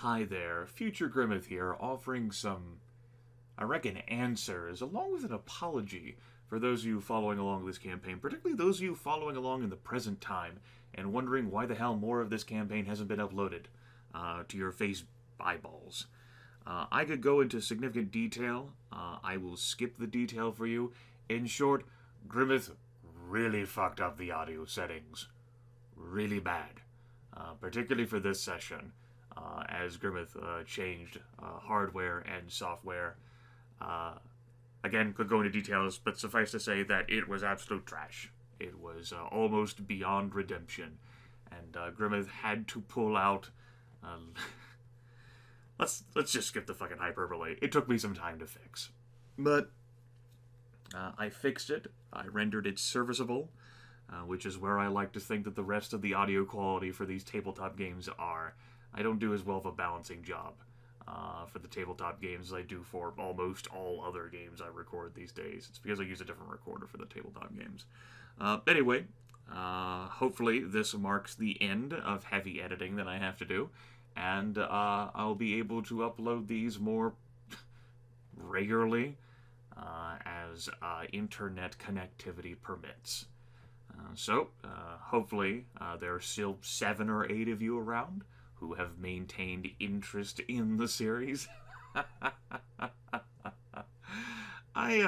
Hi there, Future Grimith here, offering some, I reckon, answers, along with an apology for those of you following along this campaign, particularly those of you following along in the present time, and wondering why the hell more of this campaign hasn't been uploaded to your face eyeballs. I could go into significant detail. I will skip the detail for you. In short, Grimith really fucked up the audio settings. Really bad. Particularly for this session. As Grimith changed hardware and software. Again, could go into details, but suffice to say that it was absolute trash. It was almost beyond redemption. And Grimith had to pull out... Let's just skip the fucking hyperbole. It took me some time to fix. But I fixed it. I rendered it serviceable, which is where I like to think that the rest of the audio quality for these tabletop games are. I don't do as well of a balancing job for the tabletop games as I do for almost all other games I record these days. It's because I use a different recorder for the tabletop games. Anyway, hopefully this marks the end of heavy editing that I have to do, and I'll be able to upload these more regularly as internet connectivity permits. So, hopefully there are still 7 or 8 of you around who have maintained interest in the series. I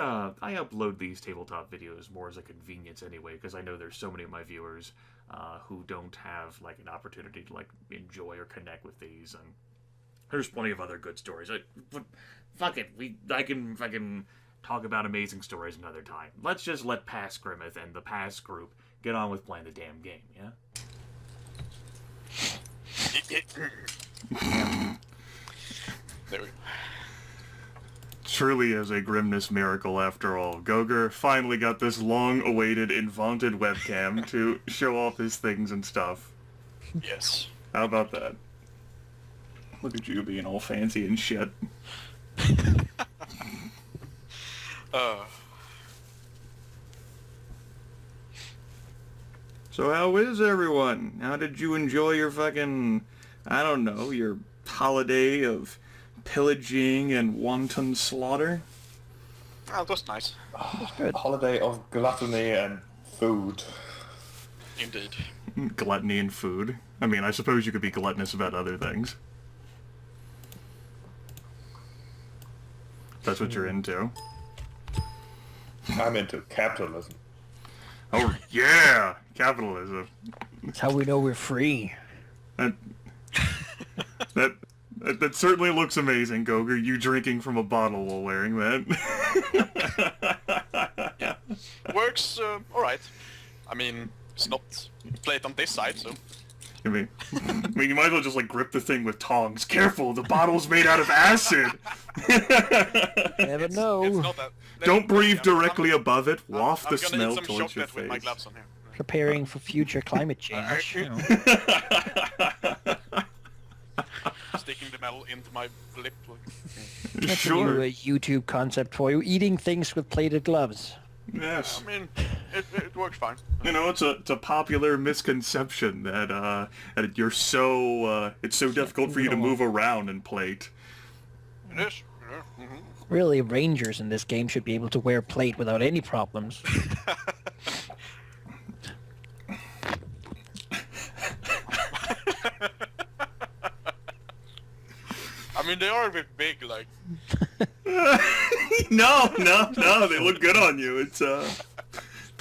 upload these tabletop videos more as a convenience anyway, because I know there's so many of my viewers who don't have like an opportunity to like enjoy or connect with these, and there's plenty of other good stories. Fuck it, I can fucking talk about amazing stories another time. Let's just let past Grimith and the past group get on with playing the damn game, yeah? There we go. Truly is a grimness miracle after all. Goger finally got this long-awaited and vaunted webcam to show off his things and stuff. Yes. How about that? Look at you being all fancy and shit. So how is everyone? How did you enjoy your fucking, I don't know, your holiday of pillaging and wanton slaughter? Oh, it was nice. It was good. Holiday of gluttony and food. Indeed. Gluttony and food. I mean, I suppose you could be gluttonous about other things. That's what you're into. I'm into capitalism. Oh, yeah! Capitalism. That's how we know we're free. That certainly looks amazing, Goger. You drinking from a bottle while wearing that. Yeah. Works alright. I mean, it's not played on this side, so... I mean, you might as well just, like, grip the thing with tongs. Careful, the bottle's made out of acid! Never know. It's not that... Don't breathe directly above it. Waft the smell I'm gonna eat some towards your chocolate with my face. gloves on here. Preparing for future climate change. You know. Sticking the metal into my lip. That's Sure. a new YouTube concept for you. Eating things with plated gloves. Yes. I mean, it works fine. You know, it's a popular misconception that you're so it's so difficult for you to move around and plate. It is. Yeah. Mm-hmm. Really, rangers in this game should be able to wear plate without any problems. I mean, they are a bit big, like... No, they look good on you. It's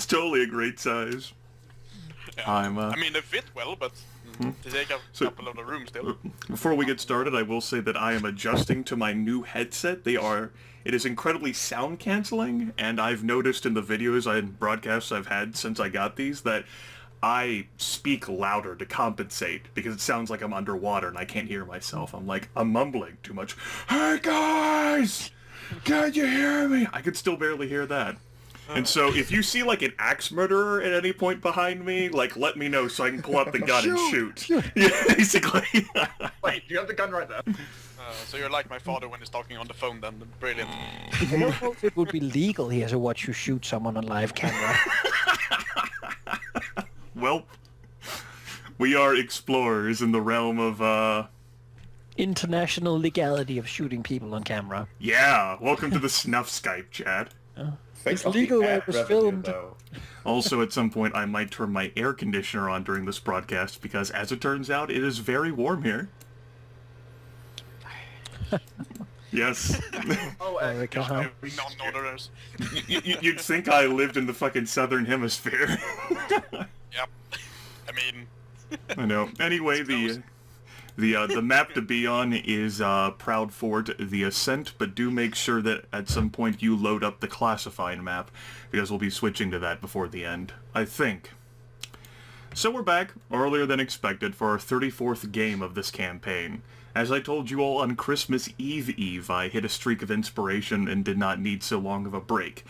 totally a great size. Yeah. I mean, they fit well, but they take up a couple of the room still. Before we get started, I will say that I am adjusting to my new headset. It is incredibly sound canceling, and I've noticed in the videos and broadcasts I've had since I got these that I speak louder to compensate because it sounds like I'm underwater and I can't hear myself. I'm mumbling too much. Hey guys! Can you hear me? I could still barely hear that. And so if you see like an axe murderer at any point behind me, like let me know so I can pull out the gun and shoot. Yeah, basically. Wait, you have the gun right there. So you're like my father when he's talking on the phone then. Brilliant. I don't know if it would be legal here to watch you shoot someone on live camera. Well, we are explorers in the realm of International legality of shooting people on camera. Yeah, welcome to the Snuff Skype, Chad. Think It's of the legal where ad it was revenue, filmed. though. Also, at some point, I might turn my air conditioner on during this broadcast, because as it turns out, it is very warm here. Yes. Oh, Rick, uh-huh. non-orders. You'd think I lived in the fucking southern hemisphere. Yep. I mean, I know. Anyway, the map to be on is Proudfort, the Ascent, but do make sure that at some point you load up the classifying map, because we'll be switching to that before the end, I think. So we're back, earlier than expected, for our 34th game of this campaign. As I told you all on Christmas Eve, I hit a streak of inspiration and did not need so long of a break.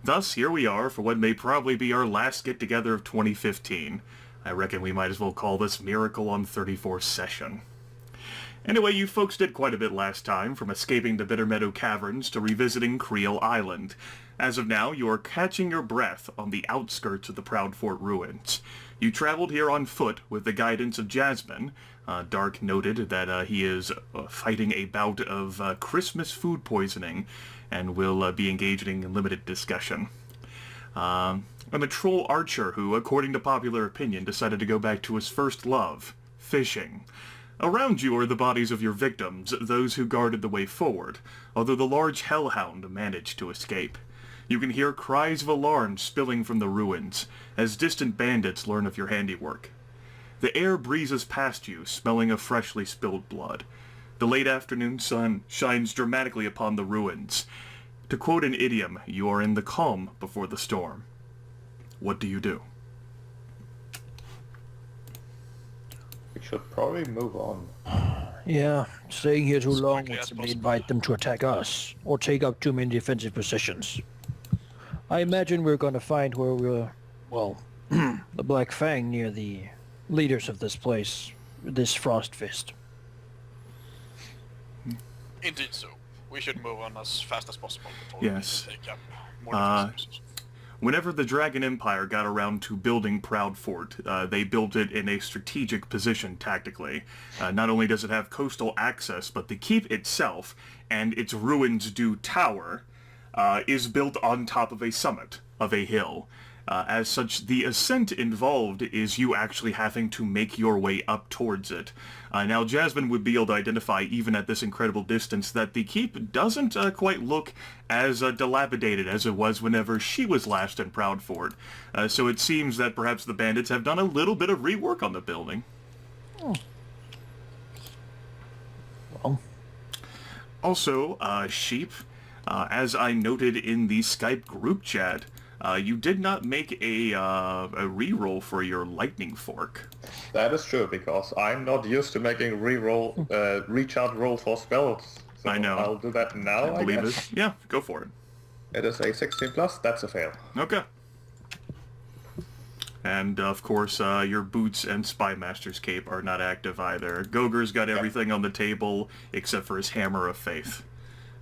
Thus, here we are for what may probably be our last get-together of 2015. I reckon we might as well call this Miracle on 34 Session. Anyway, you folks did quite a bit last time, from escaping the Bitter Meadow Caverns to revisiting Creel Island. As of now, you are catching your breath on the outskirts of the Proudfort ruins. You traveled here on foot with the guidance of Jasmine. Dark noted that he is fighting a bout of Christmas food poisoning and will be engaging in limited discussion. I'm a troll archer who, according to popular opinion, decided to go back to his first love, fishing. Around you are the bodies of your victims, those who guarded the way forward, although the large hellhound managed to escape. You can hear cries of alarm spilling from the ruins, as distant bandits learn of your handiwork. The air breezes past you, smelling of freshly spilled blood. The late afternoon sun shines dramatically upon the ruins. To quote an idiom, you are in the calm before the storm. What do you do? We should probably move on. Yeah, staying here too long quickly would as simply possible. invite them to attack us, or take up too many defensive positions. I imagine we're going to find where we're, well, the Black Fang near the leaders of this place, this Frost Fist. indeed so. We should move on as fast as possible before Yes. we take up more defensive positions. Whenever the Dragon Empire got around to building Proudfort, they built it in a strategic position tactically. Not only does it have coastal access, but the keep itself and its ruins-due tower is built on top of a summit of a hill. As such, the ascent involved is you actually having to make your way up towards it. Now, Jasmine would be able to identify, even at this incredible distance, that the keep doesn't quite look as dilapidated as it was whenever she was last in Proudfort. So it seems that perhaps the bandits have done a little bit of rework on the building. Well, Also, Sheep, as I noted in the Skype group chat, you did not make a reroll for your lightning fork. That is true, because I'm not used to making recharge roll for spells. So I know. I'll do that now, I Believe guess. it? Yeah, go for it. It is a 16 plus, that's a fail. Okay. And, of course, your boots and Spymaster's cape are not active either. Goger's got everything on the table except for his Hammer of Faith.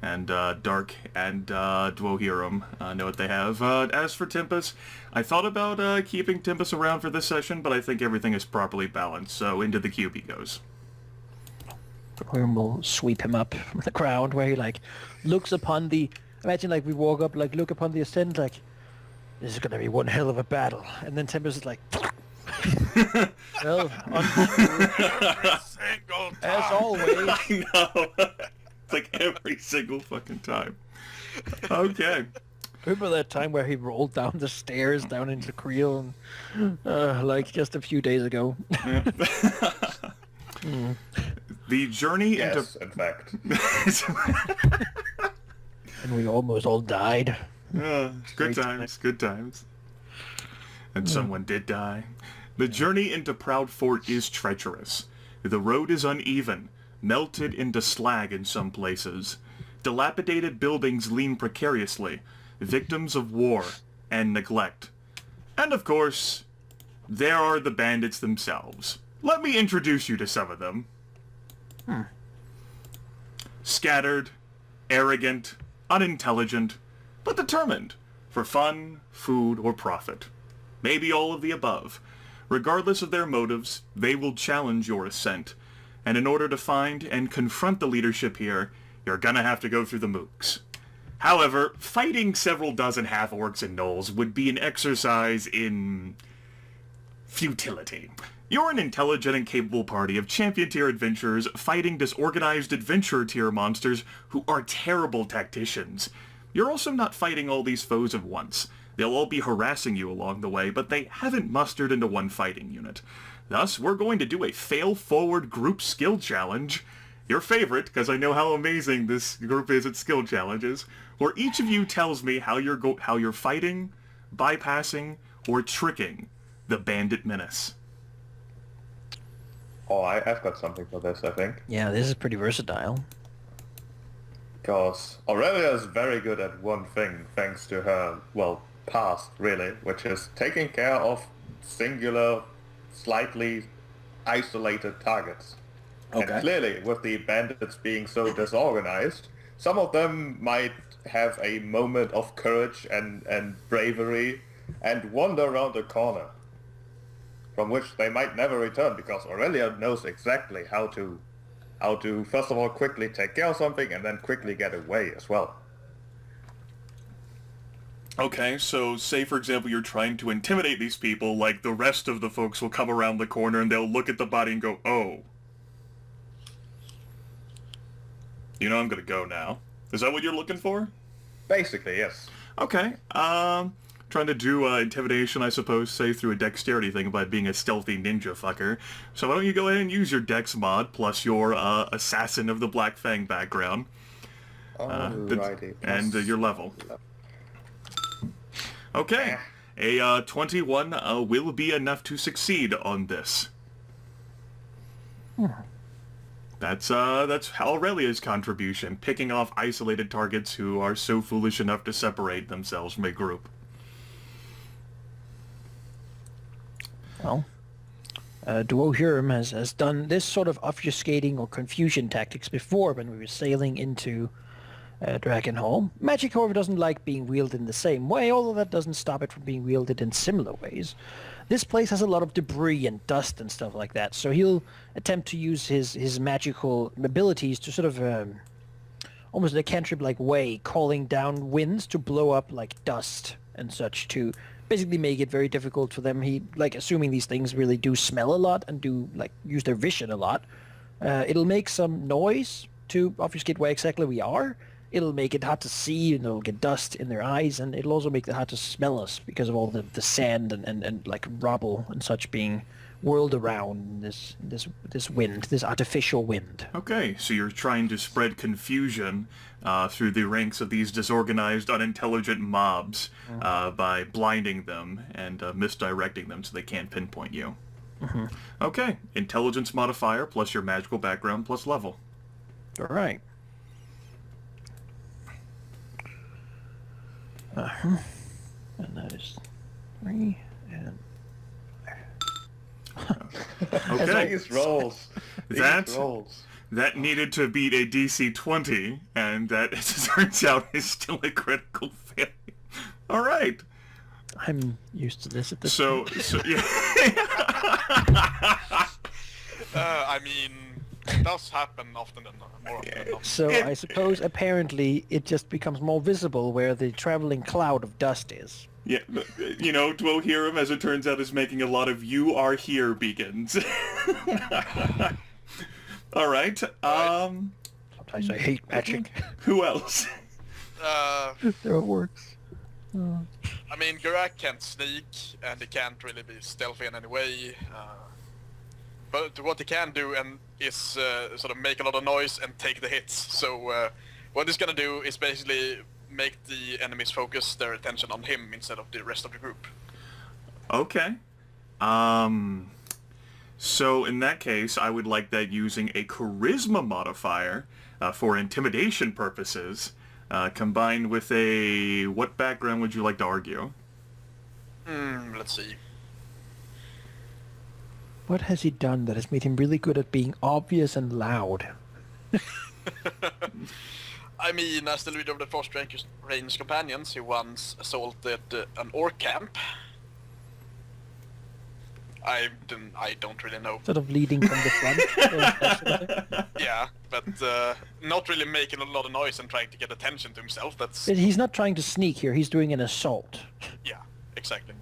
And Dark and Dwohurim know what they have. As for Tempus, I thought about keeping Tempus around for this session, but I think everything is properly balanced, so into the cube he goes. Dwohurim will sweep him up from the ground, where he, like, looks upon the... Imagine, like, we walk up, like, look upon the ascent, like, this is going to be one hell of a battle. And then Tempus is like... well, Single as time. always... I know. It's like every single fucking time. Okay. Remember that time where he rolled down the stairs down into Creel, and, like just a few days ago? The journey Yes, in fact. And we almost all died. Good Great times, good times. And someone did die. The journey into Proudfort is treacherous. The road is uneven, melted into slag in some places. Dilapidated buildings lean precariously, victims of war and neglect. And of course, there are the bandits themselves. Let me introduce you to some of them. Scattered, arrogant, unintelligent, but determined for fun, food, or profit. Maybe all of the above. Regardless of their motives, they will challenge your ascent. and in order to find and confront the leadership here, you're gonna have to go through the mooks. However, fighting several dozen half-orcs and gnolls would be an exercise in futility. You're an intelligent and capable party of champion-tier adventurers fighting disorganized adventurer-tier monsters who are terrible tacticians. You're also not fighting all these foes at once. They'll all be harassing you along the way, but they haven't mustered into one fighting unit. Thus, we're going to do a fail-forward group skill challenge. Your favorite, because I know how amazing this group is at skill challenges, where each of you tells me how you're fighting, bypassing, or tricking the bandit menace. Oh, I've got something for this, I think. Yeah, this is pretty versatile. Because Aurelia is very good at one thing, thanks to her, well, past, really, which is taking care of singular, slightly isolated targets. Okay. And clearly, with the bandits being so disorganized, some of them might have a moment of courage and bravery and wander around a corner, from which they might never return, because Aurelia knows exactly how to first of all quickly take care of something and then quickly get away as well. Okay, so say for example you're trying to intimidate these people, like the rest of the folks will come around the corner and they'll look at the body and go, oh. You know I'm gonna go now. Is that what you're looking for? Basically, yes. Okay, trying to do intimidation, I suppose, say through a dexterity thing by being a stealthy ninja fucker. So why don't you go ahead and use your dex mod plus your assassin of the Black Fang background. Alrighty. And your level. Okay, a 21 will be enough to succeed on this. That's Aurelia's contribution, picking off isolated targets who are so foolish enough to separate themselves from a group. Well, Dwohurim has done this sort of obfuscating or confusion tactics before when we were sailing into Dragonholm. Magic, however, doesn't like being wielded in the same way, although that doesn't stop it from being wielded in similar ways. This place has a lot of debris and dust and stuff like that, so he'll attempt to use his magical abilities to sort of almost in a cantrip-like way, calling down winds to blow up like dust and such to basically make it very difficult for them. He, like, assuming these things really do smell a lot and do, like, use their vision a lot, it'll make some noise to obfuscate where exactly we are. It'll make it hard to see, and it'll get dust in their eyes, and it'll also make it hard to smell us because of all the sand and like rubble and such being whirled around this wind, this artificial wind. Okay, so you're trying to spread confusion through the ranks of these disorganized, unintelligent mobs by blinding them and misdirecting them so they can't pinpoint you. Mm-hmm. Okay, intelligence modifier plus your magical background plus level. All right. And that is 3 and... Okay, These rolls. that needed to beat a DC 20, and that, as it turns out, is still a critical failure. All right. I'm used to this at this So yeah. I mean, it does happen often than more often than not. So I suppose apparently it just becomes more visible where the traveling cloud of dust is. Yeah, you know, Dwohurim, as it turns out, is making a lot of "you are here" beacons. All right. Sometimes I hate magic. Who else? There it works. I mean, Geráck can't sneak, and he can't really be stealthy in any way. But what he can do is sort of make a lot of noise and take the hits. So what he's gonna do is basically make the enemies focus their attention on him instead of the rest of the group. Okay. So in that case, I would like that using a charisma modifier for intimidation purposes, combined with a... What background would you like to argue? Let's see. What has he done that has made him really good at being obvious and loud? I mean, as the leader of the Frost Range Companions, he once assaulted an orc camp. I don't really know. Sort of leading from the front. That sort of thing. Yeah, but not really making a lot of noise and trying to get attention to himself. That's But he's not trying to sneak here. He's doing an assault. yeah, exactly.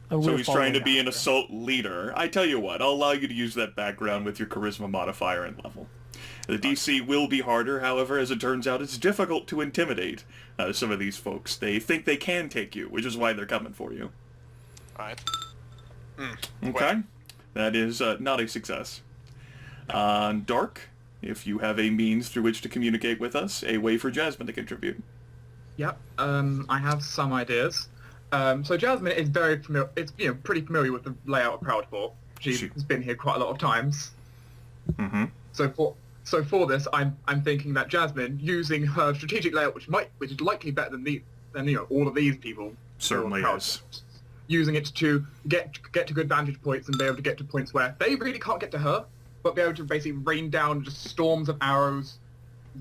And So we're he's trying to following be an after. assault leader. I tell you what, I'll allow you to use that background with your charisma modifier and level. The DC will be harder, however, as it turns out it's difficult to intimidate some of these folks. They think they can take you, which is why they're coming for you. Right. Okay? Well. That is not a success. Dark, if you have a means through which to communicate with us, a way for Jasmine to contribute. Yep. I have some ideas. So Jasmine is very familiar. It's pretty familiar with the layout of Proudfort. She's been here quite a lot of times. Mm-hmm. So for this, I'm thinking that Jasmine, using her strategic layout, which is likely better than all of these people. Certainly is. Using it to get to good vantage points and be able to get to points where they really can't get to her, but be able to basically rain down just storms of arrows,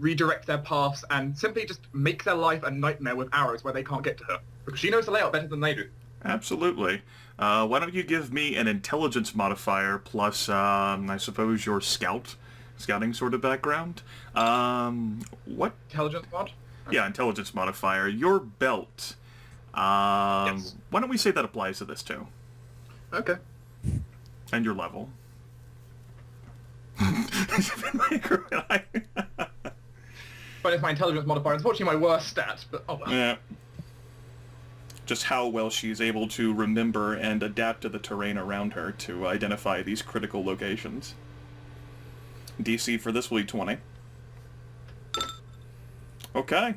redirect their paths, and simply just make their life a nightmare with arrows where they can't get to her. Because she knows the layout better than they do. Absolutely. Why don't you give me an intelligence modifier plus, I suppose, your scouting sort of background? What? Intelligence mod? Yeah, intelligence modifier. Your belt. Yes. Why don't we say that applies to this too? Okay. And your level. But it's my intelligence modifier. Unfortunately, my worst stat, but oh well. Yeah. Just how well she's able to remember and adapt to the terrain around her to identify these critical locations. DC for this will be 20. Okay.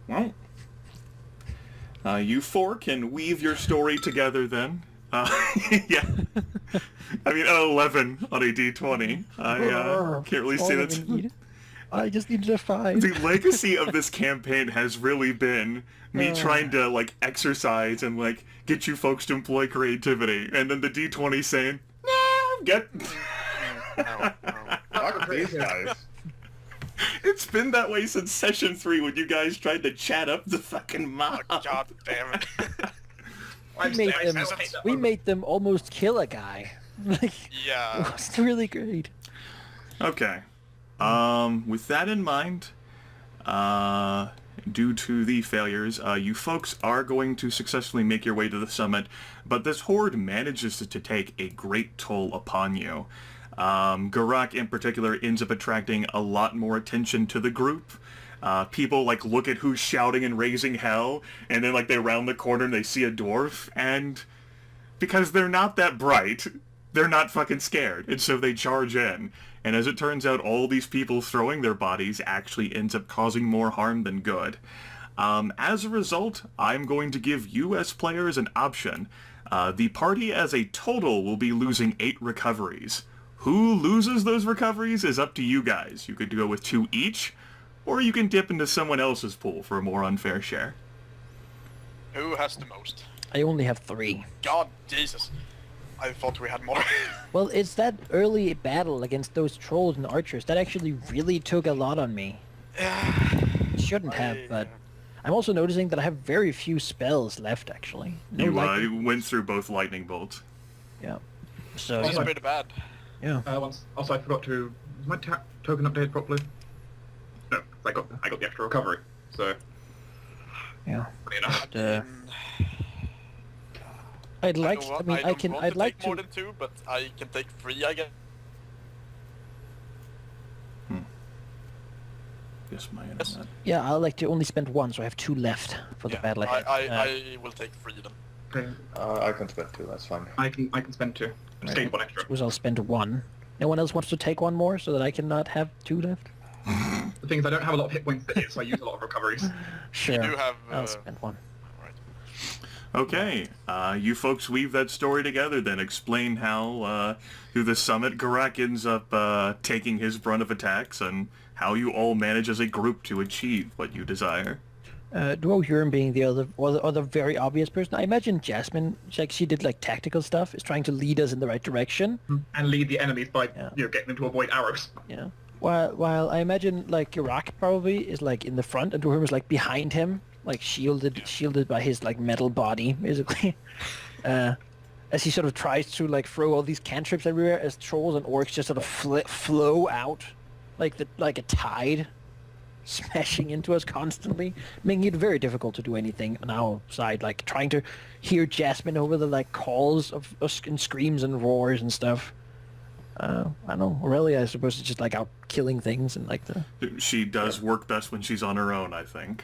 Well, you four can weave your story together then. Yeah. I mean, an 11 on a D20. I can't really say that's... I just needed a 5. The legacy of this campaign has really been me trying to, like, exercise and, like, get you folks to employ creativity. And then the D20 saying, nah, get... Fuck these guys. It's been that way since session 3 when you guys tried to chat up the fucking mob. Oh, God damn it. We made them almost kill a guy. Like, Yeah. it's really great. Okay. With that in mind, due to the failures, you folks are going to successfully make your way to the summit, but this horde manages to take a great toll upon you. Geráck in particular ends up attracting a lot more attention to the group. People like look at who's shouting and raising hell, and then like they round the corner and they see a dwarf, and because they're not that bright, they're not fucking scared, and so they charge in. And as it turns out, all these people throwing their bodies actually ends up causing more harm than good. As a result, I'm going to give you as players an option. The party as a total will be losing 8 recoveries. Who loses those recoveries is up to you guys. You could go with 2 each, or you can dip into someone else's pool for a more unfair share. Who has the most? I only have 3. God, Jesus. I thought we had more. Well, it's that early battle against those trolls and archers that actually really took a lot on me. Shouldn't have, but I'm also noticing that I have very few spells left, actually. No You lightning. went through both lightning bolts. Yeah. So, It's pretty bad. yeah. Also, I forgot to... Was my token updated properly? No, I got the extra recovery. So, Yeah. funny enough. But, I'd like... know what, I mean, don't want I'd to like take more to... than 2, but I can take 3, I guess. Yes, my internet. Yeah, I'd like to only spend 1, so I have 2 left for the battle ahead. I will take 3 then. Okay, I can spend 2, that's fine. I can spend 2. Just gain 1 extra. Suppose I'll spend 1. No one else wants to take 1 more, so that I cannot have 2 left? The thing is, I don't have a lot of hit points to hit, so I use a lot of recoveries. Sure. You do have... I'll spend 1. Okay, you folks weave that story together then. Explain how, through the summit, Geráck ends up taking his brunt of attacks, and how you all manage as a group to achieve what you desire. Dwohurim being the other very obvious person. I imagine Jasmine, she did like tactical stuff, is trying to lead us in the right direction. And lead the enemies by, Yeah. getting them to avoid arrows. Yeah. While I imagine like Geráck probably is like in the front, and Dwohurim is like behind him, like shielded by his like metal body, basically. as he sort of tries to like throw all these cantrips everywhere, as trolls and orcs just sort of flow out like a tide, smashing into us constantly, making it very difficult to do anything on our side. Like trying to hear Jasmine over the like calls of us and screams and roars and stuff. I don't know. Aurelia is supposed to just like out killing things and like the. She does work best when she's on her own, I think.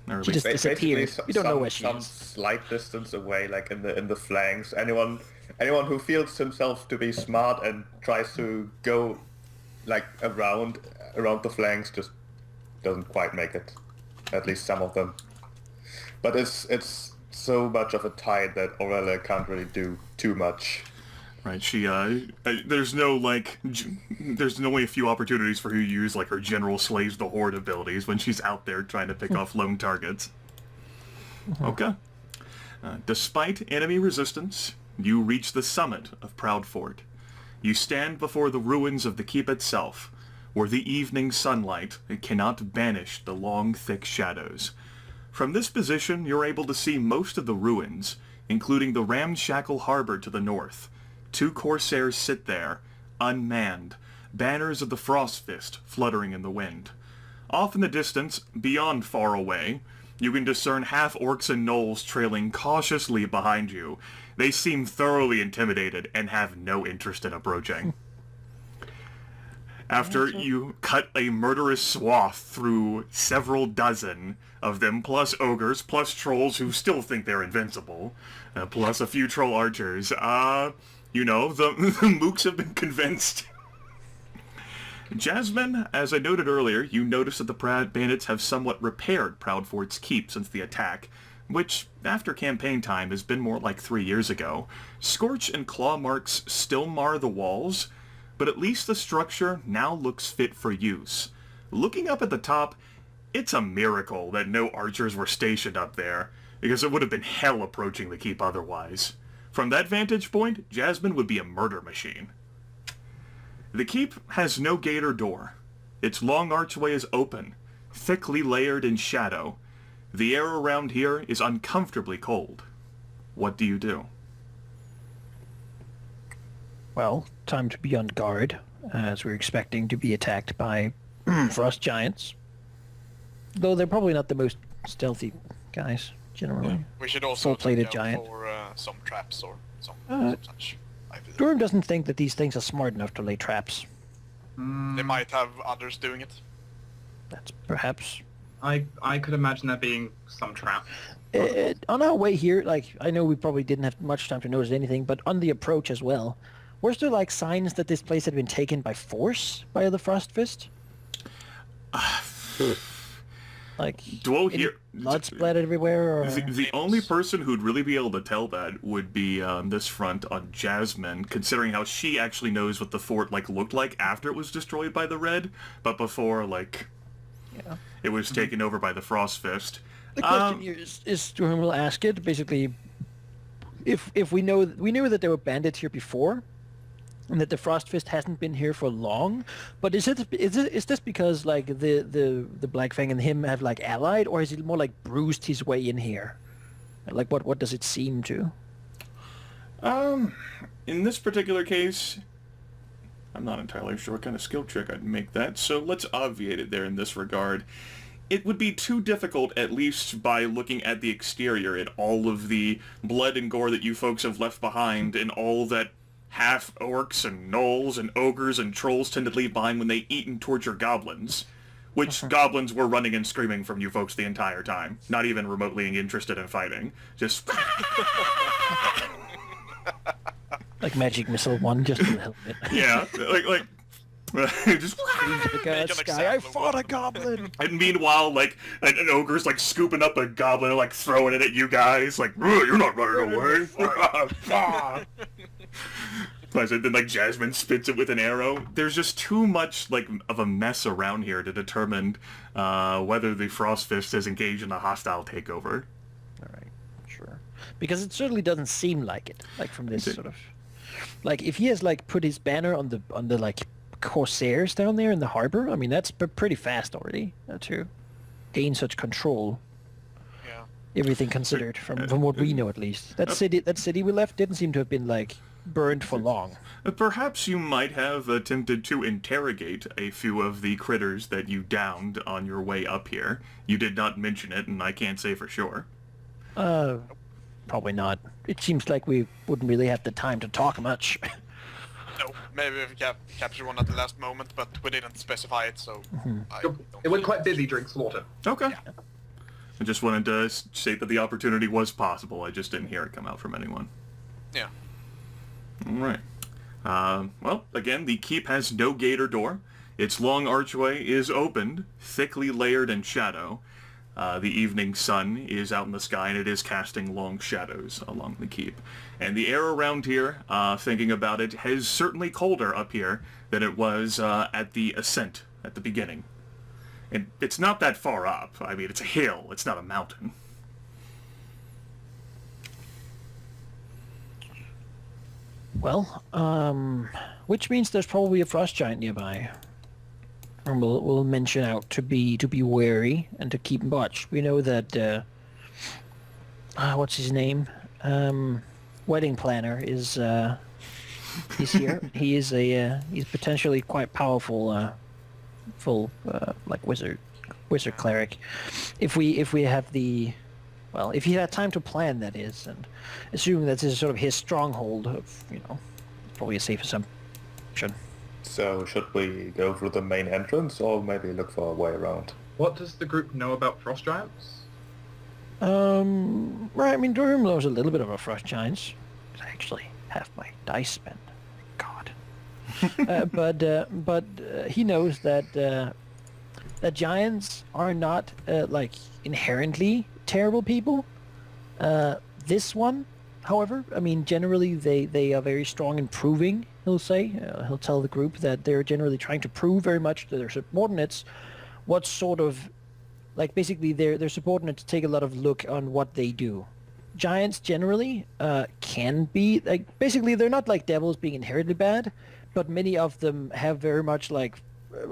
Or at She least just disappears. We don't know where she some is. slight distance away, like in the flanks. Anyone who feels himself to be smart and tries to go like around the flanks just doesn't quite make it. At least some of them. But it's so much of a tide that Aurelia can't really do too much. Right, she, there's only a few opportunities for her to use, like, her General Slays the Horde abilities when she's out there trying to pick off lone targets. Okay. Despite enemy resistance, you reach the summit of Proudfort. You stand before the ruins of the keep itself, where the evening sunlight cannot banish the long, thick shadows. From this position, you're able to see most of the ruins, including the ramshackle harbor to the north. 2 corsairs sit there, unmanned, banners of the Frostfist fluttering in the wind. Off in the distance, beyond far away, you can discern half-orcs and gnolls trailing cautiously behind you. They seem thoroughly intimidated and have no interest in approaching. After you cut a murderous swath through several dozen of them, plus ogres, plus trolls who still think they're invincible, plus a few troll archers, you know, the mooks have been convinced. Jasmine, as I noted earlier, you notice that the bandits have somewhat repaired Proudfort's keep since the attack, which, after campaign time, has been more like 3 years ago. Scorch and claw marks still mar the walls, but at least the structure now looks fit for use. Looking up at the top, it's a miracle that no archers were stationed up there, because it would have been hell approaching the keep otherwise. From that vantage point, Jasmine would be a murder machine. The keep has no gate or door. Its long archway is open, thickly layered in shadow. The air around here is uncomfortably cold. What do you do? Well, time to be on guard, as we're expecting to be attacked by frost giants. Though they're probably not the most stealthy guys, generally. We should also Full-plated look out giant. for some traps or some such. I believe. Dwohurim doesn't think that these things are smart enough to lay traps. They might have others doing it. That's perhaps... I could imagine there being some trap. On our way here, like, I know we probably didn't have much time to notice anything, but on the approach as well, was there, like, signs that this place had been taken by force by the Frostfist? Like, blood splattered everywhere? Or... The only person who'd really be able to tell that would be on this front on Jasmine, considering how she actually knows what the fort, like, looked like after it was destroyed by the Red, but before, like, it was taken over by the Frostfist. The question here is Dwohurim will ask it, basically, if we knew that there were bandits here before, and that the Frostfist hasn't been here for long, but is this because like the Black Fang and him have like allied, or is it more like bruised his way in here? Like what does it seem to? In this particular case, I'm not entirely sure what kind of skill trick I'd make that, so let's obviate it there in this regard. It would be too difficult, at least by looking at the exterior, at all of the blood and gore that you folks have left behind, and all that half-orcs and gnolls and ogres and trolls tend to leave behind when they eat and torture goblins. Which goblins were running and screaming from you folks the entire time. Not even remotely interested in fighting. Just... like Magic Missile 1, just a little bit. Yeah, like... just sky, I fought a goblin! And meanwhile, like, an ogre's, like, scooping up a goblin and, like, throwing it at you guys. Like, you're not running away! But then, like, Jasmine spits it with an arrow. There's just too much, like, of a mess around here to determine whether the Frostfist is engaged in a hostile takeover. Alright, sure. Because it certainly doesn't seem like it. Like, from this sort of... Like, if he has, like, put his banner on the like, corsairs down there in the harbor, I mean, that's pretty fast already, to gain such control. Yeah. everything considered, from what we know at least. That city we left didn't seem to have been like burned for long. Perhaps you might have attempted to interrogate a few of the critters that you downed on your way up here. You did not mention it, and I can't say for sure. Probably not. It seems like we wouldn't really have the time to talk much. No, maybe we captured one at the last moment, but we didn't specify it, so It went quite busy during slaughter. Okay. I just wanted to state that the opportunity was possible. I just didn't hear it come out from anyone. Yeah. All right. Well, again, the keep has no gate or door. Its long archway is opened, thickly layered in shadow. The evening sun is out in the sky, and it is casting long shadows along the keep. And the air around here, thinking about it, is certainly colder up here than it was at the ascent at the beginning. And it's not that far up. I mean, it's a hill. It's not a mountain. Well, which means there's probably a frost giant nearby. And we'll mention out to be wary and to keep watch. We know that what's his name? Wedding planner is he's here. He's potentially quite powerful, like wizard cleric. If we have the, well, if he had time to plan, that is, and assuming that this is sort of his stronghold, of, probably a safe assumption. So should we go through the main entrance or maybe look for a way around? What does the group know about frost giants? Right, I mean, Dwohurim knows a little bit about frost giants. I actually have my dice spent. God. But he knows that giants are not like inherently terrible people. This one, however, I mean, generally they are very strong in proving. He'll say, he'll tell the group that they're generally trying to prove very much to their subordinates what sort of, like, basically their subordinates take a lot of look on what they do. Giants generally can be, like, basically they're not like devils being inherently bad, but many of them have very much like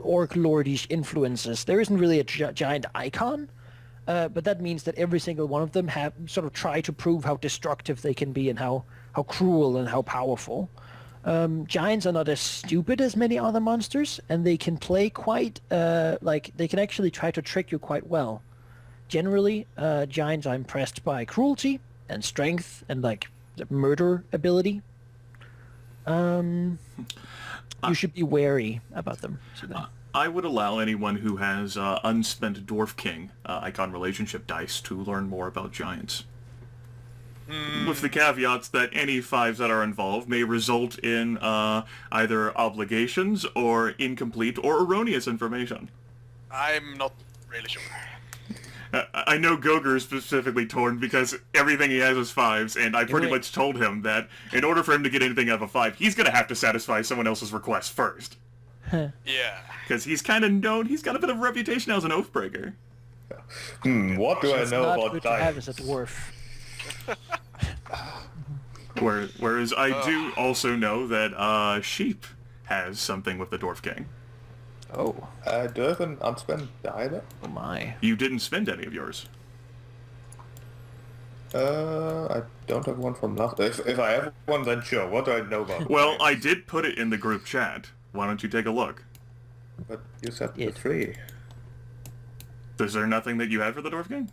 orc lordish influences. There isn't really a giant icon, but that means that every single one of them have sort of try to prove how destructive they can be and how cruel and how powerful. Giants are not as stupid as many other monsters, and they can play quite, like, they can actually try to trick you quite well. Generally, giants are impressed by cruelty and strength and, like, the murder ability. You should be wary about them. I would allow anyone who has unspent Dwarf King icon relationship dice to learn more about giants. With the caveats that any 5s that are involved may result in either obligations or incomplete or erroneous information. I'm not really sure. I know Goger is specifically torn because everything he has is 5s, and I pretty much told him that in order for him to get anything out of a 5, he's going to have to satisfy someone else's request first. Yeah. Because he's kind of known, he's got a bit of a reputation now as an oathbreaker. What do I know about giants? giants? As a dwarf. Whereas I do also know that Sheep has something with the Dwarf King. Oh. Do I have an unspent either? Oh my. You didn't spend any of yours. I don't have one from last. If I have one, then sure. What do I know about? Well, I did put it in the group chat. Why don't you take a look? But you said the 3. Is there nothing that you had for the Dwarf King?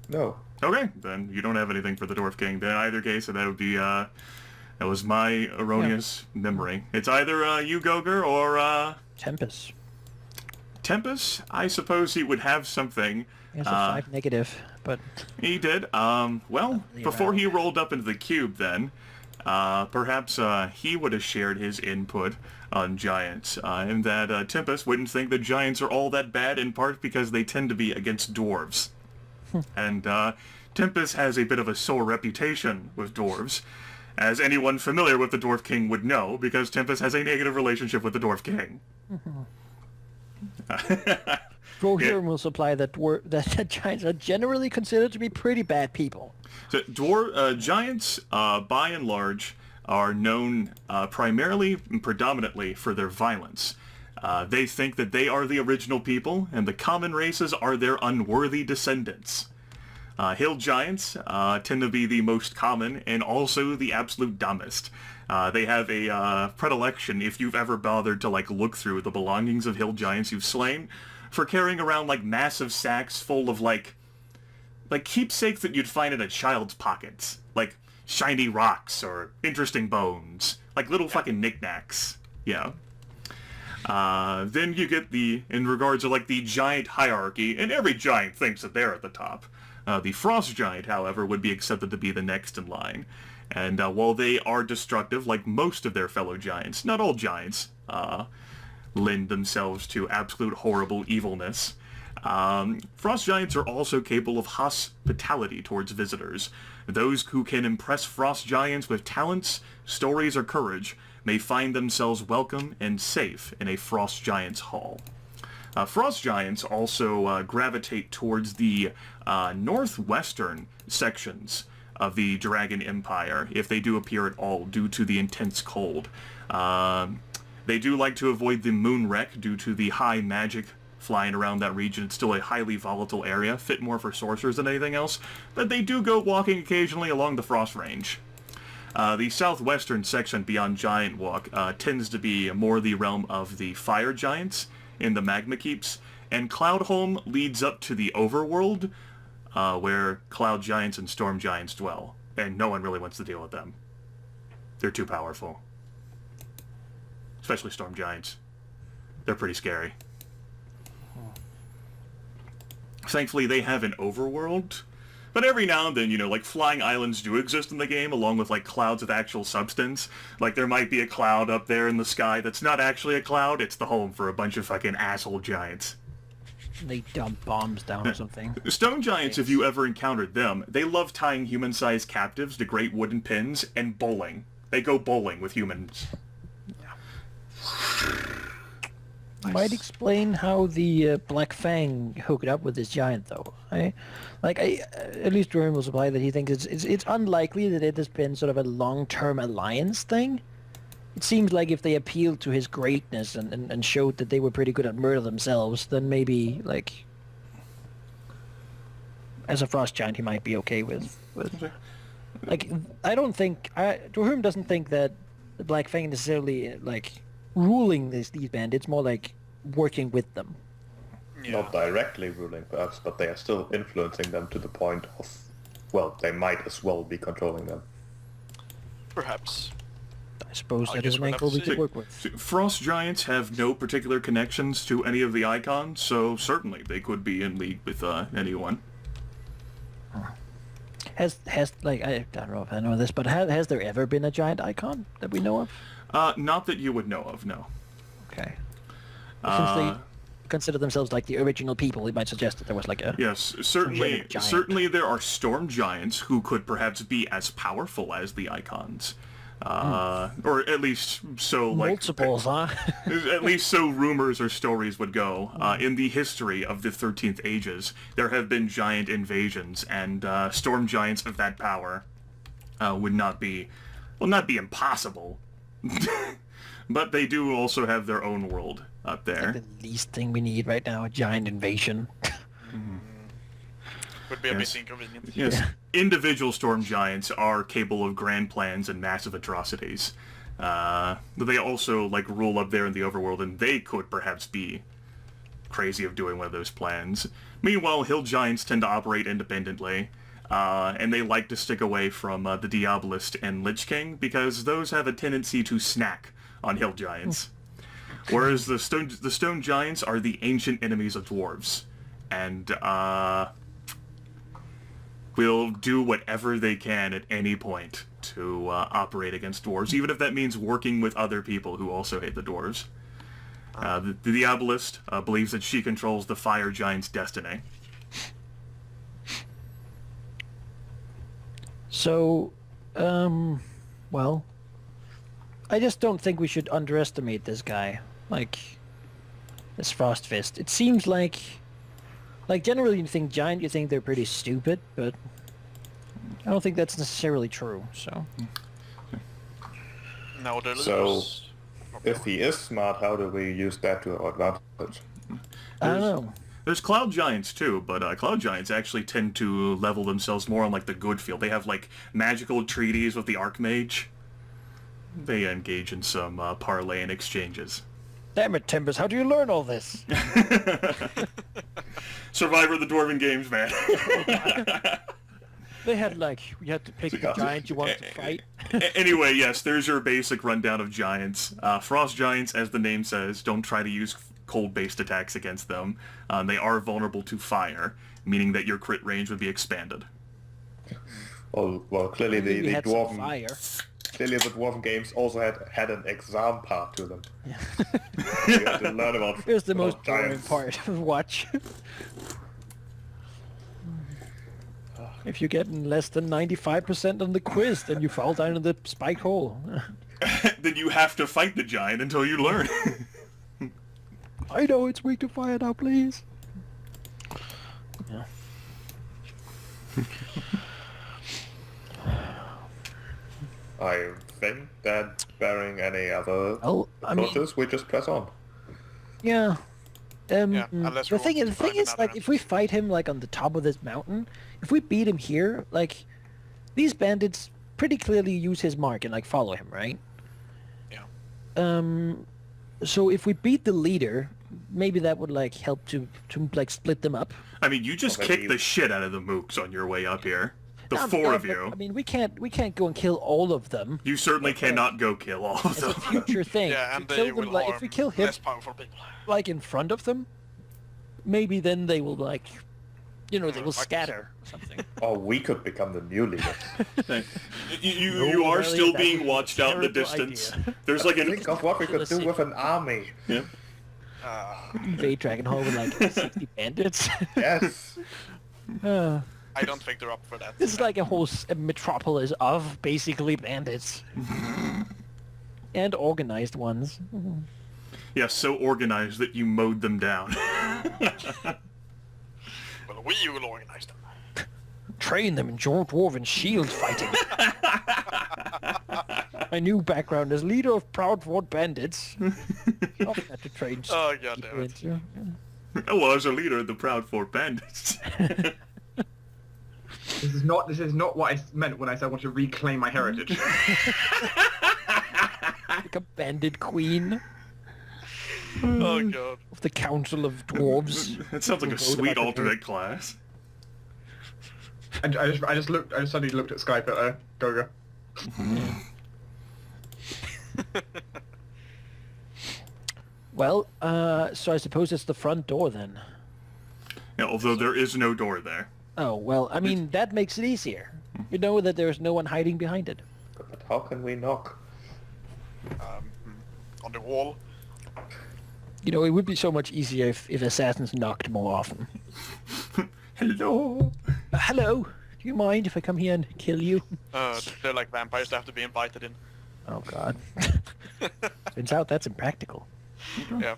No. Okay, then you don't have anything for the Dwarf King. Then in either case, that would be, that was my erroneous memory. It's either you, Goger, or Tempus. Tempus? I suppose he would have something. He has a 5 negative, but... He did. Well, before he rolled up into the cube then, perhaps he would have shared his input on giants, and that Tempus wouldn't think that giants are all that bad, in part because they tend to be against dwarves. And Tempus has a bit of a sore reputation with dwarves, as anyone familiar with the Dwarf King would know, because Tempus has a negative relationship with the Dwarf King. Goger will supply that giants are generally considered to be pretty bad people. So giants, by and large, are known primarily and predominantly for their violence. They think that they are the original people, and the common races are their unworthy descendants. Hill giants tend to be the most common and also the absolute dumbest. They have a predilection, if you've ever bothered to like look through the belongings of hill giants you've slain, for carrying around like massive sacks full of like keepsakes that you'd find in a child's pockets, like shiny rocks or interesting bones, like little fucking knickknacks. Yeah. Then you get in regards to like the giant hierarchy, and every giant thinks that they're at the top. The frost giant, however, would be accepted to be the next in line. And while they are destructive, like most of their fellow giants, not all giants lend themselves to absolute horrible evilness. Frost giants are also capable of hospitality towards visitors. Those who can impress frost giants with talents, stories, or courage may find themselves welcome and safe in a frost giant's hall. Frost giants also gravitate towards the northwestern sections of the Dragon Empire, if they do appear at all, due to the intense cold. They do like to avoid the moon wreck due to the high magic flying around that region. It's still a highly volatile area, fit more for sorcerers than anything else, but they do go walking occasionally along the Frost Range. The southwestern section beyond Giant Walk tends to be more the realm of the fire giants in the magma keeps, and Cloudholm leads up to the overworld, where cloud giants and storm giants dwell, and no one really wants to deal with them. They're too powerful. Especially storm giants. They're pretty scary. Thankfully, they have an overworld, but every now and then, you know, like, flying islands do exist in the game, along with, like, clouds with actual substance. Like, there might be a cloud up there in the sky that's not actually a cloud, it's the home for a bunch of fucking asshole giants. They dump bombs down or something. Stone giants, if you ever encountered them, they love tying human-sized captives to great wooden pins and bowling. They go bowling with humans. Might explain how the Black Fang hooked up with this giant, though. At least Dwohurim will supply that he thinks it's unlikely that it has been sort of a long-term alliance thing. It seems like if they appealed to his greatness and showed that they were pretty good at murder themselves, then maybe, like, as a frost giant, he might be okay with like, I don't think... Dwohurim doesn't think that the Black Fang necessarily, like, ruling these bandits, more like working with them. Yeah. Not directly ruling, perhaps, but they are still influencing them to the point of, well, they might as well be controlling them. Perhaps. I suppose I that guess is an we'll angle have we to could see. work with. Frost giants have no particular connections to any of the icons, so certainly they could be in league with anyone. Has like, I don't know if I know this, but has there ever been a giant icon that we know of? Not that you would know of, no. Okay. Since they consider themselves like the original people, it might suggest that there was like a... Yes, certainly. giant. Certainly, there are storm giants who could perhaps be as powerful as the icons, or at least so. Like Multiples, huh? at least so rumors or stories would go. In the history of the 13th Ages, there have been giant invasions, and storm giants of that power would not be impossible. But they do also have their own world up there. The least thing we need right now, a giant invasion. Would be a Yes. bit inconvenient. Yes, individual storm giants are capable of grand plans and massive atrocities. But they also like rule up there in the overworld, and they could perhaps be crazy of doing one of those plans. Meanwhile, hill giants tend to operate independently, and they like to stick away from the Diabolist and Lich King because those have a tendency to snack on hill giants. Whereas the stone giants are the ancient enemies of dwarves, and will do whatever they can at any point to operate against dwarves, even if that means working with other people who also hate the dwarves. The Diabolist believes that she controls the fire giant's destiny. So, well, I just don't think we should underestimate this guy. Like, this Frost Fist. It seems like generally you think giant, you think they're pretty stupid, but I don't think that's necessarily true, so. No, they're So, if he is smart, how do we use that to our advantage? I don't know. There's Cloud Giants too, but Cloud Giants actually tend to level themselves more on like the good field. They have like magical treaties with the Archmage. They engage in some parlay and exchanges. Damn it, Tempus, how do you learn all this? Survivor of the Dwarven Games, man. They had like, you had to pick the giant you wanted to fight. Anyway, yes, there's your basic rundown of giants. Frost Giants, as the name says, don't try to use cold-based attacks against them. They are vulnerable to fire, meaning that your crit range would be expanded. Well, clearly the We had some Dwarven... fire. Clearly the Dwarven games also had an exam part to them. Yeah. You had to learn about Here's the most boring giants. part of watch. If you're getting less than 95% on the quiz, then you fall down in the spike hole. Then you have to fight the giant until you learn. I know it's weak to fire now, please. Yeah. I think that barring any other Well, I mean, approaches, we just press on. yeah. unless The we thing want to is, find another like, if we fight him like on the top of this mountain, if we beat him here, like, these bandits pretty clearly use his mark and like follow him, right? Yeah. So if we beat the leader, maybe that would like help to like split them up. I mean, you just Okay, kicked you- the shit out of the mooks on your way up here. The No, four no, of but, you. I mean, we can't go and kill all of them. You certainly cannot go kill all of It's a them. future thing. Yeah, If and we they kill them, will like, harm if we kill him less powerful people. like in front of them, maybe then they will like, they will Like- scatter or something. Or we could become the new leaders. You are Aurelia, still that being would be a watched out in the terrible distance. idea. There's like an... Think of what we could do with an army. Yeah. Invade Dragonhall with like 60 bandits. Yes. I don't think they're up for that. This is like a whole metropolis of basically bandits. And organized ones. Yeah, so organized that you mowed them down. Well, we will organize them. Train them in dwarven shield fighting. My new background as leader of Proudfort bandits. Often had to train Oh, god people damn it. into- Well, as a leader of the Proudfort Bandits. This is not what I meant when I said I want to reclaim my heritage. Like a bandit queen Oh god. of the Council of Dwarves. That sounds like a Vote sweet about the alternate class. And I just suddenly looked at Skype at Goger. Well, so I suppose it's the front door then. Yeah, although there is no door there. Oh, well, I mean, that makes it easier. You know that there's no one hiding behind it. But how can we knock? On the wall. You know, it would be so much easier if assassins knocked more often. Hello? Hello? Do you mind if I come here and kill you? They're like vampires, they have to be invited in. Oh, God. Turns out that's impractical. Yeah.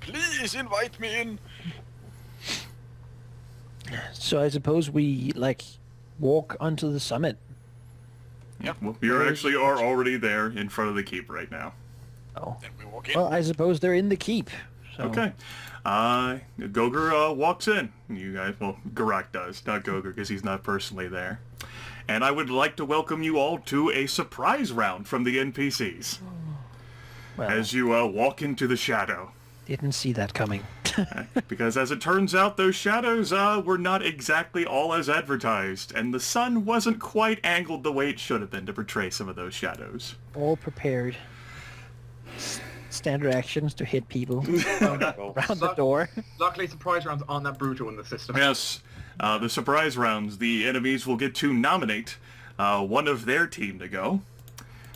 Please invite me in! So I suppose we, like, walk onto the summit. Well, you actually are already there in front of the keep right now. Oh. Then we walk in. Well, I suppose they're in the keep. So. Okay. Goger walks in. You guys, well, Geráck does, not Goger, because he's not personally there. And I would like to welcome you all to a surprise round from the NPCs. Well, As you walk into the shadow. didn't see that coming. Because as it turns out, those shadows were not exactly all as advertised, and the sun wasn't quite angled the way it should have been to portray some of those shadows. All prepared. Standard actions to hit people around the door. Luckily, surprise rounds aren't that brutal in the system. Yes, the surprise rounds, the enemies will get to nominate one of their team to go,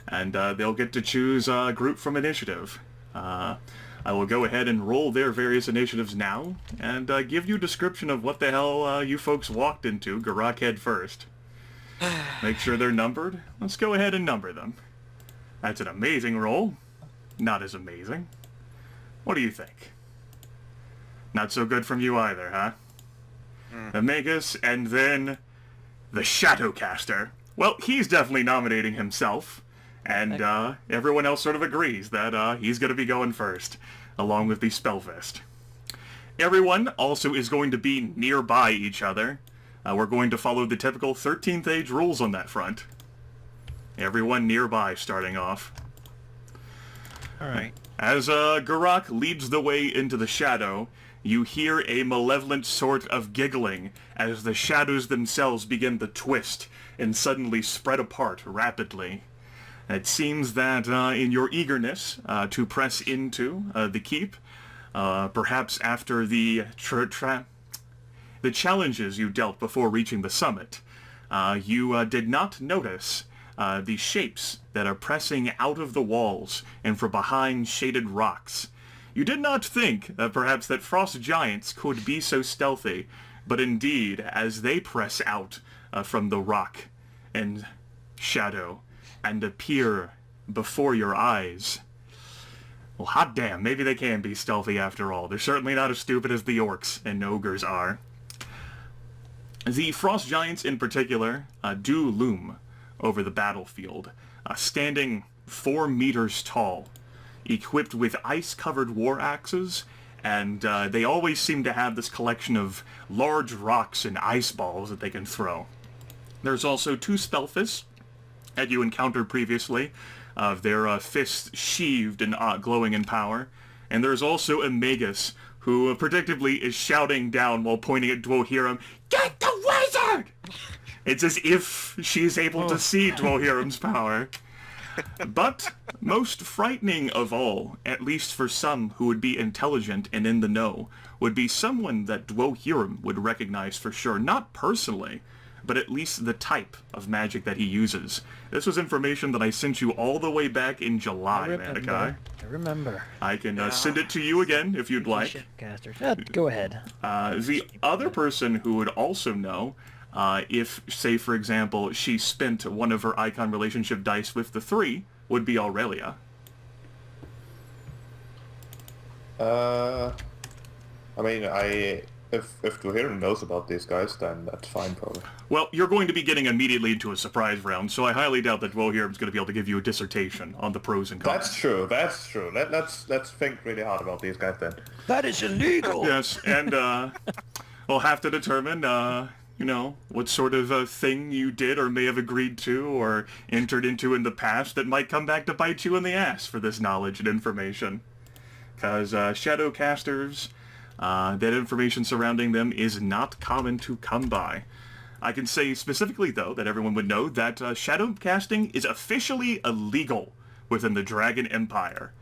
and they'll get to choose a group from initiative. I will go ahead and roll their various initiatives now, and give you a description of what the hell you folks walked into, Geráck head first. Make sure they're numbered. Let's go ahead and number them. That's an amazing roll. Not as amazing. What do you think? Not so good from you either, huh? The Magus, and then the Shadowcaster. Well, he's definitely nominating himself, and everyone else sort of agrees that he's going to be going first, along with the Spellfist. Everyone also is going to be nearby each other. We're going to follow the typical 13th Age rules on that front. Everyone nearby starting off. Alright. As Geráck leads the way into the shadow, you hear a malevolent sort of giggling as the shadows themselves begin to twist and suddenly spread apart rapidly. It seems that in your eagerness to press into the keep, perhaps after the challenges you dealt before reaching the summit, you did not notice the shapes that are pressing out of the walls and from behind shaded rocks. You did not think perhaps that frost giants could be so stealthy, but indeed, as they press out from the rock and shadow and appear before your eyes, well, hot damn, maybe they can be stealthy after all. They're certainly not as stupid as the orcs and ogres are. The frost giants in particular do loom over the battlefield, standing 4 meters tall, equipped with ice-covered war axes, and they always seem to have this collection of large rocks and ice balls that they can throw. There's also 2 spellfists that you encountered previously, their fists sheathed and glowing in power, and there's also a magus who predictably is shouting down while pointing at Dwohurim, "Get the wizard!" It's as if she's able to see Dwohurim's power. But most frightening of all, at least for some who would be intelligent and in the know, would be someone that Dwohurim would recognize for sure, not personally, but at least the type of magic that he uses. This was information that I sent you all the way back in July, Manaki. I remember. I can send it to you again if you'd like. Casters. Go ahead. The other person who would also know, if, say, for example, she spent one of her icon relationship dice with the 3, would be Aurelia. I mean, if Dwohurim knows about these guys, then that's fine, probably. Well, you're going to be getting immediately into a surprise round, so I highly doubt that Dwohurim's going to be able to give you a dissertation on the pros and cons. That's true. Let's think really hard about these guys then. That is illegal! Yes, and we'll have to determine, what sort of thing you did or may have agreed to or entered into in the past that might come back to bite you in the ass for this knowledge and information. Because shadowcasters, that information surrounding them is not common to come by. I can say specifically, though, that everyone would know that shadow casting is officially illegal within the Dragon Empire.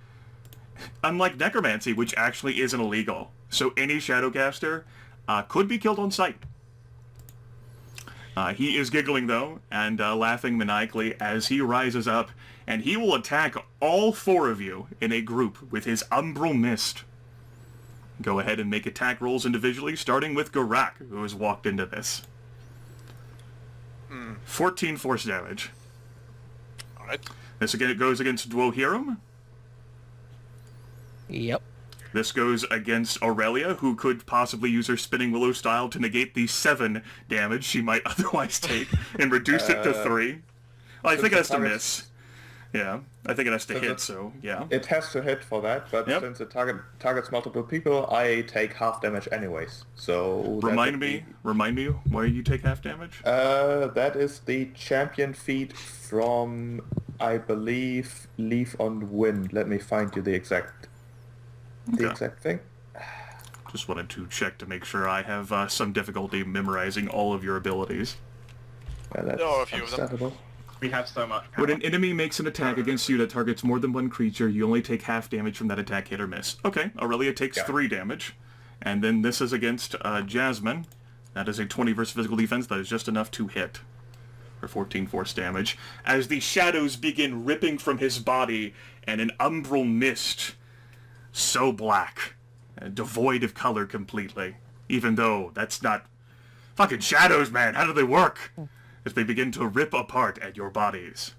Unlike necromancy, which actually isn't illegal. So any shadowcaster could be killed on sight. He is giggling, though, and laughing maniacally as he rises up, and he will attack all 4 of you in a group with his Umbral Mist. Go ahead and make attack rolls individually, starting with Geráck, who has walked into this. 14 force damage. Alright. This again goes against Dwohurim. Yep. This goes against Aurelia, who could possibly use her Spinning Willow style to negate the 7 damage she might otherwise take and reduce it to 3. Well, I think it has to miss. Yeah, I think it has to hit, so yeah. It has to hit for that, but since it targets multiple people, I take half damage anyways. So remind me why you take half damage? That is the champion feat from, I believe, Leaf on Wind. Let me find you the exact thing. Just wanted to check to make sure I have some difficulty memorizing all of your abilities. That's There are a few of them. understandable. We have so much power. When an enemy makes an attack against you that targets more than one creature, you only take half damage from that attack, hit or miss. Okay, Aurelia takes 3 damage. And then this is against Jasmine. That is a 20 versus physical defense. That is just enough to hit for 14 force damage. As the shadows begin ripping from his body and an umbral mist, so black, devoid of color completely. Even though that's not... Fucking shadows, man! How do they work? As they begin to rip apart at your bodies.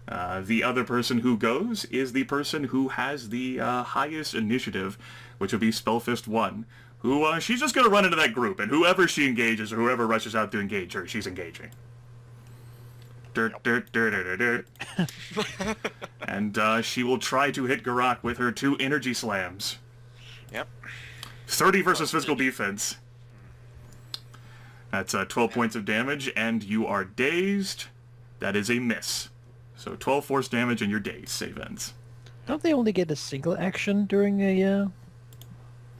The other person who goes is the person who has the highest initiative, which would be Spellfist 1, who she's just going to run into that group, and whoever she engages or whoever rushes out to engage her, she's engaging. Dirt, dirt, dirt, dirt, dirt, dirt. And she will try to hit Geráck with her 2 energy slams. Yep. 30 versus physical defense. That's 12 points of damage, and you are dazed. That is a miss. So 12 force damage, and you're dazed. Save ends. Don't they only get a single action during a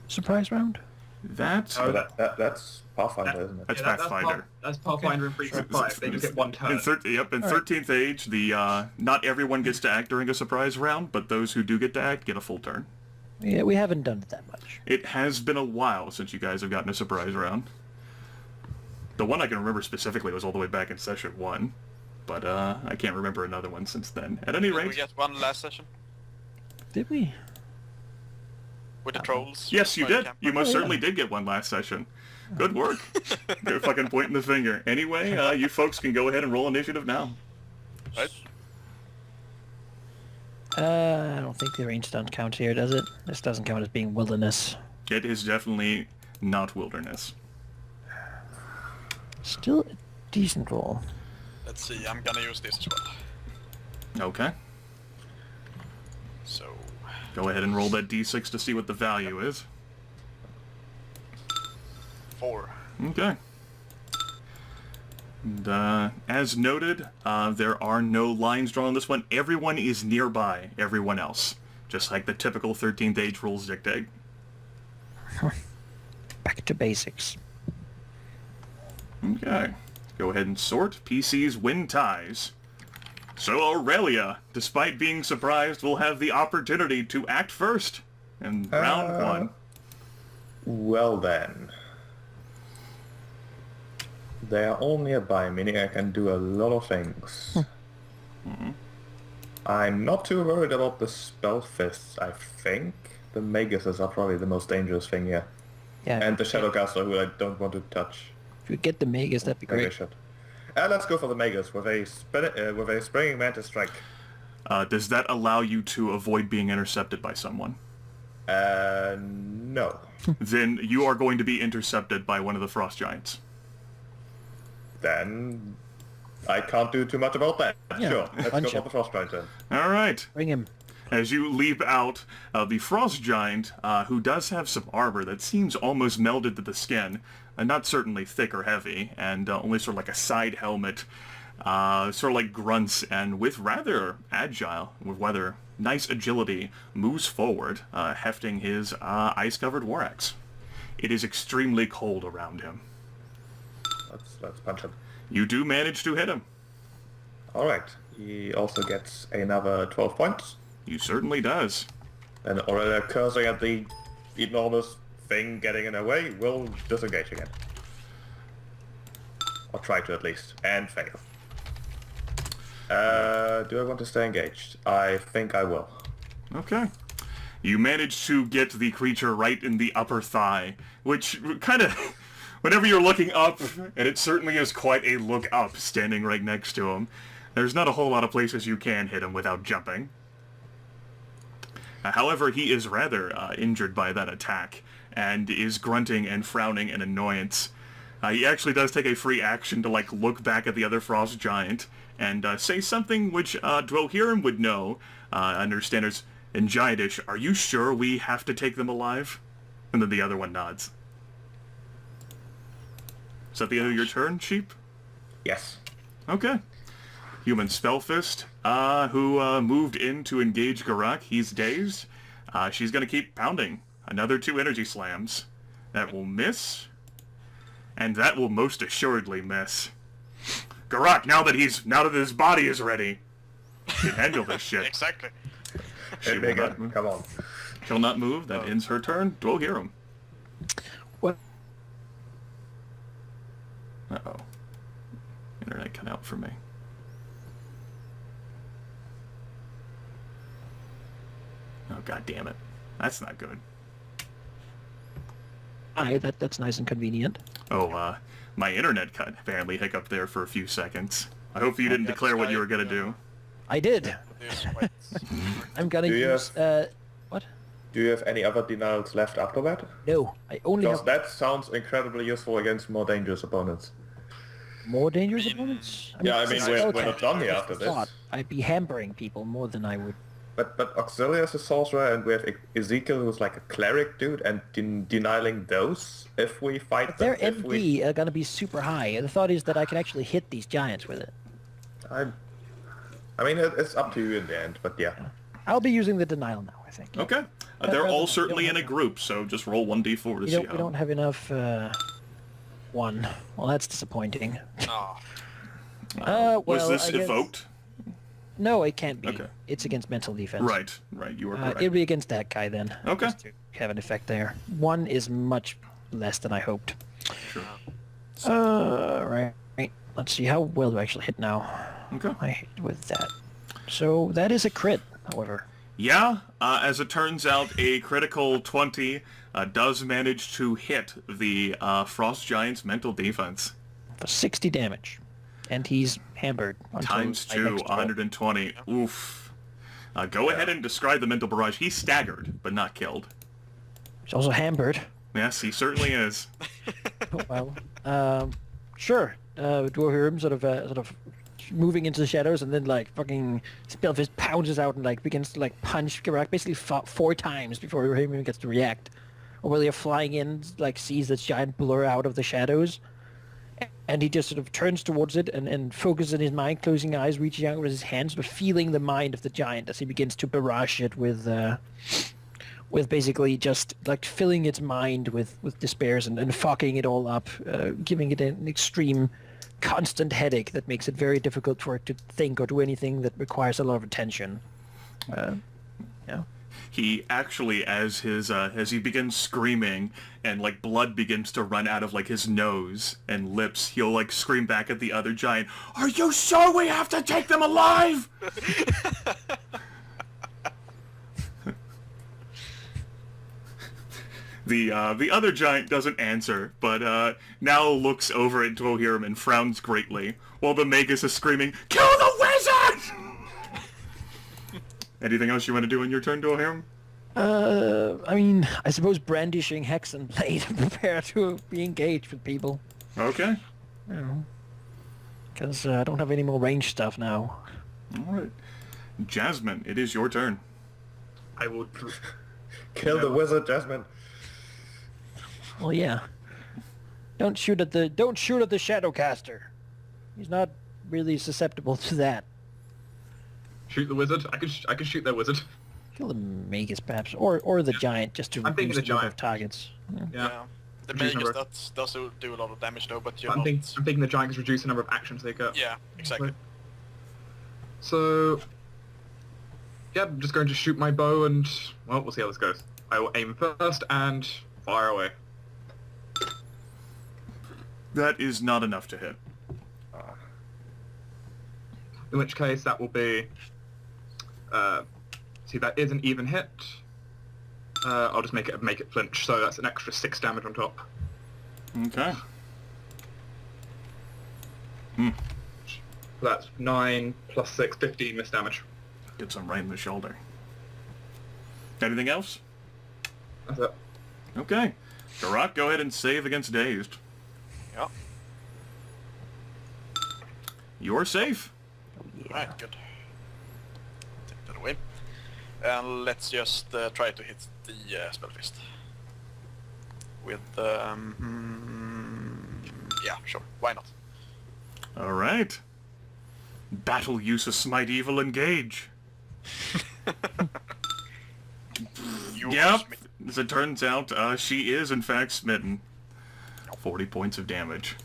surprise round? That's Pathfinder, isn't it? That's Pathfinder. That's Pathfinder and 3.5. They just get one turn. In 13th Age, the not everyone gets to act during a surprise round, but those who do get to act get a full turn. Yeah, we haven't done it that much. It has been a while since you guys have gotten a surprise round. The one I can remember specifically was all the way back in session 1, but I can't remember another one since then. At any Did we rate... get one last session? Did we? With the trolls? Yes, you Fire did. camp? You most yeah. certainly did get one last session. Good work. You're fucking pointing the finger. Anyway, you folks can go ahead and roll initiative now. Right? I don't think the range doesn't count here, does it? This doesn't count as being wilderness. It is definitely not wilderness. Still a decent roll. Let's see, I'm gonna use this as well. Okay. So... Go ahead and roll that d6 to see what the value is. 4. Okay. And, as noted, there are no lines drawn on this one. Everyone is nearby everyone else, just like the typical 13th Age rules dictate. Back to basics. Okay. Go ahead and sort. PCs win ties. So Aurelia, despite being surprised, will have the opportunity to act first in round 1. Well then. They are all nearby, meaning I can do a lot of things. I'm not too worried about the spell fists, I think. The Maguses are probably the most dangerous thing here. Yeah. And the Shadowcaster, who I don't want to touch. If we get the Magus, that'd be Maybe I great. should. Let's go for the Magus with a Springing Mantis Strike. Does that allow you to avoid being intercepted by someone? No. Then you are going to be intercepted by one of the Frost Giants. Then I can't do too much about that. Yeah, Sure, let's go punch for him. the Frost Giant then. All right. Bring him. As you leap out, the Frost Giant, who does have some armor that seems almost melded to the skin, not certainly thick or heavy, and only sort of like a side helmet, sort of like grunts, and with rather agile, with rather nice agility, moves forward, hefting his ice-covered war axe. It is extremely cold around him. Let's punch him. You do manage to hit him. Alright. He also gets another 12 points. You certainly does. And Aurelia, cursing at the enormous thing getting in her way, will disengage again. Or try to at least. And fail. Do I want to stay engaged? I think I will. Okay. You manage to get the creature right in the upper thigh, which kind of... Whenever you're looking up, and it certainly is quite a look up standing right next to him, there's not a whole lot of places you can hit him without jumping. However, he is rather injured by that attack, and is grunting and frowning in annoyance. He actually does take a free action to look back at the other Frost Giant, and say something which Dwohurim would know, understand as in Giantish, "Are you sure we have to take them alive?" And then the other one nods. Is that the end of your turn, Sheep? Yes. Okay. Human Spellfist, who moved in to engage Geráck. He's dazed. She's going to keep pounding. Another 2 energy slams. That will miss. And that will most assuredly miss. Geráck, now that his body is ready, she can handle this shit. Exactly. She will not move. Come on. She'll not move. That ends her turn. Dwohurim. What? Uh-oh. Internet cut out for me. Oh, god damn it. That's not good. Aye, that's nice and convenient. Oh, my internet cut apparently hiccuped there for a few seconds. I hope you didn't declare what you were gonna do. I did. I'm gonna Do you use, what? Do you have any other denials left after that? No, I only Because have that sounds incredibly useful against more dangerous opponents. more dangerous opponents. Yeah, I mean, it's a we're spell not check. done here I after this. thought I'd be hampering people more than I would But Auxilia is a sorcerer, and we have Ezekiel, who's like a cleric dude, and denying those if we fight them. Their MD are gonna be super high. The thought is that I can actually hit these giants with it. I mean, it's up to you in the end, but yeah. I'll be using the denial now, I think. Okay. They're all certainly in a group, so just roll 1d4 to see how. We don't have enough. One. Well, that's disappointing. Oh. Was this I guess- evoked? No, it can't be. Okay. It's against mental defense. Right. You are correct. It'll be against that guy then. Okay. Just to have an effect there. One is much less than I hoped. Sure. Right. Let's see, how well do I actually hit now? Okay. I hit with that. So that is a crit, however. Yeah, as it turns out, a critical 20 does manage to hit the Frost Giant's mental defense. For 60 damage. And he's hampered. Times 2, 120. Oof. Go ahead and describe the mental barrage. He's staggered, but not killed. He's also hampered. Yes, he certainly is. Well, sure. Dwohurim sort of moving into the shadows, and then like fucking Spellfist pounces out and like begins to like punch Geráck basically 4 times before he even gets to react. Aurelia flying in, like sees this giant blur out of the shadows, and he just sort of turns towards it and focuses in his mind, closing eyes, reaching out with his hands, but feeling the mind of the giant as he begins to barrage it with basically just like filling its mind with despairs and fucking it all up, giving it an extreme constant headache that makes it very difficult for it to think or do anything that requires a lot of attention. Yeah. He actually, as he begins screaming and like blood begins to run out of like his nose and lips, he'll like scream back at the other giant, "Are you sure we have to take them alive?" The other giant doesn't answer, but now looks over at Dwohurim and frowns greatly, while the Magus is screaming, "Kill the wizard!" Anything else you want to do in your turn, Dwohurim? I mean, I suppose brandishing Hex and Blade and prepare to be engaged with people. Okay. Because I don't have any more range stuff now. Alright. Jasmine, it is your turn. I will... Kill the wizard, Jasmine. Well, yeah. Don't shoot at the Shadowcaster. He's not really susceptible to that. Shoot the wizard? I can shoot their wizard. Kill the Magus, perhaps, or the giant, just to I'm thinking reduce the the number giant. of targets. Yeah. Yeah. The Reduce Magus, number. that does do a lot of damage though, but you're I'm not... thinking the giant can reduce the number of actions they get. Yeah, exactly. So... yeah, I'm just going to shoot my bow and... well, we'll see how this goes. I will aim first and fire away. That is not enough to hit. In which case, that will be... see, that is an even hit. I'll just make it flinch, so that's an extra 6 damage on top. Okay. That's 9 plus 6, 15 miss damage. Gets him right in the shoulder. Anything else? That's it. Okay. Geráck, go ahead and save against dazed. Yeah. You're safe. Right, good. Take that away. And let's just try to hit the Spellfist. With, yeah, sure, why not? Alright. Battle use of Smite Evil engage. You Yep. smite. As it turns out, she is in fact smitten. 40 points of damage.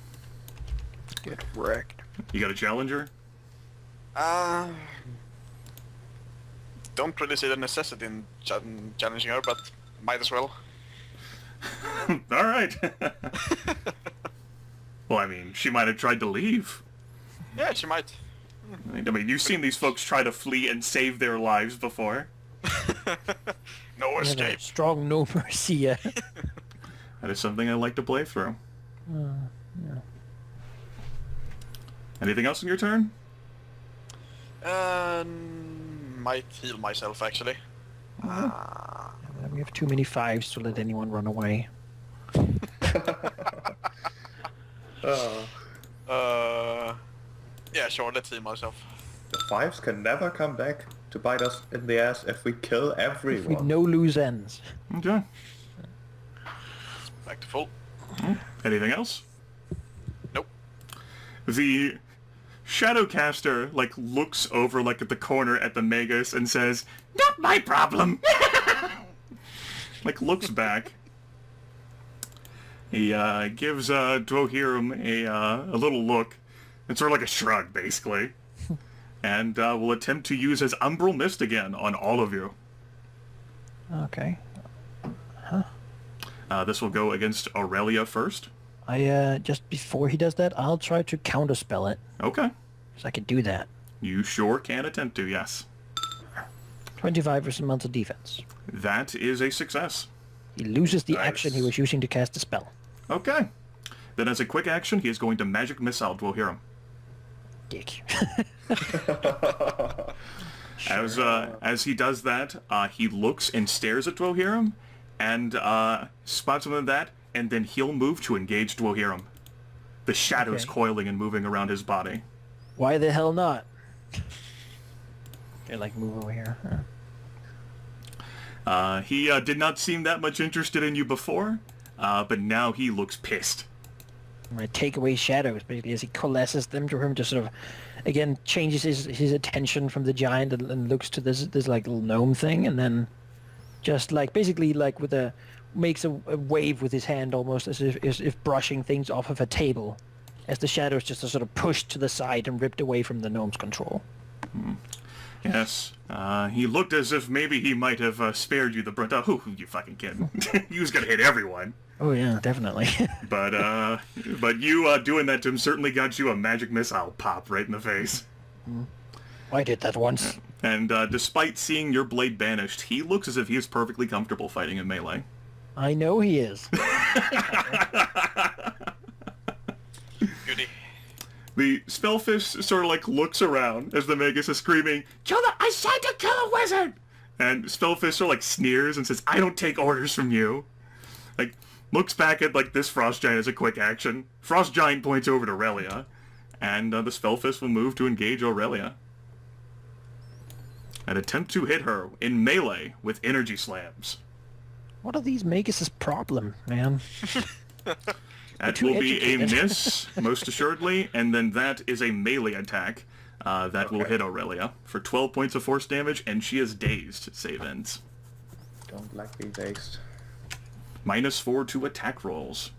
Get wrecked. You got a challenger? Don't really see the necessity in challenging her, but might as well. Alright. Well, I mean, she might have tried to leave. Yeah, she might. I mean, you've seen these folks try to flee and save their lives before. No Yeah, escape. strong no mercy, yeah. That is something I like to play through. Anything else in your turn? Might heal myself, actually. We have too many 5s to let anyone run away. Yeah, sure, let's heal myself. The 5s can never come back. to bite us in the ass if we kill With everyone. no loose ends. Okay. Back to full. Anything else? Nope. The Shadowcaster, like, looks over, like, at the corner at the Magus and says, "Not my problem!" Like, looks back. He, gives, Dwohurim a little look. It's sort of like a shrug, basically. And, will attempt to use his Umbral Mist again on all of you. Okay. This will go against Aurelia first. Just before he does that, I'll try to counterspell it. Okay. So I can do that. You sure can attempt to, yes. 25 versus mental defense. That is a success. He loses the Nice. action he was using to cast the spell. Okay. Then as a quick action, he is going to Magic Missile Dwohurim. Dick. As he does that, he looks and stares at Dwohurim, and spots him in that, and then he'll move to engage Dwohurim. The shadows Okay. coiling and moving around his body. Why the hell not? Okay, like move over here. He did not seem that much interested in you before, but now he looks pissed. I'm gonna take away shadows, basically, as he coalesces them to him, just sort of, again, changes his attention from the giant and looks to this like little gnome thing, and then just like basically like makes a wave with his hand almost as if brushing things off of a table, as the shadows just are sort of pushed to the side and ripped away from the gnome's control. Yes, he looked as if maybe he might have spared you the brunt. Oh, who you fucking kidding? He was gonna hit everyone. Oh yeah, definitely. But you doing that to him certainly got you a magic missile pop right in the face. I did that once. And despite seeing your blade banished, he looks as if he is perfectly comfortable fighting in melee. I know he is. Goody. The spellfish sort of like looks around as the Magus is screaming, I said to kill a wizard! And spellfish sort of like sneers and says, I don't take orders from you. Like, looks back at like this frost giant as a quick action. Frost giant points over to Aurelia, and the spellfish will move to engage Aurelia. And attempt to hit her in melee with energy slams. What are these Magus' problem, man? That too will be a educated. miss, most assuredly, and then that is a melee attack. That will hit Aurelia for 12 points of force damage, and she is dazed. Save ends. Don't like being dazed. -4 to attack rolls.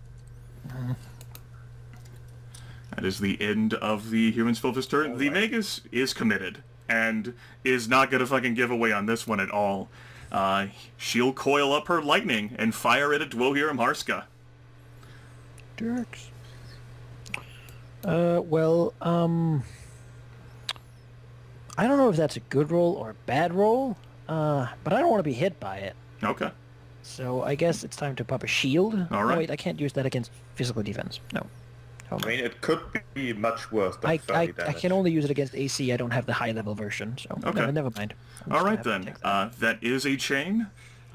That is the end of the human spellfish turn. The Magus is committed, and is not going to fucking give away on this one at all. She'll coil up her lightning and fire it at Dwohurim Harsca. Jerks. I don't know if that's a good roll or a bad roll, but I don't want to be hit by it. Okay. So I guess it's time to pop a shield. All right. Oh, wait, I can't use that against physical defense. No. I mean, it could be much worse than I 30 damage. can only use it against AC. I don't have the high level version, so Okay. never mind. I'm All just right gonna have to then. take that. That is a chain,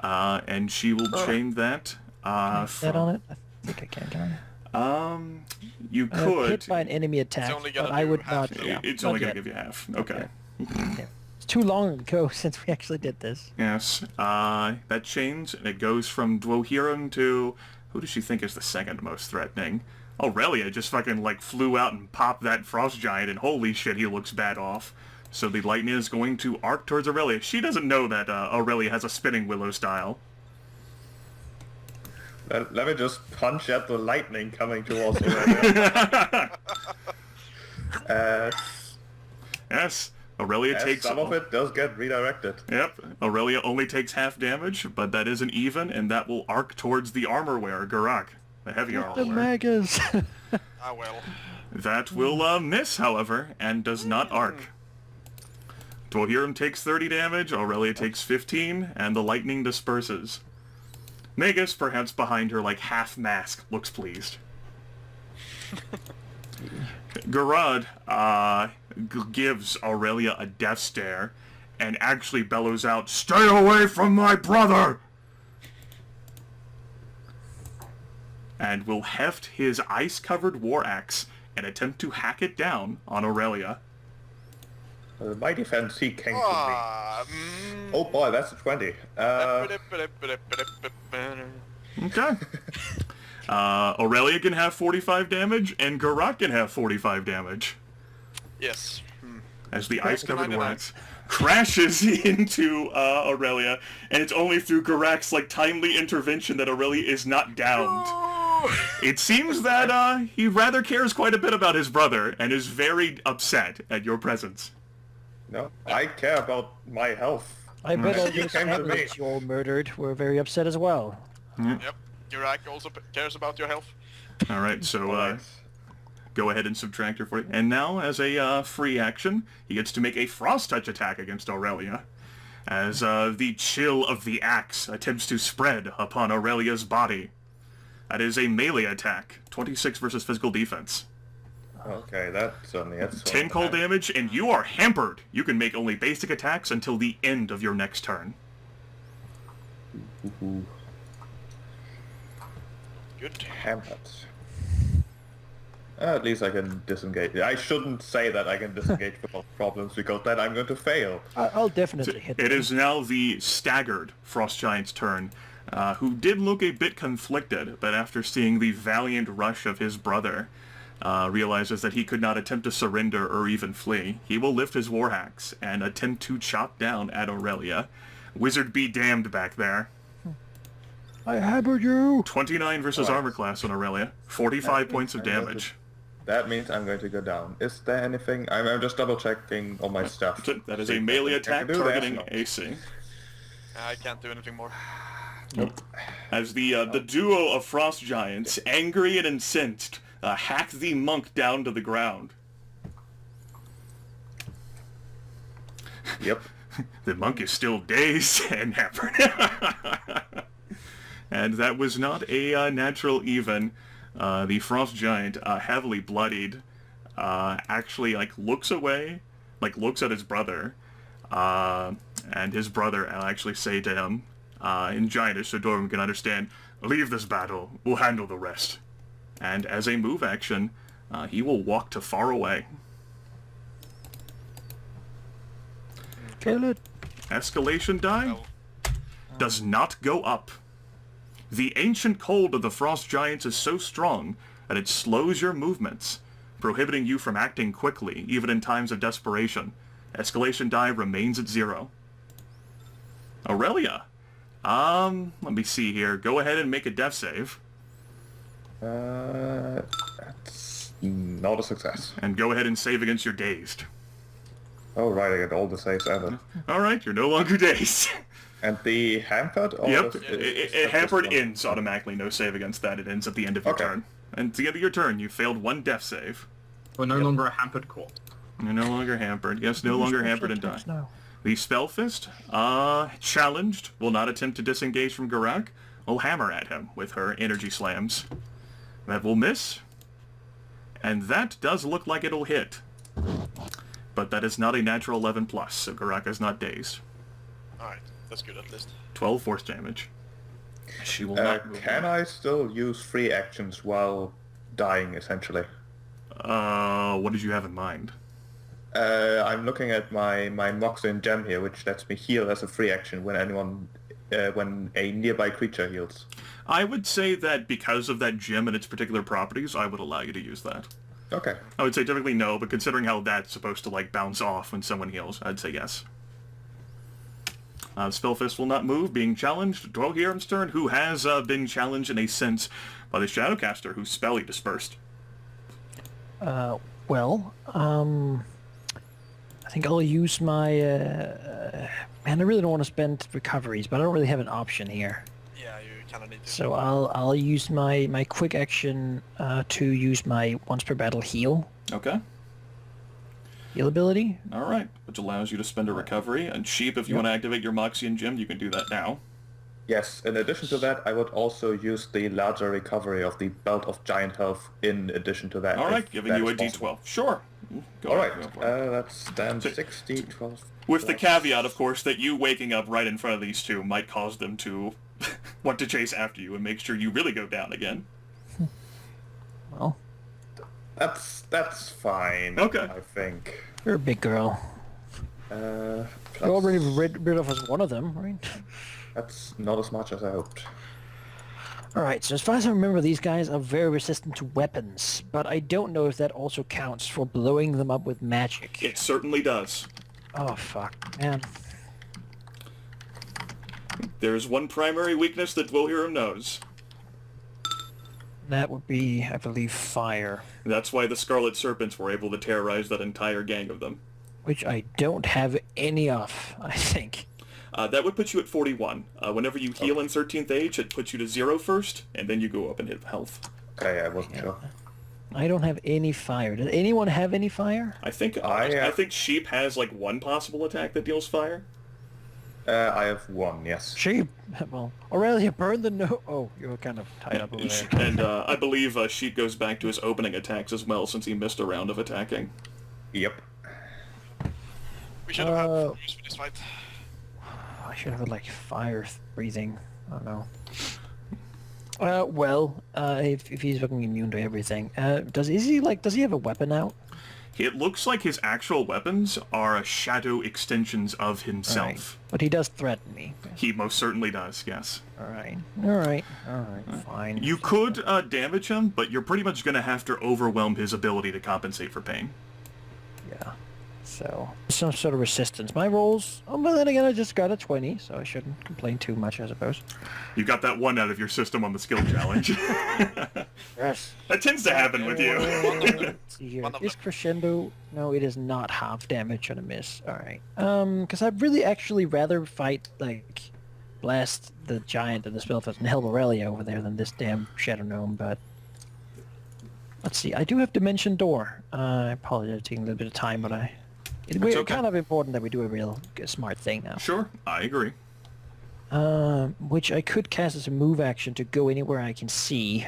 and she will chain that. Is that on it? I think I can I? You could. Hit by an enemy attack, only gonna but I do would half not. the- Yeah, It's not only going yet. to give you half. Okay. Yeah. It's too long ago since we actually did this. Yes. That chains, and it goes from Dwohurim to... Who does she think is the second most threatening? Aurelia just fucking, like, flew out and popped that frost giant, and holy shit, he looks bad off. So the lightning is going to arc towards Aurelia. She doesn't know that Aurelia has a spinning willow style. Let me just punch at the lightning coming towards Aurelia. Yes. Aurelia As takes... some of it does get redirected. Yep. Aurelia only takes half damage, but that is an even, and that will arc towards the armor wearer, Geráck. The heavy armor The wearer. Magus. Ah well. That will miss, however, and does not arc. Dwohurim takes 30 damage, Aurelia takes 15, and the lightning disperses. Magus, perhaps behind her like half mask, looks pleased. Garad gives Aurelia a death stare and actually bellows out, "Stay away from my brother!" And will heft his ice-covered war axe and attempt to hack it down on Aurelia. My defense, he came to me. Mm. Oh boy, that's a 20. Okay. Aurelia can have 45 damage, and Geráck can have 45 damage. Yes. As the ice-covered 99. wax crashes into Aurelia, and it's only through Geráck's timely intervention that Aurelia is not downed. It seems that he rather cares quite a bit about his brother, and is very upset at your presence. No, I care about my health. I bet all He those came to me. families you all murdered were very upset as well. Yep. Geráck also cares about your health. All right, so Nice. go ahead and subtract her for you. And now, as a free action, he gets to make a frost touch attack against Aurelia, as the chill of the axe attempts to spread upon Aurelia's body. That is a melee attack, 26 versus physical defense. Okay, that's only... That's 10 cold damage, and you are hampered. You can make only basic attacks until the end of your next turn. Ooh, Good. hampered. At least I can disengage. I shouldn't say that I can disengage without problems, because then I'm going to fail. I'll definitely hit It them. is now the staggered Frost Giant's turn, who did look a bit conflicted, but after seeing the valiant rush of his brother, realizes that he could not attempt to surrender or even flee. He will lift his warhacks and attempt to chop down at Aurelia. Wizard be damned back there. I hammered you! 29 versus Alright. armor class on Aurelia. 45 points of damage. That means I'm going to go down. Is there anything... I'm just double checking all my stuff. That is a melee I attack can do that. targeting AC. I can't do anything more. Nope. As the duo of Frost Giants, angry and incensed, hack the monk down to the ground. Yep. The monk is still dazed and hampered. And that was not a natural even. The Frost Giant, heavily bloodied, actually looks away, looks at his brother, and his brother will actually say to him, in Giantish so Dwohurim can understand, "Leave this battle, we'll handle the rest." And as a move action, he will walk to far away. Kill it! Escalation die Well, does not go up. The ancient cold of the Frost Giants is so strong that it slows your movements, prohibiting you from acting quickly, even in times of desperation. Escalation die remains at 0. Aurelia, let me see here. Go ahead and make a death save, That's not a success. and go ahead and save against your dazed. Oh right, I get all the saves added. All right, you're no longer dazed. And the hampered? Or Yep, just- it hampered ends automatically. No save against that. It ends at the end of your Okay. turn. And at the end of your turn, you failed 1 death save. We're no longer a hampered corpse. You're no longer hampered. Yes, no longer hampered and die. No. The Spellfist, challenged, will not attempt to disengage from Geráck, will hammer at him with her energy slams. That will miss. And that does look like it'll hit. But that is not a natural 11 plus, so Geráck is not dazed. alright. That's good at least. 12 force damage. She will not move. can I still use free actions while dying, essentially? What did you have in mind? I'm looking at my Moxin gem here, which lets me heal as a free action when when a nearby creature heals. I would say that because of that gem and its particular properties, I would allow you to use that. Okay. I would say typically no, but considering how that's supposed to bounce off when someone heals, I'd say yes. Spellfist will not move, being challenged. Dwohurim's turn, who has been challenged in a sense by the Shadowcaster, whose spell he dispersed. I think I'll use my... man, I really don't want to spend recoveries, but I don't really have an option here. Yeah, you kind of need to. So I'll use my quick action to use my once per battle heal Okay. ability. All right. Which allows you to spend a recovery. And Sheep, if you want to activate your Moxian Gem, you can do that now. Yes, in addition to that, I would also use the larger recovery of the Belt of Giant Health in addition to that. All right, if giving that you a is possible. D12. Sure. Go All ahead, right, go for it. that's then 60, 12... With the caveat, of course, that you waking up right in front of these two might cause them to want to chase after you and make sure you really go down again. Well, That's fine, Okay. I think. you're a big girl. Uh, You already rid of us one of them, right? that's not as much as I hoped. Alright, so as far as I remember, these guys are very resistant to weapons, but I don't know if that also counts for blowing them up with magic. It certainly does. Oh, fuck, man. There's one primary weakness that Dwohurim knows. That would be, I believe, fire. That's why the Scarlet Serpents were able to terrorize that entire gang of them. Which I don't have any of, I think. That would put you at 41. Whenever you heal in 13th Age, it puts you to 0 first, and then you go up and hit health. Okay, I wasn't sure. I don't have any fire. Does anyone have any fire? I think I think Sheep has like one possible attack that deals fire. I have one, yes. Sheep. Well, Aurelia, burn the no... Oh, you're kind of tied up over there. And I believe Sheep goes back to his opening attacks as well, since he missed a round of attacking. Yep. We should have had fires for this fight. I should have like fire breathing. I don't know. If he's fucking immune to everything, does he have a weapon out? It looks like his actual weapons are shadow extensions of himself. Right. But he does threaten me. He most certainly does, yes. Alright, fine. You could damage him, but you're pretty much going to have to overwhelm his ability to compensate for pain. Yeah. So, some sort of resistance. My rolls, but then again, I just got a 20, so I shouldn't complain too much, I suppose. You got that one out of your system on the skill challenge. Yes. That tends to happen with you. Let's see here. Is crescendo? No, it is not half damage on a miss. Alright. Because I'd really actually rather fight, like, blast the giant and the spellfest and help Aurelia over there than this damn Shadow Gnome, but... Let's see, I do have Dimension Door. I apologize, it's taking a little bit of time, but it's okay. kind of important that we do a real smart thing now. Sure, I agree. Which I could cast as a move action to go anywhere I can see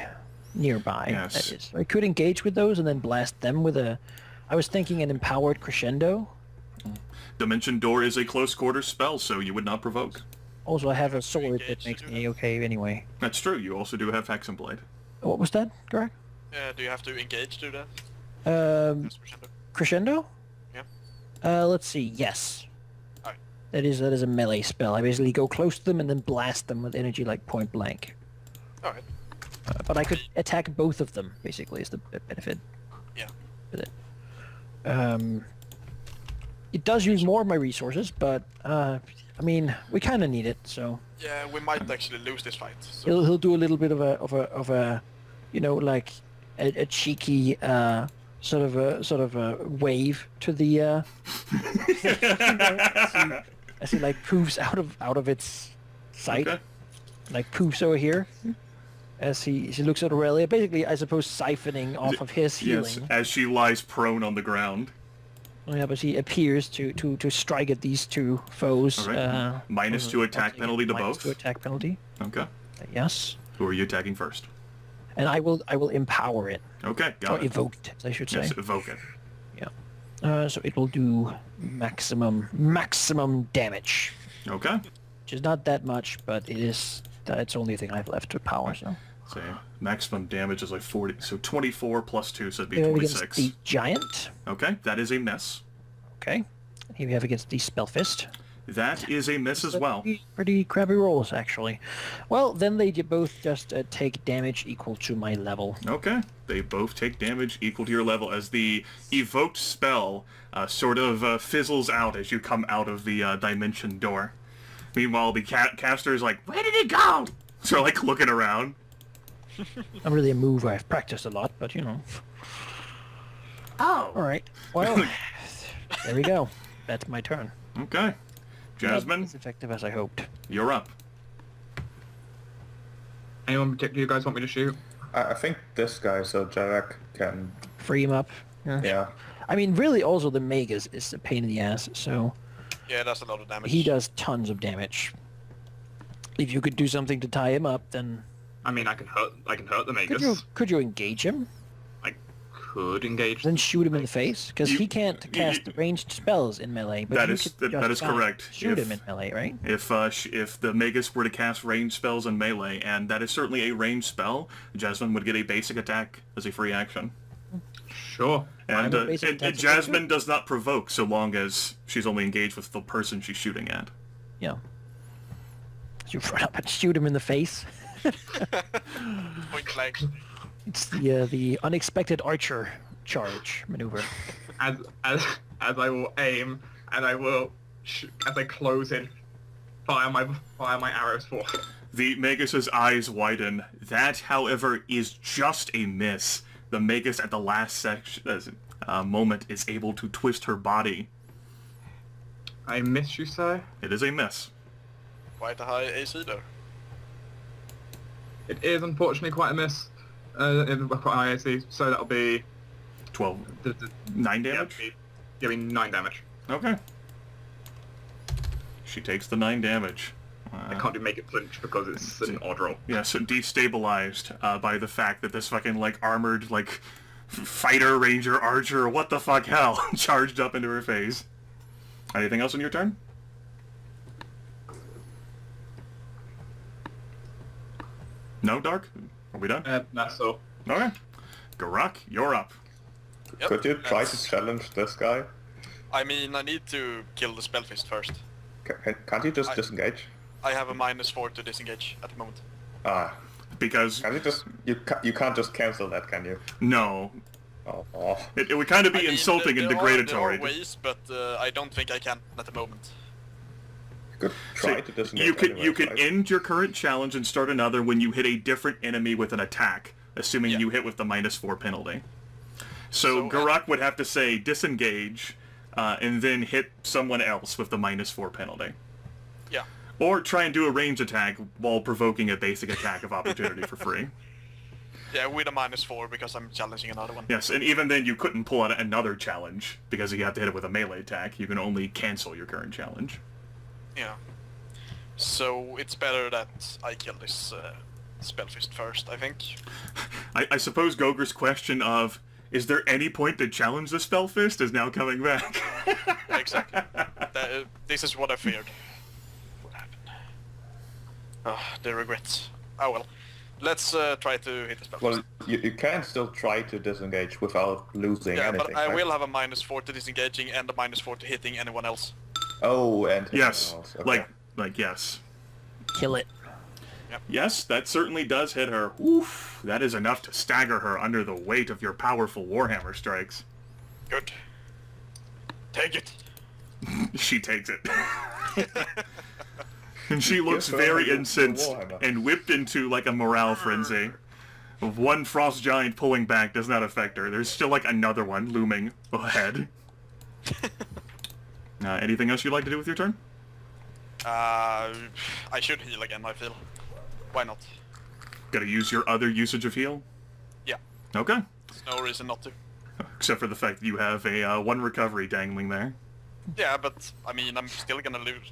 nearby. Yes. That is. I could engage with those and then blast them with a... I was thinking an empowered crescendo. Dimension Door is a close quarters spell, so you would not provoke. Also, I have a sword that makes me okay anyway. That's true, you also do have Hexen Blade. What was that, Geráck? Do you have to engage to that? Um, Crescendo? Yeah. Let's see. Yes. Alright. That is a melee spell. I basically go close to them and then blast them with energy like point blank. Alright. But I could attack both of them. Basically, is the benefit. Yeah. With it. It does use more of my resources, but I mean, we kind of need it. So. Yeah, we might actually lose this fight. So. He'll do a little bit of a, you know, like a cheeky sort of a wave to the as he like poofs out of its sight, Okay. like poofs over here as he looks at Aurelia, basically I suppose siphoning off of his healing. Yes, as she lies prone on the ground. Yeah, but he appears to strike at these two foes. All right. -2 attack penalty to both. -2 attack penalty. Okay. Yes. Who are you attacking first? And I will empower it. Okay, Or got it. evoke it, I should say. Yes, evoke it. Yeah. So it will do maximum damage, Okay. which is not that much, but it is. It's the only thing I've left to power. So. So maximum damage is like 40. So 24 plus 2, so it'd be Against 26. the giant. Okay, that is a miss. Okay. Here we have against the spellfist. That is a miss as well. Pretty crappy rolls, actually. Well, then they both just take damage equal to my level. Okay, they both take damage equal to your level as the evoked spell sort of fizzles out as you come out of the dimension door. Meanwhile, the caster is like, "Where did it go?" So like looking around. Not really a move I've practiced a lot, but you know. Oh. All right. Well, there we go. That's my turn. Okay, Jasmine, Not as effective as I hoped. you're up. Anyone particular you guys want me to shoot? I think this guy, so Geráck can... Free him up. Yeah. I mean, really, also the Meg is a pain in the ass, so Yeah, that's a lot of damage. he does tons of damage. If you could do something to tie him up, then I mean, I can hurt the Magus. could you engage him? I could engage. Then shoot him in the face? Because You- he can't cast ranged spells in melee. But That you is- could that just is correct. Shoot If- him in melee, right? If the Magus were to cast ranged spells in melee, and that is certainly a ranged spell, Jasmine would get a basic attack as a free action. Sure. And, I'm a basic and defensive Jasmine does not provoke so long as she's only engaged with the person she's shooting at. Yeah. You run up and shoot him in the face. Point blank. It's the unexpected archer charge maneuver. As I will aim, and I will, as I close in, fire my arrows forth. The Magus's eyes widen. That, however, is just a miss. The Magus at the last moment is able to twist her body. I miss, you say? It is a miss. Quite a high AC there. It is unfortunately quite a miss. Quite high AC, so that'll be 12. 9 damage? Yeah, 9 damage. Okay. She takes the 9 damage. I can't do make it flinch because it's an odd roll. Yeah, so destabilized by the fact that this fucking, like, armored, like, fighter, ranger, archer, what the fuck hell, charged up into her face. Anything else on your turn? No, Dark? Are we done? That's all. Okay. Geráck, you're up. Yep, Could you try to that's- challenge this guy? I mean, I need to kill the Spellfist first. Can't you just disengage? I have a -4 to disengage at the moment. Ah, Because, can you just you can't just cancel that, can you? no. Oh. It would kind of be I mean, insulting and there degradatory. There are ways, but I don't think I can at the moment. You could try to disengage. You can anyway, right? end your current challenge and start another when you hit a different enemy with an attack, assuming Yeah. you hit with the -4 penalty. So So, Geráck would have to say disengage, and then hit someone else with the -4 penalty. Yeah. Or try and do a range attack while provoking a basic attack of opportunity for free. Yeah, with a -4 because I'm challenging another one. Yes, and even then you couldn't pull out another challenge, because you have to hit it with a melee attack. You can only cancel your current challenge. Yeah. So it's better that I kill this Spellfist first, I think. I suppose Goger's question of, is there any point to challenge the Spellfist is now coming back. Exactly. This is what I feared. What happened? The regrets. Oh well. Let's try to hit the Spellfist. Well, you can still try to disengage without losing Yeah, anything. but I right? will have a -4 to disengaging and a -4 to hitting anyone else. Oh, and Yes, else. Okay. like yes. Kill it. Yes, that certainly does hit her. Oof, that is enough to stagger her under the weight of your powerful Warhammer strikes. Good. Take it. She takes it. And she looks Give her very the incensed Warhammer. and whipped into like a morale frenzy. One frost giant pulling back does not affect her. There's still like another one looming ahead. Anything else you'd like to do with your turn? I should heal again, I feel. Why not? Gotta use your other usage of heal? Yeah. Okay. There's no reason not to. Except for the fact that you have a 1 recovery dangling there. Yeah, but I mean, I'm still gonna lose,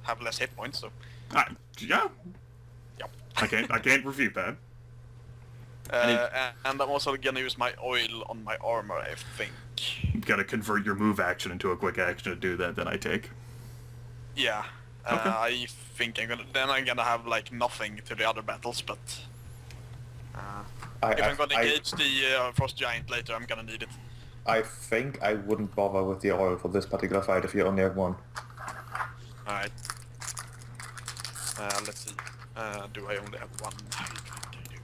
have less hit points, so. Yeah. Yep. I can't refute that. And I'm also gonna use my oil on my armor, I think. You gotta convert your move action into a quick action to do that, then I take. Yeah. Okay. I think I'm gonna have like nothing to the other battles, but if I'm gonna engage the frost giant later, I'm gonna need it. I think I wouldn't bother with the oil for this particular fight if you only have one. Alright. Let's see. Do I only have one? I think I do.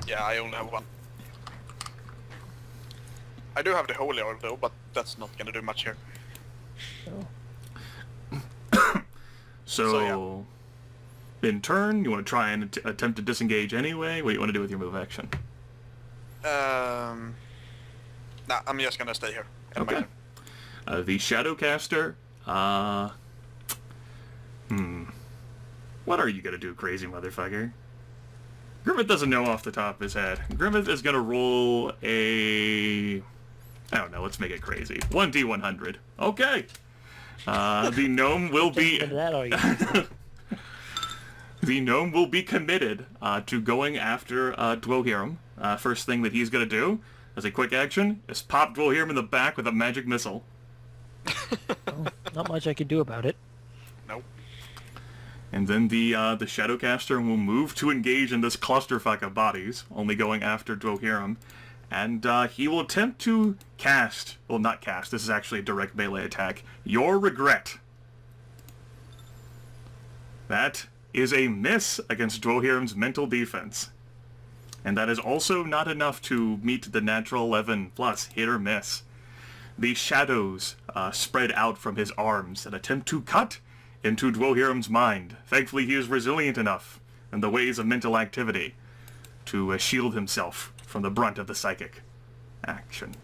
Yeah, I only have one. I do have the holy oil though, but that's not gonna do much here. So in turn, you want to try and attempt to disengage anyway? What do you want to do with your move action? Nah, I'm just gonna stay here. Okay. The Shadowcaster, what are you gonna do, crazy motherfucker? Grimith doesn't know off the top of his head. Grimith is gonna roll a... I don't know, let's make it crazy. 1d100. Okay. The gnome will be... That are you? The gnome will be committed to going after Dwohurim. First thing that he's gonna do, as a quick action, is pop Dwohurim in the back with a magic missile. Not much I can do about it. Nope. And then the Shadowcaster will move to engage in this clusterfuck of bodies, only going after Dwohurim. And he will attempt to cast, well, not cast, this is actually a direct melee attack, Your Regret. That is a miss against Dwohurim's mental defense. And that is also not enough to meet the natural 11 plus hit or miss. The shadows spread out from his arms and attempt to cut into Dwohurim's mind. Thankfully, he is resilient enough in the ways of mental activity to shield himself from the brunt of the psychic action.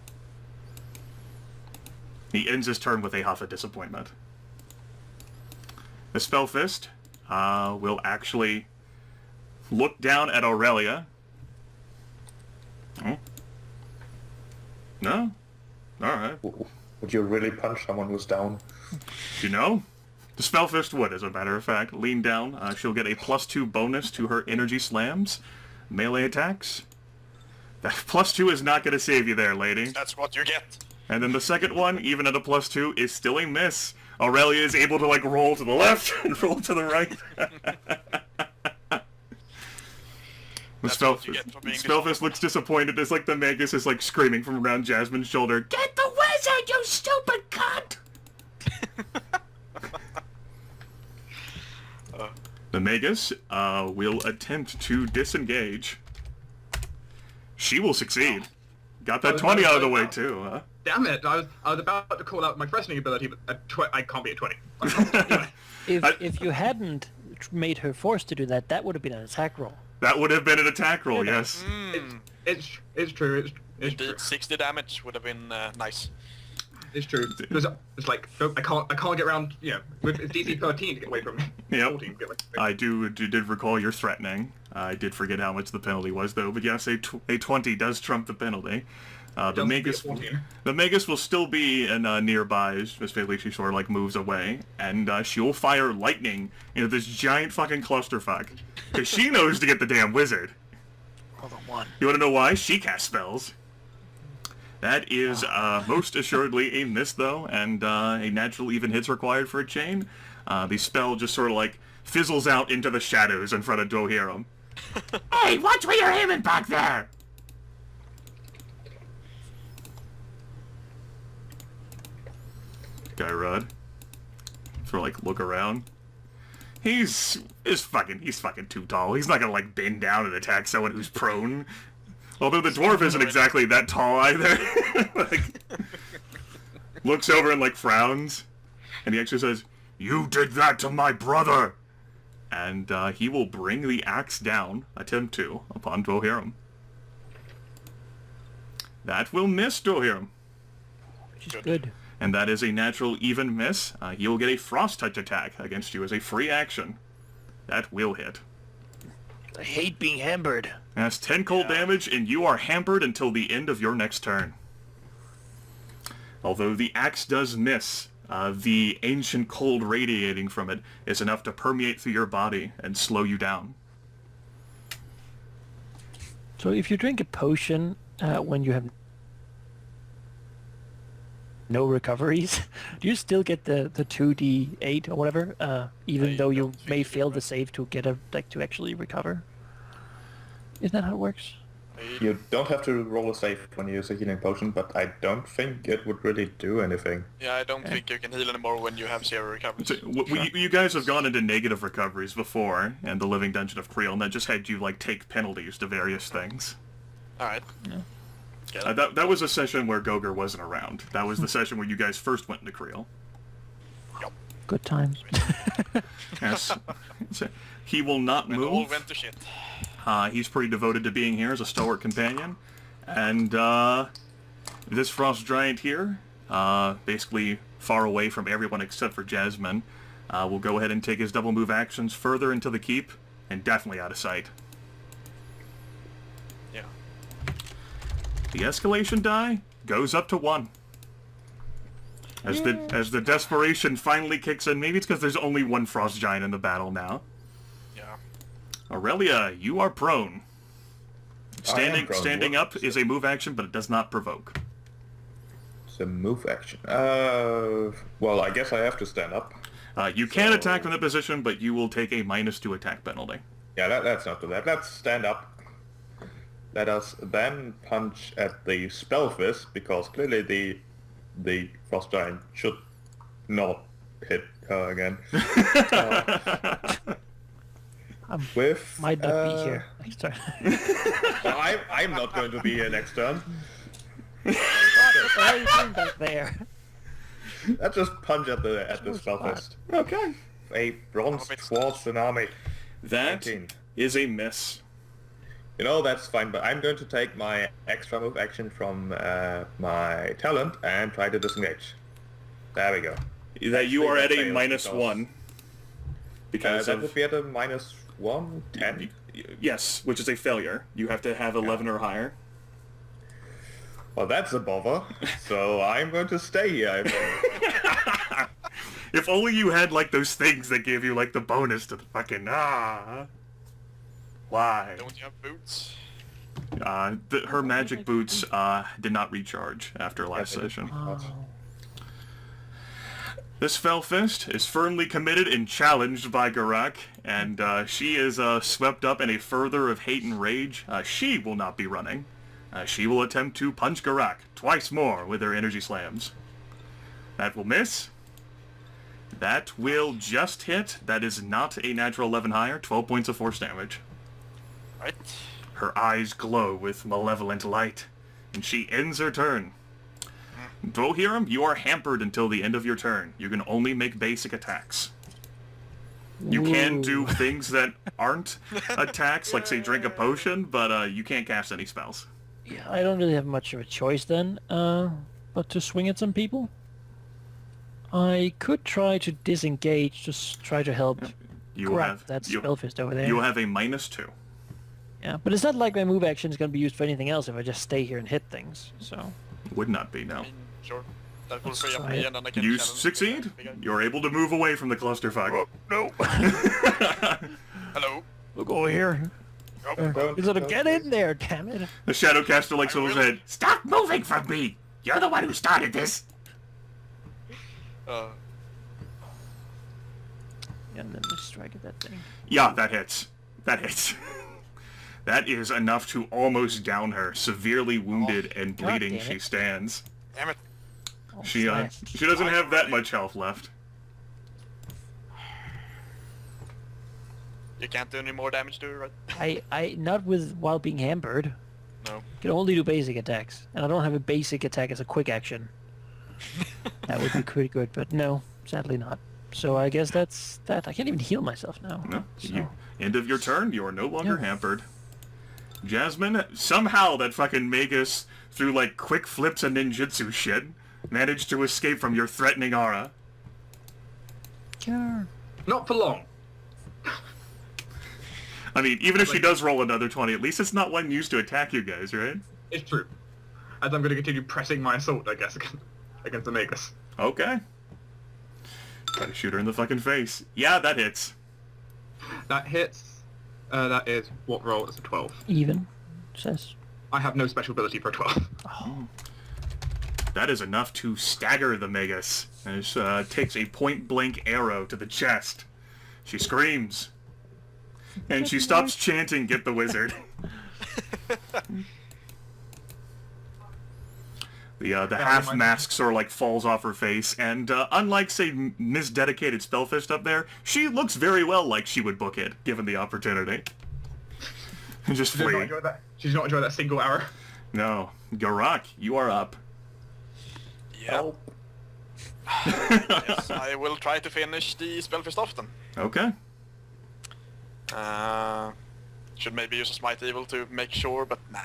He ends his turn with a huff of disappointment. The Spellfist will actually look down at Aurelia. Oh. No? Alright. Would you really punch someone who's down? You know? The Spellfist would, as a matter of fact. Lean down. She'll get a +2 bonus to her energy slams. Melee attacks. That +2 is not going to save you there, lady. That's what you get. And then the second one, even at a +2, is still a miss. Aurelia is able to, like, roll to the left and roll to the right. The Spellfist looks disappointed as, like, the Magus is, like, screaming from around Jasmine's shoulder, "Get the wizard, you stupid cunt!" The Magus will attempt to disengage. She will succeed. Got that 20 out of the way, too, huh? Damn it! I was about to call out my threatening ability, but I can't be a 20. If you hadn't made her forced to do that, that would have been an attack roll. That would have been an attack roll, yes. It's true. It's true. Indeed, 60 damage would have been nice. It's true. It's like I can't get around. You know, with it's DC 13 to get away from me. Yep. 14 to get away. I did recall your threatening. I did forget how much the penalty was, though. But yes, a 20 does trump the penalty. The Magus will still be in nearby as basically she sort of like moves away, and she will fire lightning into this giant fucking clusterfuck because she knows to get the damn wizard. Hold on, one. You want to know why? She casts spells. That is most assuredly a miss, though, and a natural even hit's required for a chain. The spell just sort of like fizzles out into the shadows in front of Dwohurim. Hey, watch where you're aiming back there! Guy Rod. Sort of like look around. He's fucking too tall. He's not gonna like bend down and attack someone who's prone. Although the dwarf isn't exactly that tall either. Like, looks over and like frowns, and he actually says, "You did that to my brother," and he will bring the axe down, attempt to, upon Dwohurim. That will miss Dwohurim. Which is good. And that is a natural even miss. He will get a frost touch attack against you as a free action. That will hit. I hate being hampered. That's 10 cold damage, and you are hampered until the end of your next turn. Although the axe does miss, the ancient cold radiating from it is enough to permeate through your body and slow you down. So if you drink a potion when you have no recoveries, do you still get the 2d8 or whatever, even though you may fail the save to get to actually recover? Isn't that how it works? You don't have to roll a save when you use a healing potion, but I don't think it would really do anything. Yeah, I don't think you can heal anymore when you have 0 recoveries. So, you guys have gone into negative recoveries before, and the Living Dungeon of Creel, and that just had you like take penalties to various things. Alright. Yeah. That was a session where Goger wasn't around. That was the session where you guys first went into Creel. Yep. Good times. Yes. So, he will not move. All went to shit. He's pretty devoted to being here as a stalwart companion. And this frost giant here, basically far away from everyone except for Jasmine, will go ahead and take his double move actions further into the keep and definitely out of sight. Yeah. The escalation die goes up to 1. As the desperation finally kicks in. Maybe it's because there's only one frost giant in the battle now. Yeah. Aurelia, you are prone. Standing up What? is a move action, but it does not provoke. It's a move action. Well, I guess I have to stand up. You can attack from the position, but you will take a -2 attack penalty. Yeah, let's not do that. Let's stand up. Let us then punch at the spell fist, because clearly the frost giant should not hit her again. With Might not be here next turn. I'm not going to be here next turn. What are you doing back there? Let's just punch at the spell fist. Okay. A bronze quartz tsunami. That 19. is a miss. You know, that's fine, but I'm going to take my extra move action from my talent and try to disengage. There we go. That you are at a fails -1. Because that of... would be at a -1, 10. Yes, which is a failure. You have to have 11 or higher. Well, that's a bother. So I'm going to stay here, I think. If only you had, like, those things that gave you, like, the bonus to the fucking... Why? Don't you have boots? Her magic boots did not recharge after last session. This Fell Fist is firmly committed and challenged by Geráck, and she is swept up in a further of hate and rage. She will not be running. She will attempt to punch Geráck twice more with her energy slams. That will miss. That will just hit. That is not a natural 11 higher. 12 points of force damage. Right. Her eyes glow with malevolent light, and she ends her turn. Dwohurim, you are hampered until the end of your turn. You can only make basic attacks. You can do things that aren't attacks, like, say, drink a potion, but you can't cast any spells. Yeah, I don't really have much of a choice then, but to swing at some people. I could try to disengage, just try to help grab that spell fist over there. You have a -2. Yeah, but it's not like my move action is going to be used for anything else if I just stay here and hit things, so... Would not be, no. I mean, sure. That will Let's free up try me it. and then I can You challenge succeed. the guy. You're able to move away from the clusterfuck. No. Hello. Look over here. He's gonna get in there, damn it. The Shadowcaster like over his will. head. Stop moving from me! You're the one who started this! And then just strike at that thing. Yeah, that hits. That hits. That is enough to almost down her. Severely wounded and bleeding, damn it. she stands. Damn it. Oh, She slashed. she doesn't have that much health left. You can't do any more damage to her, right? I not while being hampered. No. Can only do basic attacks, and I don't have a basic attack as a quick action. That would be pretty good, but no, sadly not. So I guess that's that. I can't even heal myself now. No. So, End of your turn, you are no longer Yeah. hampered. Jasmine, somehow that fucking Magus, through like quick flips and ninjutsu shit, managed to escape from your threatening aura. sure. Not for long. I mean, even if she does roll another 20, at least it's not one used to attack you guys, right? It's true. As I'm going to continue pressing my assault, I guess, against the Magus. Okay. Try to shoot her in the fucking face. Yeah, that hits. That hits. That is what roll? It's a 12. Even says. I have no special ability for a 12. That is enough to stagger the Magus. And it takes a point-blank arrow to the chest. She screams. And she stops chanting, "Get the wizard." The half mask sort of like falls off her face, and unlike, say, misdedicated Spellfist up there, she looks very well like she would book it, given the opportunity. And just She did not flee. enjoy that. She did not enjoy that single arrow. No. Geráck, you are up. Yeah. Yes, I will try to finish the Spellfist off then. Okay. Should maybe use a Smite Evil to make sure, but nah.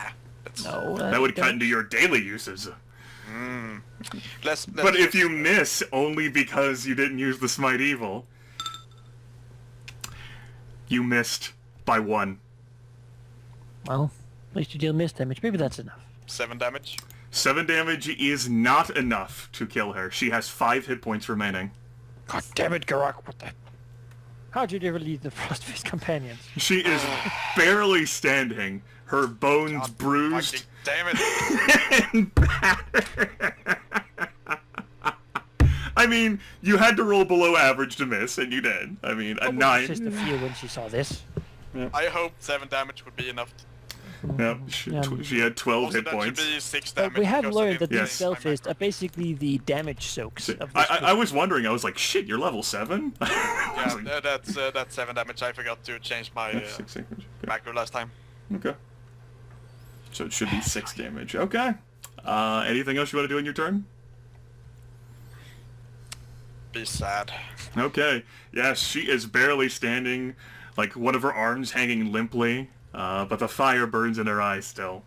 That's, No. That would cut into your daily uses. let's But if you miss only because you didn't use the Smite Evil, you missed by 1. Well, at least you deal miss damage. Maybe that's enough. 7 damage. 7 damage is not enough to kill her. She has 5 hit points remaining. God damn it, Geráck! What the? How'd you ever leave the Frostfist companions? She is barely standing, her bones God bruised. fucking damn it. And battered. I mean, you had to roll below average to miss, and you did. I mean, a 9. Just a few when she saw this. I hoped 7 damage would be enough. Yep, she had 12 Also, hit that should points. be 6 But damage. we have because I learned that didn't these use my Spellfist macro. are basically the damage soaks of this I was wondering, I was like, shit, you're level 7? Yeah, that's 7 damage. I forgot to change my 6 damage. macro last time. Okay. So it should be 6 damage. Okay. Anything else you want to do in your turn? Be sad. Okay. Yes, she is barely standing, like one of her arms hanging limply, but the fire burns in her eyes still.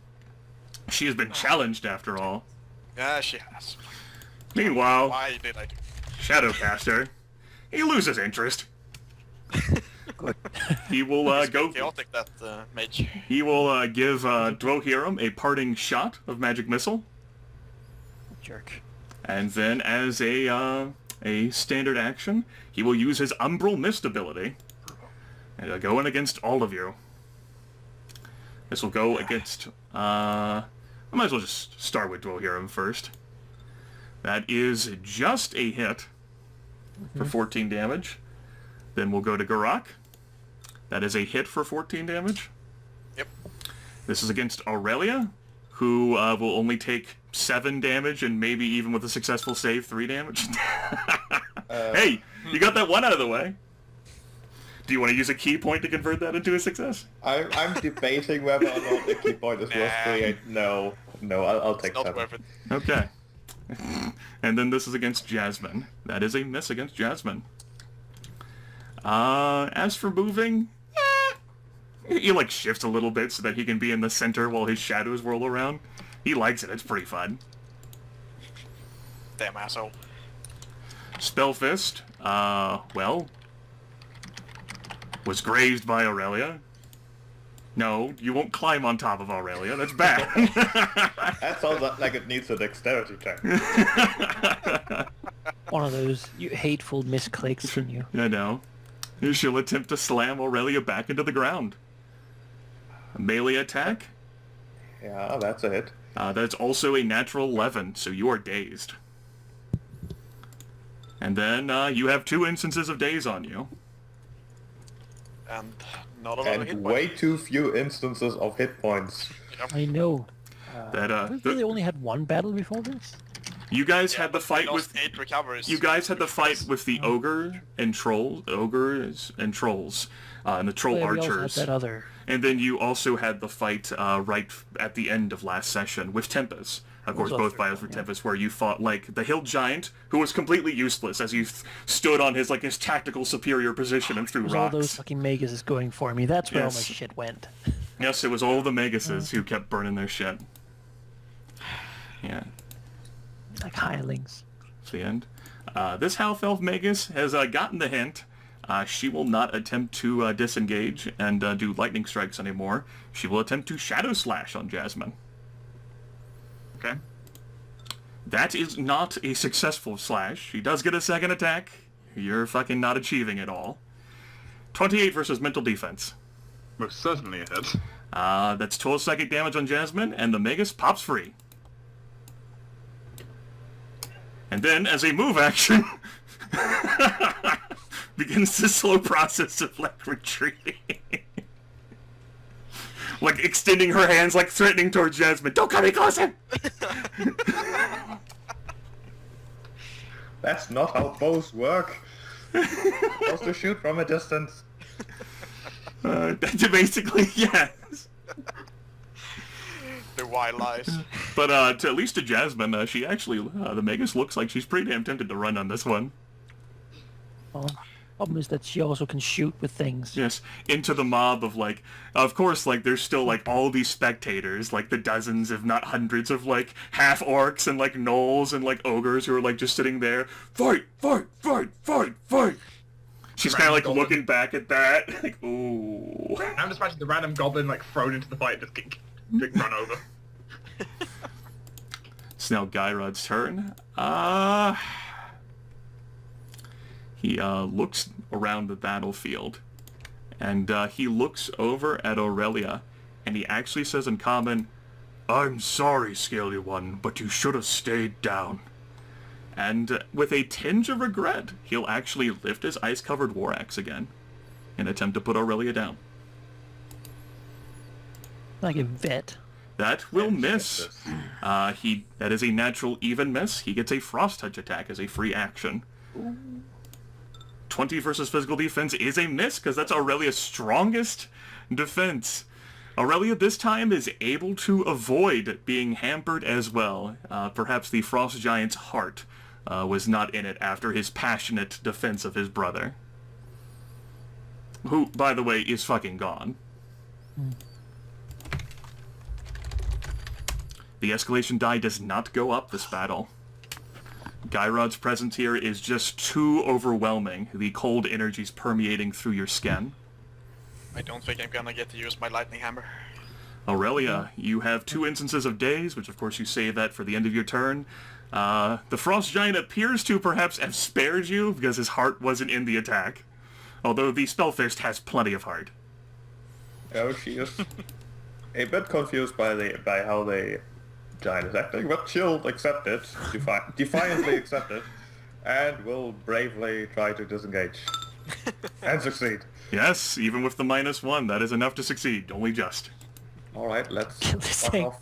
She has been challenged after all. Yeah, she has. Meanwhile, Why did I do? Shadowcaster, he loses interest. Good. He will go. Chaotic, that mage. He will give Dwohurim a parting shot of magic missile, Jerk. and then as a standard action, he will use his Umbral Mist ability and go in against all of you. This will go against. I might as well just start with Dwohurim first. That is just a hit for 14 damage. Then we'll go to Geráck. That is a hit for 14 damage. Yep. This is against Aurelia, who will only take 7 damage and maybe even with a successful save, 3 damage. Hey, you got that one out of the way. Do you want to use a key point to convert that into a success? I'm debating whether or not the key point is worth 3. No, I'll take It's not 7. worth it. Okay. And then this is against Jasmine. That is a miss against Jasmine. As for moving, he like shifts a little bit so that he can be in the center while his shadows whirl around. He likes it. It's pretty fun. Damn asshole. Spellfist, well, was grazed by Aurelia. No, you won't climb on top of Aurelia. That's bad. That sounds like it needs a dexterity check. One of those hateful misclicks from you. I know. She'll attempt to slam Aurelia back into the ground. A melee attack. Yeah, that's a hit. That's also a natural 11, so you are dazed. And then you have 2 instances of daze on you. And not a lot of hit And points. way too few instances of hit points. I know. That We really only had one battle before this? you guys Yeah, had the but we fight lost with 8 recoveries. you guys had the fight with the ogres and trolls, and the troll Oh, yeah, we also had archers. that other... And then you also had the fight right at the end of last session with Tempus. Of course, was both also fights with Tempus, where you fought like the hill giant, who was completely useless as you stood on his tactical superior position and threw It was all those rocks. fucking Magus going for me. That's where all my Yes. shit went. Yes, it was all the Maguses who kept burning their shit. Yeah, Like hirelings. it's the end. This half elf Magus has gotten the hint. She will not attempt to disengage and do lightning strikes anymore. She will attempt to shadow slash on Jasmine. Okay. That is not a successful slash. She does get a second attack. You're fucking not achieving it all. 28 versus mental defense. Most certainly a hit. That's 12 psychic damage on Jasmine, and the Magus pops free. And then, as a move action, begins the slow process of, retreating. Extending her hands, threatening towards Jasmine. Don't come any closer! That's not how bows work. Supposed to shoot from a distance. Basically, yes. The wild lies. But at least to Jasmine, she actually, the Magus looks like she's pretty damn tempted to run on this one. Well, problem is that she also can shoot with things. Yes, into the mob of of course, there's still all these spectators, the dozens, if not hundreds of half orcs and gnolls and ogres who are just sitting there, fight, fight, fight, fight, fight. She's kind of Random looking back at that, ooh. I'm just imagining the random goblin thrown into the fight, just get run over. It's now Gyrod's turn. He looks around the battlefield, and he looks over at Aurelia, and he actually says in common, "I'm sorry, Scaly One, but you should have stayed down." And with a tinge of regret, he'll actually lift his ice-covered war axe again and attempt to put Aurelia down. Like a vet. That will miss. That is a natural even miss. He gets a frost touch attack as a free action. 20 versus physical defense is a miss because that's Aurelia's strongest defense. Aurelia this time is able to avoid being hampered as well. Perhaps the frost giant's heart was not in it after his passionate defense of his brother. Who, by the way, is fucking gone. The escalation die does not go up this battle. Gyrod's presence here is just too overwhelming. The cold energies permeating through your skin. I don't think I'm gonna get to use my lightning hammer. Aurelia, you have 2 instances of daze, which of course you save that for the end of your turn. The frost giant appears to perhaps have spared you because his heart wasn't in the attack. Although the Spellfist has plenty of heart. Oh, she is a bit confused by how the giant is acting, but she'll accept it, defiantly accept it, and will bravely try to disengage. And succeed. Yes, even with the -1, that is enough to succeed, only just. Alright, let's Kill this fuck thing. off.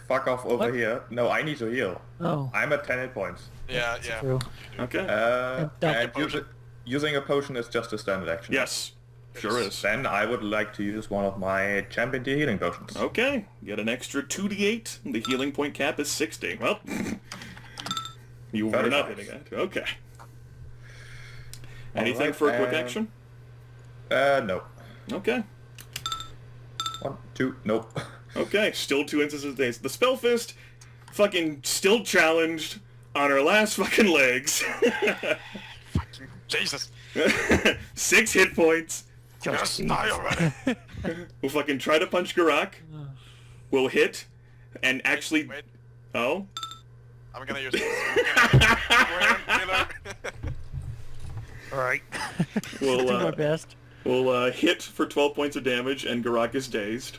Fuck off over What? here. No, I need to heal. Oh, I'm at 10 hit points. Yeah. true. Okay. And using a potion is just a standard action. Yes, sure is. Then I would like to use one of my champion D healing potions. Okay, get an extra 2d8. The healing point cap is 60. Well, you were not 35. hitting it. Okay. Anything Alright, for a quick and- action? No. Okay. 1, 2, nope. Okay, still 2 instances of days. The Spellfist, fucking still challenged on her last fucking legs. Fucking Jesus. 6 hit points. Just die already. We'll fucking try to punch Geráck. We'll hit, and actually... Wait, Oh? I'm gonna use this. Alright. We'll, Do my best. We'll hit for 12 points of damage, and Geráck is dazed.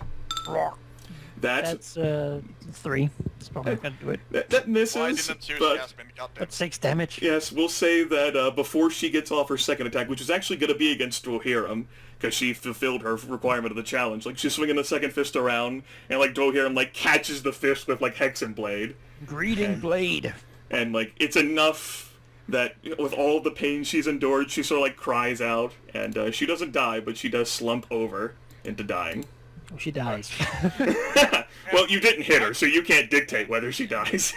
That's 3. That's probably gonna do it. That misses, Why didn't you use but... Jasmine? Goddamn. That's 6 damage. Yes, we'll say that before she gets off her second attack, which is actually going to be against Dwohurim, because she fulfilled her requirement of the challenge. Like, she's swinging the second fist around, and, like, Dwohurim, like, catches the fist with, like, Hexen Blade. Greeting blade. And, like, it's enough that, with all the pain she's endured, she sort of, like, cries out, and she doesn't die, but she does slump over into dying. Oh, she dies. Well, you didn't hit her, so you can't dictate whether she dies.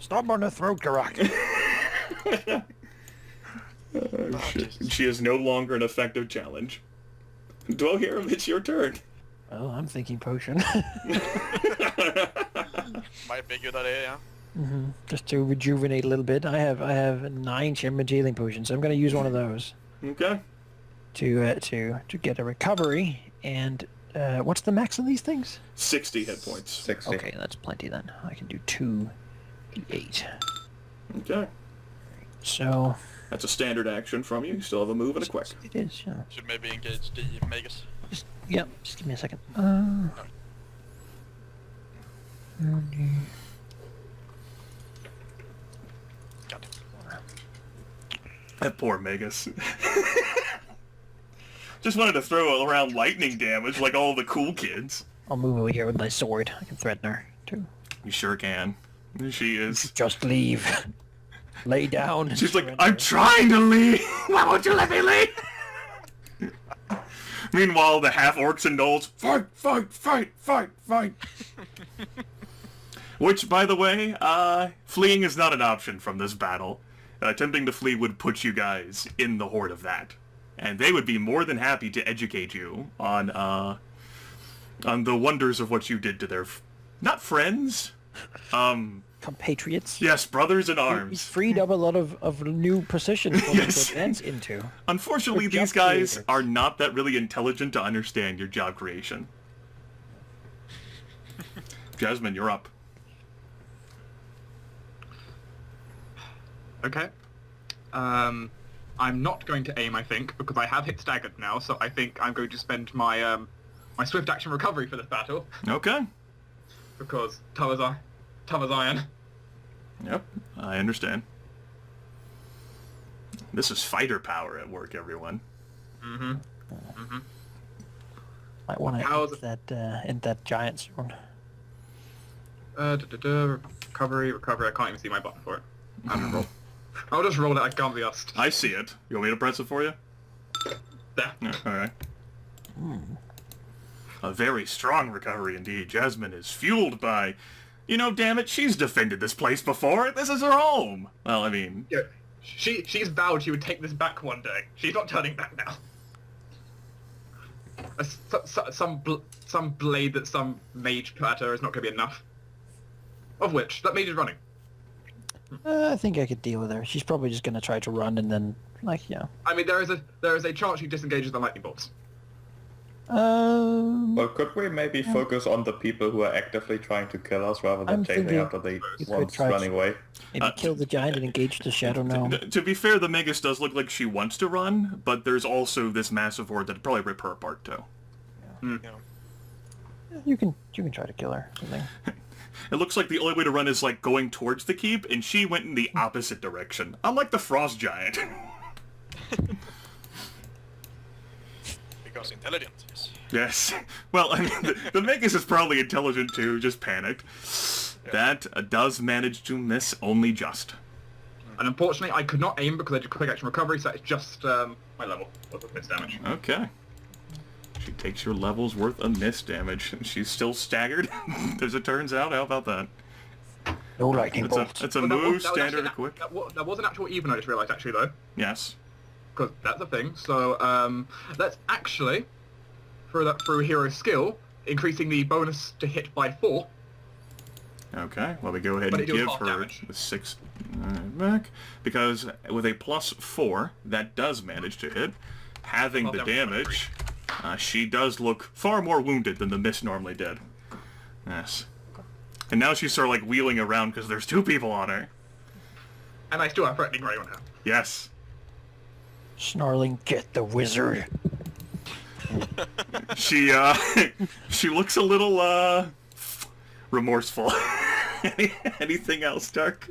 Stop on the throat, Geráck. She is no longer an effective challenge. Dwohurim, it's your turn. Oh, I'm thinking potion. Might be a good idea, yeah. Just to rejuvenate a little bit. I have 9 champion healing potions, so I'm going to use one of those Okay. to get a recovery. And what's the max of these things? 60 hit points. 60. Okay, that's plenty then. I can do 2 d8. Okay. So That's a standard action from you. You still have a move and a quick. it is. Yeah. Should maybe engage the Magus. Just give me a second. God. That poor Magus. Just wanted to throw around lightning damage like all the cool kids. I'll move over here with my sword. I can threaten her too. You sure can. She is. Just leave. Lay down. and She's like, surrender. I'm trying to leave. Why won't you let me leave? Meanwhile, the half-orcs and gnolls, fight, fight, fight, fight, fight. Which, by the way, fleeing is not an option from this battle. Attempting to flee would put you guys in the horde of that. And they would be more than happy to educate you on the wonders of what you did to their, not friends, Compatriots. yes, brothers in He's arms. freed up a lot of new positions for them Yes. to advance into. Unfortunately, They're these job guys creators. are not that really intelligent to understand your job creation. Jasmine, you're up. Okay. I'm not going to aim, I think, because I have hit staggered now, so I think I'm going to spend my my swift action recovery for this battle, Okay. because tough as iron. Yep, I understand. This is fighter power at work, everyone. Might want How's to end that giant soon. Recovery. I can't even see my button for it. I'm gonna roll. I'll just roll it. I can't be asked. I see it. You want me to press it for you? There. Yeah, alright. A very strong recovery indeed. Jasmine is fueled by... You know, damn it, she's defended this place before. This is her home. Well, I mean... Yeah, she's vowed she would take this back one day. She's not turning back now. Some blade that some mage put at her is not going to be enough. Of which, that mage is running. I think I could deal with her. She's probably just gonna try to run and then, like, yeah. I mean, there is a chance she disengages the lightning bolts. Well, could we maybe focus on the people who are actively trying to kill us rather than I'm chasing thinking after the you could ones try running away? Maybe kill the giant and engage the shadow gnome. To be fair, the Magus does look like she wants to run, but there's also this massive horde that'd probably rip her apart, too. You can try to kill her. I think. It looks like the only way to run is, like, going towards the keep, and she went in the opposite direction. Unlike the Frost Giant. Because intelligent, yes. Yes. Well, I mean, the Magus is probably intelligent, too, just panicked. That does manage to miss only just. And unfortunately, I could not aim because I did quick action recovery, so it's just my level of miss damage. Okay. She takes your level's worth of miss damage, and she's still staggered, as it turns out. How about that? No lightning bolts. It's a But that move, was standard, actually- quick. That was an actual even, I just realised, actually, though. Yes. Because that's a thing. So, let's actually, through hero skill, increasing the bonus to hit by 4. Okay, well, we go ahead But and it deals give half her damage. the 6 back, because with a +4, that does manage to hit. Having Half the damage. damage, she does look far more wounded than the miss normally did. Yes. And now she's sort of like wheeling around because there's 2 people on her. And I still have threatening ray on her. Yes. Snarling, get the wizard. She, she looks a little, remorseful. Anything else, Dark?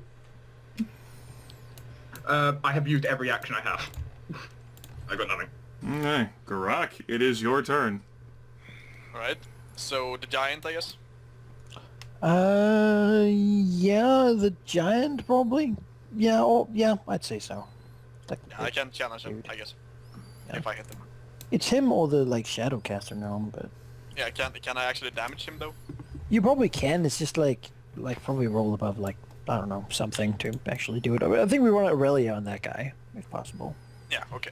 I have used every action I have. I got nothing. Okay, Geráck, it is your turn. Alright, so the giant, I guess? Yeah, the giant probably. Yeah, I'd say so. Like, Yeah, I can challenge him, Dude. I guess. Yeah. If I hit him. It's him or the like Shadowcaster gnome, but Yeah, can I actually damage him though? you probably can. It's just like probably roll above like I don't know something to actually do it. I think we want Aurelia on that guy if possible. Yeah, okay.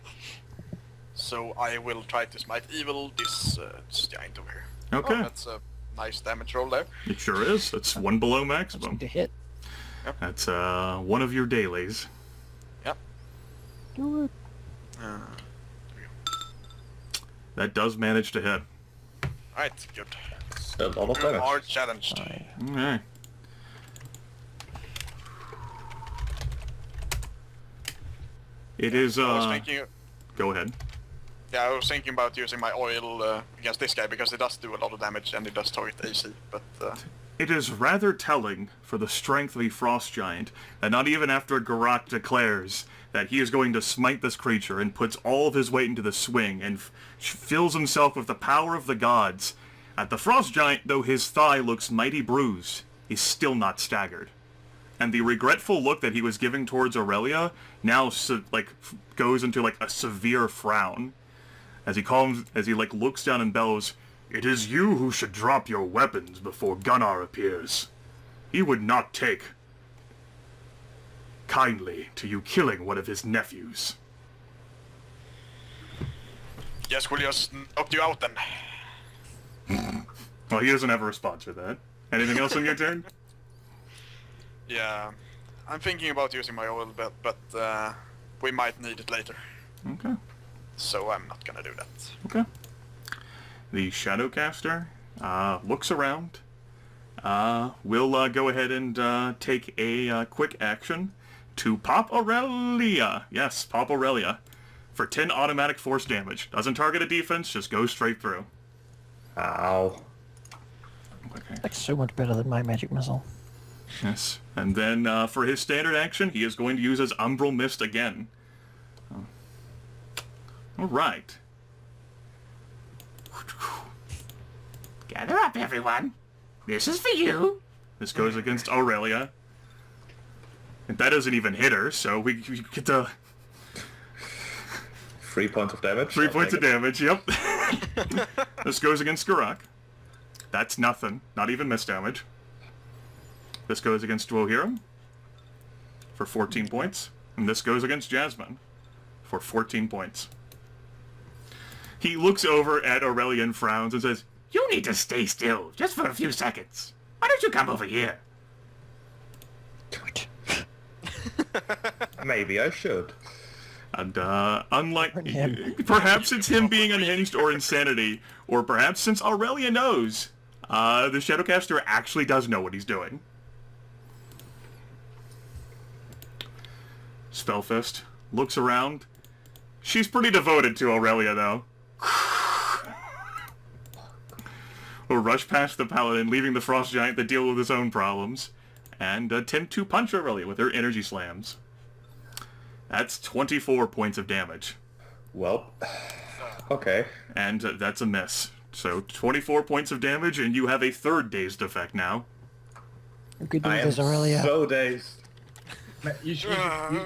So I will try to smite evil this giant over here. Okay. Oh, that's a nice damage roll there. It sure is. It's 1 below Something maximum. to hit. That's one of your dailies. Yep. Do it. That does manage to hit. Alright, good. A lot of You damage. are challenged. Fine. Okay. It is, I was thinking, go ahead. yeah, I was thinking about using my oil against this guy because it does do a lot of damage and it does target AC, but It is rather telling for the strength of the Frost Giant that not even after Geráck declares that he is going to smite this creature and puts all of his weight into the swing and fills himself with the power of the gods, that the Frost Giant, though his thigh looks mighty bruised, is still not staggered. And the regretful look that he was giving towards Aurelia now goes into like a severe frown as he looks down and bellows, "It is you who should drop your weapons before Gunnar appears. He would not take kindly to you killing one of his nephews." yes, we'll just knock you out then. Well, he doesn't have a response for that. Anything else on your turn? Yeah, I'm thinking about using my oil, but we might need it later. Okay. So I'm not gonna do that. Okay. The Shadowcaster looks around. We'll go ahead and take a quick action to pop Aurelia. Yes, pop Aurelia. For 10 automatic force damage. Doesn't target a defense, just goes straight through. Ow. Okay. Like so much better than my magic missile. Yes. And then for his standard action, he is going to use his Umbral Mist again. All right. Gather up, everyone. This is for you. This goes against Aurelia. And that doesn't even hit her, so we get the 3 points of damage. 3 I'll points of take it. damage, yep. This goes against Geráck. That's nothing. Not even miss damage. This goes against Dwohurim for 14 points. And this goes against Jasmine for 14 points. He looks over at Aurelia and frowns and says, You need to stay still, just for a few seconds. Why don't you come over here? Maybe I should. and unlike... Burn him. Perhaps it's him being unhinged or insanity, or perhaps since Aurelia knows, the Shadowcaster actually does know what he's doing. Spellfist looks around. She's pretty devoted to Aurelia, though. Will rush past the Paladin, leaving the Frost Giant to deal with his own problems, and attempt to punch Aurelia with her energy slams. That's 24 points of damage, Well, okay. and that's a miss. So 24 points of damage, and you have a third dazed effect now. You could do I am this, Aurelia. so dazed. You should.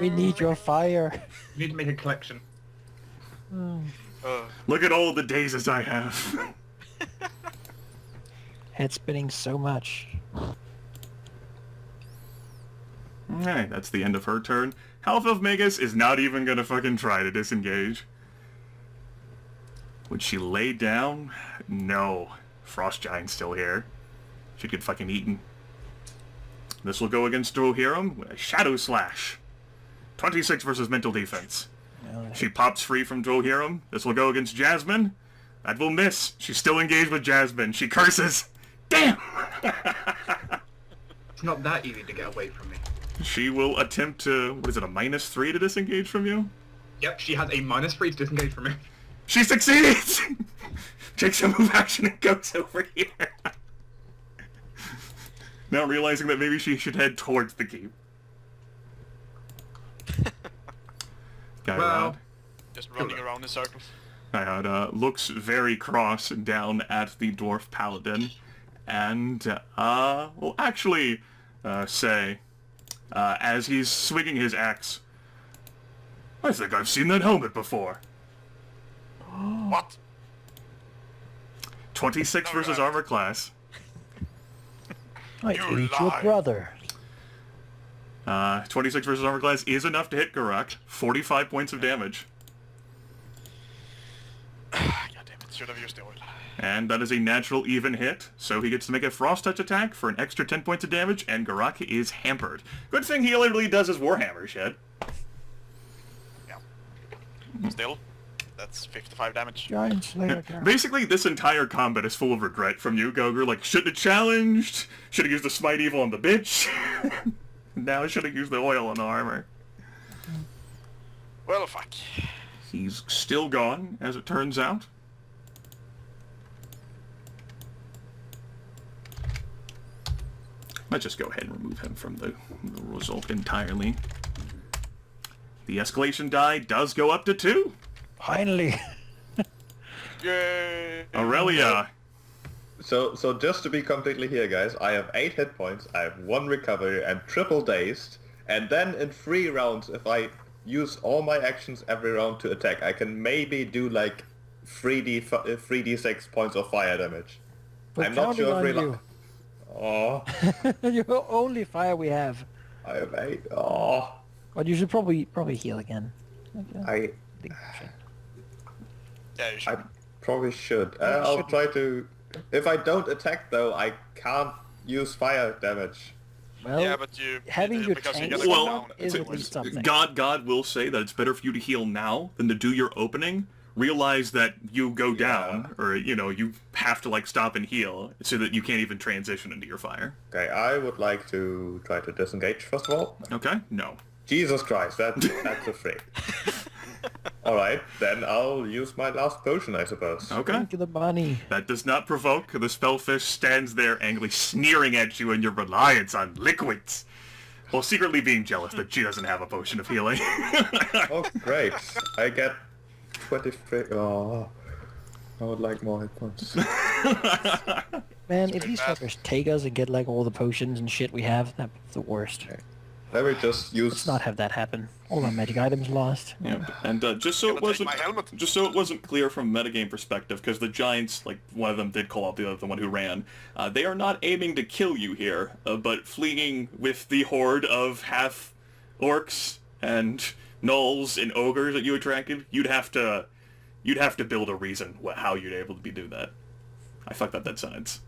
We need your fire. You need to make a collection. Look at all the dazes I have. Head spinning so much. Alright, that's the end of her turn. Half of Magus is not even gonna fucking try to disengage. Would she lay down? No. Frost Giant's still here. She'd get fucking eaten. This will go against Dwohurim with a Shadow Slash. 26 versus mental defense. She pops free from Dwohurim. This will go against Jasmine. That will miss. She's still engaged with Jasmine. She curses. Damn! It's not that easy to get away from me. She will attempt to, what is it, a -3 to disengage from you? Yep, she has a -3 to disengage from me. She succeeds! Takes a move action and goes over here. Now realizing that maybe she should head towards the keep. Guy Well, Just running around in circles. looks very cross down at the Dwarf Paladin. And, will actually say, as he's swinging his axe, I think I've seen that helmet before. What? 26 versus armor class. I You ate your lie. brother. 26 versus armor class is enough to hit Geráck. 45 points of damage. God damn it, should have used the oil. And that is a natural even hit, so he gets to make a Frost Touch attack for an extra 10 points of damage, and Geráck is hampered. Good thing he literally does his Warhammer shit. Yeah. Still, that's 55 damage. Giant Slayer. Geráck. Basically, this entire combat is full of regret from you, Goger. Like, shouldn't have challenged, should have used the Smite Evil on the bitch. Now should have used the oil on the armor. Well, fuck. He's still gone, as it turns out. Let's just go ahead and remove him from the result entirely. The escalation die does go up to 2. Finally. Yay! Aurelia. So just to be completely here, guys, I have 8 hit points, I have 1 recovery, and triple dazed, and then in 3 rounds, if I use all my actions every round to attack, I can maybe do like 3d6 points of fire damage. We're I'm not sure if counting Oh, on you. You're only fire we have. I have 8. Oh, But you should probably heal again. I Yeah, you should. probably should. Yeah, I'll shouldn't. try to... If I don't attack though, I can't use fire damage. Well, Yeah, but you... having your because tank you're gonna Well, go down is at anyways. least something. God will say that it's better for you to heal now than to do your opening. Realize that you go down, or, you know, you have to, like, stop and heal, so that you can't even transition into your fire. Okay, I would like to try to disengage first of all. Okay? No. Jesus Christ, that's a 3. Alright, then I'll use my last potion, I suppose. Okay. Think of the money. That does not provoke. The spellfish stands there angrily sneering at you and your reliance on liquids, while secretly being jealous that she doesn't have a potion of healing. Oh, great. I get 23... Oh, I would like more hit points. Man, if these fuckers take us and get like all the potions and shit we have, that'd be the worst. Let me just use... Let's not have that happen. All our magic items lost. Yeah, and just so it Gonna take wasn't my helmet. just so it wasn't clear from a metagame perspective, because the giants, like one of them did call out the one who ran, they are not aiming to kill you here, but fleeing with the horde of half orcs and gnolls and ogres that you attracted. You'd have to build a reason how you'd able to do that. I fucked up that sentence.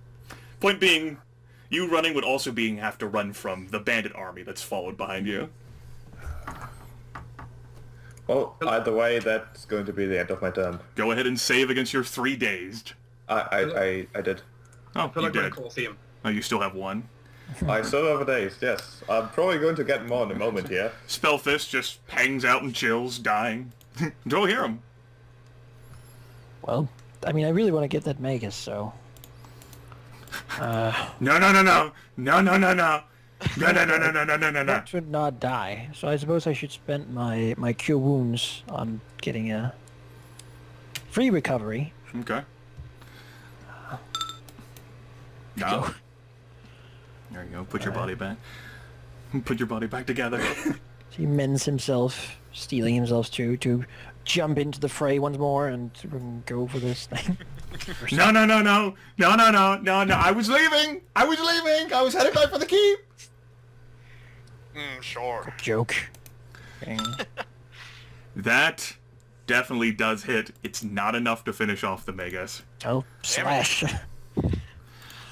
Point being, you running would also have to run from the bandit army that's followed behind you. Well, either way, that's going to be the end of my turn. Go ahead and save against your 3 dazed. I did. Oh, I feel you like we're in a did. Colosseum. Oh, you still have 1. I still have a daze, yes. I'm probably going to get more in a moment here. Spellfist just hangs out and chills, dying. Don't hear him. Well, I mean, I really want to get that Magus, so... No, no, no, no. No, no, no, no. No, no, no, no, no, no, no, no, no. That should not die, so I suppose I should spend my cure wounds on getting a free recovery. Okay. No. There you go. Put your body back. Put your body back together. He mends himself, stealing himself to jump into the fray once more and go for this thing. No, no, no, no. No, no, no, no, no. I was leaving. I was headed back for the keep. Sure. Joke. That definitely does hit. It's not enough to finish off the Magus. Oh, slash.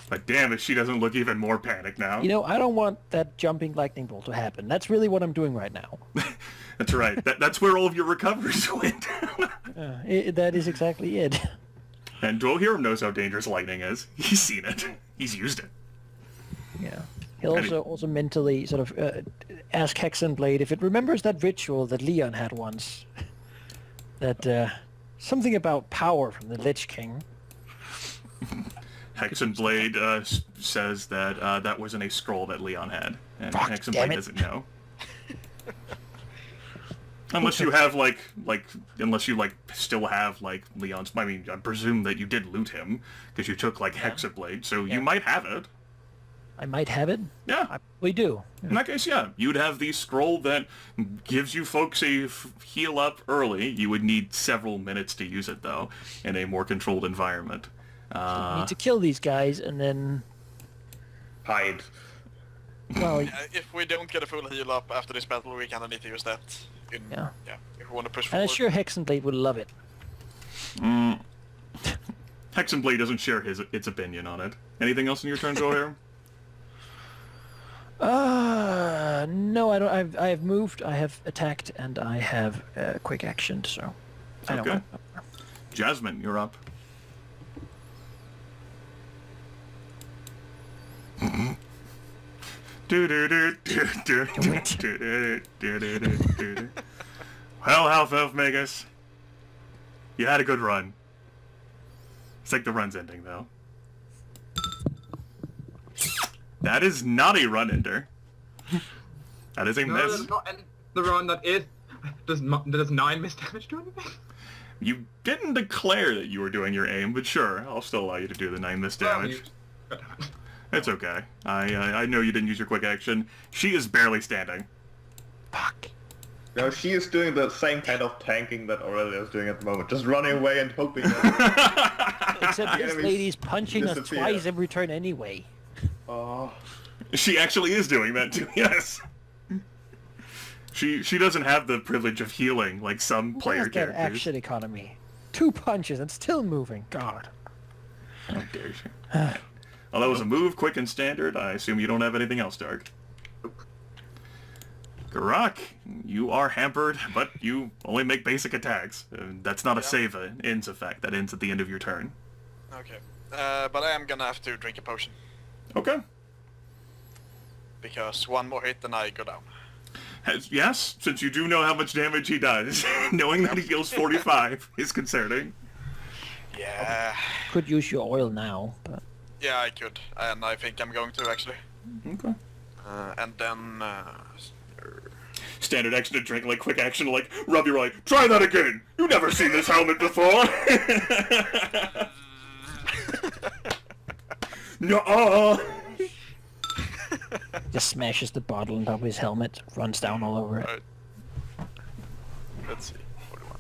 But damn it, she doesn't look even more panicked now. You know, I don't want that jumping lightning bolt to happen. That's really what I'm doing right now. That's right. That's where all of your recoveries went. That is exactly it. And Dwohurim knows how dangerous lightning is. He's seen it. He's used it. Yeah. He'll also mentally sort of ask Hexenblade if it remembers that ritual that Leon had once. That, something about power from the Lich King. Hexenblade says that that wasn't a scroll that Leon had. And Fuck, damn Hexenblade it. doesn't know. Unless you have, unless you, still have, Leon's... I mean, I presume that you did loot him, because you took, Hexenblade, so you might have it. I might have it. Yeah. We do. In that case, yeah. You'd have the scroll that gives you folks a heal up early. You would need several minutes to use it, though, in a more controlled environment. We need to kill these guys and then... Hide. Well, If we don't get a full heal up after this battle, we kind of need to use that. If we want to push and forward. I'm sure Hexenblade would love it. Hexenblade doesn't share its opinion on it. Anything else in your turn, Goger? No, I don't. I have moved, I have attacked, and I have quick action, so... I don't Okay. want... Jasmine, you're up. Well, Half Elf Magus, you had a good run. It's like the run's ending, though. That is not a run ender. That is a No, miss. that's not end the run. That is. Does 9 miss damage do anything? You didn't declare that you were doing your aim, but sure, I'll still allow you to do the 9 miss damage. It's okay. I know you didn't use your quick action. She is barely standing. Fuck. No, she is doing the same kind of tanking that Aurelia is doing at the moment. Just running away and hoping that... Except this enemies lady's punching us disappear. twice every turn anyway. Oh, She actually is doing that too, yes. She doesn't have the privilege of healing like some player Where's that characters. action economy? 2 punches and still moving. God. How dare she? Well, that was a move, quick and standard. I assume you don't have anything else, Dark. Geráck, you are hampered, but you only make basic attacks. That's not a save ends effect. That ends at the end of your turn. Okay. But I am gonna have to drink a potion. Okay. Because one more hit and I go down. Yes, since you do know how much damage he does, knowing that he heals 45 is concerning. Yeah. Could use your oil now, but Yeah, I could. And I think I'm going to, actually. Okay. And then... Standard action to drink, like quick action to like rub your eye. Try that again! You've never seen this helmet before! No. just smashes the bottle on top of his helmet, runs down all over it. Alright. Let's see. 41.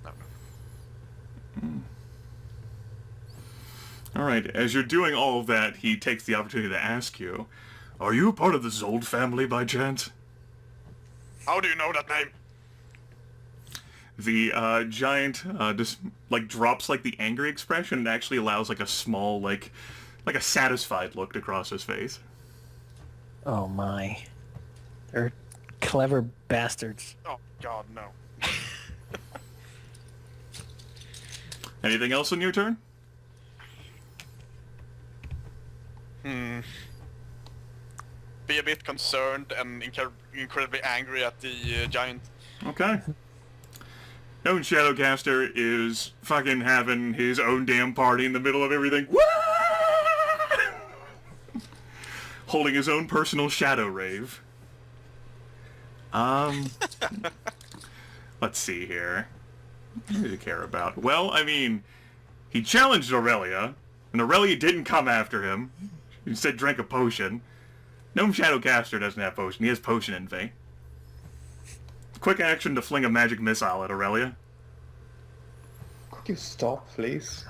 No. Alright, as you're doing all of that, he takes the opportunity to ask you, are you part of the Zold family by chance? How do you know that name? The giant just like drops like the angry expression and actually allows like a small like a satisfied look to cross his face. Oh my. They're clever bastards. Oh, God, no. Anything else on your turn? Be a bit concerned and incredibly angry at the giant. Okay. Known Shadowcaster is fucking having his own damn party in the middle of everything. Woo! Holding his own personal shadow rave. Let's see here. What do you care about? Well, I mean, he challenged Aurelia, and Aurelia didn't come after him. He instead drank a potion. Gnome Shadowcaster doesn't have potion. He has potion in Vayne. Quick action to fling a magic missile at Aurelia. Could you stop, please?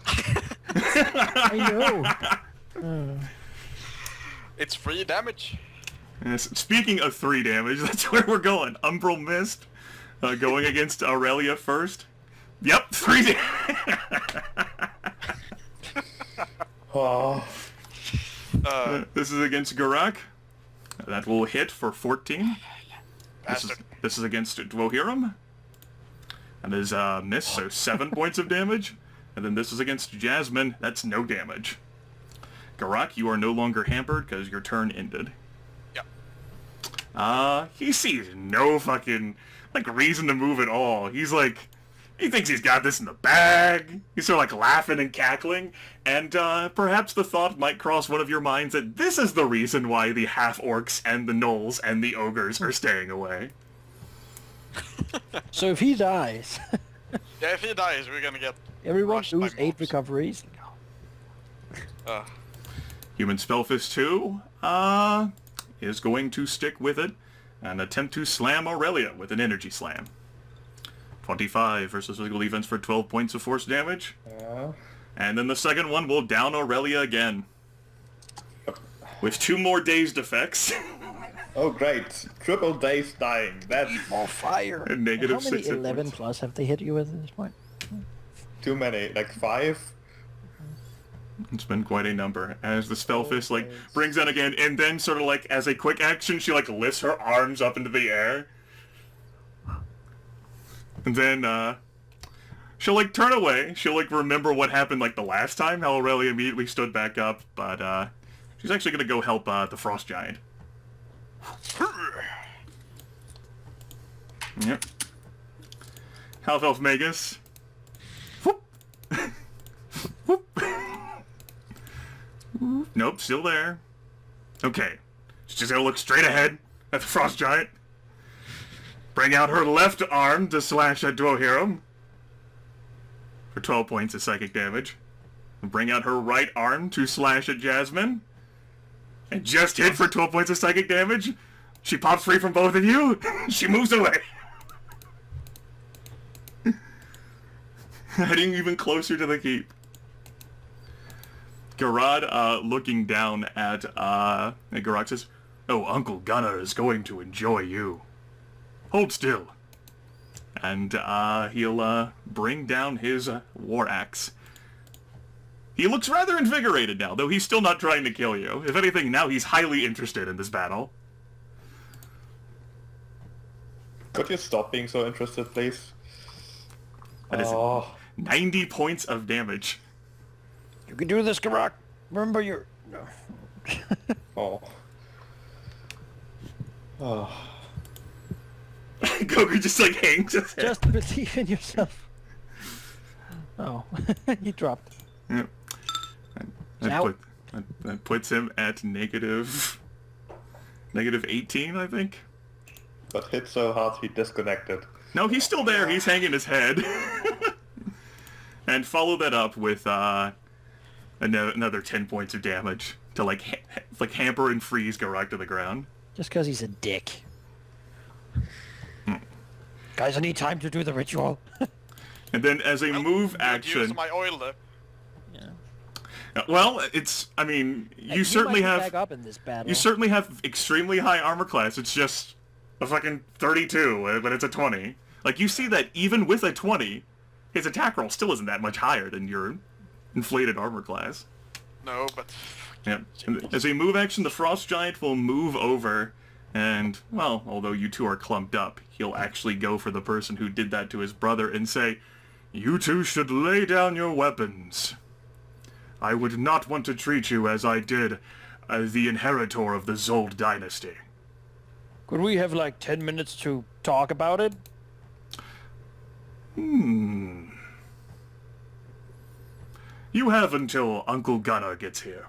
I know. It's 3 damage. Yes, speaking of 3 damage, that's where we're going. Umbral Mist going against Aurelia first. Yep, 3 damage. Oh. This is against Geráck. That will hit for 14. Bastard. This is against Dwohurim. And is miss, so 7 points of damage. And then this is against Jasmine. That's no damage. Geráck, you are no longer hampered because your turn ended. Yeah. He sees no fucking, like, reason to move at all. He's like, he thinks he's got this in the bag. He's sort of like laughing and cackling. And perhaps the thought might cross one of your minds that this is the reason why the half-orcs and the gnolls and the ogres are staying away. So if he dies, Yeah, if he dies, we're gonna get... everyone Rushed by lose 8 mobs. recoveries. Human Spellfist 2 is going to stick with it and attempt to slam Aurelia with an energy slam. 25 versus physical defense for 12 points of force damage. And then the second one will down Aurelia again. With 2 more dazed effects. Oh, great. Triple days dying. That's More fire. And negative How many 6 hit 11 points. plus have they hit you with at this point? too many. Like 5? It's been quite a number. As the Spellfist, like, brings in again, and then sort of like, as a quick action, she, like, lifts her arms up into the air. And then, she'll, like, turn away. She'll, like, remember what happened, like, the last time, how Aurelia immediately stood back up, but, she's actually gonna go help, the Frost Giant. Yep. Half Elf Magus. Whoop. Whoop. Nope, still there. Okay. She's just gonna look straight ahead at the Frost Giant. Bring out her left arm to slash at Dwohurim for 12 points of psychic damage. And bring out her right arm to slash at Jasmine. And just hit for 12 points of psychic damage. She pops free from both of you. She moves away. Heading even closer to the keep. Geráck, looking down at Geráck says, "Oh, Uncle Gunnar is going to enjoy you. Hold still." And he'll bring down his war axe. He looks rather invigorated now, though he's still not trying to kill you. If anything, now he's highly interested in this battle. Could you stop being so interested, please? That is Oh. 90 points of damage. You can do this, Geráck. Remember, no. Oh. Oh. Goger just like hangs his head. Just believe in yourself. Oh, he dropped. Yep. Out. That puts him at negative 18, I think. But hit so hard he disconnected. No, he's still there. He's hanging his head. And follow that up with another 10 points of damage to like hamper and freeze Geráck to the ground. Just because he's a dick. Guys, I need time to do the ritual. And then as a move Use action, my oil there. well, it's I mean you certainly might be have back up in this battle. you certainly have extremely high armor class. It's just a fucking 32, but it's a 20. Like you see that even with a 20, his attack roll still isn't that much higher than your inflated armor class. No, but... Yeah. And as a move action, the Frost Giant will move over, and, well, although you two are clumped up, he'll actually go for the person who did that to his brother and say, "You two should lay down your weapons. I would not want to treat you as I did the inheritor of the Zold dynasty." Could we have like 10 minutes to talk about it? You have until Uncle Gunnar gets here.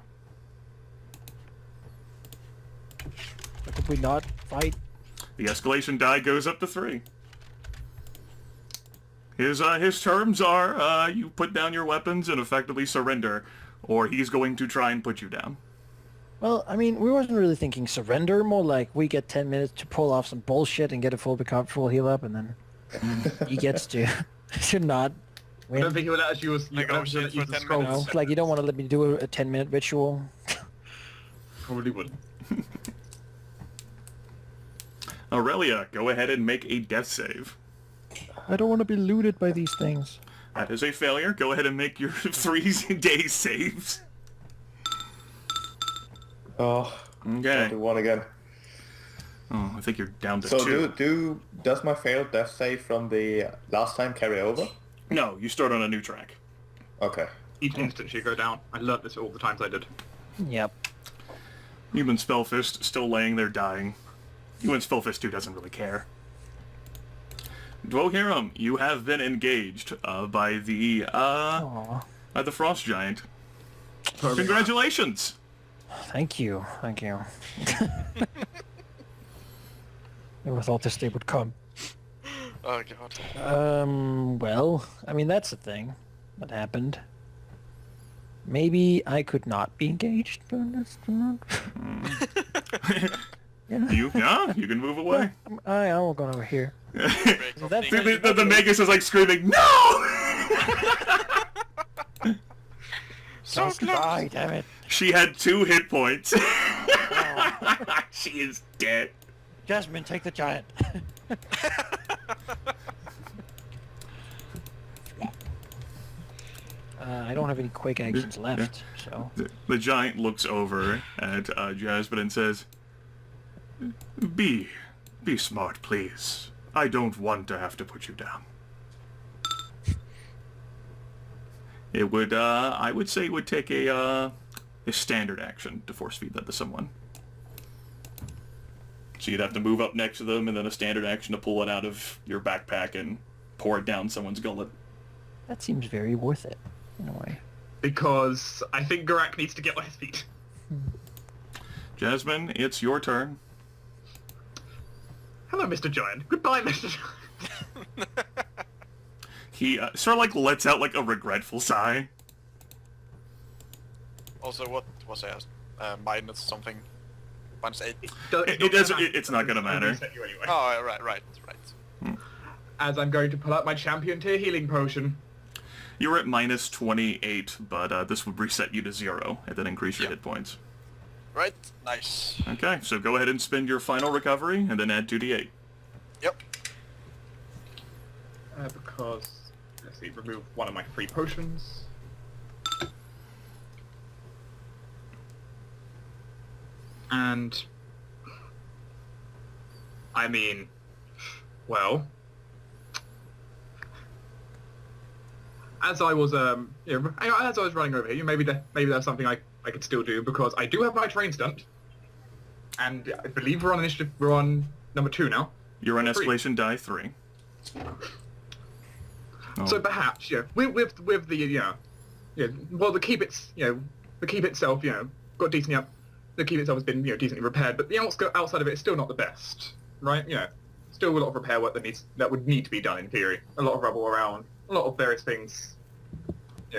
Could we not fight? The escalation die goes up to 3. His terms are, you put down your weapons and effectively surrender, or he's going to try and put you down. Well, I mean, we wasn't really thinking surrender, more like we get 10 minutes to pull off some bullshit and get a full heal up, and then he gets to not I don't win. think he would let us use, Negotiate for 10 scroll. minutes. No, like you don't want to let me do a 10-minute ritual. Probably would. Aurelia, go ahead and make a death save. I don't want to be looted by these things. That is a failure. Go ahead and make your 3-day saves. Oh. Okay. Do one again. Oh, I think you're down to So 2. does my failed death save from the last time carry over? No, you start on a new track. Okay. Each instant should go down. I learnt this all the times I did. Yep. Human Spellfist still laying there dying. Human Spellfist 2 doesn't really care. Dwohurim, you have been engaged by the Frost Giant. Congratulations! Thank you. Never thought this day would come. Oh god. Well, I mean, that's the thing that happened. Maybe I could not be engaged, but that's not... Yeah. You can move away. I'll go over here. That's The Magus is like screaming, "No!" So Just close! die, damn it. She had 2 hit points. She is dead. Jasmine, take the giant. I don't have any quick actions left, so... The giant looks over at Jasmine and says, Be smart, please. I don't want to have to put you down." It would, I would say it would take a standard action to force feed that to someone. So you'd have to move up next to them, and then a standard action to pull it out of your backpack and pour it down someone's gullet. That seems very worth it, in a way. Because I think Geráck needs to get on his feet. Jasmine, it's your turn. Hello, Mr. Giant. Goodbye, Mr. Giant. He sort of like lets out like a regretful sigh. Also, what was it? Minus something? Minus 8? It doesn't. It's not gonna matter. Reset you anyway. Oh, right. As I'm going to pull out my champion tier healing potion. You're at minus 28, but this would reset you to 0 and then increase your hit points. Right? Nice. Okay, so go ahead and spend your final recovery and then add 2d8. Yep. Because, let's see, remove one of my free potions. And, I mean, well, as I was, as I was running over here, maybe there's something I I could still do because I do have my terrain stunt, and I believe we're on initiative. We're on number 2 now. You're on 3. escalation die 3. Oh. So perhaps, with the well, the keep itself, got decently up. The keep itself has been, decently repaired, but the outskirts outside of it is still not the best, right? Still a lot of repair work that would need to be done in theory. A lot of rubble around, a lot of various things,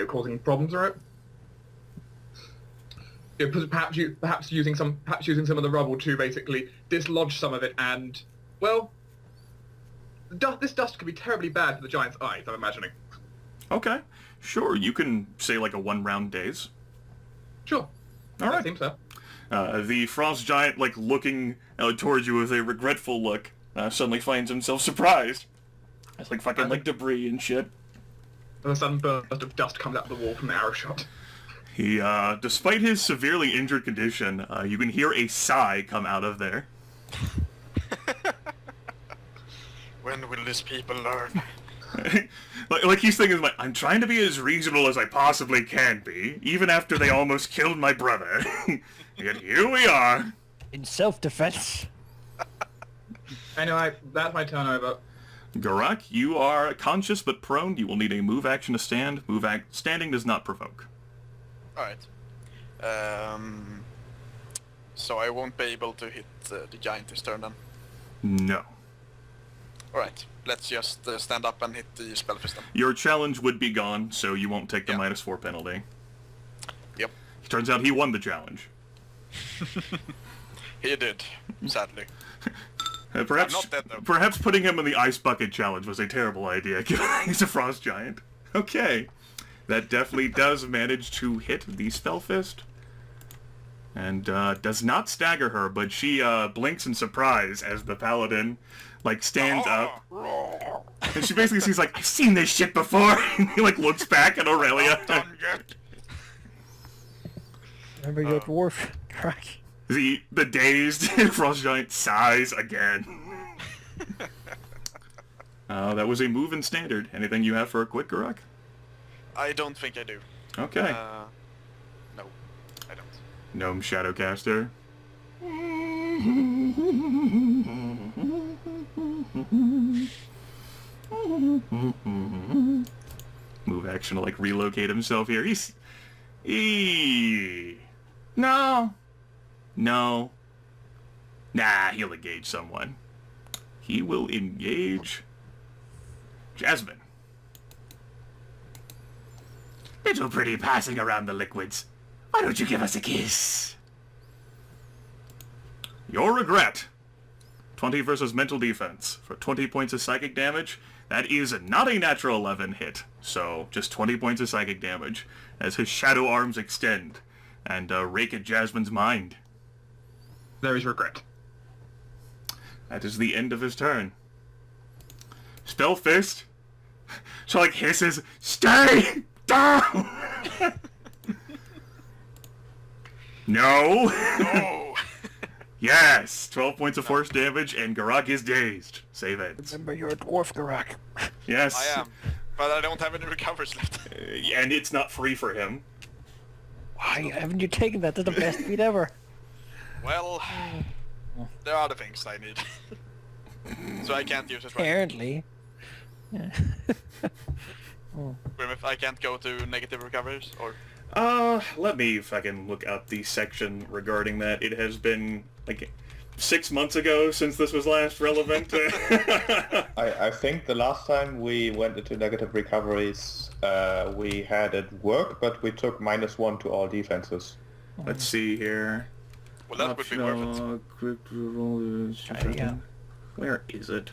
causing problems, right? Perhaps using some of the rubble to basically dislodge some of it, and well, this dust could be terribly bad for the giant's eyes, I'm imagining. Okay, sure. You can say like a 1-round daze. Sure. All right. That seems so. The frost giant, like looking towards you with a regretful look, suddenly finds himself surprised. It's like fucking like debris and shit. And a sudden burst of dust comes out of the wall from the arrow shot. He, despite his severely injured condition, you can hear a sigh come out of there. When will these people learn? like he's thinking, like, I'm trying to be as reasonable as I possibly can be, even after they almost killed my brother. Yet here we are. In self-defense. Anyway, that's my turn over. Geráck, you are conscious but prone. You will need a move action to stand. Standing does not provoke. Alright. So I won't be able to hit the giant this turn then? No. Alright, let's just stand up and hit the spellfist then. Your challenge would be gone, so you won't take the Yeah. -4 penalty. Yep. Turns out he won the challenge. He did, sadly. Perhaps, I'm not dead, though. perhaps putting him in the ice bucket challenge was a terrible idea, given he's a frost giant. Okay. That definitely does manage to hit the spellfist. And does not stagger her, but she blinks in surprise as the paladin stands up. And she basically sees I've seen this shit before. And he looks back at Aurelia. Not done yet. Remember your dwarf, Geráck? The dazed frost giant sighs again. That was a move in standard. Anything you have for a quick, Geráck? I don't think I do. Okay. No, I don't. Gnome Shadowcaster. Move action to relocate himself here. No. Nah, he'll engage someone. He will engage Jasmine. Little pretty passing around the liquids. Why don't you give us a kiss? Your regret. 20 versus mental defense. For 20 points of psychic damage, that is not a natural 11 hit. So, just 20 points of psychic damage as his shadow arms extend and rake at Jasmine's mind. There is regret. That is the end of his turn. Spellfist. So hisses, stay down! No! Oh! Yes! 12 points of force damage and Geráck is dazed. Save it. Remember you're a dwarf, Geráck. Yes. I am, but I don't have any recovers left. And it's not free for him. Why haven't you taken that? That's the best feat ever. Well, there are other things I need. So I can't use it right Apparently. Yeah. now. Grimith, I can't go to negative recoveries, or... Let me fucking look up the section regarding that. It has been, 6 months ago since this was last relevant. I think the last time we went into negative recoveries, we had it work, but we took -1 to all defenses. Let's see here. Well, that would be worth it. Try it again. Where is it?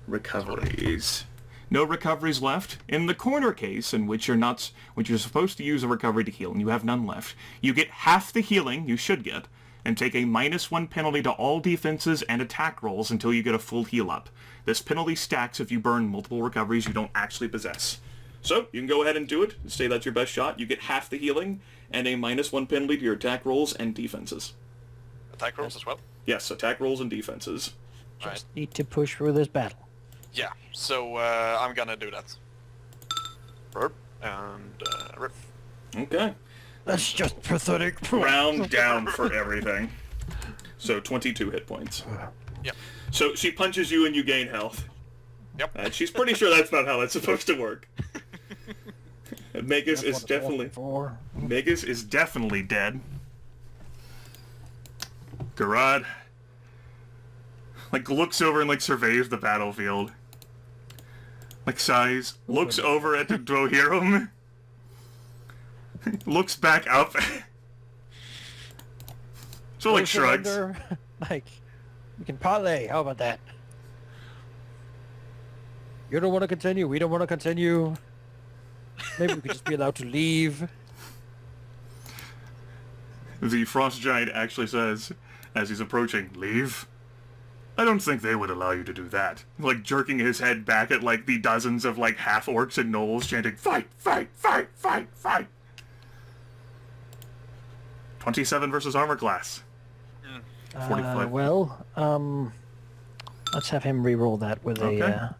Recoveries. No recoveries left. In the corner case, in which you're supposed to use a recovery to heal, and you have none left, you get half the healing you should get, and take a -1 penalty to all defenses and attack rolls until you get a full heal up. This penalty stacks if you burn multiple recoveries you don't actually possess. So, you can go ahead and do it. Say that's your best shot. You get half the healing, and a -1 penalty to your attack rolls and defenses. Attack rolls as well? Yes, attack rolls and defenses. Alright. Need to push through this battle. Yeah, so I'm gonna do that. Burp and rip. Okay. That's just pathetic. Round down for everything. So 22 hit points. Yep. So she punches you and you gain health. Yep. And she's pretty sure that's not how that's supposed to work. Magus is definitely dead. Geráck looks over and surveys the battlefield. Sighs, looks over at the Dwohurim, looks back up. So shrugs. We can parlay. How about that? You don't want to continue. We don't want to continue. Maybe we could just be allowed to leave. The frost giant actually says, as he's approaching, "Leave? I don't think they would allow you to do that." Jerking his head back at the dozens of half-orcs and gnolls chanting, "Fight! Fight! Fight! Fight! Fight!" 27 versus armor class. 45. Let's have him re-roll that with Okay. Yeah.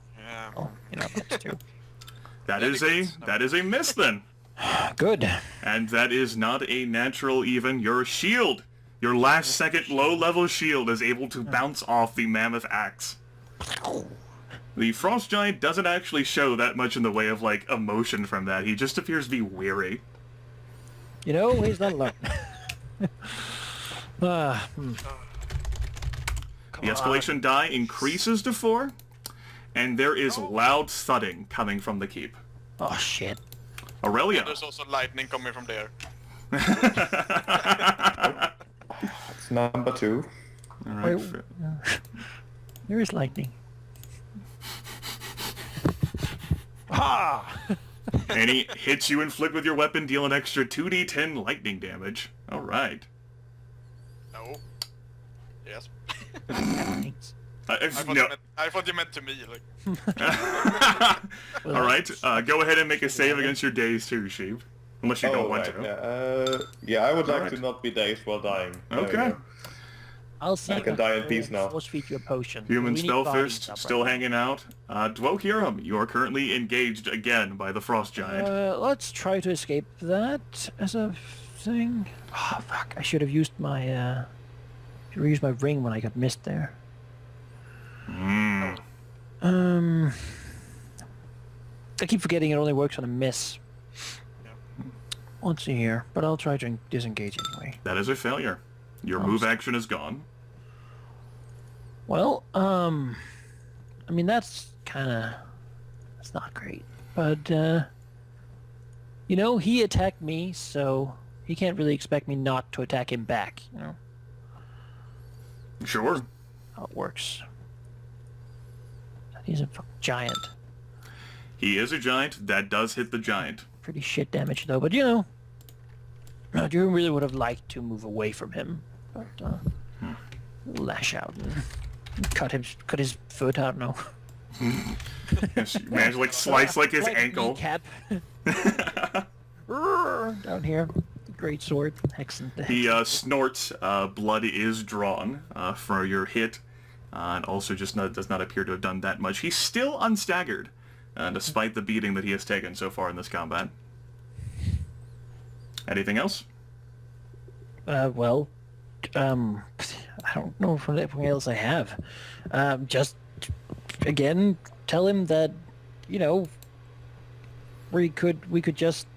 That's two. That is a miss then. Good. And that is not a natural even. Your shield, your last second low-level shield, is able to bounce off the mammoth axe. The frost giant doesn't actually show that much in the way of emotion from that. He just appears to be weary. He's not alone. The escalation die increases to 4, and there is loud thudding coming from the keep. Oh shit. Aurelia. There's also lightning coming from there. It's number 2. All right. Wait, there is lightning. Ha! And he hits you and flick with your weapon, deal an extra 2d10 lightning damage. All right. No. Yes. No. I thought you meant to me. All right. Go ahead and make a save against your daze too, Sheep. Unless you don't want to. Yeah, I would like Alright. to not be dazed while dying. There we Okay. go. I'll see. I can die in peace now. Force feed you a potion. Human We need bodies Spellfist up still right hanging out. Dwohurim, you are currently engaged again by the Frost Giant. Let's try to escape that as a thing. Oh fuck! I should have used my ring when I got missed there. Mm. I keep forgetting it only works on a miss. Let's see here, but I'll try to disengage anyway. That is a failure. Your move action is gone. Well, I mean that's not great, but he attacked me, so he can't really expect me not to attack him back. Sure. How it works. He's a fucking giant. He is a giant. That does hit the giant. Pretty shit damage though, but you really would have liked to move away from him, but lash out and cut his foot. I don't know. Yes, you managed to slice his ankle. Kneecap. Down here, the great sword, He snorts. Blood is drawn for your hit, and also just does not appear to have done that much. He's still unstaggered, despite the beating that he has taken so far in this combat. Anything else? I don't know if anything else I have. Just again, tell him that we could just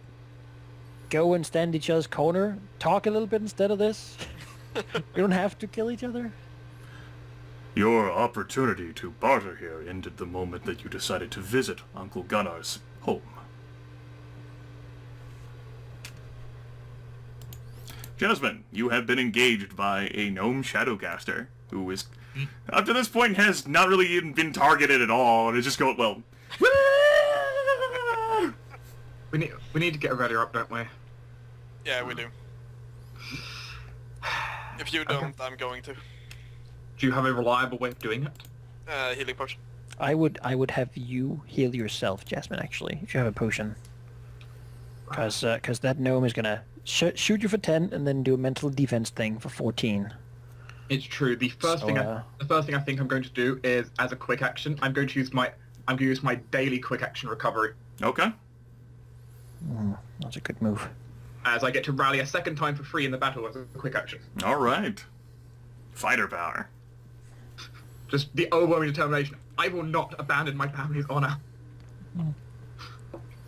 go and stand each other's corner, talk a little bit instead of this. We don't have to kill each other. Your opportunity to barter here ended the moment that you decided to visit Uncle Gunnar's home. Jasmine, you have been engaged by a gnome shadowcaster who is, up to this point, has not really even been targeted at all, and is just going, well... We need to get Aurelia up, don't we? Yeah, we do. If you don't, I'm going to. Do you have a reliable way of doing it? Healing potion. I would have you heal yourself, Jasmine. Actually, if you have a potion, because that gnome is gonna shoot you for 10 and then do a mental defense thing for 14. It's true. The first thing I think I'm going to do is, as a quick action, I'm going to use my daily quick action recovery. Okay. That's a good move. as I get to rally a second time for free in the battle as a quick action. All right. Fighter power. Just the overwhelming determination. I will not abandon my family's honor.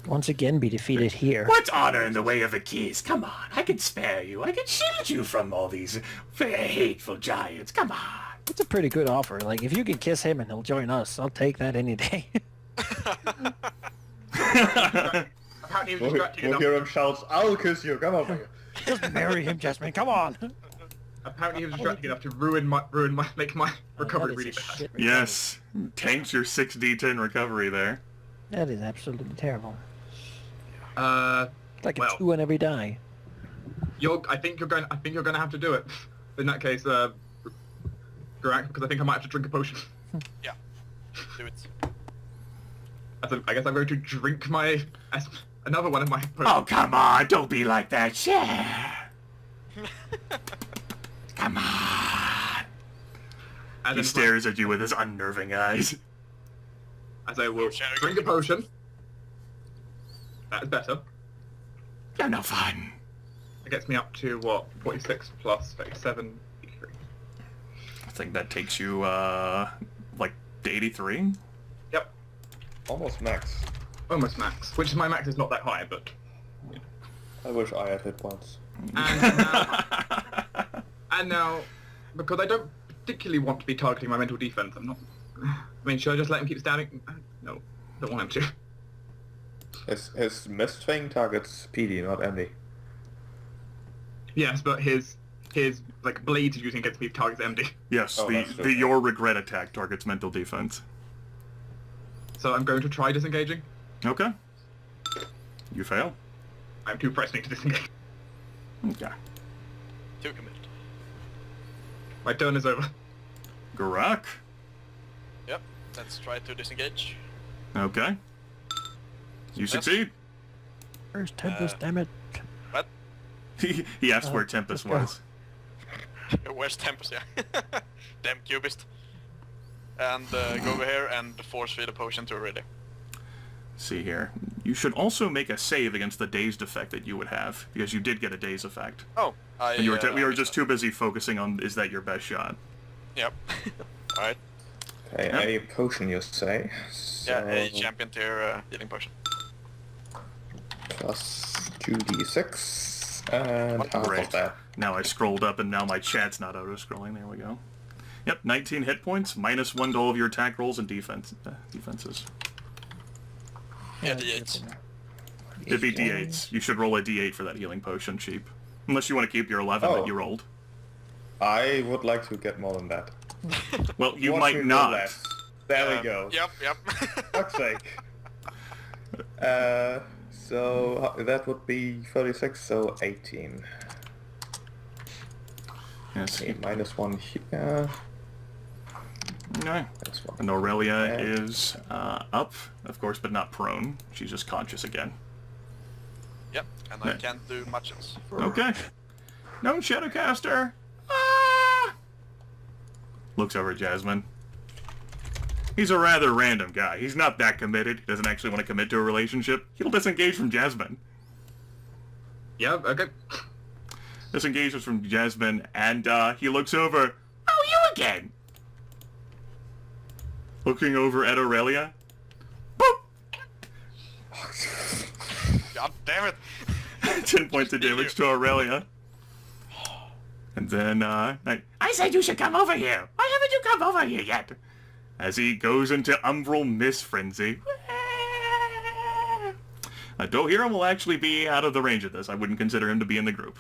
Once again be defeated here. What's honor in the way of a kiss? Come on, I can spare you. I can shield you from all these hateful giants. Come on. It's a pretty good offer. Like, if you can kiss him and he'll join us, I'll take that any day. Apparently he was distracting enough. Dwohurim shouts, I'll kiss you, come over here. Just marry him, Jasmine, come on! Apparently he was distracting enough to make my recovery really bad. Yes. Tanks your 6d10 recovery there. That is absolutely terrible. It's like well, a 2 on every die. I think you're going to have to do it. In that case, Geráck, because I think I might have to drink a potion. Yeah. Do it. I guess I'm going to drink another one of my potions. Oh, come on. Don't be like that. Share. Come on. And He then stares at you with his unnerving eyes. as I will drink a potion. That is better. You're no fun. It gets me up to, what, 46 plus 37, 83. I think that takes you, like, to 83? Yep. Almost max. Almost max. Which my max is not that high, but... I wish I had hit points. And now, because I don't particularly want to be targeting my mental defense, I'm not... I mean, should I just let him keep stabbing? No, don't want him to. His mist thing targets PD, not MD. Yes, but his like blades he's using against me targets MD. Yes, Oh, that's the okay. Your Regret attack targets mental defense. So I'm going to try disengaging. Okay. You fail. I'm too pressing to disengage. Okay. Too committed. My turn is over. Geráck. Yep. Let's try to disengage. Okay. You succeed. Where's Tempus, damn it? What? He asked where Tempus was. Where's Tempus? Yeah. Damn cubist. And go over here and force feed a potion to Aurelia. See here. You should also make a save against the dazed effect that you would have, because you did get a daze effect. Oh, And we were just too busy focusing on is that your best shot. Yep. Alright. Okay, Yep. a potion you say. Yeah, a So, champion tier healing potion. plus 2d6, and half Great. of that. Now I scrolled up and now my chat's not auto-scrolling. There we go. Yep, 19 hit points, -1 to all of your attack rolls and defenses. Yeah, D8. It'd be d8s. You should roll a d8 for that healing potion, cheap. Unless you want to keep your 11 Oh. that you rolled. I would like to get more than that. Well, you Watch might me roll not. less. There we go. Yep. Fuck's sake. So that would be 36, so 18. Yes. Okay, -1 here. Okay. That's one. And Aurelia Okay. is up, of course, but not prone. She's just conscious again. Yep. And I Yeah. can't do much else. Okay. No Shadowcaster! Ah! Looks over at Jasmine. He's a rather random guy. He's not that committed. He doesn't actually want to commit to a relationship. He'll disengage from Jasmine. Yeah, okay. Disengages from Jasmine, and he looks over. Oh, you again. Looking over at Aurelia. Boop! God damn it! 10 points of damage to Aurelia. And then, I said you should come over here. Why haven't you come over here yet? as he goes into Umbral Mist Frenzy. Dwohurim will actually be out of the range of this. I wouldn't consider him to be in the group.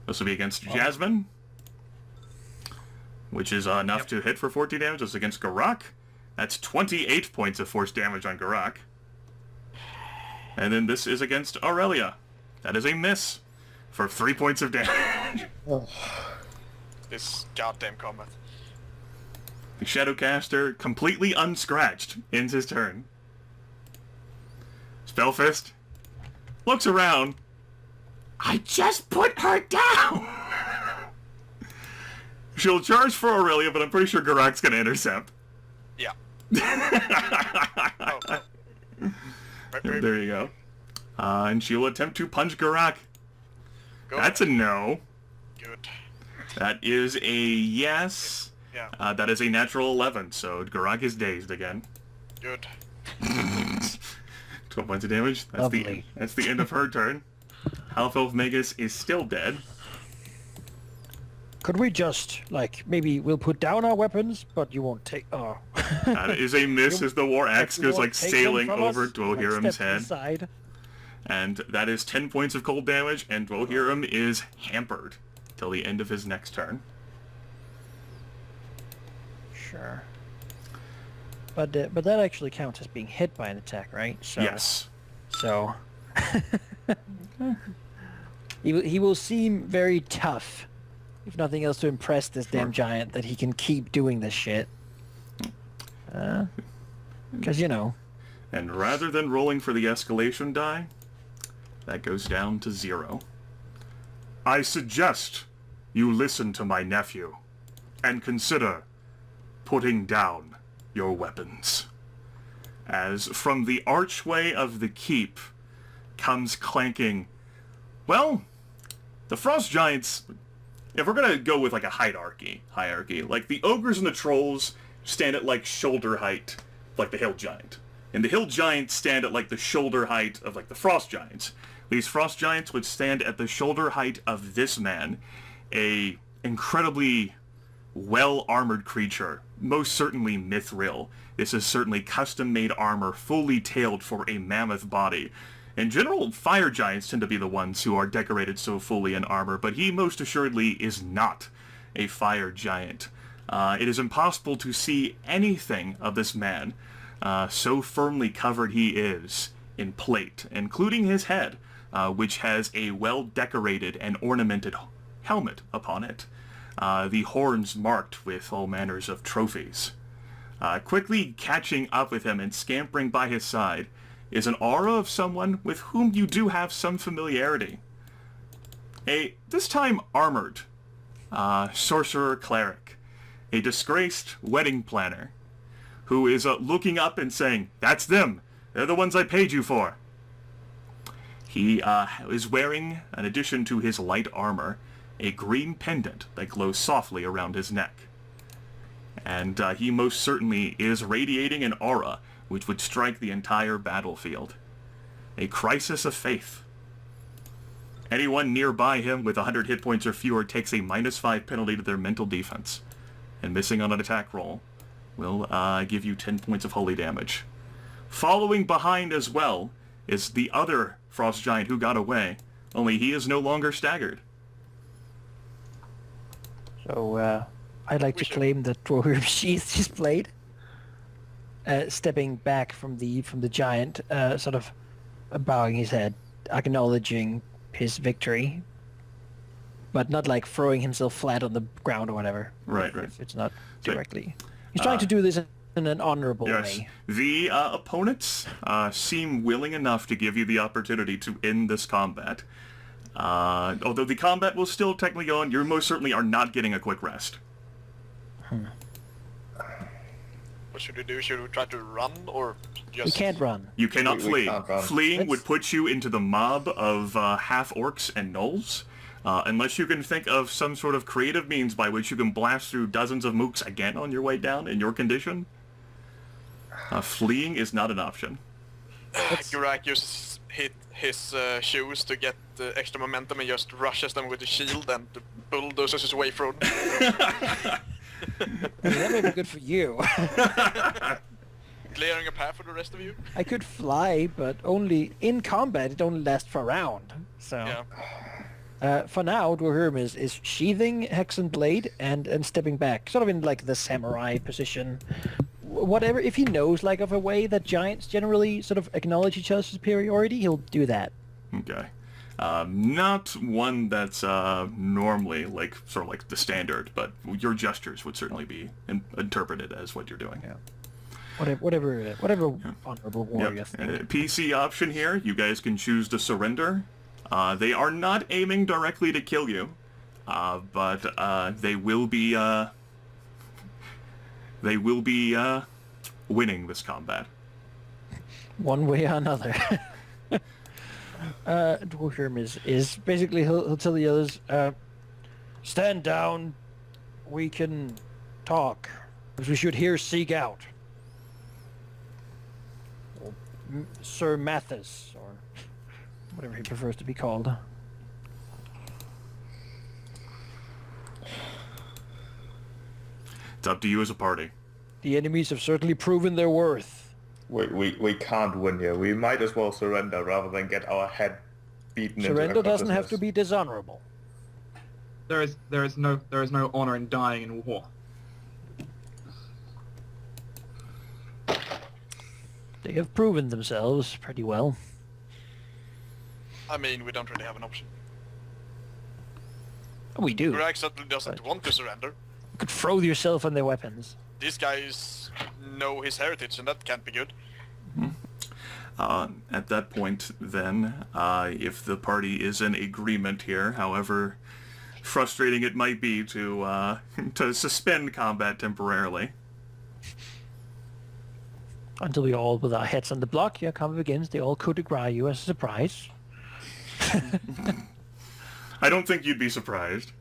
This will be against Jasmine, which is enough to hit for 14 damage. This is against Geráck. That's 28 points of force damage on Geráck. And then this is against Aurelia. That is a miss for 3 points of damage. This goddamn combat. The Shadowcaster, completely unscratched, ends his turn. Spellfist looks around. I just put her down. She'll charge for Aurelia, but I'm pretty sure Geráck's gonna intercept. Yeah. Oh. There you go. And she'll attempt to punch Geráck. Go. That's a no. Good. That is a yes. Yeah. That is a natural 11, so Geráck is dazed again. Good. 12 points of damage. Lovely. That's the end of her turn. Half-Elf Magus is still dead. Could we just, like, maybe we'll put down our weapons, but you won't take... Oh. That is a miss as the War Axe goes, like, sailing over Dwohurim's head. Aside. And that is 10 points of cold damage, and Dwohurim is hampered till the end of his next turn. Sure. But that actually counts as being hit by an attack, right? So, Yes. So... he will seem very tough, if nothing else, to impress this damn giant that he can keep doing this shit. Because, you know. And rather than rolling for the escalation die, that goes down to 0. I suggest you listen to my nephew and consider putting down your weapons. As from the archway of the keep comes clanking, well, the frost giants, if we're gonna go with like a hierarchy, like the ogres and the trolls stand at like shoulder height, like the hill giant. And the hill giants stand at like the shoulder height of like the frost giants. These frost giants would stand at the shoulder height of this man, a incredibly well-armored creature, most certainly mithril. This is certainly custom-made armor, fully tailored for a mammoth body. In general, fire giants tend to be the ones who are decorated so fully in armor, but he most assuredly is not a fire giant. It is impossible to see anything of this man, so firmly covered he is in plate, including his head, which has a well-decorated and ornamented helmet upon it. The horns marked with all manners of trophies. Quickly catching up with him and scampering by his side is an aura of someone with whom you do have some familiarity. This time armored, sorcerer cleric, a disgraced wedding planner, who is looking up and saying, "That's them! They're the ones I paid you for!" He is wearing, in addition to his light armor, a green pendant that glows softly around his neck. And he most certainly is radiating an aura which would strike the entire battlefield. A crisis of faith. Anyone nearby him with 100 hit points or fewer takes a -5 penalty to their mental defense, and missing on an attack roll will give you 10 points of holy damage. Following behind as well is the other frost giant who got away, only he is no longer staggered. So, I'd like to claim that Dwohurim sheathed his blade, stepping back from the giant, sort of bowing his head, acknowledging his victory, but not like throwing himself flat on the ground or whatever. Right. If it's not directly. He's trying to do this in an honorable Yes. way. The opponents seem willing enough to give you the opportunity to end this combat. Although the combat will still technically go on, you most certainly are not getting a quick rest. What should we do? Should we try to run or just... We can't run. You cannot We flee. can't run. Fleeing Let's- would put you into the mob of half-orcs and gnolls, unless you can think of some sort of creative means by which you can blast through dozens of mooks again on your way down in your condition. Fleeing is not an option. Geráck uses his shoes to get extra momentum and just rushes them with the shield and bulldozes his way through. I mean, that may be good for you. Clearing a path for the rest of you. I could fly, but only in combat. It only lasts for a round. So, for now, Dwohurim is sheathing Hexen blade and stepping back, sort of in like the samurai position. Whatever, if he knows like of a way that giants generally sort of acknowledge each other's superiority, he'll do that. Okay. Not one that's normally like sort of like the standard, but your gestures would certainly be interpreted as what you're doing. Yeah. Whatever honorable warrior thing. PC option here. You guys can choose to surrender. They are not aiming directly to kill you, but they will be winning this combat. One way or another. Dwohurim is basically he'll tell the others, stand down, we can talk, because we should here seek out Sir Mathis, or whatever he prefers to be called. It's up to you as a party. The enemies have certainly proven their worth. We can't win here. We might as well surrender rather than get our head beaten into Surrender doesn't have to unconsciousness. be dishonorable. There is no honor in dying in war. They have proven themselves pretty well. I mean, we don't really have an option. We do. You Geráck certainly doesn't want to surrender. could throw yourself on their weapons. These guys know his heritage, and that can't be good. At that point, then, if the party is in agreement here, however frustrating it might be to suspend combat temporarily. Until we all, with our heads on the block, your combat begins. They all coup de grace you as a surprise. I don't think you'd be surprised.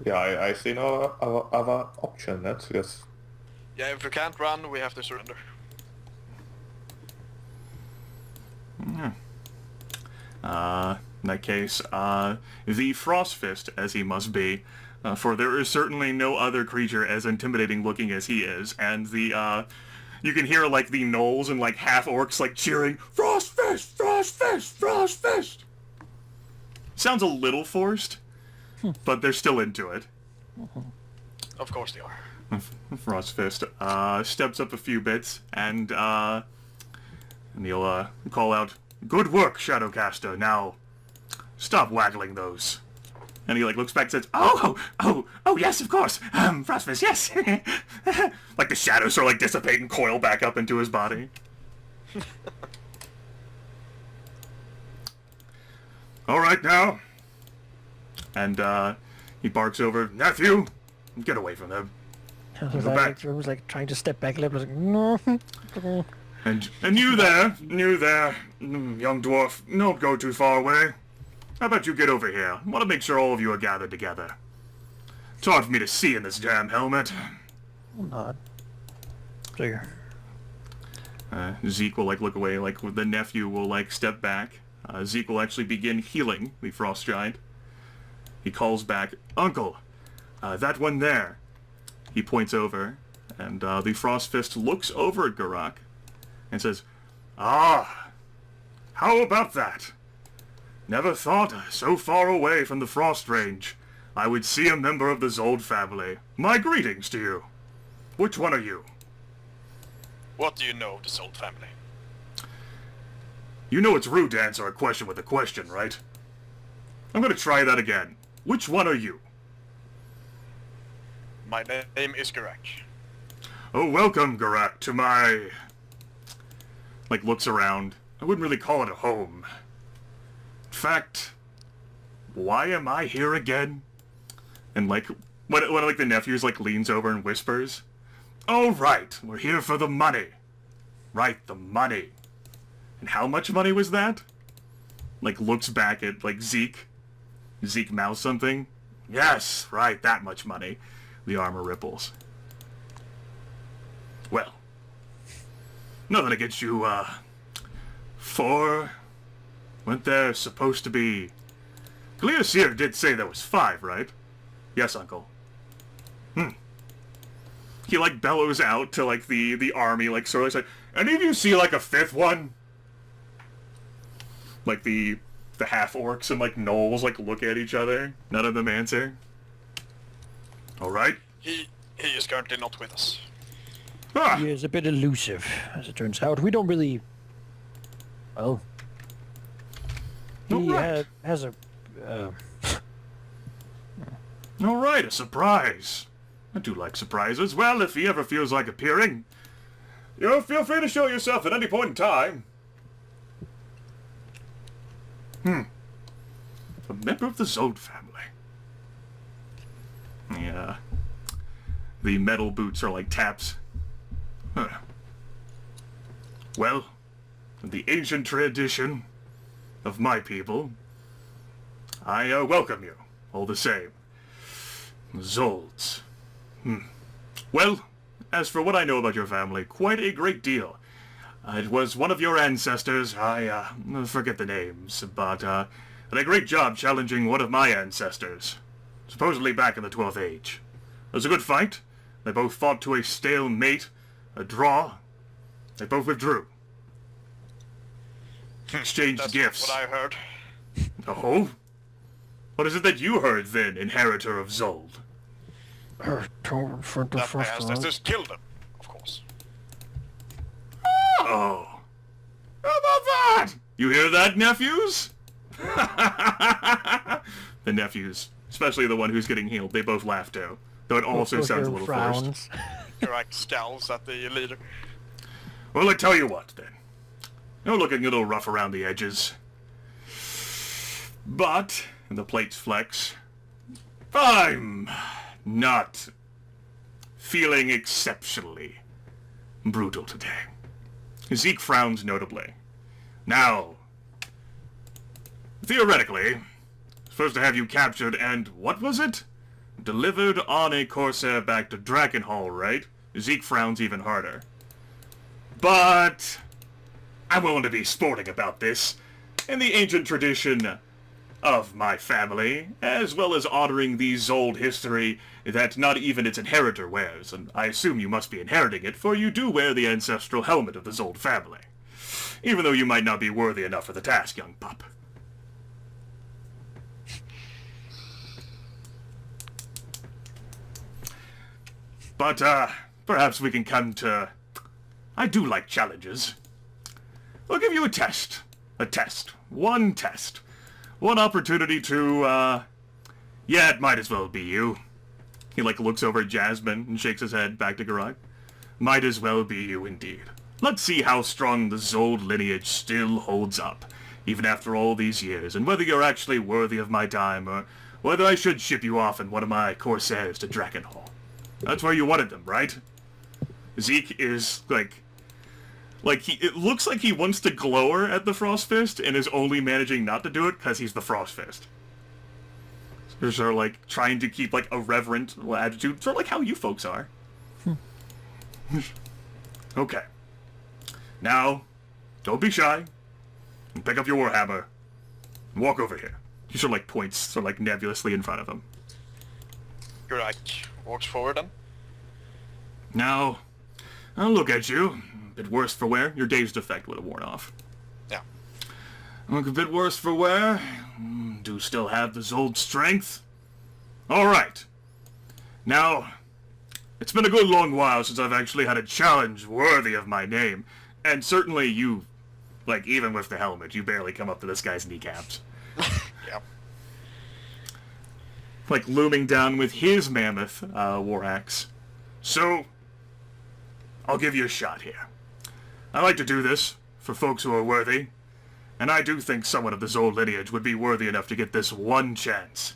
Yeah, I see no other option. That's just... Yeah, if we can't run, we have to surrender. In that case, the Frost Fist, as he must be, for there is certainly no other creature as intimidating looking as he is, and the, you can hear, like, the gnolls and, like, half-orcs, like, cheering, Frost Fist! Frost Fist! Frost Fist! Sounds a little forced, but they're still into it. Of course they are. Frost Fist steps up a few bits, and he'll call out, "Good work, Shadowcaster. Now, stop waggling those." And he like looks back and says, "Oh, yes, of course. Frost Fist, yes." Like the shadows sort of like dissipate and coil back up into his body. All right now. And he barks over, "Nephew, get away from them." I was back. like trying to step back a little. I was like, no. And you there, young dwarf, don't go too far away. How about you get over here? I want to make sure all of you are gathered together. It's hard for me to see in this damn helmet. I'm not. There. Zeke will like look away, like the nephew will like step back. Zeke will actually begin healing the frost giant. He calls back, "Uncle, that one there." He points over, and the Frost Fist looks over at Geráck and says, "Ah, how about that? Never thought so far away from the Frost Range I would see a member of the Zold family. My greetings to you. Which one are you?" What do you know of the Zold family? You know it's rude to answer a question with a question, right? I'm gonna try that again. Which one are you? My name is Geráck. Oh, welcome, Geráck, to my... Like, looks around. I wouldn't really call it a home. In fact, why am I here again? And, like, when like, the nephew's, like, leans over and whispers, "Oh, right, we're here for the money. Right, the money. And how much money was that?" Like, looks back at, like, Zeke. Zeke mouths something. "Yes, right, that much money." The armor ripples. "Well, nothing against you, weren't there supposed to be... Clear Seer did say there was 5, right?" "Yes, Uncle." He, like, bellows out to, like, the army, like, sort of like, "Any of you see, like, a 5th one?" Like, the half-orcs and, like, gnolls, like, look at each other. None of them answer. "All right." He is currently not with us. Ah! He is a bit elusive, as it turns out. We don't really... Well... He Alright. has a... All right, a surprise. I do like surprises. Well, if he ever feels like appearing, you feel free to show yourself at any point in time. A member of the Zold family. Yeah. The metal boots are like taps. Well, the ancient tradition of my people, I welcome you, all the same. Zolds. Well, as for what I know about your family, quite a great deal. It was one of your ancestors, I forget the names, but did a great job challenging one of my ancestors, supposedly back in the 12th Age. It was a good fight. They both fought to a stalemate, a draw. They both withdrew. Exchanged That's gifts. what I heard. Oh? What is it that you heard, then, inheritor of Zold? That my ancestors killed them, of course. Oh. How about that? You hear that, nephews? The nephews, especially the one who's getting healed, they both laugh too. Though it also sounds a little forced. Geráck scowls at the leader. Well, I tell you what, then. You're looking a little rough around the edges. But, and the plates flex, I'm not feeling exceptionally brutal today. Zeke frowns notably. Now, theoretically, supposed to have you captured and, what was it? Delivered on a Corsair back to Dragonhall, right? Zeke frowns even harder. But I'm willing to be sporting about this. In the ancient tradition of my family, as well as honoring the Zold history that not even its inheritor wears, and I assume you must be inheriting it, for you do wear the ancestral helmet of the Zold family. Even though you might not be worthy enough for the task, young pup. But, perhaps we can come to... I do like challenges. I'll give you a test. A test. One test. One opportunity to, yeah, it might as well be you. He, looks over at Jasmine and shakes his head back to Geráck. Might as well be you indeed. Let's see how strong the Zold lineage still holds up, even after all these years, and whether you're actually worthy of my time, or whether I should ship you off in one of my Corsairs to Dragonhall. That's where you wanted them, right? Zeke is, it looks like he wants to glower at the Frost Fist and is only managing not to do it because he's the Frost Fist. So sort of trying to keep a reverent attitude, sort of like how you folks are. Okay. Now, don't be shy. And pick up your warhammer. And walk over here. He sort of points sort of nebulously in front of him. Geráck walks forward then. Now, I'll look at you. A bit worse for wear. Your dazed effect would have worn off. Yeah. Look a bit worse for wear. Do still have the Zold strength. Alright. Now, it's been a good long while since I've actually had a challenge worthy of my name. And certainly you, even with the helmet, you barely come up to this guy's kneecaps. Yeah. Looming down with his mammoth war axe. So, I'll give you a shot here. I like to do this for folks who are worthy, and I do think someone of the Zold lineage would be worthy enough to get this one chance.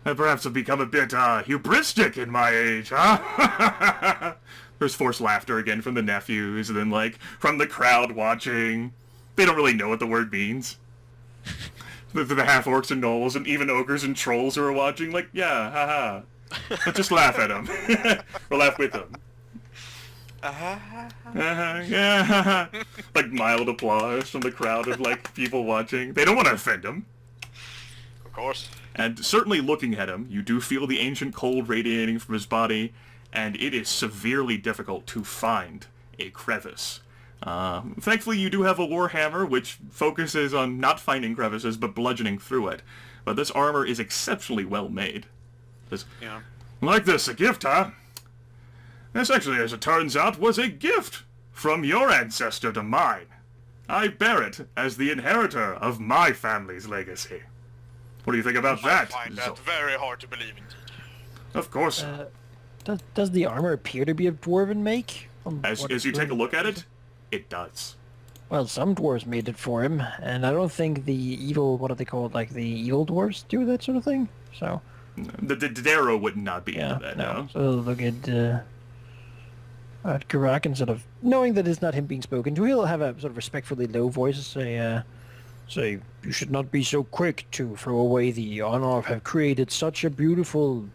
And perhaps have become a bit, hubristic in my age, huh? There's forced laughter again from the nephews, and then, from the crowd watching. They don't really know what the word means. The half-orcs and gnolls, and even ogres and trolls who are watching, yeah, haha. Let's just laugh at them. Or laugh with them. Yeah. Mild applause from the crowd of, people watching. They don't want to offend him. Of course. And certainly looking at him, you do feel the ancient cold radiating from his body, and it is severely difficult to find a crevice. Thankfully, you do have a warhammer, which focuses on not finding crevices, but bludgeoning through it. But this armor is exceptionally well made. Yeah. Like this, a gift, huh? This actually, as it turns out, was a gift from your ancestor to mine. I bear it as the inheritor of my family's legacy. What do you think about that? I find that very hard to believe indeed. Of course. Does the armor appear to be of dwarven make? As you take a look at it, it does. Well, some dwarves made it for him, and I don't think the evil, what are they called, the evil dwarves do that sort of thing, so... The Darrow would not be into that, no. So look at, Geráck, and sort of knowing that it's not him being spoken to, he'll have a sort of respectfully low voice and say, you should not be so quick to throw away the honor of have created such a beautiful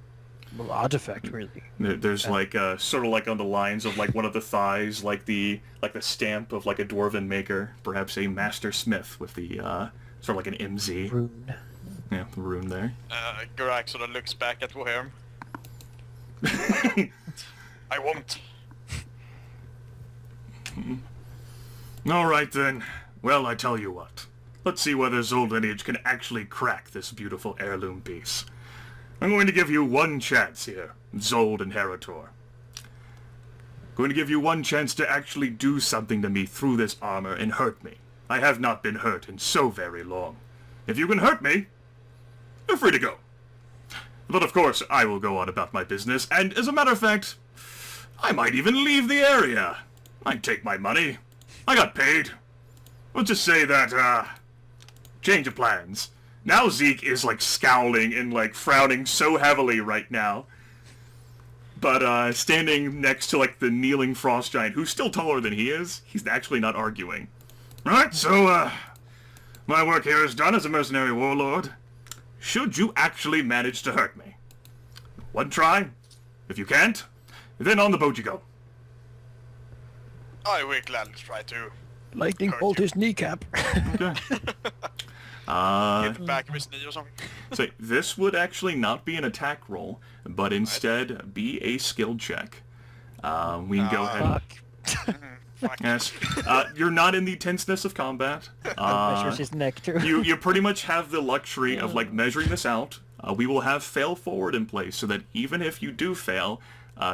artifact, really. There's like sort of like on the lines of like one of the thighs, like the stamp of like a dwarven maker, perhaps a master smith with the sort of like an MZ. Rune. Yeah, the rune there. Geráck sort of looks back at Dwohurim. I won't. All right then. Well, I tell you what. Let's see whether Zold lineage can actually crack this beautiful heirloom piece. I'm going to give you one chance here, Zold Inheritor. Going to give you one chance to actually do something to me through this armor and hurt me. I have not been hurt in so very long. If you can hurt me, you're free to go. But of course, I will go on about my business, and as a matter of fact, I might even leave the area. I'd take my money. I got paid. We'll just say that, change of plans. Now Zeke is, like, scowling and, like, frowning so heavily right now. But, standing next to, like, the kneeling frost giant, who's still taller than he is, he's actually not arguing. Alright, so, my work here is done as a mercenary warlord. Should you actually manage to hurt me? One try. If you can't, then on the boat you go. I will gladly try to. Lightning bolt his kneecap. Okay. Hit the back of his knee or something. So this would actually not be an attack roll, but instead be a skill check. We can go ahead. Fuck. Fuck. Yes. You're not in the tenseness of combat. Measures his neck too. You pretty much have the luxury of like measuring this out. We will have fail forward in place so that even if you do fail,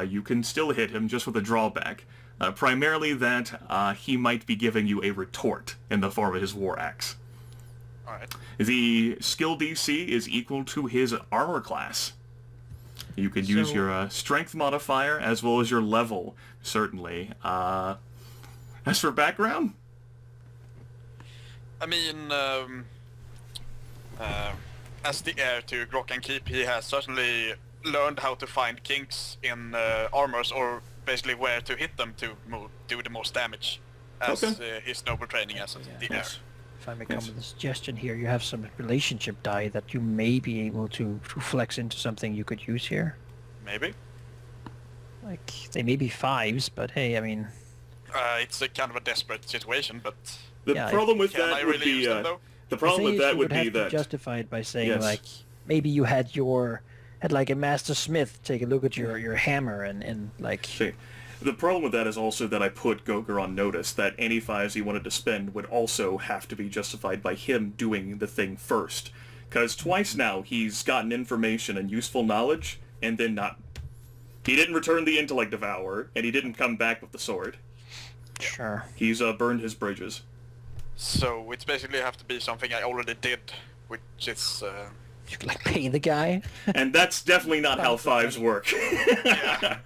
you can still hit him just with a drawback. Primarily that he might be giving you a retort in the form of his war axe. Alright. The skill DC is equal to his armor class. You could use your strength modifier as well as your level, certainly. As for background? I mean, as the heir to Dragonkin Keep, he has certainly learned how to find kinks in armors, or basically where to hit them to do the most damage, as his noble training as the heir. If I may come with a suggestion here, you have some relationship die that you may be able to flex into something you could use here. Maybe. Like, they may be fives, but hey, I mean... it's a kind of a desperate situation, but... The Yeah, problem with can I that would really be... use them, though? The problem with that would have be to that... justify it by saying, Yes. like, maybe you had like a master smith take a look at your hammer and like... See, the problem with that is also that I put Goger on notice that any fives he wanted to spend would also have to be justified by him doing the thing first. Because twice now he's gotten information and useful knowledge, and then not... He didn't return the Intellect Devourer, and he didn't come back with the sword. Sure. He's burned his bridges. So it's basically have to be something I already did, which is... You could, like, pay the guy. And that's definitely not how fives work. yeah.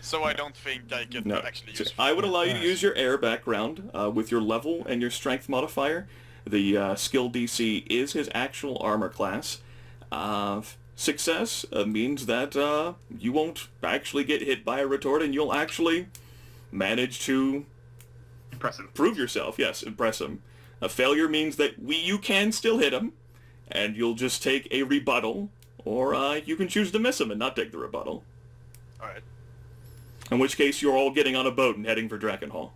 So I don't think I can No, actually use... I would allow you to use your air background with your level and your strength modifier. The skill DC is his actual armor class. Success means that you won't actually get hit by a retort, and you'll actually manage to Impress him. prove yourself. Yes, impress him. A failure means that you can still hit him, and you'll just take a rebuttal, or you can choose to miss him and not take the rebuttal. Alright. In which case, you're all getting on a boat and heading for Drakenhall.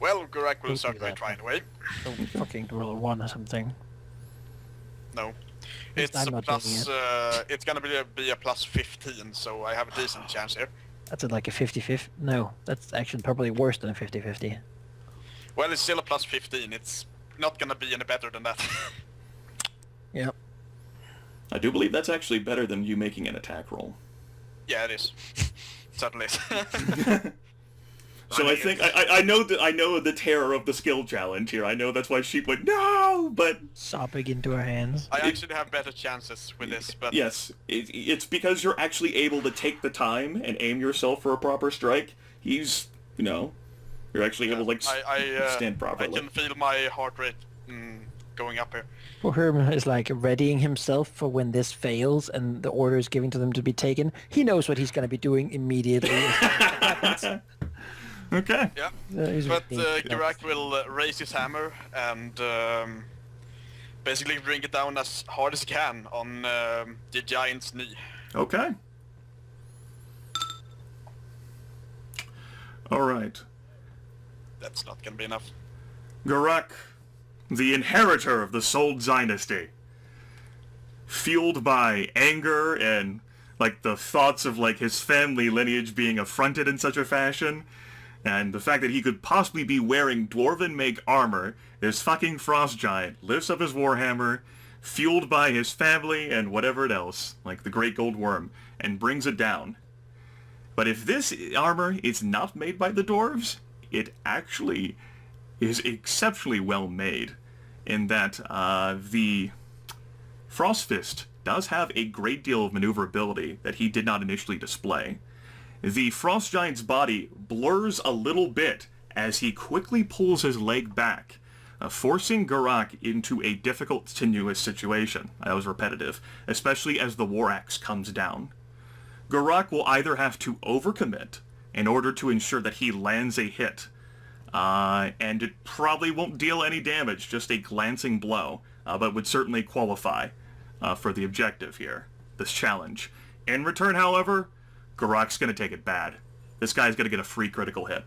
Well, Geráck will Don't do certainly that. try anyway. Don't fucking roll a 1 or something. No. least It's I'm a not plus, doing it's gonna be a plus 15, so I have a decent chance here. That's like a 50-50. No, that's actually probably worse than a 50-50. Well, it's still a plus 15, it's not gonna be any better than that. Yep. I do believe that's actually better than you making an attack roll. Yeah, it is. Certainly is. So I think I know the terror of the skill challenge here. I know that's why Sheep went no, but Sopping into her hands. I actually have better chances with this, but... yes, it's because you're actually able to take the time and aim yourself for a proper strike. He's, you're actually able to like stand I properly. can feel my heart rate going up here. Dwohurim is like readying himself for when this fails and the order is given to them to be taken. He knows what he's going to be doing immediately. Okay. Yeah. He's But ready. Geráck will raise his hammer and basically bring it down as hard as he can on the giant's knee. Okay. All right. That's not gonna be enough. Geráck, the inheritor of the Zold dynasty, fueled by anger and like the thoughts of like his family lineage being affronted in such a fashion, and the fact that he could possibly be wearing dwarven make armor, this fucking frost giant lifts up his warhammer, fueled by his family and whatever else, like the great gold worm, and brings it down. But if this armor is not made by the dwarves, it actually is exceptionally well made, in that the Frostfist does have a great deal of maneuverability that he did not initially display. The Frost Giant's body blurs a little bit as he quickly pulls his leg back, forcing Geráck into a difficult, tenuous situation. That was repetitive, especially as the War Axe comes down. Geráck will either have to overcommit in order to ensure that he lands a hit, and it probably won't deal any damage, just a glancing blow, but would certainly qualify for the objective here, this challenge. In return, however, Geráck's going to take it bad. This guy's going to get a free critical hit.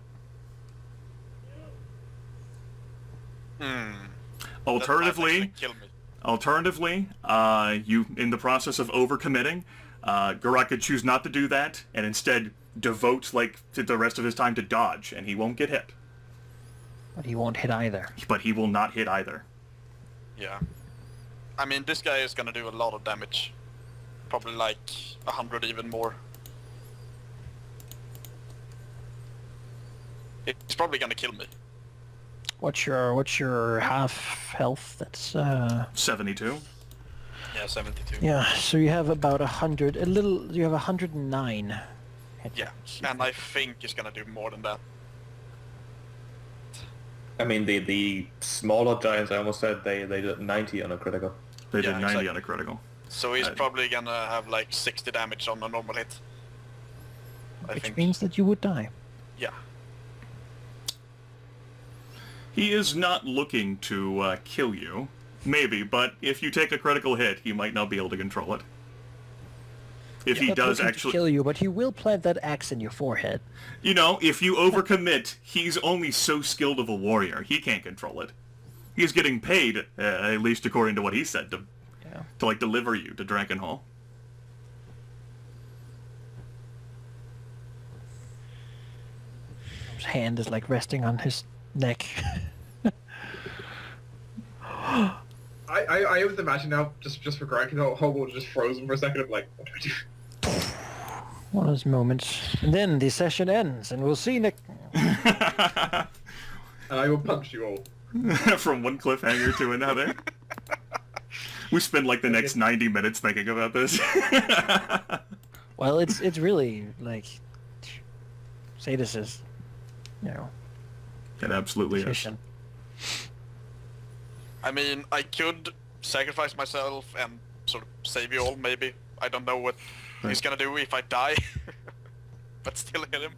Alternatively, Kill me. You, in the process of overcommitting, Geráck could choose not to do that, and instead devote like the rest of his time to dodge, and he won't get hit. But he won't hit either. But he will not hit either. Yeah. I mean, this guy is gonna do a lot of damage. Probably like 100 even more. It's probably gonna kill me. What's your half health? That's 72. Yeah, 72. yeah. So you have about 100. You have 109. Yeah, and I think he's gonna do more than that. I mean, the smaller giants, I almost said, they did 90 on a critical. They did Yeah, 90 exactly. on a critical. So he's probably gonna have like 60 damage on a normal hit. I Which think. means that you would die. Yeah. He is not looking to kill you. Maybe, but if you take a critical hit, he might not be able to control it. If he Not does looking to actually... kill you, but he will plant that axe in your forehead. You know, if you overcommit, he's only so skilled of a warrior. He can't control it. He's getting paid, at least according to what he said, to like deliver you to Dragonhall. His hand is like resting on his neck. I always imagine now, just for Greg, Hogwarts just frozen for a second of like, what do I do? One of those moments. And then the session ends, and we'll see Nick. And I will punch you all. From one cliffhanger to another. We spend like the next 90 minutes thinking about this. Well, it's really like Sadis is, It absolutely is. position. I mean, I could sacrifice myself and sort of save you all, maybe. I don't know what he's gonna do if I die. But still hit him.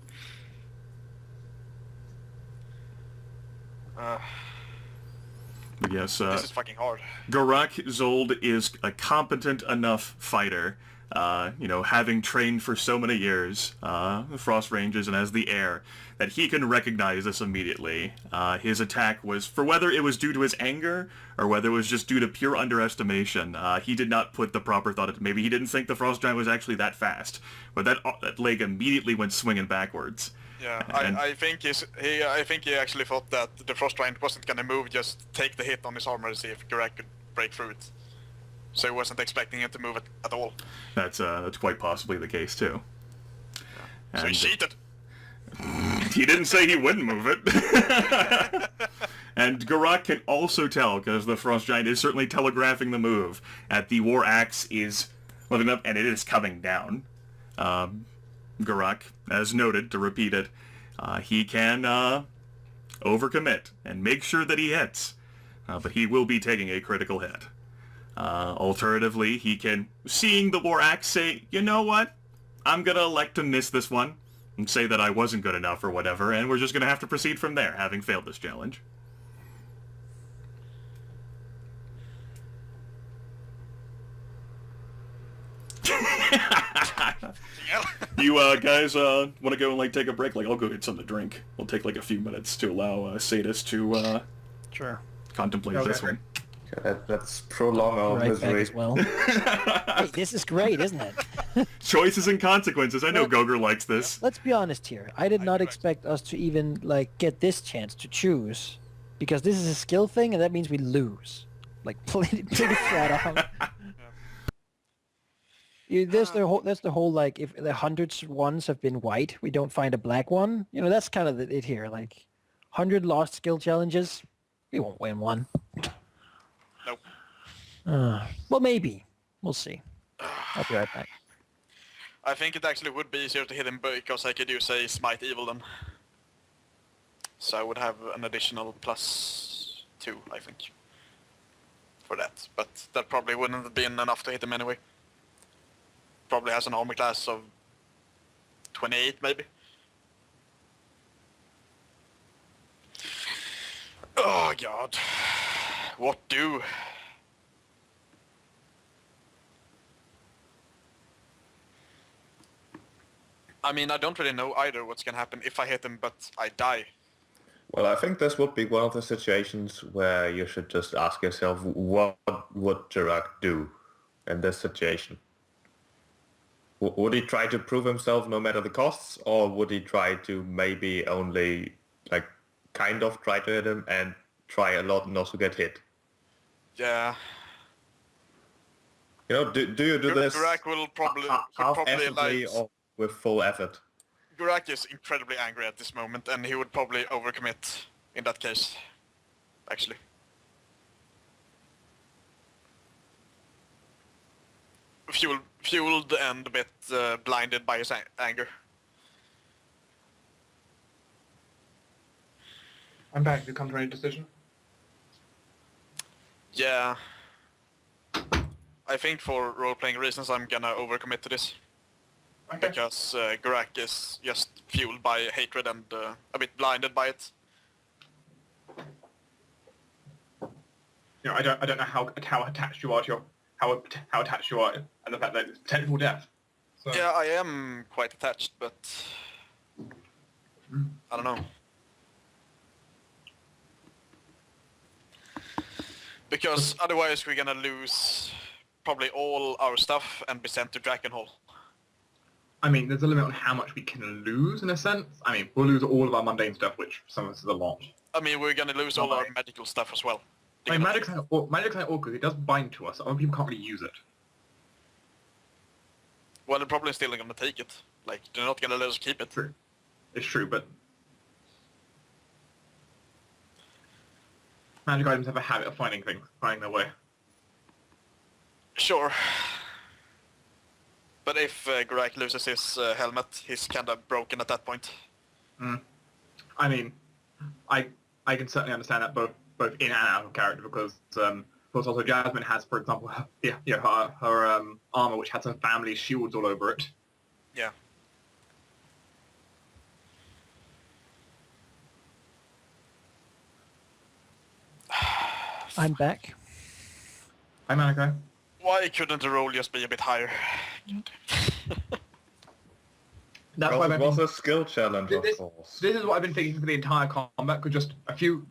But yes, This is fucking hard. Geráck Zold is a competent enough fighter, having trained for so many years, the Frost Ranges and as the heir, that he can recognize this immediately. His attack was, for whether it was due to his anger, or whether it was just due to pure underestimation, he did not put the proper thought into. Maybe he didn't think the Frost Giant was actually that fast, but that leg immediately went swinging backwards. Yeah, And- I think he actually thought that the Frost Giant wasn't gonna move, just take the hit on his armor to see if Geráck could break through it. So he wasn't expecting him to move it at all. That's quite possibly the case too. So he And- cheated. He didn't say he wouldn't move it. And Geráck can also tell, because the Frost Giant is certainly telegraphing the move, that the War Axe is living up, and it is coming down. Geráck, as noted, to repeat it, he can overcommit and make sure that he hits. but he will be taking a critical hit. Alternatively, he can, seeing the War Axe, say, you know what? I'm gonna elect to miss this one, and say that I wasn't good enough or whatever, and we're just gonna have to proceed from there, having failed this challenge. You guys want to go and like take a break? Like, I'll go get something to drink. We'll take like a few minutes to allow Sadis to Sure. contemplate this one. Let's prolong our Right back misery. as well. Hey, this is great, isn't it? Choices and consequences. I know Goger likes this. Let's be honest here. I did not expect us to even like get this chance to choose, because this is a skill thing, and that means we lose. Like pretty flat out. That's the whole like, if the hundreds ones have been white, we don't find a black one. You know, that's kind of it here. Like, 100 lost skill challenges, we won't win one. Nope. Well, maybe. We'll see. I'll be right back. I think it actually would be easier to hit him because I could use a Smite Evil then. So I would have an additional +2, I think, for that. But that probably wouldn't have been enough to hit him anyway. Probably has an armor class of 28, maybe. Oh god. What do? I mean, I don't really know either what's gonna happen if I hit him, but I die. Well, I think this would be one of the situations where you should just ask yourself, what would Geráck do in this situation? Would he try to prove himself no matter the costs, or would he try to maybe only, like, kind of try to hit him and try a lot and also get hit? Yeah. You know, do you do this Geráck will probably, half-effectively or with full effort? Geráck is incredibly angry at this moment, and he would probably overcommit in that case, actually. Fueled and a bit blinded by his anger. I'm back. Have you come to any decision? Yeah. I think for role-playing reasons I'm gonna overcommit to this. Okay. Because Geráck is just fueled by hatred and a bit blinded by it. You know, I don't know how attached you are to your how attached you are, and the fact that it's technical death. So, Yeah, I am quite attached, but I don't know. Because otherwise we're gonna lose probably all our stuff and be sent to Dragonhall. I mean, there's a limit on how much we can lose in a sense. I mean, we'll lose all of our mundane stuff, which some of us is a lot. I mean, we're gonna lose all our medical stuff as well. I mean, magic's kind of awkward. It does bind to us. Other people can't really use it. Well, they're probably still gonna take it. Like, they're not gonna let us keep it. True. It's true, but magic items have a habit of finding their way. Sure. But if Geráck loses his helmet, he's kinda broken at that point. I mean, I can certainly understand that both in and out of character, because also Jasmine has, for example, her armor, which has her family's shields all over it. Yeah. I'm back. Hi, Manaki. Why couldn't the roll just be a bit higher? That's Well, why it I've was been, a skill challenge, of course. this is what I've been thinking for the entire combat. Because just a few,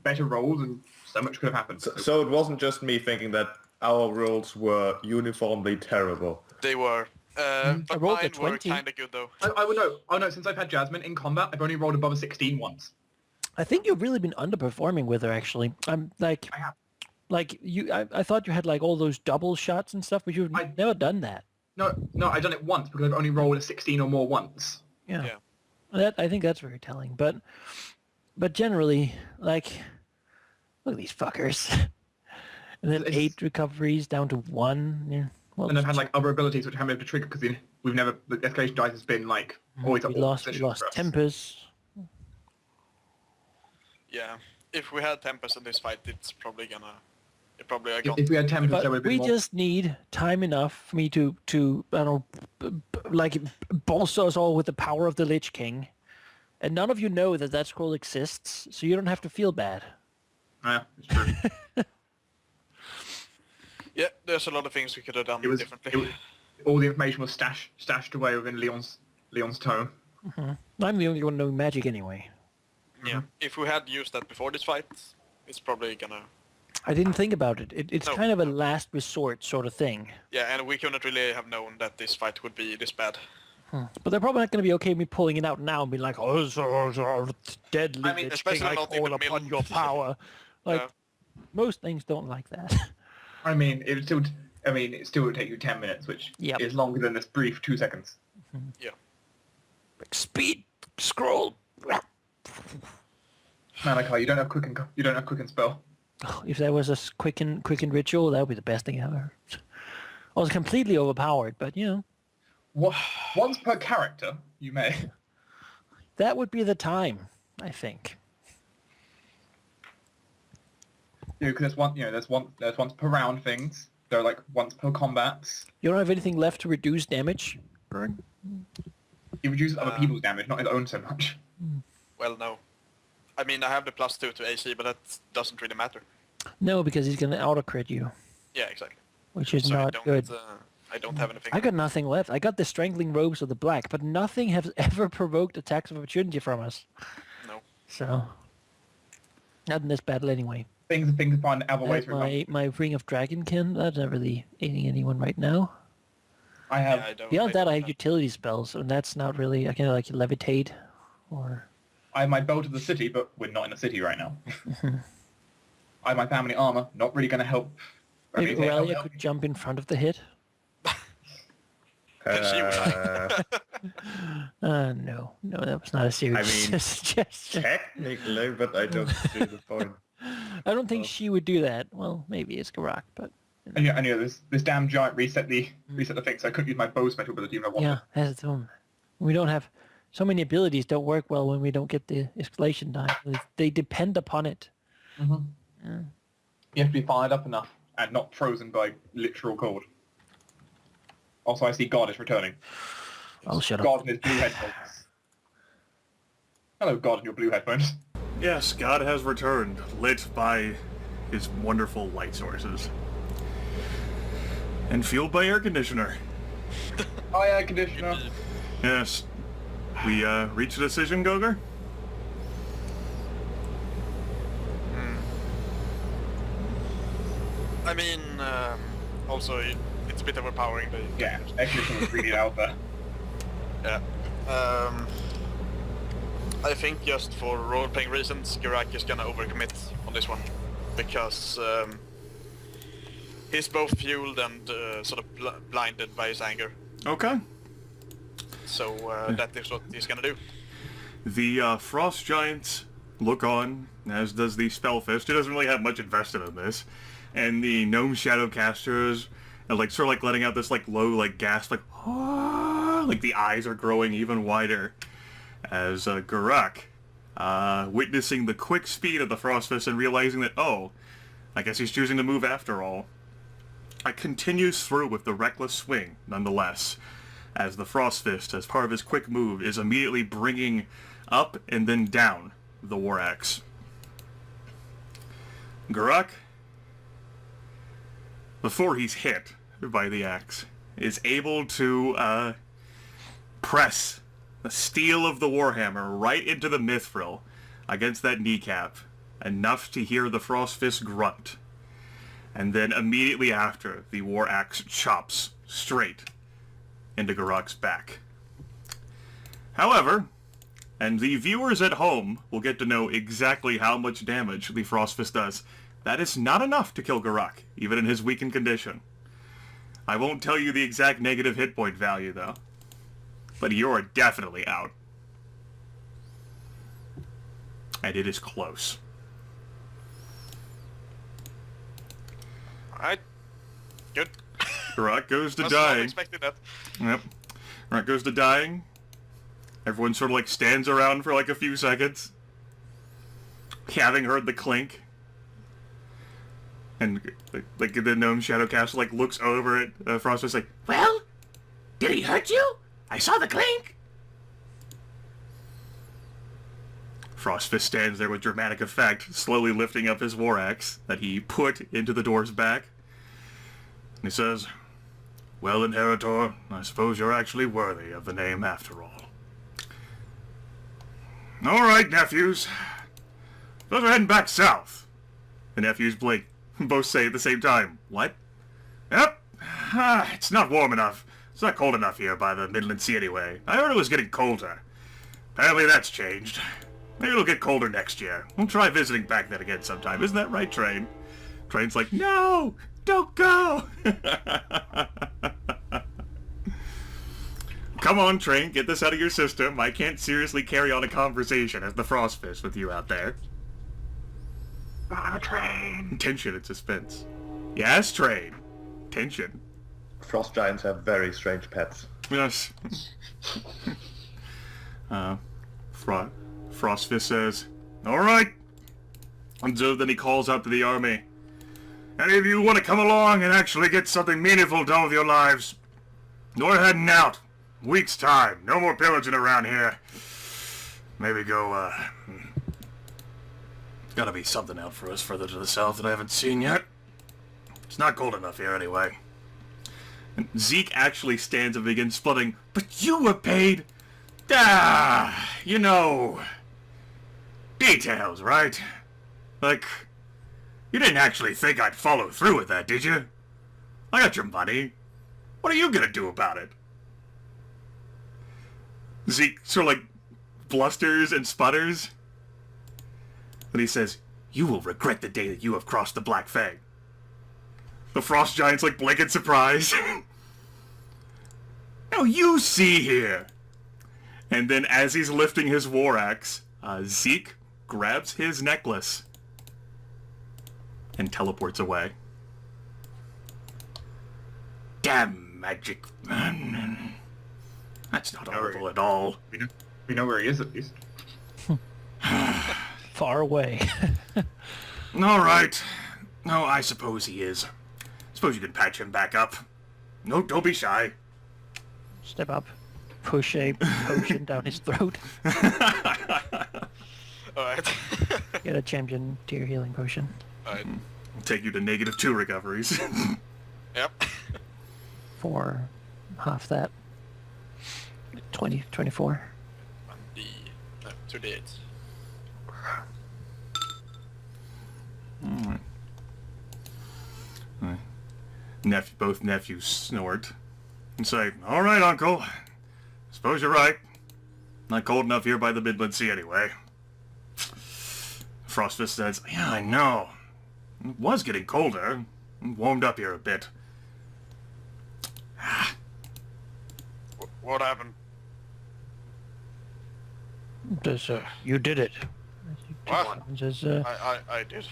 better rolls, and so much could have happened. So it wasn't just me thinking that our rolls were uniformly terrible. They were. I But rolled a mine were 20. kinda good though. I would know. Oh no, since I've had Jasmine in combat, I've only rolled above a 16 once. I think you've really been underperforming with her, actually. I'm like, I have. like you. I thought you had like all those double shots and stuff, but you've never done that. No, I've done it once because I've only rolled a 16 or more once. Yeah. Yeah. That I think that's very telling. But generally, like, look at these fuckers. And then It's- 8 recoveries down to 1. Yeah. Well, And I've had like other abilities which I haven't been able to trigger because we've never, the escalation dice has been like always we at all lost positions for us. Tempus. Yeah. if we had Tempus in this fight, it's probably gonna... It probably gone. If we had Tempest, But there would have been we more. just need time enough for me to I don't know, like bolster us all with the power of the Lich King, and none of you know that that scroll exists, so you don't have to feel bad. Yeah, it's true. Yeah, there's a lot of things we could have done differently. All the information was stashed away within Leon's tome. I'm the only one knowing magic anyway. Yeah, if we had used that before this fight, it's probably gonna... I didn't think about it. It's No. kind of a last resort sort of thing. Yeah, and we couldn't really have known that this fight would be this bad. But they're probably not going to be okay with me pulling it out now and being like, "Oh, deadly I mean, Lich especially King, I not in call the middle. upon your power." Like, Yeah. most things don't like that. I mean, it still would take you 10 minutes, which Yep. is longer than this brief 2 seconds. Yeah. Like, speed, scroll. Manaki, you don't have quicken spell. If there was a quicken ritual, that would be the best thing ever. I was completely overpowered, but you know, What? Once per character, you may. that would be the time, I think. Because there's once per round things. There are like once per combats. You don't have anything left to reduce damage? He reduces other people's damage, not his own so much. Well, no. I mean, I have the +2 to AC, but that doesn't really matter. No, because he's going to auto-crit you, Yeah, exactly. which is So not good. I don't have anything. I got nothing left. I got the strangling robes of the black, but nothing has ever provoked attacks of opportunity from us. No. So, not in this battle anyway. Things find other ways to remove. My ring of Dragonkin, that's not really aiding anyone right now. I have. Yeah, I don't. Beyond that, don't I have utility spells, and that's not really, I can like levitate, or... I have my belt of the city, but we're not in the city right now. I have my family armor, not really going to help. I Maybe mean, they Aurelia help could me. jump in front of the hit. No, that was not a serious I mean, suggestion. technically, but I don't see the point. I don't think she would do that. Well, maybe it's Geráck, but... And yeah, this damn giant reset the thing, so I couldn't use my bow special ability even if I wanted. Yeah, that's the one. We don't have... So many abilities don't work well when we don't get the escalation die. They depend upon it. Mm-hmm. Yeah. You have to be fired up enough and not frozen by literal cold. Also, I see God is returning. Oh, shut God up. in his blue headphones. Hello, God in your blue headphones. Yes, God has returned, lit by his wonderful light sources. And fueled by air conditioner. Oh yeah, conditioner. Yes. We reached a decision, Goger? I mean, also, it's a bit overpowering. Yeah, air conditioner was really out there. Yeah. I think just for role-playing reasons, Geráck is gonna overcommit on this one. Because he's both fueled and sort of blinded by his anger. Okay. So that is what he's gonna do. The Frost Giants look on, as does the Spellfist. He doesn't really have much invested in this. And the Gnome Shadowcasters are sort of letting out this low gasp, like the eyes are growing even wider. As Geráck, witnessing the quick speed of the Frostfist and realizing that, oh, I guess he's choosing to move after all, continues through with the reckless swing, nonetheless, as the Frostfist, as part of his quick move, is immediately bringing up and then down the War Axe. Geráck, before he's hit by the axe, is able to press the steel of the Warhammer right into the mithril against that kneecap, enough to hear the Frostfist grunt. And then immediately after, the War Axe chops straight into Geráck's back. However, and the viewers at home will get to know exactly how much damage the Frostfist does, that is not enough to kill Geráck, even in his weakened condition. I won't tell you the exact negative hit point value, though. But you're definitely out. And it is close. Alright. Good. Geráck goes to Must not dying. expected that. Yep. Geráck goes to dying. Everyone sort of stands around for a few seconds. having heard the clink, and like the gnome Shadowcaster like looks over at Frostfist like, Well, did he hurt you? I saw the clink. Frostfist stands there with dramatic effect, slowly lifting up his war axe that he put into the dwarf's back. And he says, Well, Inheritor, I suppose you're actually worthy of the name after all. Alright, nephews. Those are heading back south. The nephews blink. Both say at the same time, What? Yep. It's not warm enough. It's not cold enough here by the Midland Sea anyway. I heard it was getting colder. Apparently that's changed. Maybe it'll get colder next year. We'll try visiting back then again sometime. Isn't that right, Train? Train's like, No! Don't go! Come on, Train, get this out of your system. I can't seriously carry on a conversation as the Frostfist with you out there. Train. Tension and suspense. Yes, Train. Tension. Frost giants have very strange pets. Yes. Frostfist says, Alright. And so then he calls out to the army. Any of you want to come along and actually get something meaningful done with your lives? We're heading out. Week's time. No more pillaging around here. Maybe go, Gotta be something out for us further to the south that I haven't seen yet. It's not cold enough here anyway. And Zeke actually stands and begins splitting. But you were paid... you know... Details, right? Like... You didn't actually think I'd follow through with that, did you? I got your money. What are you gonna do about it? Zeke sort of like blusters and sputters. And he says, You will regret the day that you have crossed the Black Fang. The Frost Giant's like blink in surprise. Now you see here. And then as he's lifting his war axe, Zeke grabs his necklace and teleports away. Damn magic. That's not honorable at all. We know where he is at least. Far away. All right. No, I suppose he is. Suppose you can patch him back up. No, don't be shy. Step up. Push a potion down his throat. Alright. Get a champion tier healing potion. Alright. I'll take you to -2 recoveries. Yep. For half that. 20, 24. 2d8. Both nephews snort and say, All right, Uncle. Suppose you're right. Not cold enough here by the Midland Sea anyway. Frostfist says, Yeah, I know. It was getting colder. It warmed up here a bit. What happened? You did it. What? Says, I did.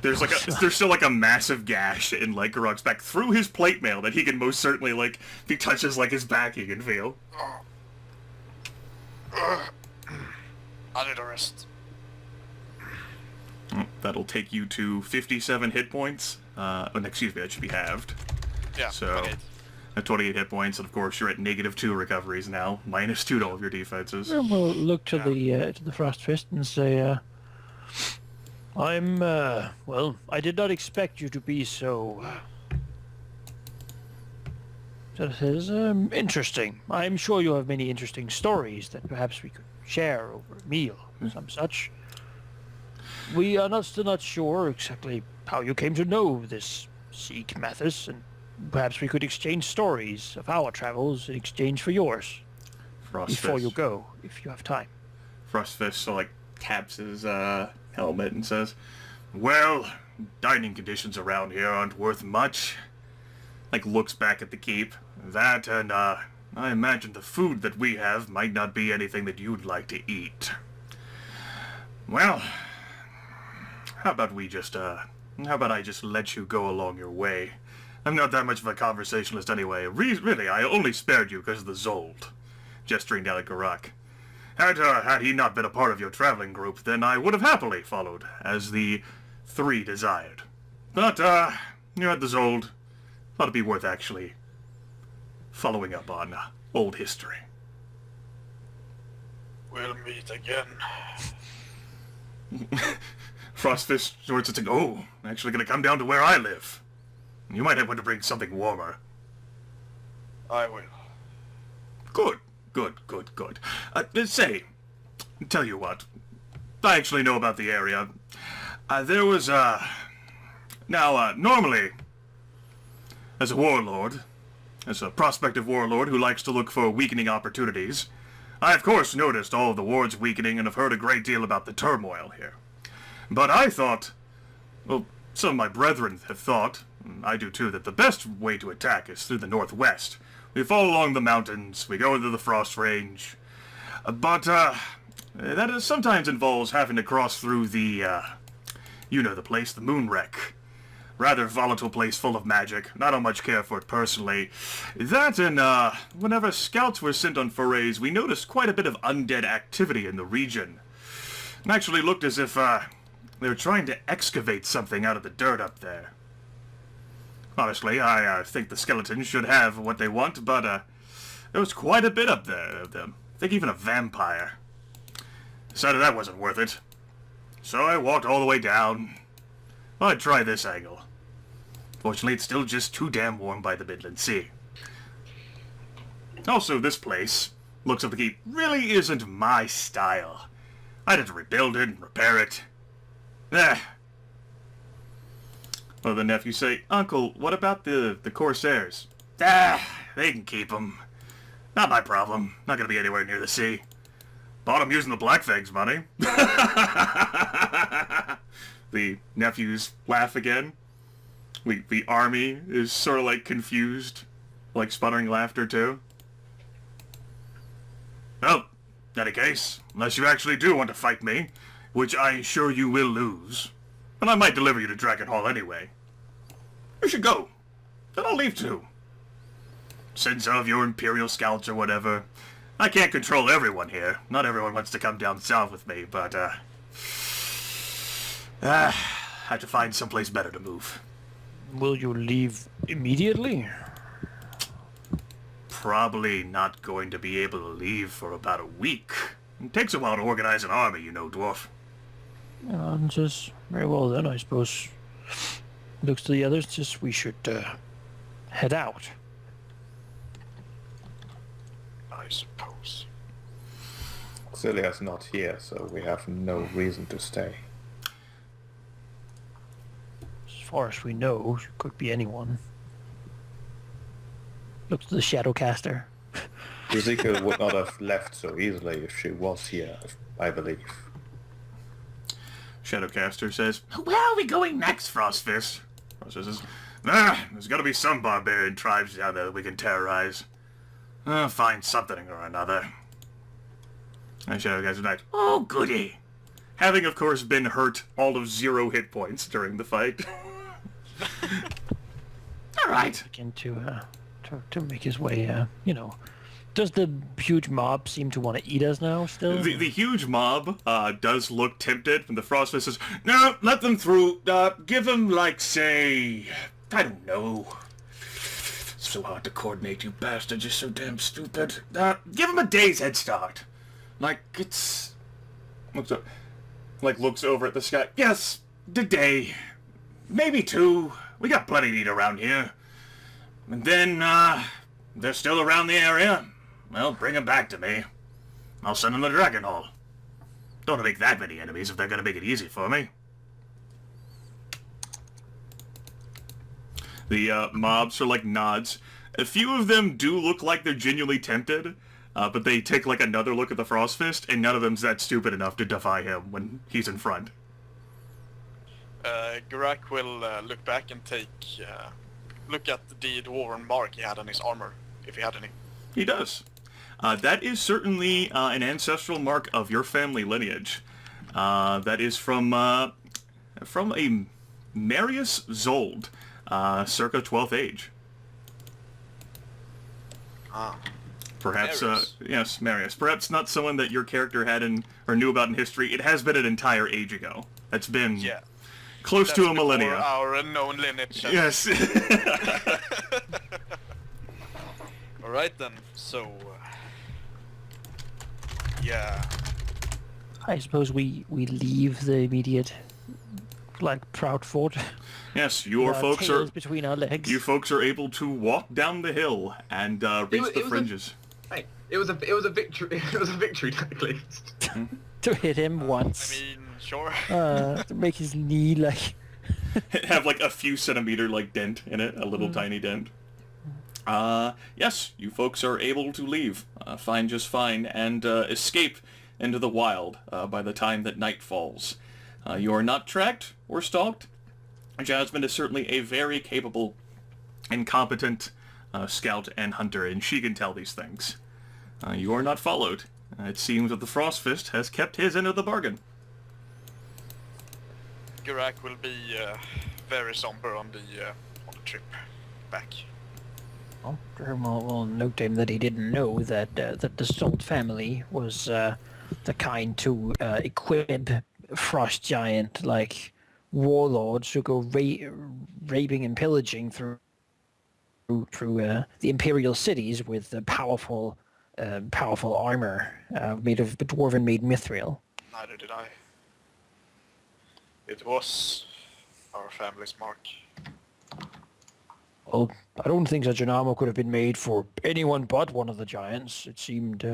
There's still like a massive gash in like Geráck's back through his plate mail that he can most certainly like if he touches like his back he can feel. I need a rest. That'll take you to 57 hit points. Excuse me, that should be halved. Yeah. So 28. at 28 hit points, and of course you're at -2 recoveries now, -2 to all of your defenses. and we'll look to the Frostfist and say, well, I did not expect you to be so... That is, interesting. I'm sure you have many interesting stories that perhaps we could share over a meal, some such. We are still not sure exactly how you came to know this Zeke Mathis, and perhaps we could exchange stories of our travels in exchange for yours. Before you go, if you have time. Frostfist so like taps his helmet and says, Well, dining conditions around here aren't worth much. Like looks back at the keep. That and I imagine the food that we have might not be anything that you'd like to eat. Well, how about I just let you go along your way? I'm not that much of a conversationalist anyway. Really, I only spared you because of the Zold. Gesturing down at Geráck. Had he not been a part of your traveling group, then I would have happily followed, as the three desired. But, you're at the Zold. Thought it'd be worth actually following up on old history. We'll meet again. Frostfist sorts to go. Actually gonna come down to where I live. You might want to bring something warmer. I will. Good. Say, tell you what. I actually know about the area. There was, normally, as a warlord, as a prospective warlord who likes to look for weakening opportunities, I of course noticed all of the wards weakening and have heard a great deal about the turmoil here. But I thought, well, some of my brethren have thought, and I do too, that the best way to attack is through the northwest. We fall along the mountains, we go into the Frost Range, but that sometimes involves having to cross through the, you know the place, the Moonwreck. Rather volatile place full of magic. Not how much care for it personally. That and, whenever scouts were sent on forays, we noticed quite a bit of undead activity in the region. It actually looked as if, they were trying to excavate something out of the dirt up there. Honestly, I think the skeletons should have what they want, but, there was quite a bit up there of them. I think even a vampire. Decided that wasn't worth it. So I walked all the way down. Well, I'd try this angle. Fortunately, it's still just too damn warm by the Midland Sea. Also, this place looks like it really isn't my style. I'd have to rebuild it and repair it. Well, the nephew say, Uncle, what about the Corsairs? They can keep them. Not my problem. Not gonna be anywhere near the sea. Bought them using the Blackfangs money. The nephews laugh again. The army is sort of like confused, like sputtering laughter too. Well, in any case, unless you actually do want to fight me, which I'm sure you will lose, and I might deliver you to Dragon Hall anyway. You should go. Then I'll leave too. Send some of your Imperial scouts or whatever. I can't control everyone here. Not everyone wants to come down south with me, but, have to find someplace better to move. Will you leave immediately? Probably not going to be able to leave for about a week. It takes a while to organize an army, you know, Dwarf. Just very well then, I suppose. Looks to the others, just we should head out. I suppose. Celia's not here, so we have no reason to stay. As far as we know, it could be anyone. Looks to the Shadowcaster. Ezekiel would not have left so easily if she was here, I believe. Shadowcaster says, "Where are we going next, Frostfist?" Frostfist says, there's gotta be some barbarian tribes down there that we can terrorize. Find something or another. And Shadowcaster's like, "Oh, goody." Having, of course, been hurt all of 0 hit points during the fight. Alright. Begin to make his way, you know. Does the huge mob seem to want to eat us now, still? The huge mob does look tempted, and the Frostfist says, "No, let them through. Give them, like, say, I don't know. It's so hard to coordinate, you bastards. You're so damn stupid. Give them a day's head start. Like, it's... looks over at the sky. Yes, the day. Maybe 2. We got plenty to eat around here. And then, they're still around the area. Well, bring them back to me. I'll send them to Dragon Hall. Don't want to make that many enemies if they're going to make it easy for me." The mobs sort of like nods. A few of them do look like they're genuinely tempted, but they take like another look at the Frostfist, and none of them's that stupid enough to defy him when he's in front. Geráck will look back and take look at the dwarven mark he had on his armor, if he had any. He does. That is certainly an ancestral mark of your family lineage. That is from a Marius Zold, circa 12th age. Ah. Perhaps, Marius. yes, Marius. Perhaps not someone that your character had or knew about in history. It has been an entire age ago. That's been Yeah. close to a That's millennia. before our unknown lineage. Yes. All right then. So, yeah. I suppose we leave the immediate, like, Proudfort. Yes, your folks tails are. between our legs. You folks are able to walk down the hill and reach the fringes. Hey, it was a victory. It was a victory technically. To hit him I once. mean, sure. To make his knee, like... Have like a few centimeter like dent in it, a little tiny dent. Yes, you folks are able to leave, fine, just fine, and escape into the wild by the time that night falls. You are not tracked or stalked. Jasmine is certainly a very capable and competent scout and hunter, and she can tell these things. You are not followed. It seems that the Frostfist has kept his end of the bargain. Geráck will be very somber on the trip back. Well, we'll note to him that he didn't know that that the Zold family was the kind to equip frost giant like warlords who go raping and pillaging through the imperial cities with powerful armor made of dwarven made mithril. Neither did I. It was our family's mark. Well, I don't think such an armor could have been made for anyone but one of the giants. It seemed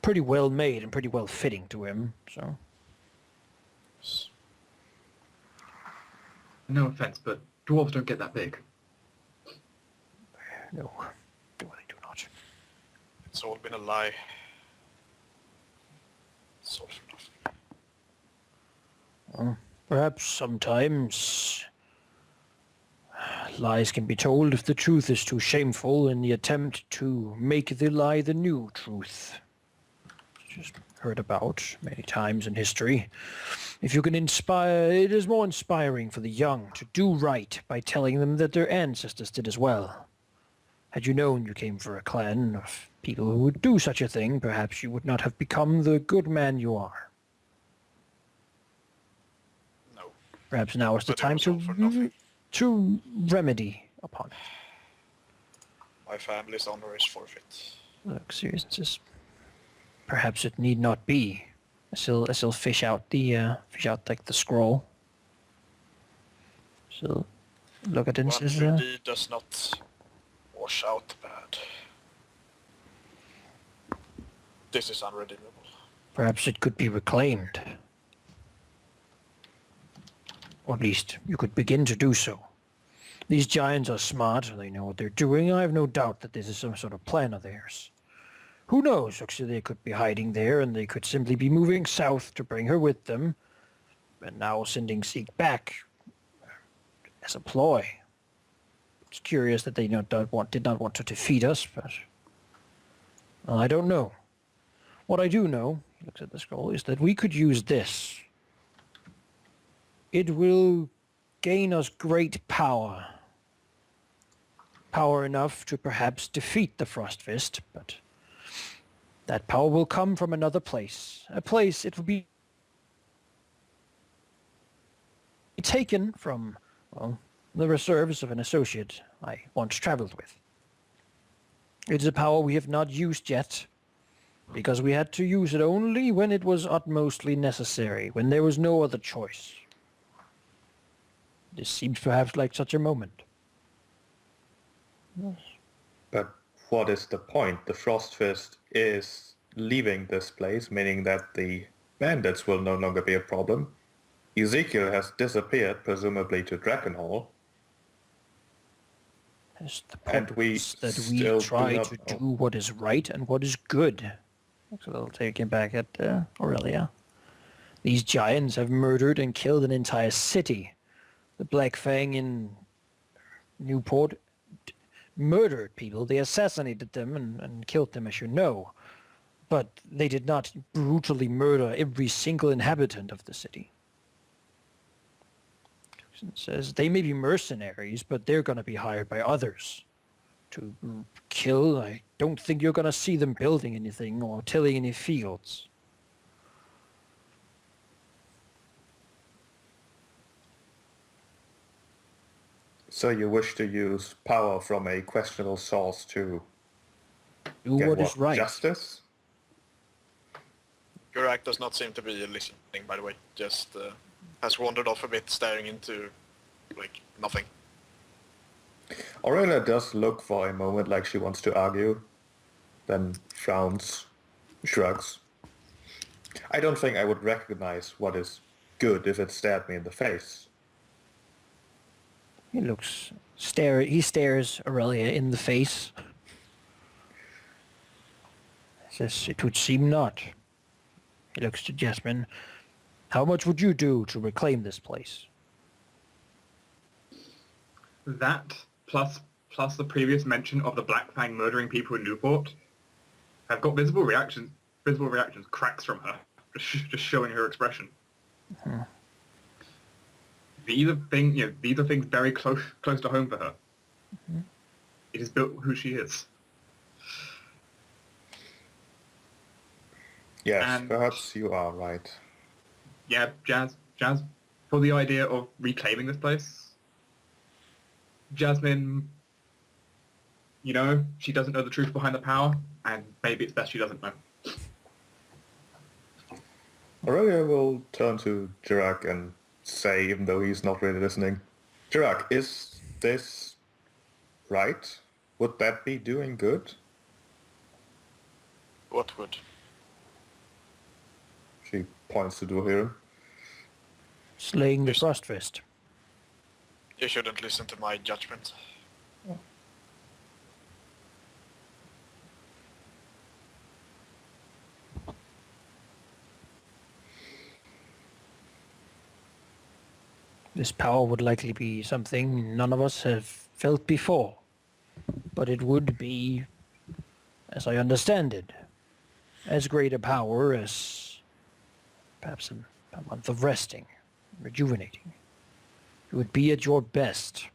pretty well made and pretty well fitting to him, so... No offense, but dwarves don't get that big. No, they do not. It's all been a lie. It's all for nothing. Perhaps sometimes lies can be told if the truth is too shameful in the attempt to make the lie the new truth. Just heard about many times in history. If you can inspire, it is more inspiring for the young to do right by telling them that their ancestors did as well. Had you known you came for a clan of people who would do such a thing, perhaps you would not have become the good man you are. No. Perhaps now is the But it time was all for nothing. to remedy upon it. My family's honor is forfeit. Look, seriousness. Perhaps it need not be. I still fish out like the scroll. So look at it and One says, good deed does not wash out bad. This is unredeemable. perhaps it could be reclaimed. Or at least you could begin to do so. These giants are smart, they know what they're doing. I have no doubt that this is some sort of plan of theirs. Who knows, actually they could be hiding there and they could simply be moving south to bring her with them. And now sending Zeke back as a ploy. It's curious that they did not want to defeat us, but I don't know. What I do know, he looks at the scroll, is that we could use this. It will gain us great power. Power enough to perhaps defeat the Frostfist, but that power will come from another place. A place it will be taken from, well, the reserves of an associate I once traveled with. It is a power we have not used yet, because we had to use it only when it was utmostly necessary, when there was no other choice. This seems perhaps like such a moment. But what is the point? The Frostfist is leaving this place, meaning that the bandits will no longer be a problem. Ezekiel has disappeared, presumably to Dragonhall. It's the And point we is that still we try do not to know. do what is right and what is good. So they'll take him back at Aurelia. These giants have murdered and killed an entire city. The Black Fang in Newport murdered people. They assassinated them and killed them, as you know. But they did not brutally murder every single inhabitant of the city. It says they may be mercenaries, but they're going to be hired by others to kill. I don't think you're gonna see them building anything or tilling any fields. So you wish to use power from a questionable source to Do get what what? is right. Justice? Geráck does not seem to be listening, by the way. Just has wandered off a bit, staring into, like, nothing. Aurelia does look for a moment like she wants to argue, then frowns, shrugs. I don't think I would recognize what is good if it stared me in the face. He stares Aurelia in the face. Says, it would seem not. He looks to Jasmine. How much would you do to reclaim this place? That plus the previous mention of the Black Fang murdering people in Newport have got visible reactions, cracks from her, just showing her expression. Hmm. These are things very close to home for her. Mm-hmm. It has built who she is. Yes, And- perhaps you are right. Yeah, Jazz, for the idea of reclaiming this place. Jasmine, she doesn't know the truth behind the power, and maybe it's best she doesn't know. Aurelia will turn to Geráck and say, even though he's not really listening, Geráck, is this right? Would that be doing good? What would? She points to Dwohurim. Slaying the Frostfist. You shouldn't listen to my judgment. This power would likely be something none of us have felt before. But it would be, as I understand it, as great a power as perhaps a month of resting, rejuvenating. You would be at your best.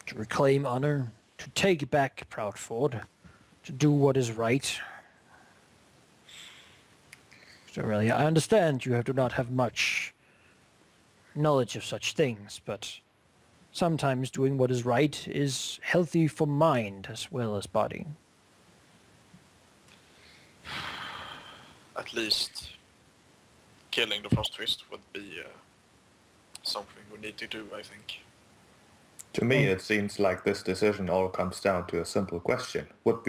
To reclaim honor, to take back Proudfort, to do what is right. So really, I understand you do not have much knowledge of such things, but sometimes doing what is right is healthy for mind as well as body. At least killing the Frostfist would be something we need to do, I think. To me, it seems like this decision all comes down to a simple question. Would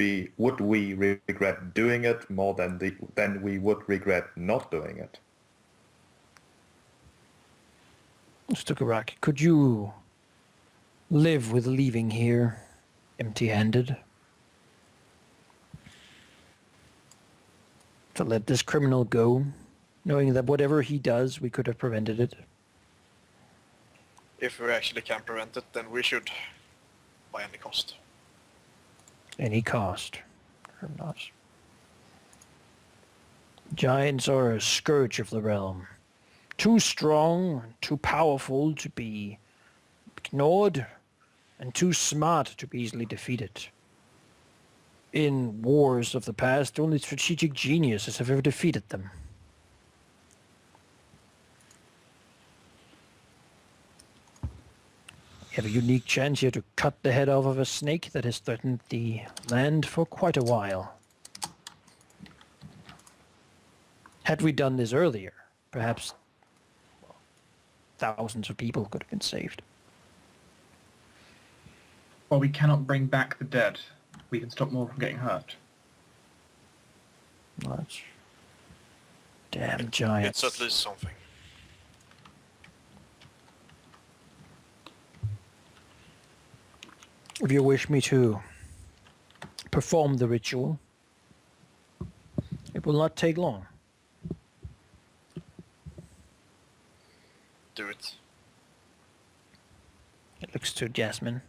we regret doing it more than we would regret not doing it? Mr. Geráck, could you live with leaving here empty-handed? To let this criminal go, knowing that whatever he does, we could have prevented it? If we actually can prevent it, then we should, by any cost. Any cost, or not. Giants are a scourge of the realm. Too strong, too powerful to be ignored, and too smart to be easily defeated. In wars of the past, only strategic geniuses have ever defeated them. You have a unique chance here to cut the head off of a snake that has threatened the land for quite a while. Had we done this earlier, perhaps thousands of people could have been saved. Well, we cannot bring back the dead. We can stop more from getting hurt. Much. Damn giants. It's at least something. If you wish me to perform the ritual, it will not take long. Do it. It looks to Jasmine.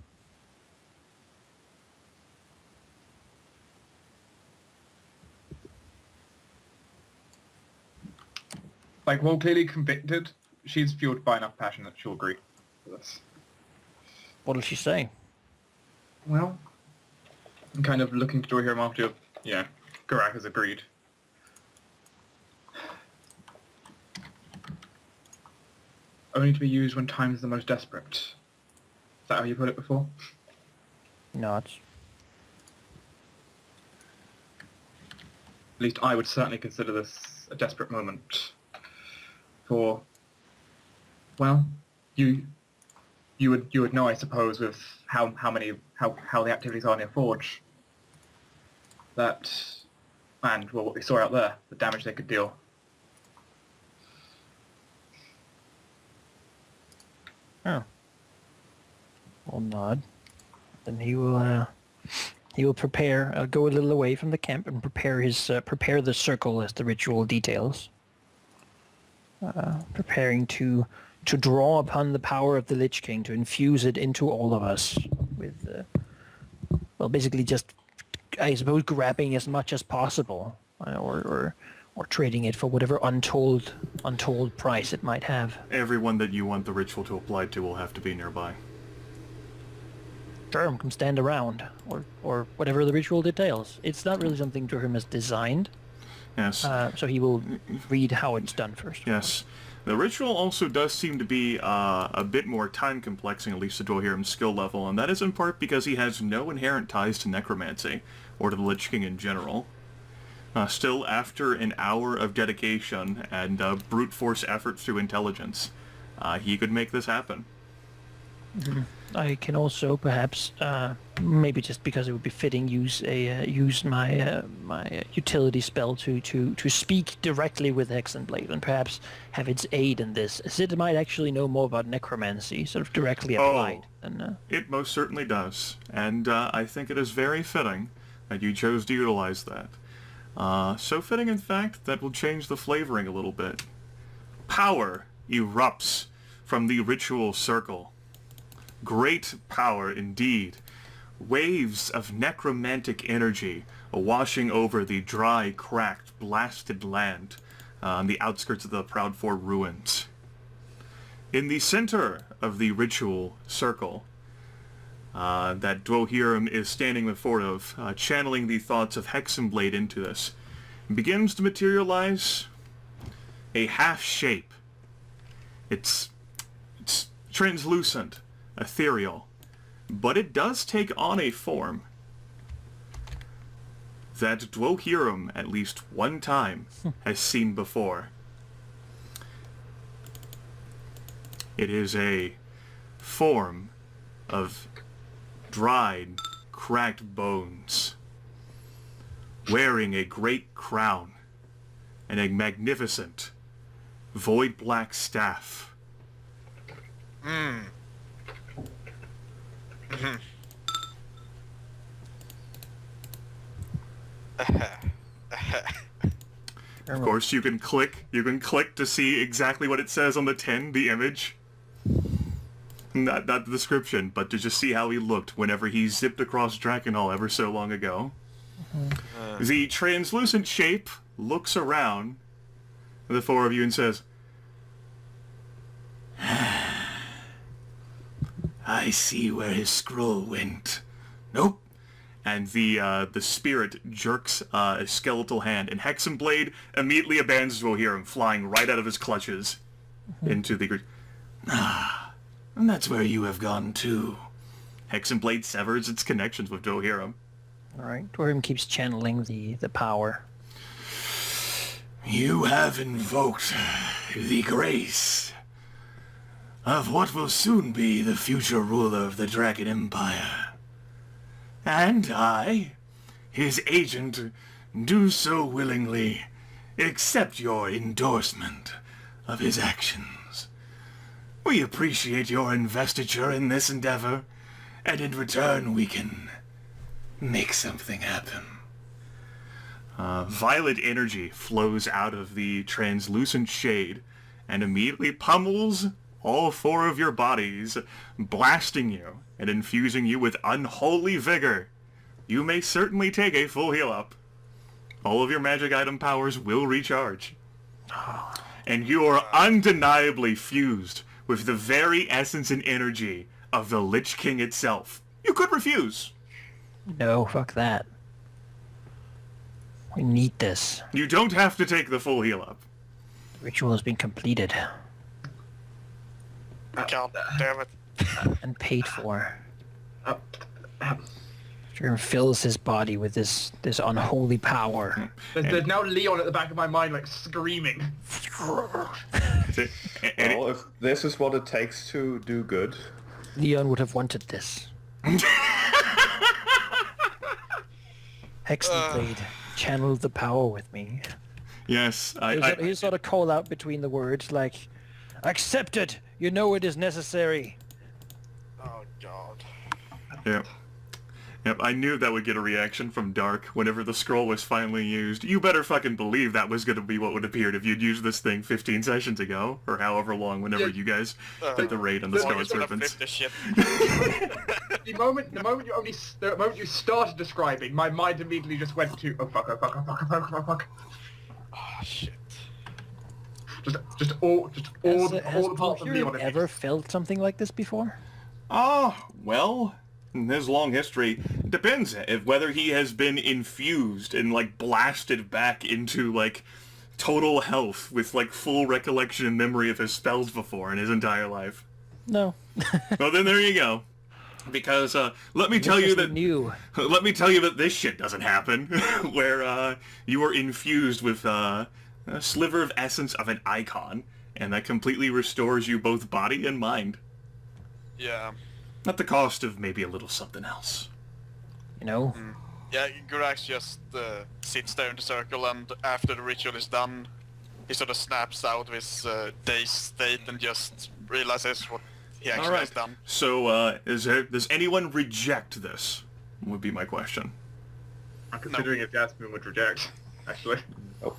Like, while clearly convicted, she's fueled by enough passion that she'll agree to this. What'll she say? Well, I'm kind of looking to Dwohurim after, Geráck has agreed. Only to be used when times are the most desperate. Is that how you put it before? No, it's... At least I would certainly consider this a desperate moment. For, well, you would know, I suppose, with how the activities are near Forge. That, and well, what we saw out there, the damage they could deal. Oh. Well, nod. Then he will prepare, go a little away from the camp and prepare the circle as the ritual details. Preparing to draw upon the power of the Lich King, to infuse it into all of us with, basically just, I suppose, grabbing as much as possible, or trading it for whatever untold price it might have. Everyone that you want the ritual to apply to will have to be nearby. Durham can stand around, or whatever the ritual details. It's not really something Durham has designed. Yes. So he will read how it's done first. Yes. The ritual also does seem to be a bit more time-complexing, at least to Dwohurim's skill level, and that is in part because he has no inherent ties to necromancy, or to the Lich King in general. Still, after an hour of dedication and brute force efforts through intelligence, he could make this happen. Mm-hmm. I can also perhaps, maybe just because it would be fitting, use my utility spell to speak directly with Hexenblade, and perhaps have its aid in this, as it might actually know more about necromancy, sort of directly applied. It most certainly does, and I think it is very fitting that you chose to utilize that. So fitting, in fact, that will change the flavoring a little bit. Power erupts from the ritual circle. Great power indeed. Waves of necromantic energy washing over the dry, cracked, blasted land on the outskirts of the Proudfort ruins. In the center of the ritual circle that Dwohurim is standing before of, channeling the thoughts of Hexenblade into this, begins to materialize a half shape. It's translucent, ethereal, but it does take on a form that Dwohurim, at least one time, has seen before. It is a form of dried, cracked bones, wearing a great crown and a magnificent void-black staff. Of course, you can click to see exactly what it says on the tin, the image. Not the description, but to just see how he looked whenever he zipped across Drakenhall ever so long ago. The translucent shape looks around the four of you and says, I see where his scroll went. nope. And the spirit jerks a skeletal hand, and Hexenblade immediately abandons Dwohurim, flying right out of his clutches into the... And that's where you have gone too. Hexenblade severs its connections with Dwohurim. Alright, Dwohurim keeps channeling the power. You have invoked the grace of what will soon be the future ruler of the Dragon Empire. And I, his agent, do so willingly accept your endorsement of his actions. We appreciate your investiture in this endeavor, and in return we can make something happen. Violet energy flows out of the translucent shade and immediately pummels all four of your bodies, blasting you and infusing you with unholy vigor. You may certainly take a full heal up. All of your magic item powers will recharge. And you are undeniably fused with the very essence and energy of the Lich King itself. You could refuse. No, fuck that. We need this. You don't have to take the full heal up. The ritual has been completed God damn it. and paid for. Uh, Sure fills his body with this unholy power. there's now Leon at the back of my mind, like, screaming. Well, if this is what it takes to do good, Leon would have wanted this. Hexen Blade channeled the power with me. Yes, He sort of call out between the words like, accept it! You know it is necessary. Oh god. Yep. Yep, I knew that would get a reaction from Dark whenever the scroll was finally used. You better fucking believe that was going to be what would appear if you'd used this thing 15 sessions ago, or however long, whenever you guys did the raid on the Scarlet Serpents. The moment you started describing, my mind immediately just went to, oh fuck, oh fuck, oh fuck, oh fuck, oh fuck. Oh shit. Just all Has the parts of Dwohurim Leon. ever felt something like this before? Well, in his long history, it depends if whether he has been infused and, like, blasted back into, like, total health with, like, full recollection and memory of his spells before in his entire life. No. Well, then there you go. Because, let me tell you that this shit doesn't happen, where, you are infused with, a sliver of essence of an icon, and that completely restores you both body and mind. Yeah. At the cost of maybe a little something else. You know? Yeah, Geráck just sits there in the circle, and after the ritual is done, he sort of snaps out of his dazed state and just realizes what he actually has done. So, does anyone reject this? Would be my question. I'm considering if Jasmine would reject, actually. Oh.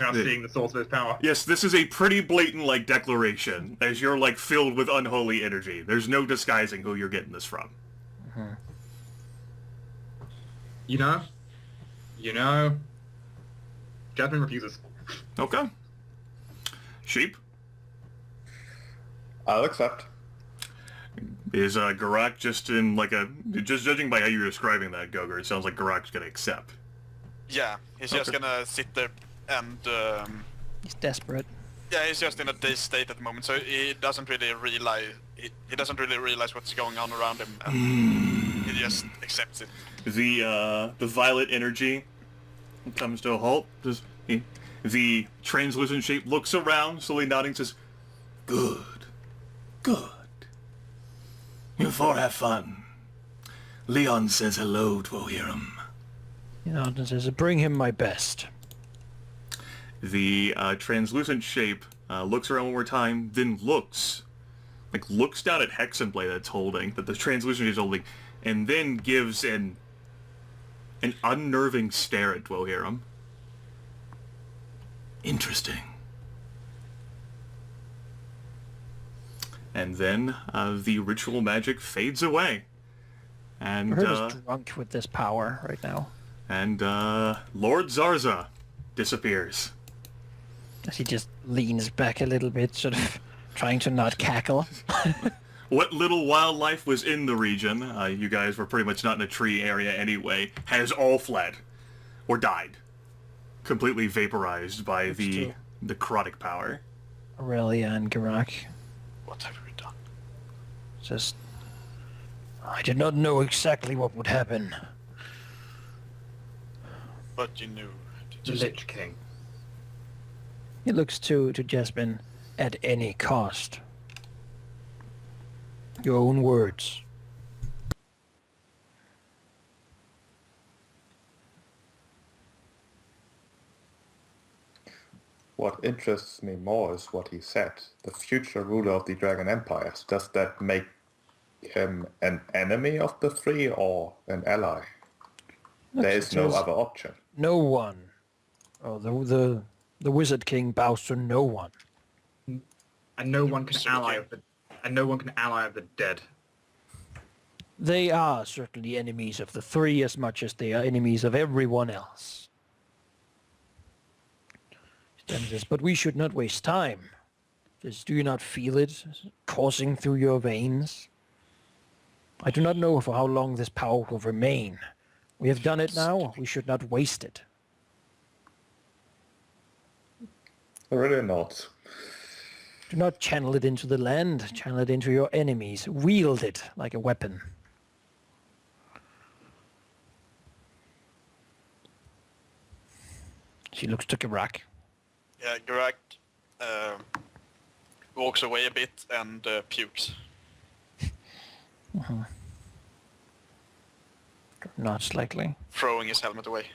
Now seeing the source of his power. Yes, this is a pretty blatant, like, declaration, as you're, like, filled with unholy energy. There's no disguising who you're getting this from. You know, Jasmine refuses. Okay. Sheep? I'll accept. Is, Geráck just in, like, just judging by how you're describing that, Goger, it sounds like Geráck's gonna accept. Yeah, he's just gonna sit there and... He's desperate. Yeah, he's just in a dazed state at the moment, so he doesn't really realize what's going on around him, and he just accepts it. The violet energy comes to a halt. The translucent shape looks around, slowly nodding, says, Good. You four have fun. Leon says hello, Dwohurim. You know, and says, bring him my best. The translucent shape looks around one more time, then looks down at Hexenblade that's holding, that the translucent is holding, and then gives an unnerving stare at Dwohurim. Interesting. And then the ritual magic fades away. And We're just drunk with this power right now. And Lord Zarza disappears. As he just leans back a little bit, sort of trying to not cackle. What little wildlife was in the region, you guys were pretty much not in a tree area anyway, has all fled. Or died. Completely vaporized by the necrotic power. Aurelia and Geráck. What have we done? Just... I did not know exactly what would happen. But you knew. The Lich King. He looks to Jasmine at any cost. Your own words. What interests me more is what he said. The future ruler of the Dragon Empire. Does that make him an enemy of the three or an ally? There is no other option. No one. Oh, the Wizard King bows to no one. And no one can ally of the dead. They are certainly enemies of the three as much as they are enemies of everyone else. But we should not waste time. Do you not feel it coursing through your veins? I do not know for how long this power will remain. We have done it now. We should not waste it. Really not. Do not channel it into the land. Channel it into your enemies. Wield it like a weapon. She looks to Geráck. Yeah, Geráck walks away a bit and pukes. Not slightly. Throwing his helmet away.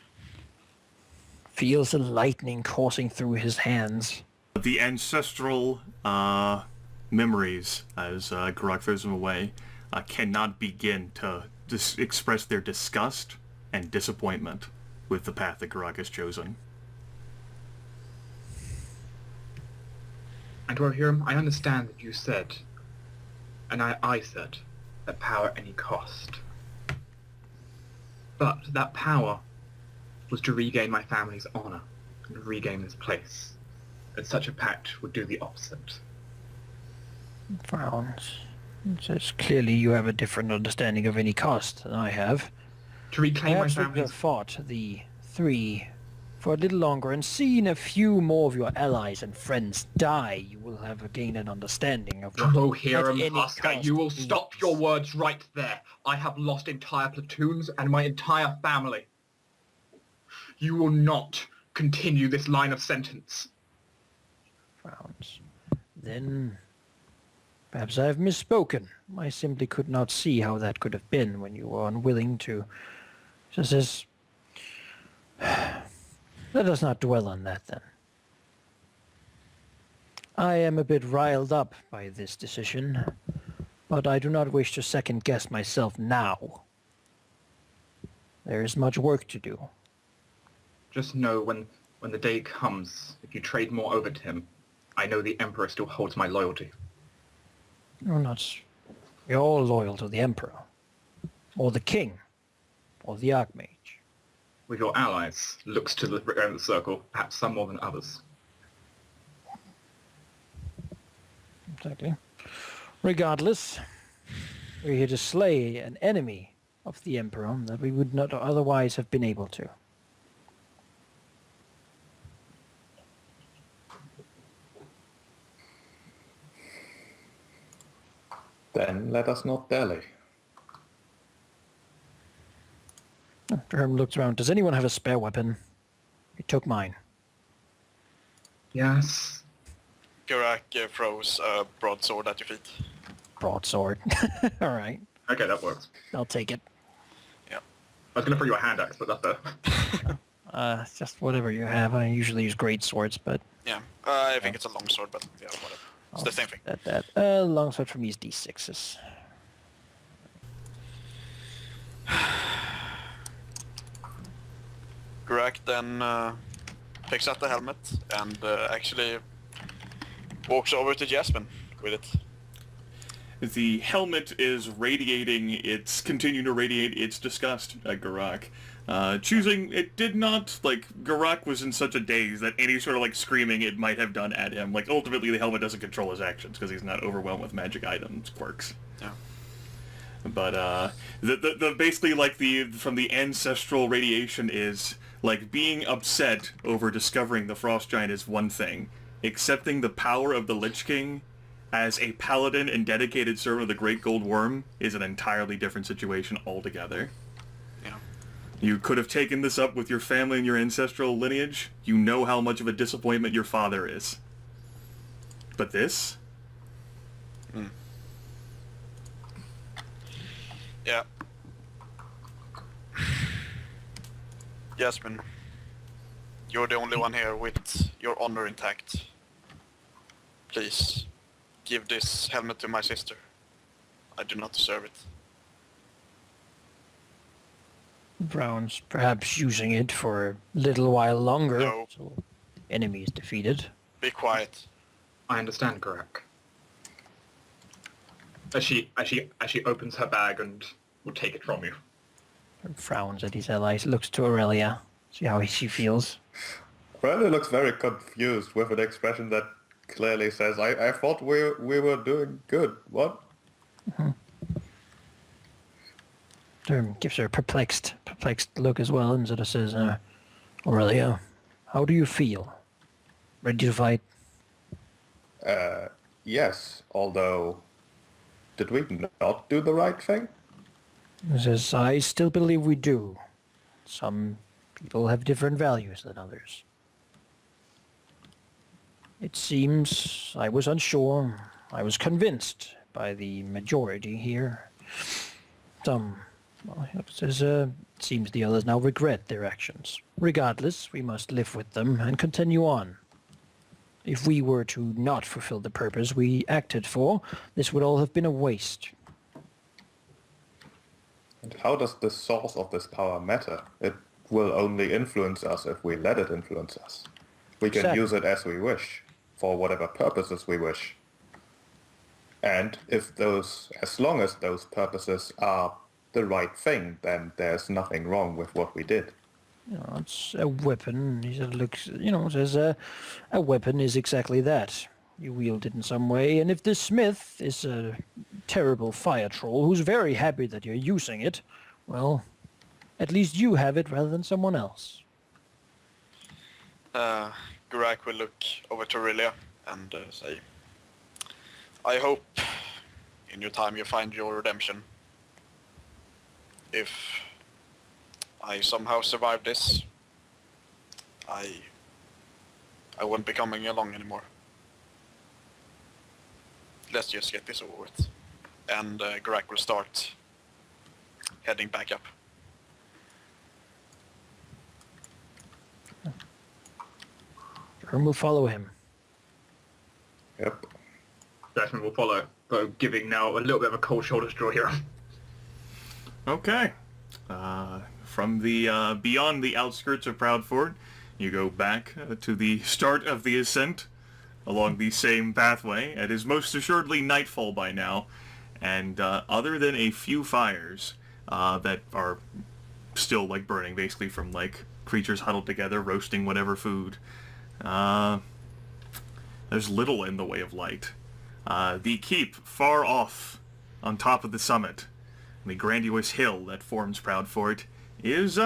Feels the lightning coursing through his hands. The ancestral memories, as Geráck throws them away, cannot begin to express their disgust and disappointment with the path that Geráck has chosen. And Dwohurim, I understand that you said, and I said, that power at any cost. But that power was to regain my family's honor and regain this place. And such a pact would do the opposite. Frowns. It says clearly you have a different understanding of any cost than I have. To reclaim Perhaps my we could have family's... fought the three for a little longer and seen a few more of your allies and friends die. You will have gained an understanding of what Dwohurim, at any Harsca, cost you will means. stop your words right there. I have lost entire platoons and my entire family. You will not continue this line of sentence. Frowns. Then perhaps I have misspoken. I simply could not see how that could have been when you were unwilling to. Just as. Let us not dwell on that then. I am a bit riled up by this decision, but I do not wish to second guess myself now. There is much work to do. Just know when the day comes, if you trade more over to him, I know the Emperor still holds my loyalty. You're not. We're all loyal to the Emperor, or the King, or the Archmage. With your allies, looks to the circle, perhaps some more than others. Exactly. Regardless, we're here to slay an enemy of the Emperor that we would not otherwise have been able to. Then let us not dally. Herm looks around. Does anyone have a spare weapon? He took mine. Yes. Geráck throws a broadsword at your feet. Broadsword. All right. Okay, that works. I'll take it. Yeah. I was going to throw you a hand axe, but that's fair. Just whatever you have. I usually use great swords, but Yeah. I think it's a long sword, but yeah, whatever. It's the same thing. Longsword for me is D6s. Geráck then picks up the helmet and actually walks over to Jasmine with it. The helmet is radiating, it's continuing to radiate its disgust at Geráck. Choosing, it did not, Geráck was in such a daze that any sort of, screaming it might have done at him. Ultimately the helmet doesn't control his actions because he's not overwhelmed with magic items, quirks. Yeah. But, basically, from the ancestral radiation is, being upset over discovering the Frost Giant is one thing. Accepting the power of the Lich King as a paladin and dedicated servant of the Great Gold Worm is an entirely different situation altogether. Yeah. You could have taken this up with your family and your ancestral lineage. You know how much of a disappointment your father is. But this? Yeah. Jasmine, you're the only one here with your honor intact. Please, give this helmet to my sister. I do not deserve it. Browns, perhaps using it for a little while longer. No. So enemy is defeated. Be quiet. I understand, Geráck. As she opens her bag and will take it from you. Frowns at his allies, looks to Aurelia, see how she feels. Aurelia looks very confused with an expression that clearly says, I thought we were doing good. What? Gives her a perplexed look as well, and sort of says, Aurelia, how do you feel? Ready to fight? Yes, although... Did we not do the right thing? He says, I still believe we do. Some people have different values than others. It seems I was unsure. I was convinced by the majority here. It seems the others now regret their actions. Regardless, we must live with them and continue on. If we were to not fulfill the purpose we acted for, this would all have been a waste. And how does the source of this power matter? It will only influence us if we let it influence us. We can Exactly. use it as we wish, for whatever purposes we wish. And as long as those purposes are the right thing, then there's nothing wrong with what we did. It's a weapon. He said, says a weapon is exactly that. You wield it in some way, and if this smith is a terrible fire troll who's very happy that you're using it, well, at least you have it rather than someone else. Geráck will look over to Aurelia and say, I hope in your time you find your redemption. If I somehow survive this, I won't be coming along anymore. Let's just get this over with. And Geráck will start heading back up. Or we'll follow him. Yep. Jasmine will follow, but giving now a little bit of a cold shoulder to draw here. Okay. From the beyond the outskirts of Proudfort, you go back to the start of the ascent along the same pathway. It is most assuredly nightfall by now, and other than a few fires that are still like burning, basically from like creatures huddled together roasting whatever food, there's little in the way of light. The keep far off on top of the summit, the grandiose hill that forms Proudfort, is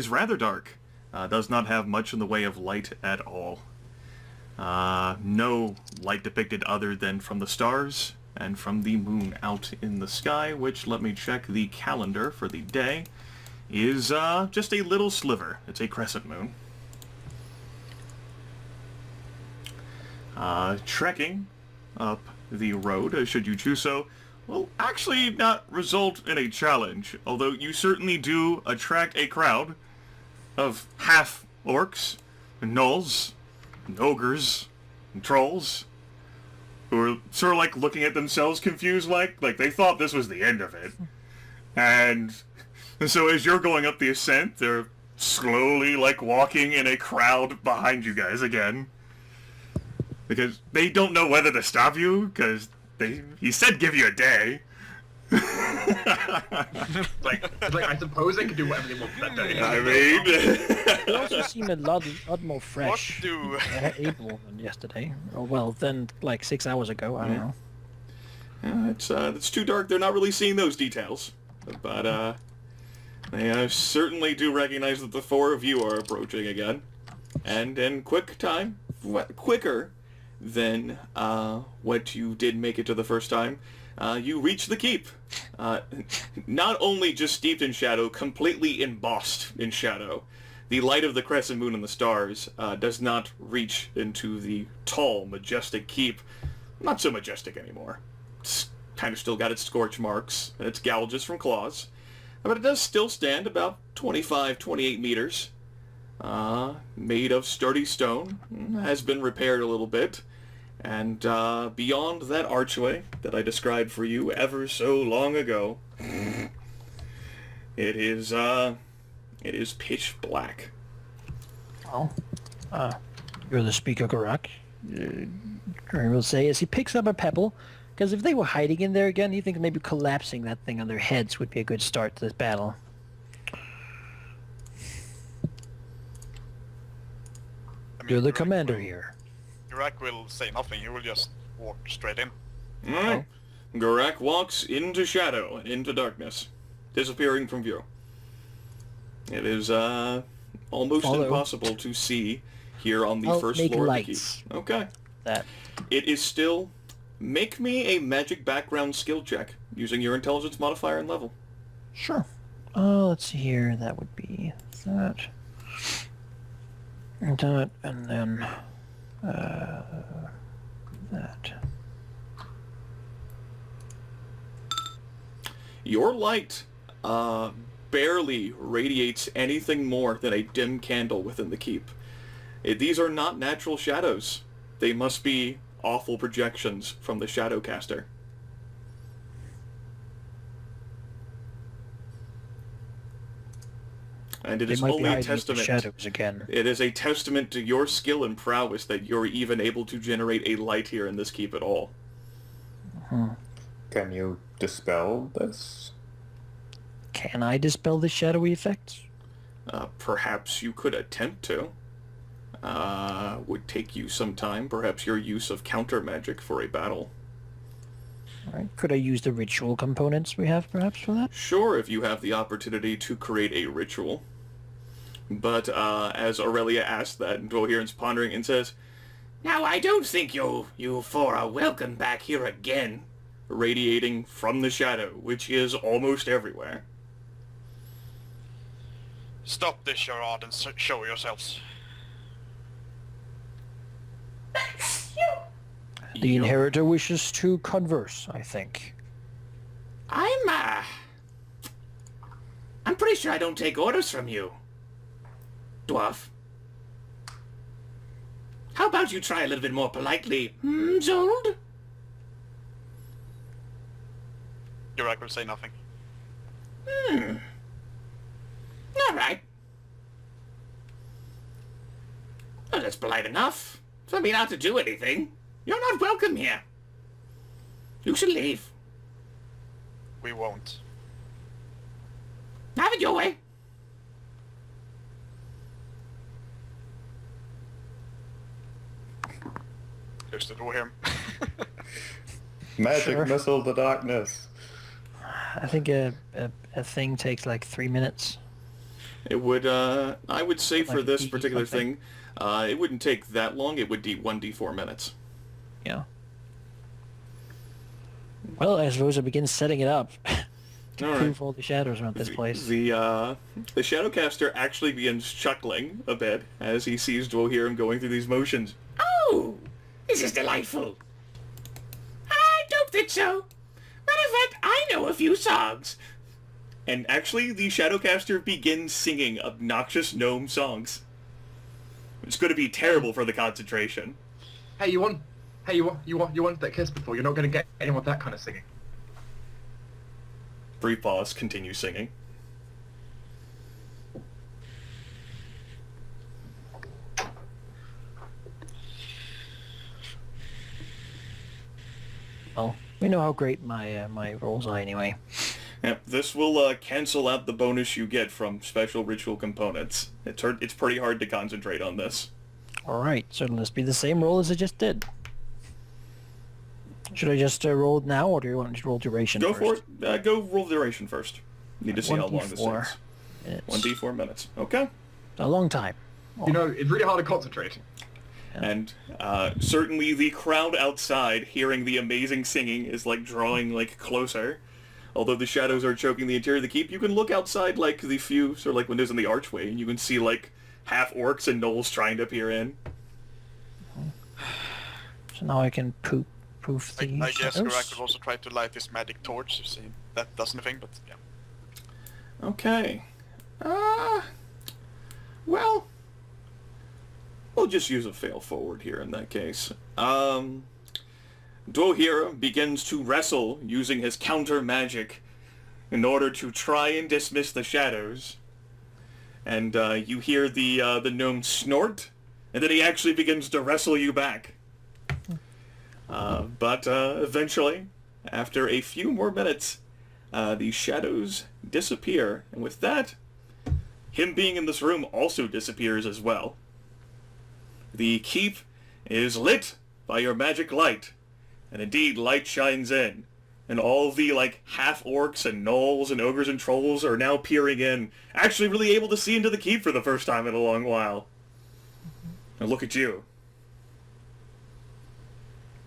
rather dark. Does not have much in the way of light at all. No light depicted other than from the stars and from the moon out in the sky, which, let me check the calendar for the day, is just a little sliver. It's a crescent moon. Trekking up the road, should you choose so, will actually not result in a challenge, although you certainly do attract a crowd of half-orcs, gnolls, and ogres, and trolls, who are sort of like looking at themselves confused, like they thought this was the end of it. And so as you're going up the ascent, they're slowly like walking in a crowd behind you guys again. Because they don't know whether to stop you, because he said give you a day. like I suppose they could do whatever they want for that day. I mean... They also seem a lot more fresh. What do... Able than yesterday. Oh, well, then like 6 hours ago, I don't know. It's too dark, they're not really seeing those details. But, they certainly do recognize that the four of you are approaching again. And in quick time, quicker than what you did make it to the first time, you reach the keep. Not only just steeped in shadow, completely embossed in shadow. The light of the crescent moon and the stars does not reach into the tall, majestic keep. Not so majestic anymore. It's kind of still got its scorch marks and its gouges from claws. But it does still stand about 25, 28 meters. Made of sturdy stone, has been repaired a little bit, and beyond that archway that I described for you ever so long ago, it is pitch black. Well, you're the speaker, Geráck. I will say as he picks up a pebble, because if they were hiding in there again, he thinks maybe collapsing that thing on their heads would be a good start to this battle. You're the commander here. Geráck will say nothing, he will just walk straight in. Alright. Geráck walks into shadow and into darkness, disappearing from view. It is almost impossible to see here on the first floor of the keep. Okay. That. It is still... Make me a magic background skill check using your intelligence modifier and level. Sure. Let's see here. That would be that. And that, and then that. Your light barely radiates anything more than a dim candle within the keep. These are not natural shadows. They must be awful projections from the Shadowcaster. And it is only a testament. Shadows again. It is a testament to your skill and prowess that you're even able to generate a light here in this keep at all. Can you dispel this? Can I dispel the shadowy effects? Perhaps you could attempt to. Would take you some time. Perhaps your use of counter magic for a battle. Alright, could I use the ritual components we have perhaps for that? Sure, if you have the opportunity to create a ritual. But as Aurelia asked that, Dwohurim's pondering and says, Now, I don't think you four are welcome back here again. radiating from the shadow, which is almost everywhere. Stop this charade and show yourselves. The inheritor wishes to converse, I think. I'm pretty sure I don't take orders from you, Dwarf. How about you try a little bit more politely, Zold? Geráck will say nothing. All right. Well, that's polite enough. For me not to do anything. You're not welcome here. You should leave. We won't. Have it your way. There's the Dwohurim. Magic missile the darkness. I think a thing takes like 3 minutes. It would, I would say for Like this easy particular something. thing, it wouldn't take that long. It would be 1d4 minutes. Yeah. Well, I suppose I begin setting it up to All right. prove all the shadows around this place. The Shadowcaster actually begins chuckling a bit as he sees Dwohurim going through these motions. Oh, this is delightful. I don't think so. Matter of fact, I know a few songs. And actually, the Shadowcaster begins singing obnoxious gnome songs. It's going to be terrible for the concentration. Hey, you wanted that kiss before. You're not going to get anyone with that kind of singing. Brief pause, continue singing. Well, we know how great my rolls are anyway. Yep, this will cancel out the bonus you get from special ritual components. It's pretty hard to concentrate on this. Alright, so let's be the same roll as I just did. Should I just roll now, or do you want to roll duration Go first? for it. Go roll duration first. Need to see how long this 1d4 takes. minutes. 1d4 minutes. Okay. A long time. You know, it's really hard to concentrate. And certainly the crowd outside, hearing the amazing singing, is like drawing like closer. Although the shadows are choking the interior of the keep, you can look outside like the few sort of like windows in the archway, and you can see like half orcs and gnolls trying to peer in. So now I can poof the I guess shadows. Geráck will also try to light his magic torch to see if that does anything, but yeah. Okay. Well, we'll just use a fail forward here in that case. Dwohurim begins to wrestle using his counter magic in order to try and dismiss the shadows. And you hear the gnome snort, and then he actually begins to wrestle you back. But eventually, after a few more minutes, the shadows disappear, and with that, him being in this room also disappears as well. The keep is lit by your magic light, and indeed light shines in, and all the, like, half-orcs and gnolls and ogres and trolls are now peering in, actually really able to see into the keep for the first time in a long while. And look at you.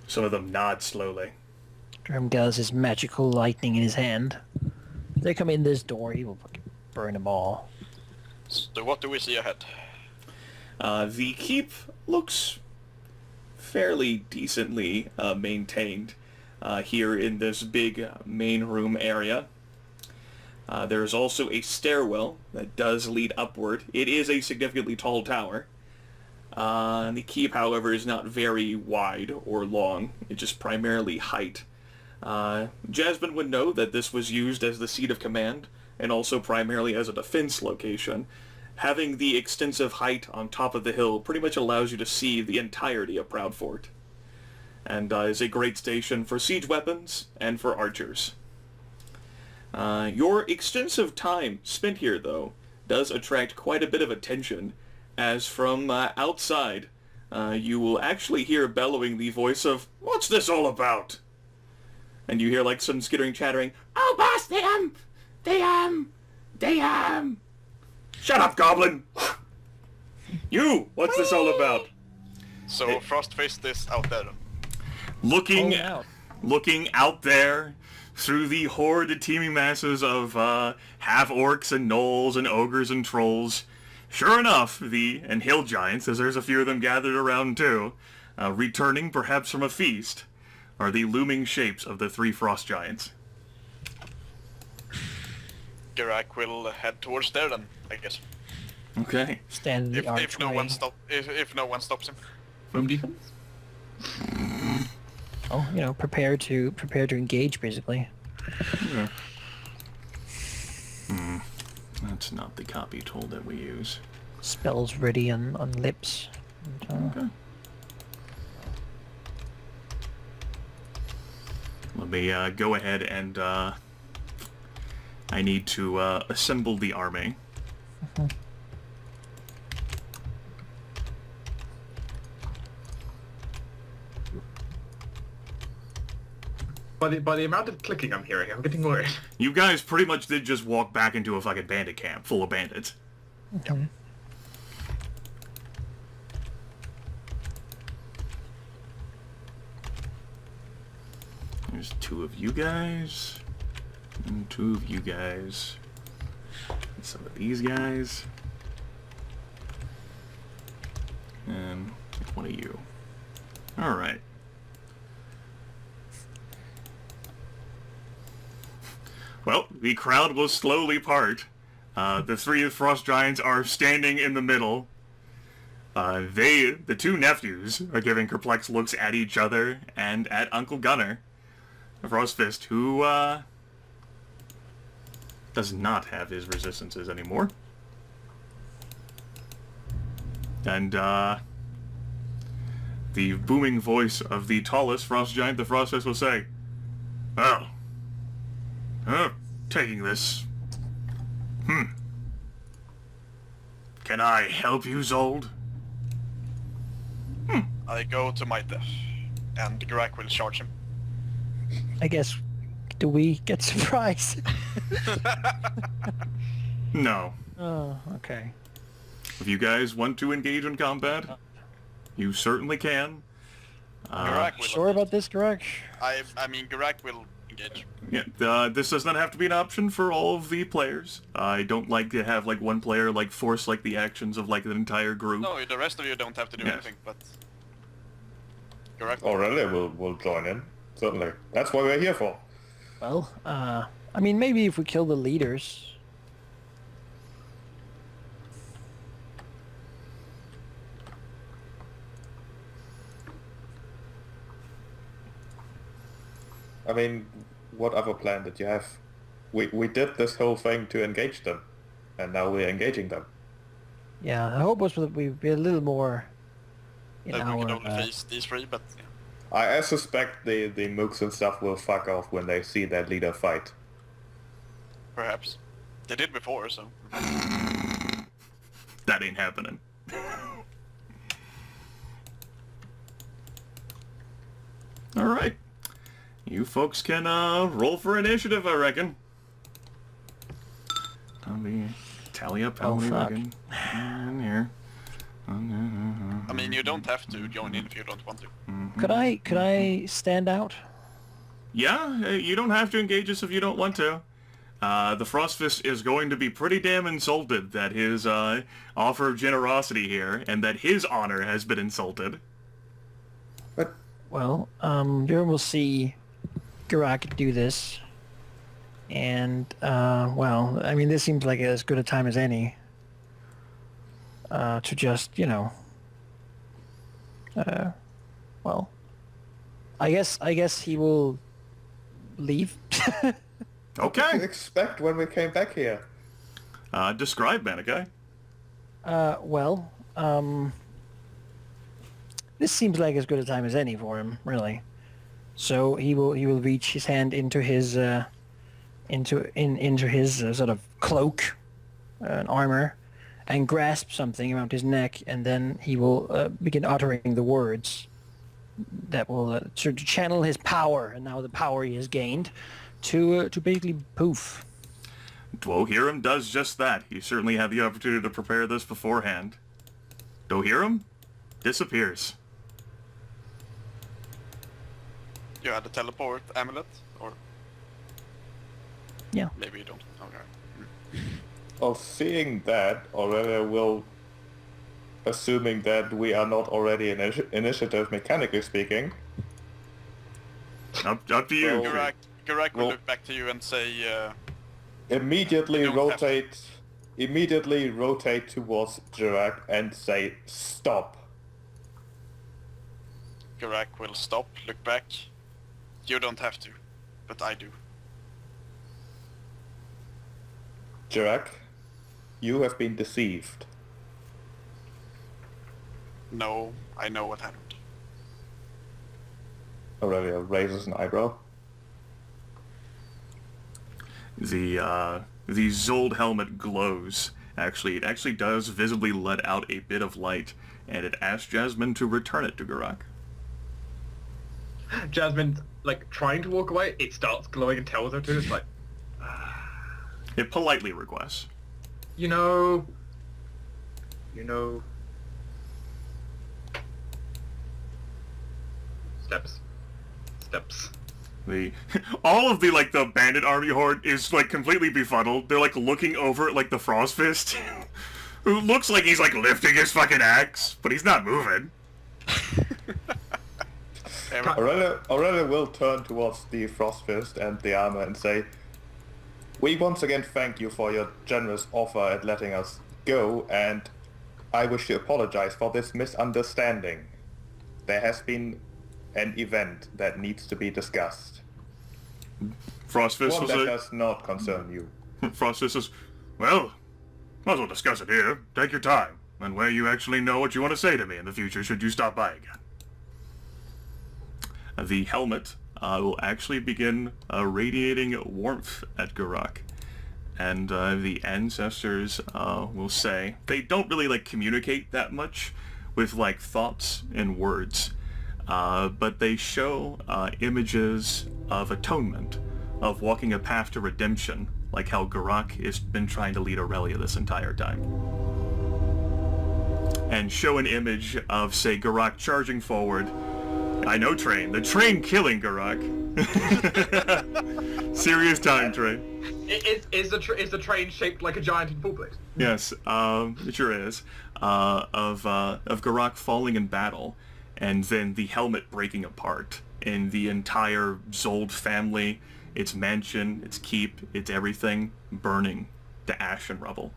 Some of them nod slowly. Drum has his magical lightning in his hand. If they come in this door, he will fucking burn them all. So what do we see ahead? The keep looks fairly decently maintained here in this big main room area. There is also a stairwell that does lead upward. It is a significantly tall tower. The keep, however, is not very wide or long. It's just primarily height. Jasmine would know that this was used as the seat of command, and also primarily as a defense location. Having the extensive height on top of the hill pretty much allows you to see the entirety of Proudfort, and is a great station for siege weapons and for archers. Your extensive time spent here, though, does attract quite a bit of attention, as from outside, you will actually hear bellowing the voice of, "What's this all about?" And you hear, like, some skittering, chattering, "Oh, boss, Shut up, goblin! You! What's this all about?" So Frostfist is out there. Looking out. Looking out there through the horde teeming masses of half-orcs and gnolls and ogres and trolls. Sure enough, and hill giants, as there's a few of them gathered around too, returning perhaps from a feast, are the looming shapes of the 3 frost giants. Geráck will head towards there then, I guess. Okay. Stand in the archway. If no one stops him. Home defense. Oh, prepare to engage, basically. Yeah. That's not the copy tool that we use. Spells ready on lips. Okay. Let me go ahead and I need to assemble the army. By the amount of clicking I'm hearing, I'm getting worried. You guys pretty much did just walk back into a fucking bandit camp full of bandits. Okay. There's 2 of you guys, and 2 of you guys, and some of these guys, and 1 of you. Alright. Well, the crowd will slowly part. The 3 frost giants are standing in the middle. The 2 nephews, are giving perplexed looks at each other and at Uncle Gunner, Frostfist, who does not have his resistances anymore. And the booming voice of the tallest frost giant, the Frostfist, will say, "Well, taking this. Can I help you, Zold?" I go to my death, and Geráck will charge him. I guess, do we get surprised? No. Oh, okay. If you guys want to engage in combat, you certainly can. Geráck will. Sure about this, Geráck? I mean, Geráck will engage. Yeah, this does not have to be an option for all of the players. I don't like to have, like, one player, like, force, like, the actions of, like, an entire group. No, the rest of you don't have to do Yes. anything, but Geráck. Aurelia will join in, certainly. That's what we're here for. Well, I mean, maybe if we kill the leaders. I mean, what other plan did you have? We did this whole thing to engage them, and now we're engaging them. Yeah, the hope was that we'd be a little more in That we could our... only face these 3, but yeah. I suspect the mooks and stuff will fuck off when they see their leader fight. Perhaps. They did before, so. That ain't happening. Alright. You folks can roll for initiative, I reckon. I'll be tally up how many we can in here. I mean, you don't have to join in if you don't want to. Could I stand out? Yeah, you don't have to engage us if you don't want to. The Frostfist is going to be pretty damn insulted that his offer of generosity here, and that his honor has been insulted. Well, Durum will see Geráck do this, and well, I mean, this seems like as good a time as any to just, you know, well, I guess he will leave. Okay. Expect when we came back here. Describe Manaki. Well, this seems like as good a time as any for him, really. So he will reach his hand into his into his sort of cloak, and armor, and grasp something around his neck, and then he will begin uttering the words that will to channel his power, and now the power he has gained, to basically poof. Dwohurim does just that. You certainly had the opportunity to prepare this beforehand. Dwohurim disappears. You had a teleport amulet, or Yeah. maybe you don't. Okay. Well, seeing that, Aurelia will, assuming that we are not already in initiative, mechanically speaking. Up to you. Well, Geráck will Well- look back to you and say, Immediately You don't have rotate towards Geráck and say, stop. Geráck will stop, look back. You don't have to, but I do. Geráck, you have been deceived. No, I know what happened. Aurelia raises an eyebrow. The Zold helmet glows. Actually, it actually does visibly let out a bit of light, and it asks Jasmine to return it to Geráck. Jasmine, like, trying to walk away, it starts glowing and tells her to. It's like, It politely requests. you know... Steps. All of the bandit army horde is completely befuddled. They're looking over at the Frostfist, who looks like he's lifting his fucking axe, but he's not moving. Aurelia will turn towards the Frostfist and the armor and say, we once again thank you for your generous offer at letting us go, and I wish to apologize for this misunderstanding. There has been an event that needs to be discussed. Frostfist One will that say, does not concern you. Frostfist says, well, might as well discuss it here. Take your time, and where you actually know what you want to say to me in the future should you stop by again. The helmet will actually begin radiating warmth at Geráck. And the ancestors will say, they don't really communicate that much with thoughts and words. But they show images of atonement, of walking a path to redemption, like how Geráck has been trying to lead Aurelia this entire time. And show an image of, say, Geráck charging forward. I know Train. The train killing Geráck. Serious time, Train. Is the train shaped like a giant in full blade? Yes, it sure is. Of Geráck falling in battle, and then the helmet breaking apart, and the entire Zold family, its mansion, its keep, its everything, burning to ash and rubble.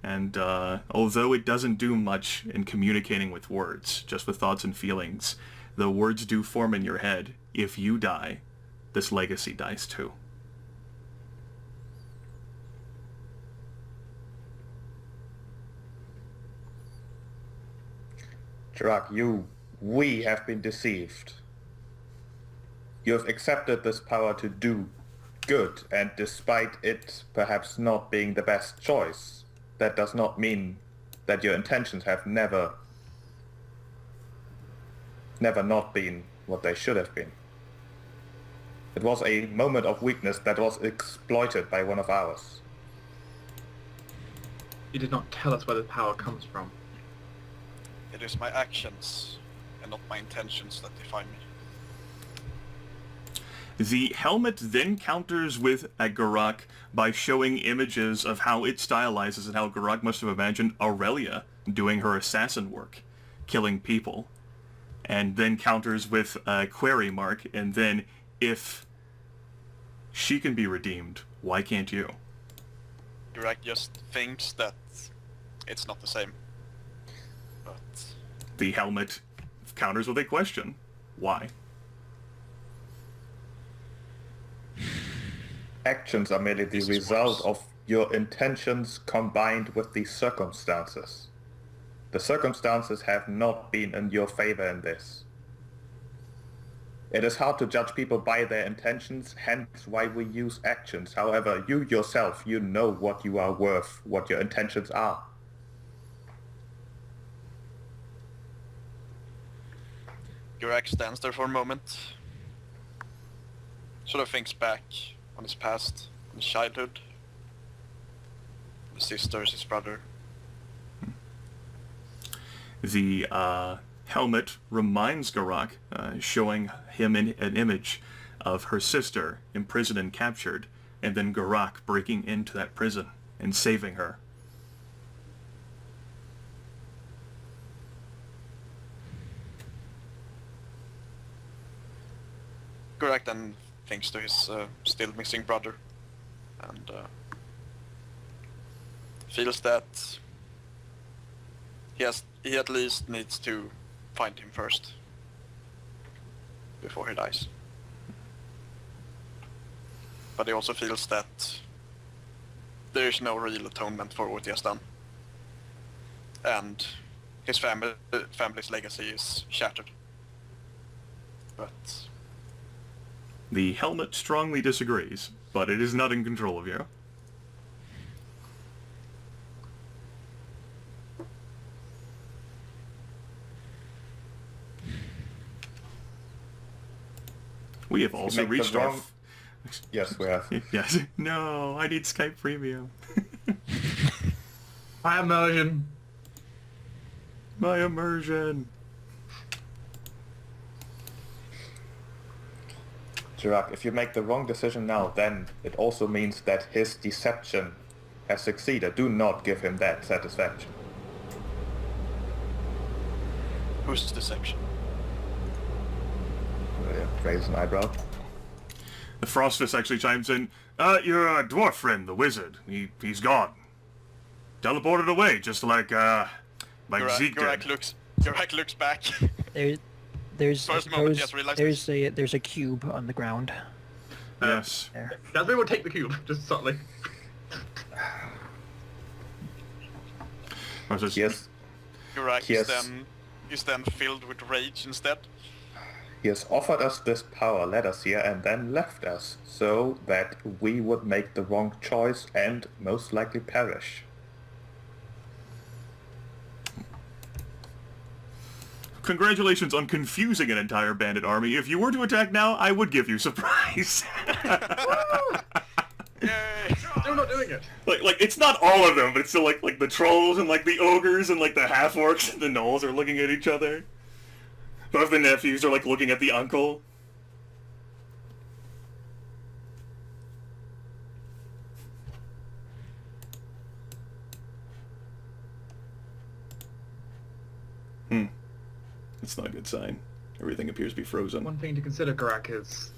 And although it doesn't do much in communicating with words, just with thoughts and feelings, the words do form in your head. If you die, this legacy dies too. Geráck, we have been deceived. You have accepted this power to do good, and despite it perhaps not being the best choice, that does not mean that your intentions have never not been what they should have been. It was a moment of weakness that was exploited by one of ours. You did not tell us where the power comes from. It is my actions and not my intentions that define me. The helmet then counters with a Geráck by showing images of how it stylizes and how Geráck must have imagined Aurelia doing her assassin work, killing people. And then counters with a query mark, and then, if she can be redeemed, why can't you? Geráck just thinks that it's not the same. But The helmet counters with a question. Why? Actions are merely the This is result worse. of your intentions combined with the circumstances. The circumstances have not been in your favor in this. It is hard to judge people by their intentions, hence why we use actions. However, you yourself, you know what you are worth, what your intentions are. Geráck stands there for a moment, sort of thinks back on his past, on his childhood, his sisters, his brother. The helmet reminds Geráck, showing him an image of her sister imprisoned and captured, and then Geráck breaking into that prison and saving her. Geráck then thinks to his still missing brother, and feels that he at least needs to find him first before he dies. But he also feels that there is no real atonement for what he has done, and his family's legacy is shattered. But The helmet strongly disagrees, but it is not in control of you. We have also make the reached our... wrong- Yes, we have. Yes. No, I need Skype Premium. My immersion. My immersion. Geráck, if you make the wrong decision now, then it also means that his deception has succeeded. Do not give him that satisfaction. whose deception? Raise an eyebrow. The Frostfist actually chimes in. Your dwarf friend, the wizard. He's gone. Teleported away, just like Zeke did. Geráck looks back. There's First moment he has realized there's a cube on the ground. Yes. There. Jasmine will take the cube, just subtly. Yes. Geráck Yes. is then filled with rage instead. He has offered us this power, led us here, and then left us, so that we would make the wrong choice and most likely perish. Congratulations on confusing an entire bandit army. If you were to attack now, I would give you surprise. Yay! Still not doing it. like it's not all of them, but it's still like the trolls and like the ogres and like the half orcs and the gnolls are looking at each other. Both the nephews are like looking at the uncle. It's not a good sign. Everything appears to be frozen. One thing to consider, Geráck, is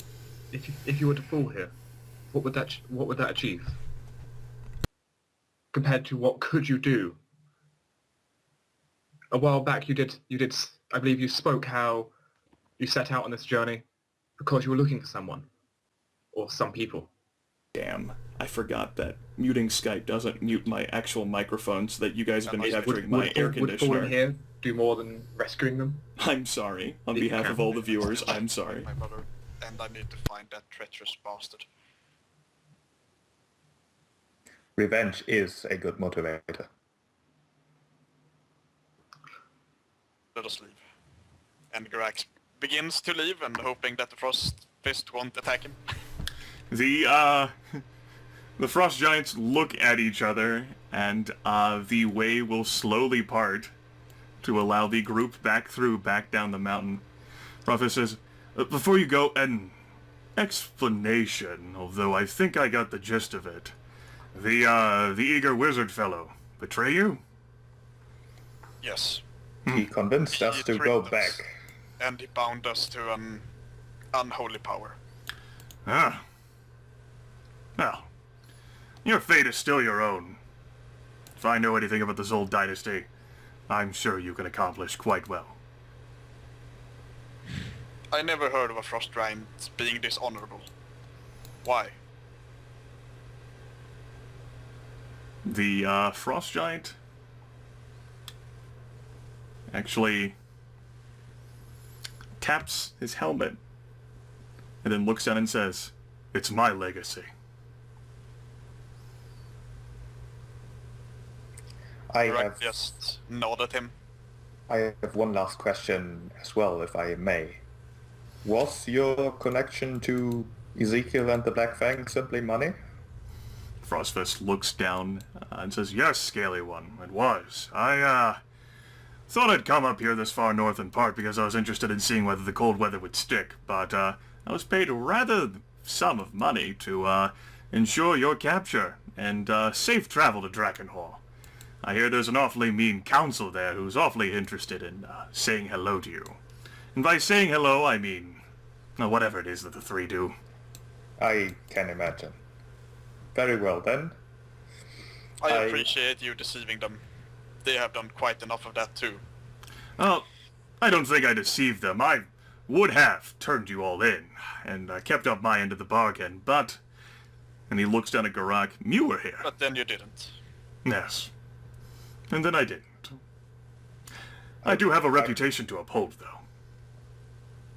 if you were to fall here, what would that achieve? Compared to what could you do? A while back you did I believe you spoke how you set out on this journey because you were looking for someone or some people. Damn, I forgot that muting Skype doesn't mute my actual microphone so that you guys have been capturing my air Would conditioner. falling here do more than rescuing them? I'm sorry. On behalf of all the viewers, I'm sorry. My brother, and I need to find that treacherous bastard. Revenge is a good motivator. let us leave. And Geráck begins to leave and hoping that the Frost Fist won't attack him. The Frost Giants look at each other, and the way will slowly part to allow the group back down the mountain. Prophet says, before you go, an explanation, although I think I got the gist of it. The eager wizard fellow betray you? Yes. He convinced us to go tricked us, back. and he bound us to an unholy power. Ah. Well, your fate is still your own. If I know anything about the Zold dynasty, I'm sure you can accomplish quite well. I never heard of a Frost Giant being dishonorable. Why? The Frost Giant actually taps his helmet and then looks down and says, "It's my legacy." Geráck just nod at him. I have one last question as well, if I may. Was your connection to Ezekiel and the Black Fang simply money? Frostfist looks down and says, "Yes, Scaly One, it was. I thought I'd come up here this far north in part because I was interested in seeing whether the cold weather would stick, but I was paid a rather sum of money to ensure your capture and safe travel to Drakenhall. I hear there's an awfully mean council there who's awfully interested in saying hello to you. And by saying hello, I mean whatever it is that the three do." I can imagine. Very well then. I appreciate you deceiving them. They have done quite enough of that too. Well, I don't think I deceived them. I would have turned you all in, and kept up my end of the bargain, but... And he looks down at Geráck. "You were here." But then you didn't. "Yes. And then I didn't. I do have a reputation to uphold, though."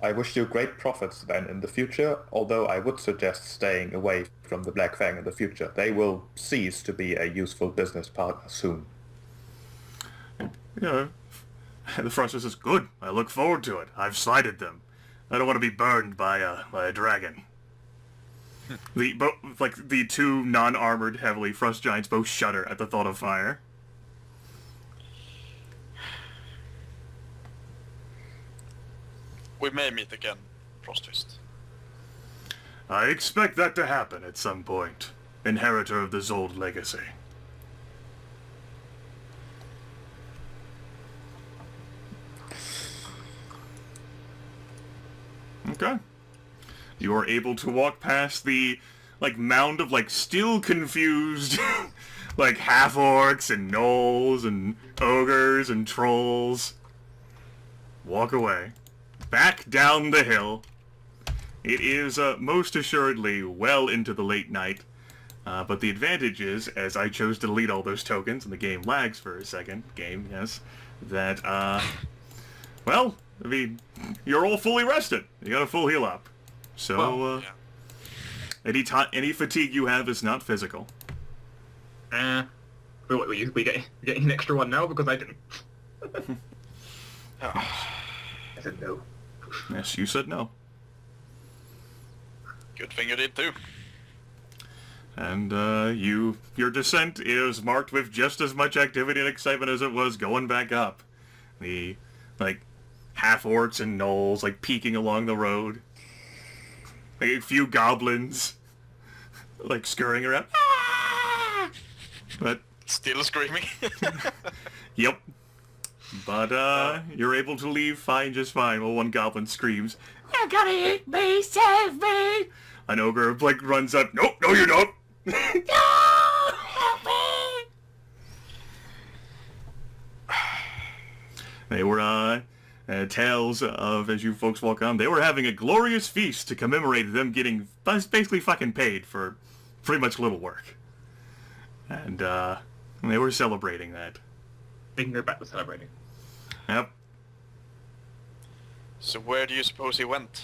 I wish you great profits then in the future, although I would suggest staying away from the Black Fang in the future. They will cease to be a useful business partner soon. Yeah. The Frostfist says, "Good. I look forward to it. I've slighted them. I don't want to be burned by a dragon." The two non-armored, heavily Frost Giants both shudder at the thought of fire. We may meet again, Frostfist. I expect that to happen at some point. Inheritor of the Zold legacy. Okay. You are able to walk past the, mound of, still confused, half-orcs and gnolls and ogres and trolls. Walk away. Back down the hill. It is most assuredly well into the late night, but the advantage is, as I chose to delete all those tokens and the game lags for a second, that, well, I mean, you're all fully rested. You got a full heal up. So, any fatigue you have is not physical. We getting an extra one now because I didn't. I said no. Yes, you said no. Good thing you did too. And your descent is marked with just as much activity and excitement as it was going back up. The half-orcs and gnolls peeking along the road. A few goblins scurrying around. But Still screaming. yep. But you're able to leave just fine while one goblin screams, "You're gonna eat me, save me!" An ogre runs up, "Nope, no you don't!" "No! Help me!" They were tales of, as you folks walk on, they were having a glorious feast to commemorate them getting basically fucking paid for pretty much little work. And they were celebrating that. They can go back to celebrating. Yep. So where do you suppose he went?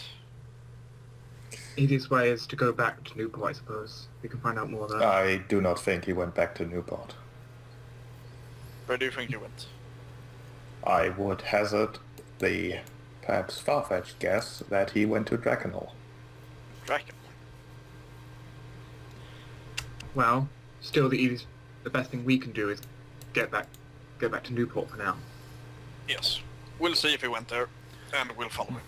Easiest way is to go back to Newport, I suppose. We can find out more there. I do not think he went back to Newport. Where do you think he went? I would hazard the perhaps far-fetched guess that he went to Drakenhall. Dragon. Well, still the best thing we can do is go back to Newport for now. Yes. We'll see if he went there, and we'll follow him.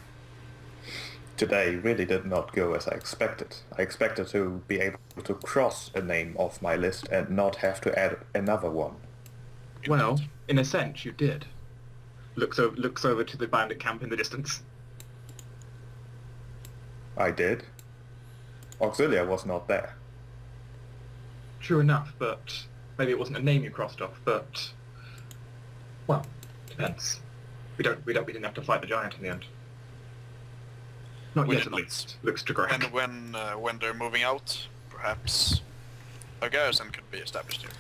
Today really did not go as I expected. I expected to be able to cross a name off my list and not have to add another one. Well, in a sense, you did. Looks over to the bandit camp in the distance. I did. Auxilia was not there. True enough, but maybe it wasn't a name you crossed off. But well, depends. We didn't have to fight the giant in the end. Not We yet, did at not. least. Looks to Geráck. And when they're moving out, perhaps a garrison could be established here.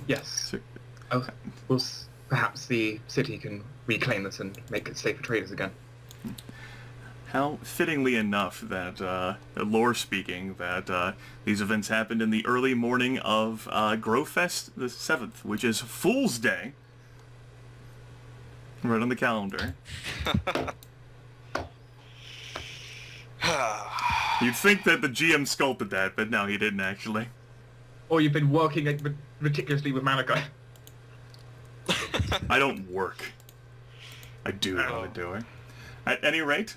Yes. Oh, well, perhaps the city can reclaim this and make it safe for traders again. How fittingly enough that, lore speaking, that these events happened in the early morning of Growfest the 7th, which is Fool's Day. Right on the calendar. You'd think that the GM sculpted that, but no, he didn't actually. Or you've been working meticulously with Manaki. I don't work. I do know what I'm doing. At any rate,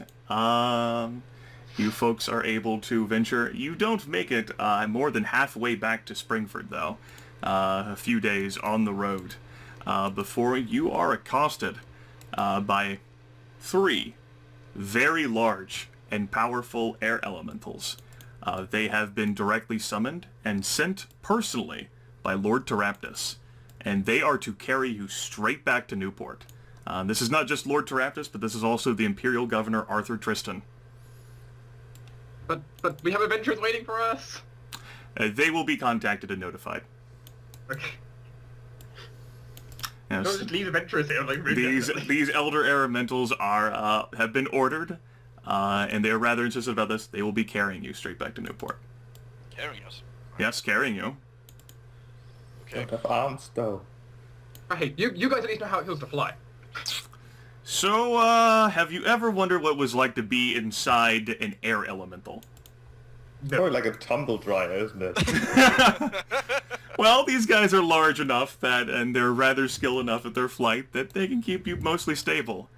you folks are able to venture. You don't make it more than halfway back to Springford, though. A few days on the road. Before you are accosted by 3 very large and powerful air elementals. They have been directly summoned and sent personally by Lord Teraptus, and they are to carry you straight back to Newport. This is not just Lord Teraptus, but this is also the Imperial Governor Arthur Tristan. But we have adventurers waiting for us. They will be contacted and notified. Okay. Yes. Don't just leave adventurers here like really These elder elementals are have been ordered, and they are rather insistent about this. They will be carrying you straight back to Newport. Carrying us. Yes, carrying you. Okay. Don't have arms, though. Hey, you guys at least know how it feels to fly. So, have you ever wondered what it was like to be inside an air elemental? Probably like a tumble dryer, isn't it? Well, these guys are large enough that, and they're rather skilled enough at their flight, that they can keep you mostly stable.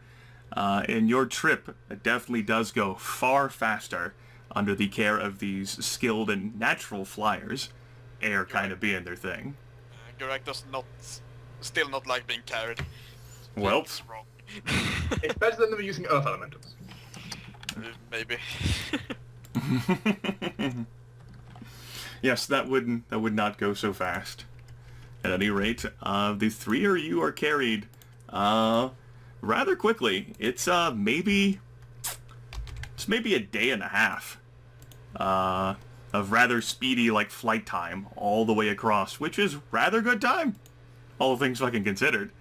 And your trip definitely does go far faster under the care of these skilled and natural flyers, air kind of being their thing. Geráck does still not like being carried. Well, It's wrong. It's better than them using earth elementals. Maybe. yes, that would not go so fast. At any rate, the 3 of you are carried rather quickly. It's maybe a day and a half of rather speedy flight time all the way across, which is rather good time, all things fucking considered.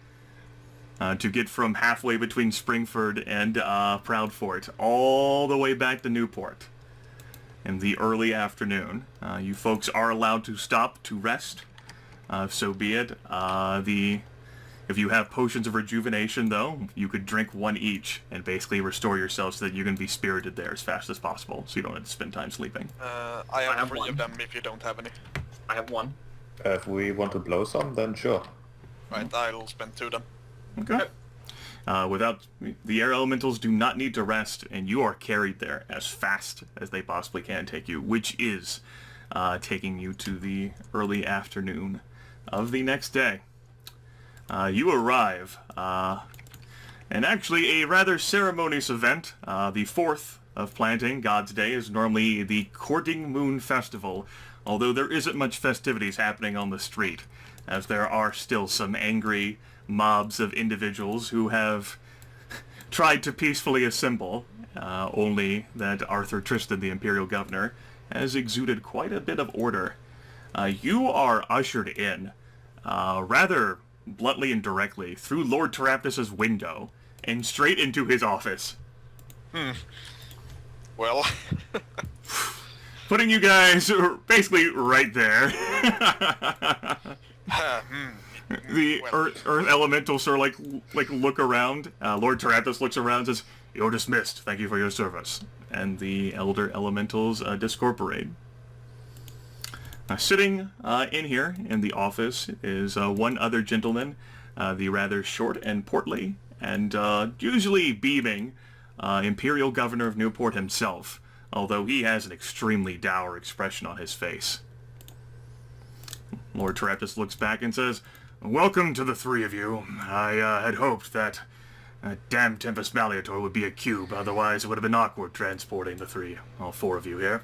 To get from halfway between Springford and Proudfort all the way back to Newport in the early afternoon. You folks are allowed to stop to rest, so be it. If you have potions of rejuvenation, though, you could drink 1 each and basically restore yourself so that you can be spirited there as fast as possible, so you don't have to spend time sleeping. I have have 3 one. of them if you don't have any. I have 1. If we want to blow some, then sure. Right, I'll spend 2 of them. Okay. Without the air elementals do not need to rest, and you are carried there as fast as they possibly can take you, which is taking you to the early afternoon of the next day. You arrive, and actually a rather ceremonious event. The 4th of Planting, God's Day, is normally the Courting Moon Festival, although there isn't much festivities happening on the street, as there are still some angry mobs of individuals who have tried to peacefully assemble, only that Arthur Tristan, the Imperial Governor, has exuded quite a bit of order. You are ushered in, rather bluntly and directly, through Lord Teraptus' window, and straight into his office. Well, Putting you guys basically right there. The Well, earth elementals sort of like look around. Lord Tarathus looks around and says, "You're dismissed. Thank you for your service." And the elder elementals discorporate. Sitting in here in the office is one other gentleman, the rather short and portly, and usually beaming Imperial Governor of Newport himself, although he has an extremely dour expression on his face. Lord Tarathus looks back and says, "Welcome to the three of you. I had hoped that damn Tempus Malleator would be a cube, otherwise it would have been awkward transporting all four of you here."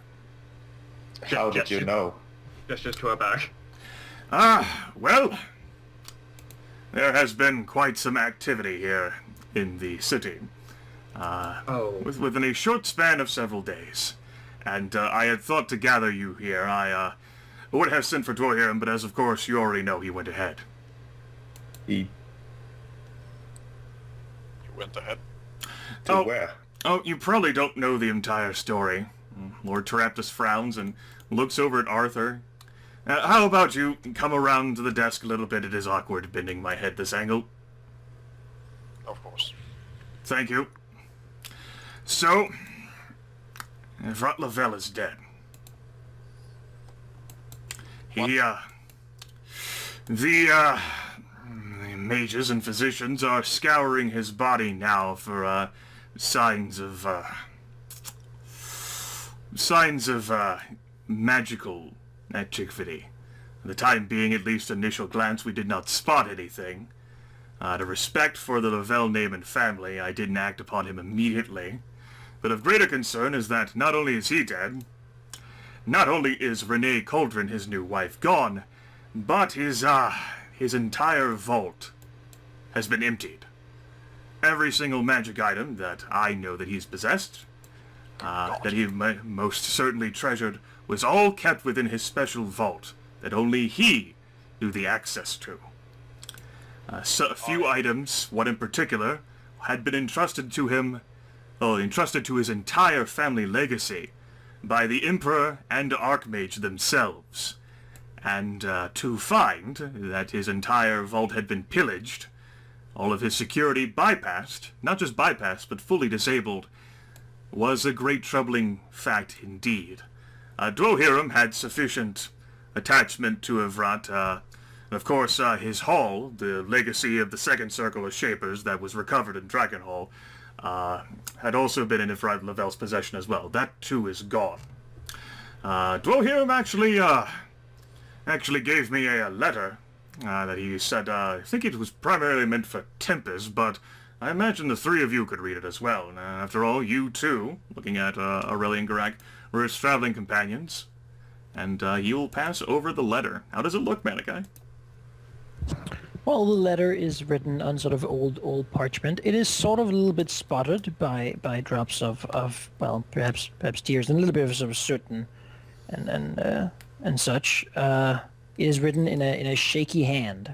How did you know? Gestures to her back. Well, there has been quite some activity here in the city. Within a short span of several days. And I had thought to gather you here. I would have sent for Dwohurim, but as of course you already know, he went ahead. He... You went ahead. To where? Oh, you probably don't know the entire story. Lord Tarathus frowns and looks over at Arthur. How about you come around to the desk a little bit? It is awkward bending my head this angle. Of course. Thank you. So, Vrat Lavelle is dead. The mages and physicians are scouring his body now for signs of magical activity. For the time being, at least initial glance, we did not spot anything. Out of respect for the Lavelle name and family, I didn't act upon him immediately. But of greater concern is that not only is he dead, not only is Renee Cauldron, his new wife, gone, but his entire vault has been emptied. Every single magic item that I know that he's possessed, that he most certainly treasured, was all kept within his special vault that only he knew the access to. So a few items, one in particular, had been entrusted to his entire family legacy by the Emperor and Archmage themselves. And to find that his entire vault had been pillaged, all of his security bypassed, not just bypassed, but fully disabled, was a great troubling fact indeed. Dwohurim had sufficient attachment to Evrat. Of course, his hall, the legacy of the second circle of Shapers that was recovered in Dragon Hall, had also been in Evrat Lavelle's possession as well. That too is gone. Dwohurim actually gave me a letter that he said, I think it was primarily meant for Tempus, but I imagine the three of you could read it as well. After all, you too, looking at Aurelia and Geráck, were his traveling companions. And you will pass over the letter. How does it look, Manaki? Well, the letter is written on sort of old parchment. It is sort of a little bit spotted by drops of well, perhaps tears and a little bit of sort of soot and such. It is written in a shaky hand,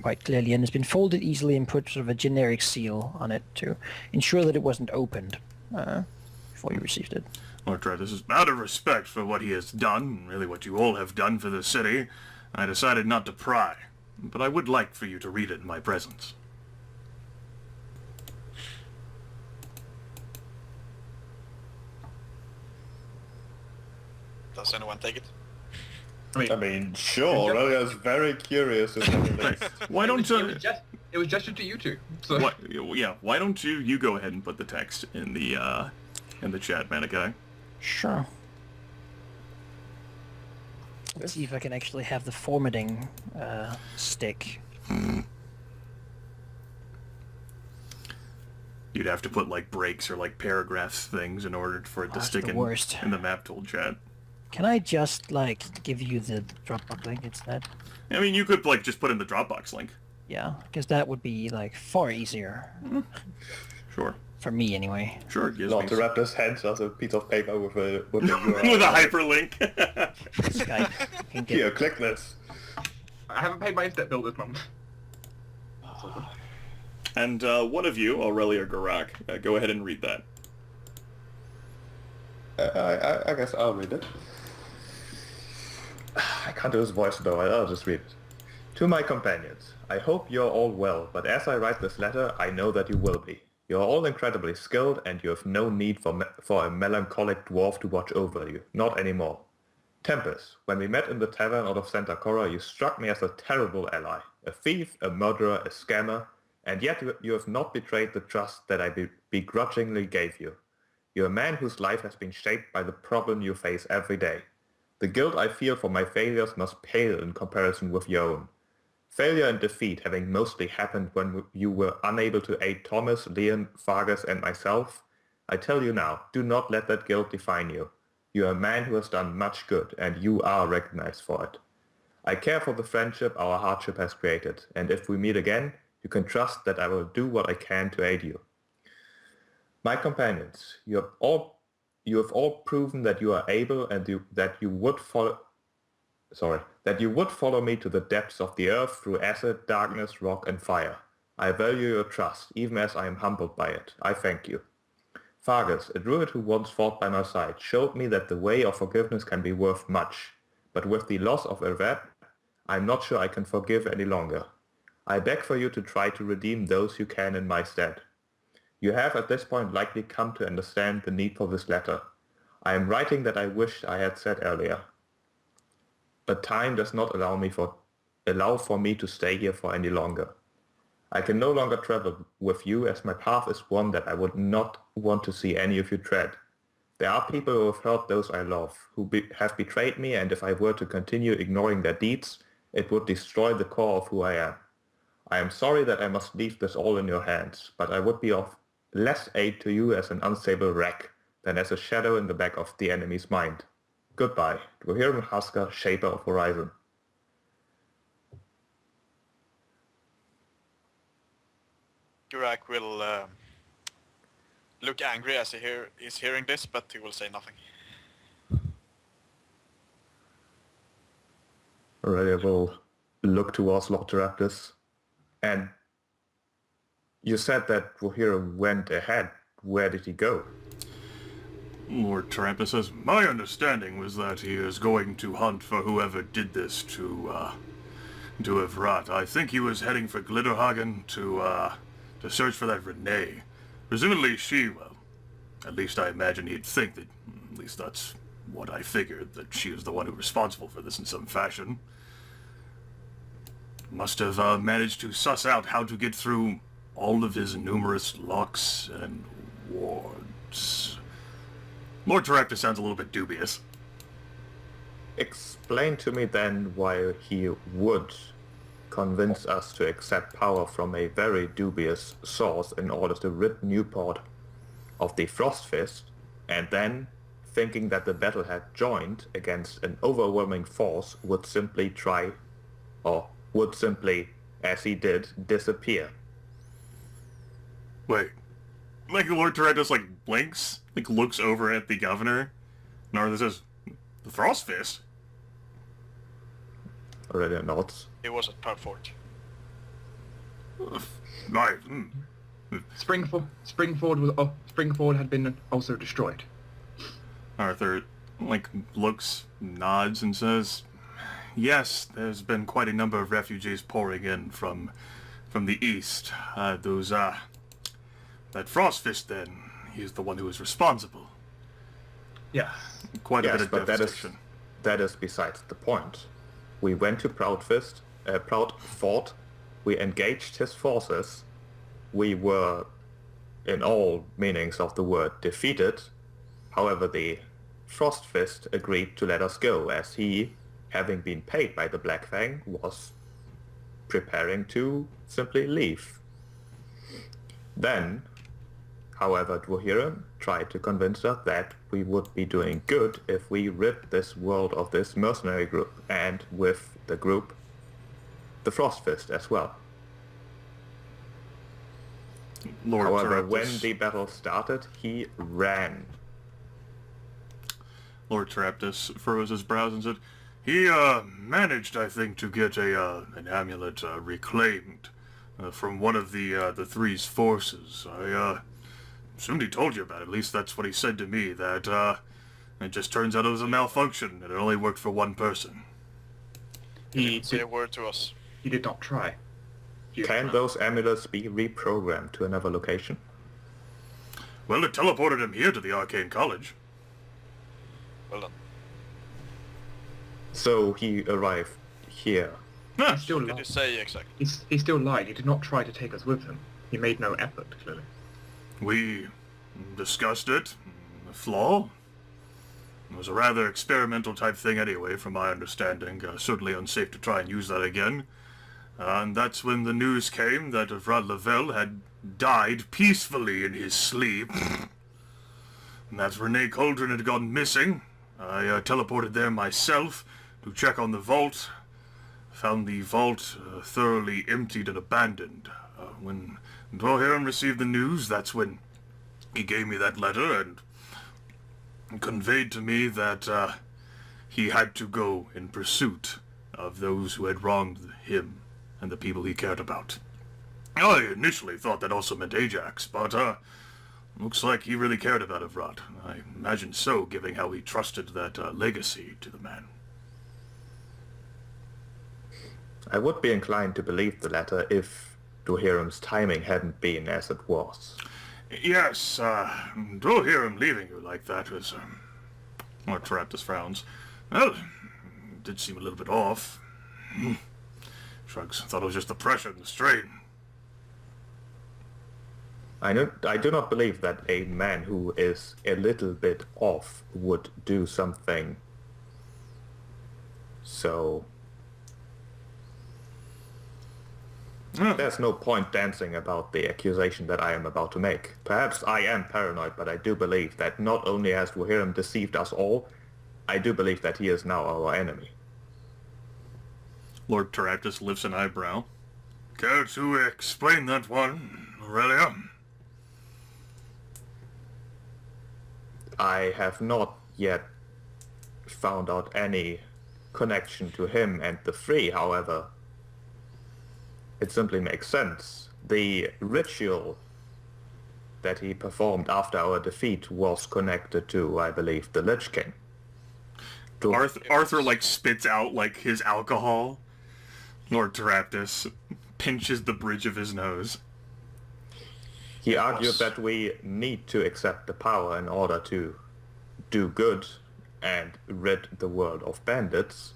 quite clearly, and has been folded easily and put sort of a generic seal on it to ensure that it wasn't opened before you received it. Lord Tarathus, this is out of respect for what he has done, really what you all have done for the city. I decided not to pry, but I would like for you to read it in my presence. Does anyone take it? I mean, sure, Aurelia is very curious in Right. Why don't It was gestured to you two. So. why don't you go ahead and put the text in the chat, Manaki? Sure. Let's see if I can actually have the formatting stick. You'd have to put like breaks or like paragraphs things in order for it to stick the in worst. the MapTool chat. Can I just like give you the Dropbox link instead? I mean, you could like just put in the Dropbox link. Yeah, because that would be like far easier Sure. for me anyway. Sure. It gives Not me to wrap his hands on a piece of paper with a URL. with a hyperlink. Skype can get Here, click this. I haven't paid my internet bill this month. And one of you, Aurelia or Geráck, go ahead and read that. I guess I'll read it. I can't do his voice though, I'll just read it. To my companions, I hope you're all well, but as I write this letter, I know that you will be. You're all incredibly skilled, and you have no need for a melancholic dwarf to watch over you. Not anymore. Tempus, when we met in the tavern out of Santa Cora, you struck me as a terrible ally. A thief, a murderer, a scammer, and yet you have not betrayed the trust that I begrudgingly gave you. You're a man whose life has been shaped by the problem you face every day. The guilt I feel for my failures must pale in comparison with your own. Failure and defeat having mostly happened when you were unable to aid Thomas, Leon, Vargas, and myself, I tell you now, do not let that guilt define you. You are a man who has done much good, and you are recognized for it. I care for the friendship our hardship has created, and if we meet again, you can trust that I will do what I can to aid you. My companions, you have all proven that you are able and that you would follow me to the depths of the earth through acid, darkness, rock, and fire. I value your trust, even as I am humbled by it. I thank you. Vargas, a druid who once fought by my side, showed me that the way of forgiveness can be worth much, but with the loss of Ervet, I am not sure I can forgive any longer. I beg for you to try to redeem those you can in my stead. You have at this point likely come to understand the need for this letter. I am writing that I wished I had said earlier. But time does not allow for me to stay here for any longer. I can no longer travel with you, as my path is one that I would not want to see any of you tread. There are people who have hurt those I love, who have betrayed me, and if I were to continue ignoring their deeds, it would destroy the core of who I am. I am sorry that I must leave this all in your hands, but I would be of less aid to you as an unstable wreck than as a shadow in the back of the enemy's mind. Goodbye, Dwohurim Harsca, Shaper of Horizon. Geráck will look angry as he's hearing this, but he will say nothing. Aurelia will look towards Loctoraptus. And you said that Dwohurim went ahead. Where did he go? Lord Tarampus says, my understanding was that he is going to hunt for whoever did this to Evrat. I think he was heading for Glitterhagen to search for that Renee. Presumably she, well, at least I imagine he'd think that, at least that's what I figured, that she was the one who was responsible for this in some fashion. Must have managed to suss out how to get through all of his numerous locks and wards. Lord Tarapta sounds a little bit dubious. Explain to me then why he would convince us to accept power from a very dubious source in order to rid Newport of the Frost Fist, and then, thinking that the battle had joined against an overwhelming force, would simply, as he did, disappear. Wait. Like, Lord Taraptus, blinks, looks over at the governor, and Arthur says, the Frost Fist? Aurelia nods. It was at Proudfort. Right. Springford had been also destroyed. Arthur, looks, nods, and says, yes, there's been quite a number of refugees pouring in from the east. That Frost Fist, then, he's the one who is responsible. Yeah. Quite a bit of but devastation. that is besides the point. We went to Proudfort, we engaged his forces, we were, in all meanings of the word, defeated. However, the Frost Fist agreed to let us go, as he, having been paid by the Black Fang, was preparing to simply leave. Then, however, Dwohurim tried to convince us that we would be doing good if we rid this world of this mercenary group, and with the group, the Frost Fist as well. However, when the battle started, he ran. Lord Taraptus furrows his brows and said, he managed, I think, to get an amulet reclaimed from one of the Three's forces. I assumed he told you about it. At least that's what he said to me, that it just turns out it was a malfunction and it only worked for one person. He didn't say a word to us. He did not try. Can those amulets be reprogrammed to another location? Well, it teleported him here to the Arcane College. Well done. So he arrived here. Huh. He still Did you lied. say exactly? He still lied. He did not try to take us with him. He made no effort, clearly. We discussed it. The flaw. It was a rather experimental type thing anyway, from my understanding. Certainly unsafe to try and use that again. And that's when the news came that Vrad Lavelle had died peacefully in his sleep. And that Renee Cauldron had gone missing. I teleported there myself to check on the vault. Found the vault thoroughly emptied and abandoned. When Dwohurim received the news, that's when he gave me that letter and conveyed to me that he had to go in pursuit of those who had wronged him and the people he cared about. I initially thought that also meant Ajax, but looks like he really cared about Evrod. I imagine so, given how he trusted that legacy to the man. I would be inclined to believe the latter if Dwohurim's timing hadn't been as it was. Yes, Dwohurim leaving you like that was, Lord Taraptus frowns. Well, it did seem a little bit off. Shrugs, thought it was just the pressure and the strain. I do not believe that a man who is a little bit off would do something so... There's no point dancing about the accusation that I am about to make. Perhaps I am paranoid, but I do believe that not only has Dwohurim deceived us all, I do believe that he is now our enemy. Lord Taraptus lifts an eyebrow. Care to explain that one, Aurelia? I have not yet found out any connection to him and the Free, however. It simply makes sense. The ritual that he performed after our defeat was connected to, I believe, the Lich King. Arthur like spits out like his alcohol. Lord Taraptus pinches the bridge of his nose. He argued that we need to accept the power in order to do good and rid the world of bandits,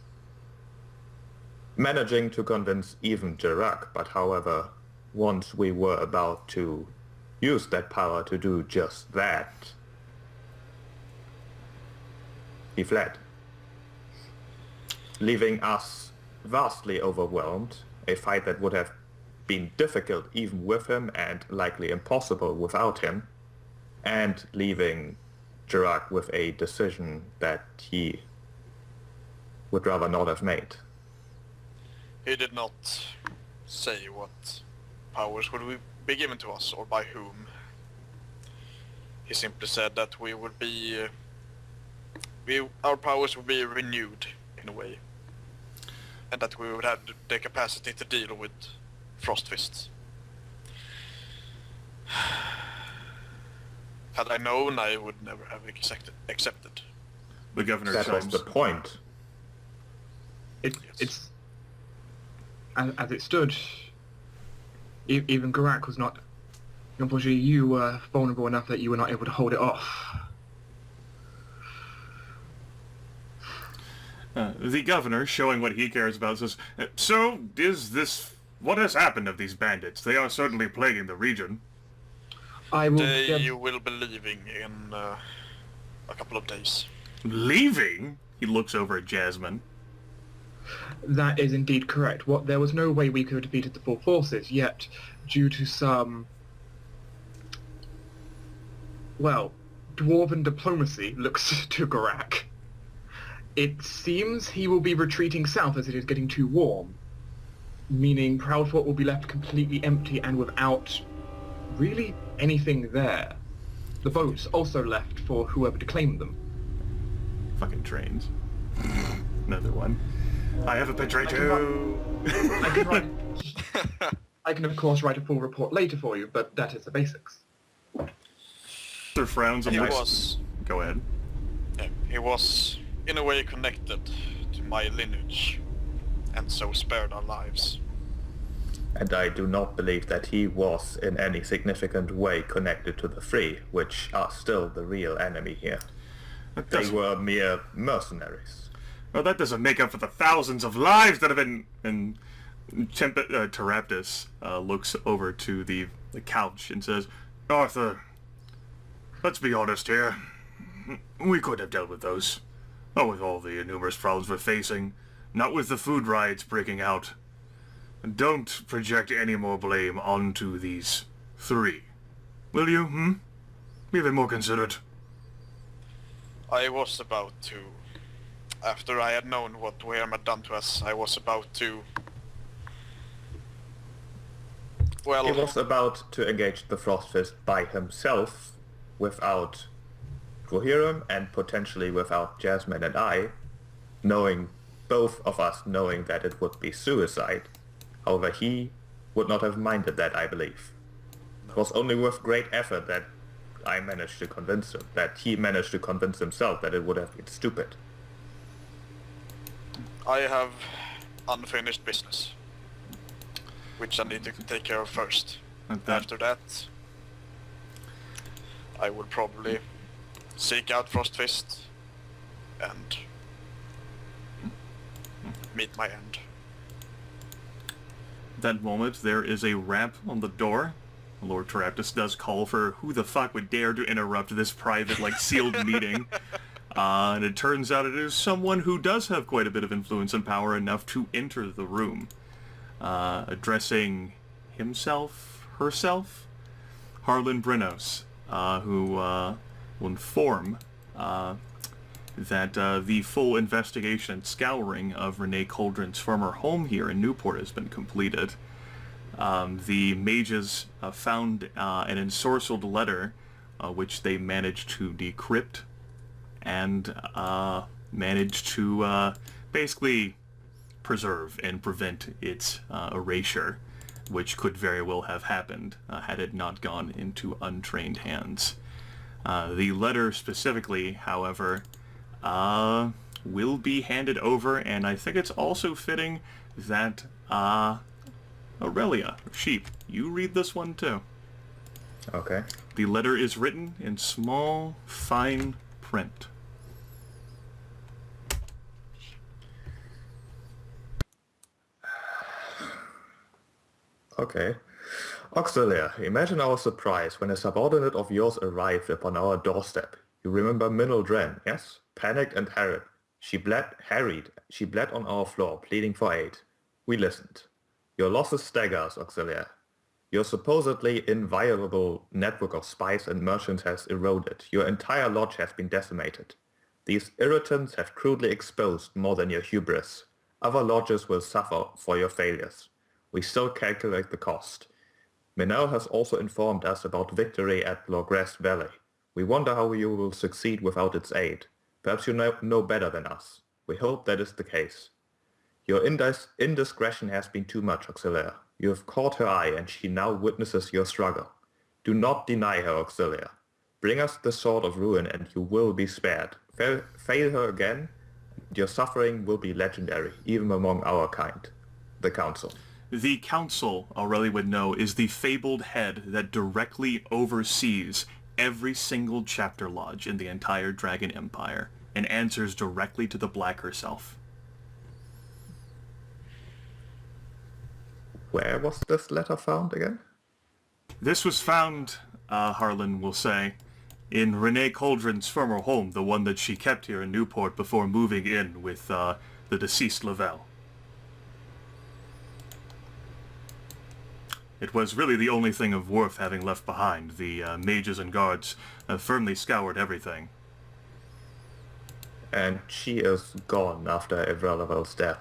managing to convince even Geráck, but however, once we were about to use that power to do just that, he fled, leaving us vastly overwhelmed, a fight that would have been difficult even with him and likely impossible without him, and leaving Geráck with a decision that he would rather not have made. He did not say what powers would be given to us or by whom. He simply said that we would be... our powers would be renewed in a way. And that we would have the capacity to deal with Frost Fists. Had I known, I would never have accepted. The governor That was chimes. the point. It's as it stood. Even Geráck was not. Unfortunately, you were vulnerable enough that you were not able to hold it off. The governor, showing what he cares about, says, "So, is this... what has happened of these bandits? They are certainly plaguing the region." I will. You will be leaving in a couple of days. Leaving? He looks over at Jasmine. That is indeed correct. There was no way we could have defeated the full forces, yet, due to some, dwarven diplomacy, looks to Geráck, it seems he will be retreating south as it is getting too warm, meaning Proudfort will be left completely empty and without really anything there. The boats also left for whoever to claim them. Fucking trains. Another one. I have a pet tray too. I can of course write a full report later for you, but that is the basics. Arthur frowns and He looks... was... Go ahead. Yeah, he was, in a way, connected to my lineage, and so spared our lives. And I do not believe that he was in any significant way connected to the Free, which are still the real enemy here. They were mere mercenaries. Well, that doesn't make up for the thousands of lives that have been... And Teraptus looks over to the couch and says, Arthur, let's be honest here. We could have dealt with those. Not with all the numerous problems we're facing. Not with the food riots breaking out. Don't project any more blame onto these three. Will you, Be a bit more considerate. I was about to... After I had known what Dwohurim had done to us, I was about to... Well... He was about to engage the Frostfist by himself, without Dwohurim, and potentially without Jasmine and I, both of us knowing that it would be suicide. However, he would not have minded that, I believe. It was only with great effort that I managed to convince him, that he managed to convince himself that it would have been stupid. I have unfinished business, which I need to take care of first. After that, I would probably seek out Frostfist and meet my end. At that moment, there is a rap on the door. Lord Teraptus does call for who the fuck would dare to interrupt this private, sealed meeting. And it turns out it is someone who does have quite a bit of influence and power enough to enter the room. Addressing herself, Harlan Brennos, who will inform that the full investigation and scouring of Renee Cauldron's former home here in Newport has been completed. The mages found an ensorcelled letter which they managed to decrypt and managed to basically preserve and prevent its erasure, which could very well have happened had it not gone into untrained hands. The letter specifically, however, will be handed over, and I think it's also fitting that Aurelia, Sheep, you read this one too. Okay. The letter is written in small, fine print. Okay. Auxilia, imagine our surprise when a subordinate of yours arrived upon our doorstep. You remember Minel Dren, yes? Panicked and harried. She bled on our floor, pleading for aid. We listened. Your losses stagger us, Auxilia. Your supposedly inviolable network of spies and merchants has eroded. Your entire lodge has been decimated. These irritants have crudely exposed more than your hubris. Other lodges will suffer for your failures. We still calculate the cost. Minel has also informed us about victory at Logrest Valley. We wonder how you will succeed without its aid. Perhaps you know better than us. We hope that is the case. Your indiscretion has been too much, Auxilia. You have caught her eye, and she now witnesses your struggle. Do not deny her, Auxilia. Bring us the Sword of Ruin, and you will be spared. Fail her again, your suffering will be legendary, even among our kind. The Council. The Council, Aurelia would know, is the fabled head that directly oversees every single chapter lodge in the entire Dragon Empire, and answers directly to the Black herself. Where was this letter found again? This was found, Harlan will say, in Renee Cauldron's former home, the one that she kept here in Newport before moving in with the deceased Lavelle. It was really the only thing of worth having left behind. The mages and guards firmly scoured everything. And she is gone after Lavelle's death.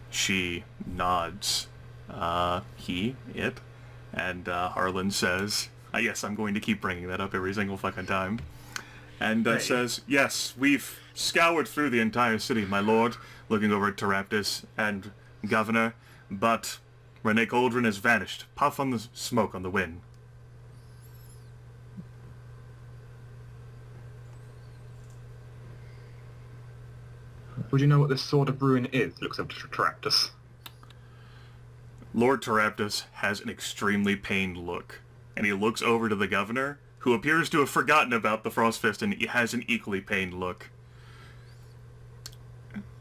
She nods. It. And Harlan says, yes, I'm going to keep bringing that up every single fucking time. And says, yes, we've scoured through the entire city, my lord, looking over at Teraptus and Governor, but Renee Cauldron has vanished. Puff on the smoke on the wind. Would you know what this Sword of Ruin is? Looks up to Teraptus. Lord Taraptus has an extremely pained look, and he looks over to the governor, who appears to have forgotten about the Frostfist and has an equally pained look.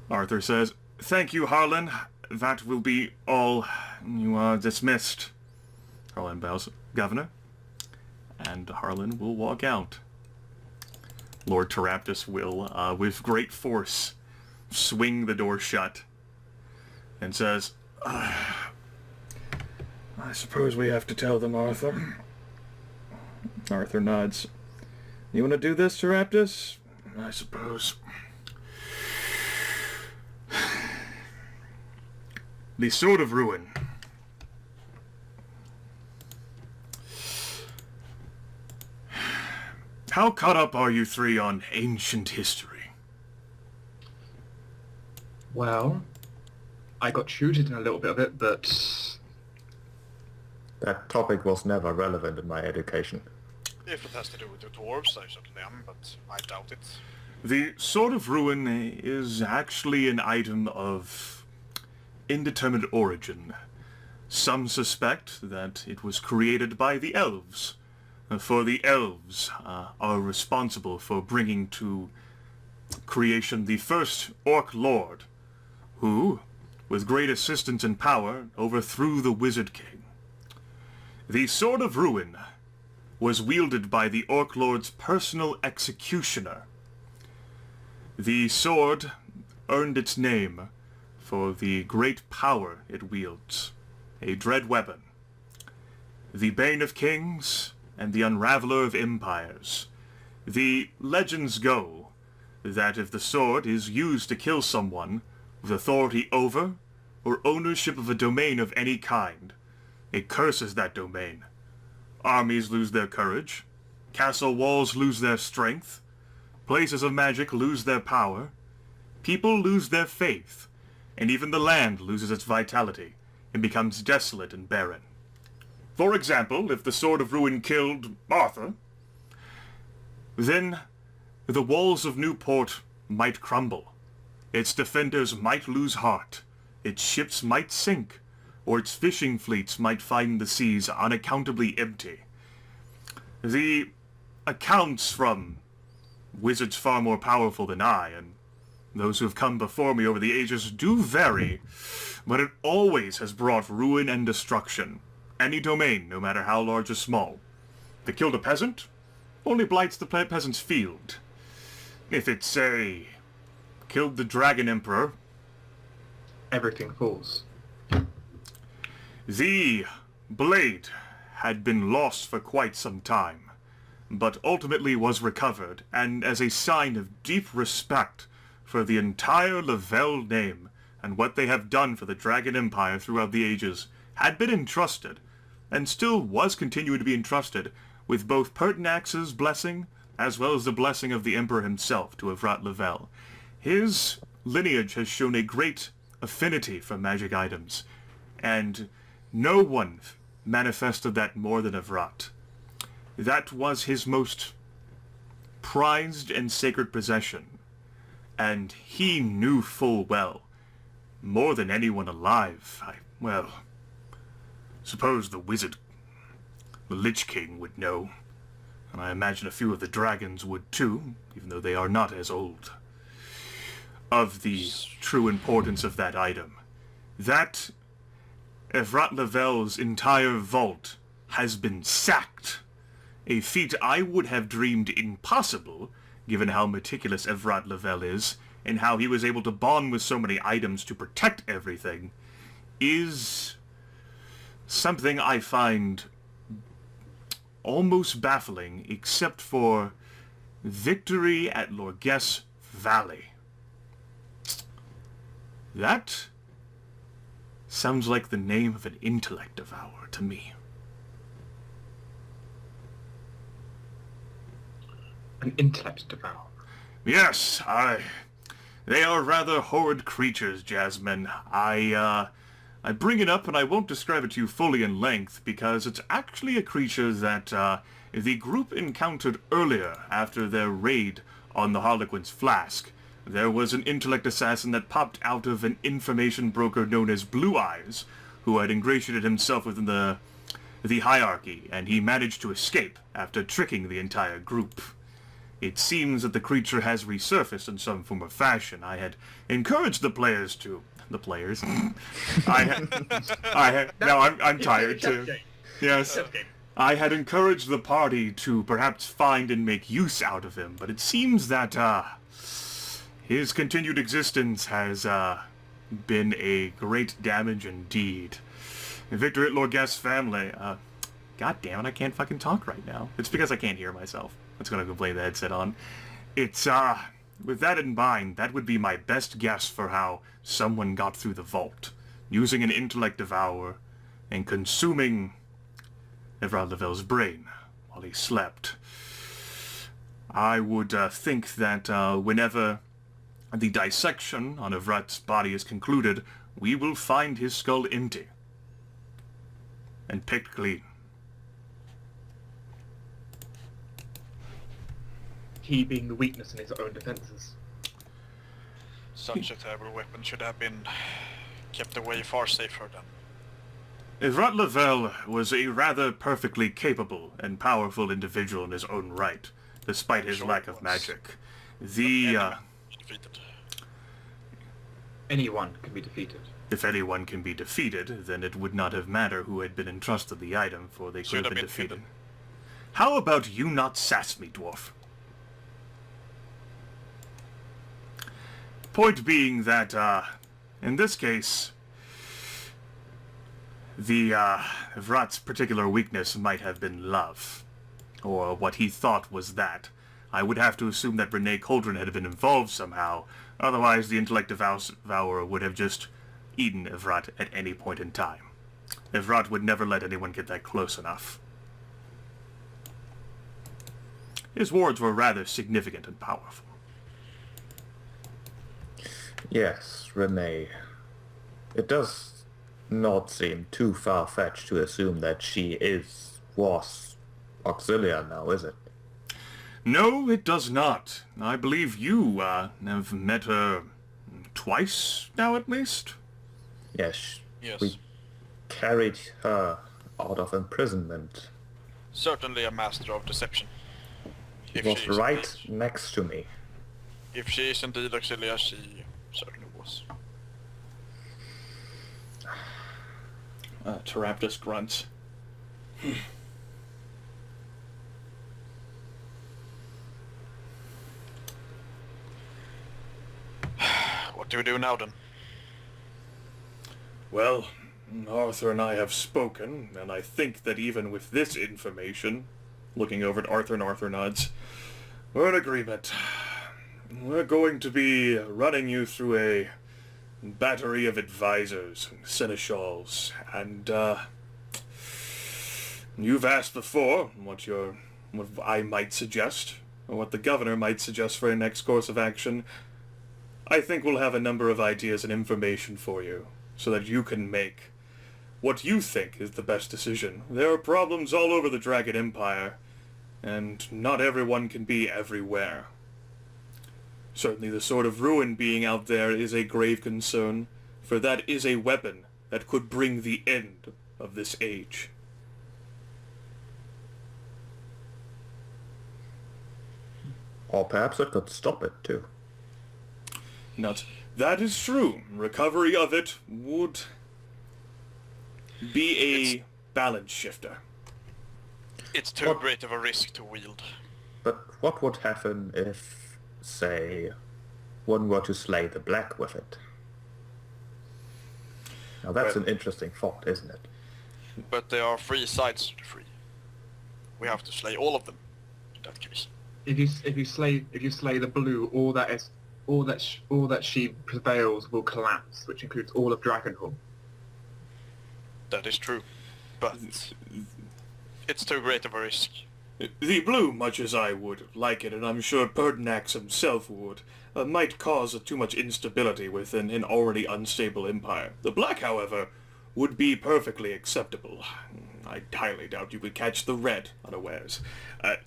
Arthur says, "Thank you, Harlan. That will be all. You are dismissed." Harlan bows, "Governor." And Harlan will walk out. Lord Taraptus will, with great force, swing the door shut and says, "I suppose we have to tell them, Arthur." Arthur nods. "You want to do this, Taraptus?" "I suppose." The Sword of Ruin. How caught up are you three on ancient history? Well, I got tutored in a little bit of it, but That topic was never relevant in my education. If it has to do with the dwarves, I certainly am, but I doubt it. The Sword of Ruin is actually an item of indeterminate origin. Some suspect that it was created by the elves, for the elves are responsible for bringing to creation the first Orc Lord, who, with great assistance and power, overthrew the Wizard King. The Sword of Ruin was wielded by the Orc Lord's personal executioner. The sword earned its name for the great power it wields, a dread weapon. The Bane of Kings and the Unraveler of Empires. The legends go that if the sword is used to kill someone with authority over or ownership of a domain of any kind, it curses that domain. Armies lose their courage, castle walls lose their strength, places of magic lose their power, people lose their faith, and even the land loses its vitality and becomes desolate and barren. For example, if the Sword of Ruin killed Arthur, then the walls of Newport might crumble, its defenders might lose heart, its ships might sink, or its fishing fleets might find the seas unaccountably empty. The accounts from wizards far more powerful than I, and those who have come before me over the ages, do vary, but it always has brought ruin and destruction. Any domain, no matter how large or small. If it killed a peasant, only blights the peasant's field. If it, say, killed the Dragon Emperor, everything falls. The blade had been lost for quite some time, but ultimately was recovered, and as a sign of deep respect for the entire Lavelle name and what they have done for the Dragon Empire throughout the ages, had been entrusted, and still was continuing to be entrusted, with both Pertinax's blessing as well as the blessing of the Emperor himself to Evrat Lavelle. His lineage has shown a great affinity for magic items, and no one manifested that more than Evrat. That was his most prized and sacred possession, and he knew full well, more than anyone alive, suppose the Lich King would know, and I imagine a few of the dragons would too, even though they are not as old, of the true importance of that item. That Evrat Lavelle's entire vault has been sacked, a feat I would have dreamed impossible, given how meticulous Evrat Lavelle is, and how he was able to bond with so many items to protect everything, is something I find almost baffling, except for victory at Lorges Valley. That sounds like the name of an intellect devourer to me. An intellect devourer. Yes, they are rather horrid creatures, Jasmine. I bring it up and I won't describe it to you fully in length because it's actually a creature that the group encountered earlier after their raid on the Harlequin's Flask. There was an intellect assassin that popped out of an information broker known as Blue Eyes, who had ingratiated himself within the hierarchy, and he managed to escape after tricking the entire group. It seems that the creature has resurfaced in some form or fashion. I had encouraged the players to... The players? Now I'm tired too. Yes. I had encouraged the party to perhaps find and make use out of him, but it seems that, his continued existence has, been a great damage indeed. Victor at Lord Guest's family, God damn it, I can't fucking talk right now. It's because I can't hear myself. That's gonna go blame the headset on. It's, with that in mind, that would be my best guess for how someone got through the vault, using an intellect devourer and consuming Evrard Lavelle's brain while he slept. I would think that whenever the dissection on Evrad's body is concluded, we will find his skull empty and picked clean. He being the weakness in his own defenses. Such a terrible weapon should have been kept away far safer than... Evrard Lavelle was a rather perfectly capable and powerful individual in his own right, despite his lack of magic. Defeated. Anyone can be defeated. If anyone can be defeated, then it would not have mattered who had been entrusted the item, for they could have been defeated. How about you not sass me, Dwarf? Point being that, in this case, Evrad's particular weakness might have been love. Or what he thought was that. I would have to assume that Renee Cauldron had been involved somehow, otherwise the Intellect Devourer would have just eaten Evrad at any point in time. Evrad would never let anyone get that close enough. His wards were rather significant and powerful. Yes, Renee. It does not seem too far-fetched to assume that she was Auxilia now, is it? No, it does not. I believe you, have met her twice now, at least? Yes. Yes. We carried her out of imprisonment. Certainly a master of deception. She was right next to me. If she is indeed Auxilia, she certainly was. Teraptus grunts. What do we do now then? Well, Arthur and I have spoken, and I think that even with this information, looking over at Arthur and Arthur nods, we're in agreement. We're going to be running you through a battery of advisors and seneschals, and, you've asked before what I might suggest, or what the governor might suggest for a next course of action. I think we'll have a number of ideas and information for you, so that you can make what you think is the best decision. There are problems all over the Dragon Empire, and not everyone can be everywhere. Certainly the Sword of Ruin being out there is a grave concern, for that is a weapon that could bring the end of this age. Or perhaps it could stop it, too. That is true. Recovery of it would be a balance shifter. It's too great of a risk to wield. But what would happen if, say, one were to slay the black with it? Now that's an interesting thought, isn't it? But there are 3 sides to the 3. We have to slay all of them in that case. If you slay the blue, all that she prevails will collapse, which includes all of Dragonholm. That is true, but it's too great of a risk. The blue, much as I would like it, and I'm sure Pertinax himself would, might cause too much instability within an already unstable empire. The black, however, would be perfectly acceptable. I highly doubt you could catch the red unawares.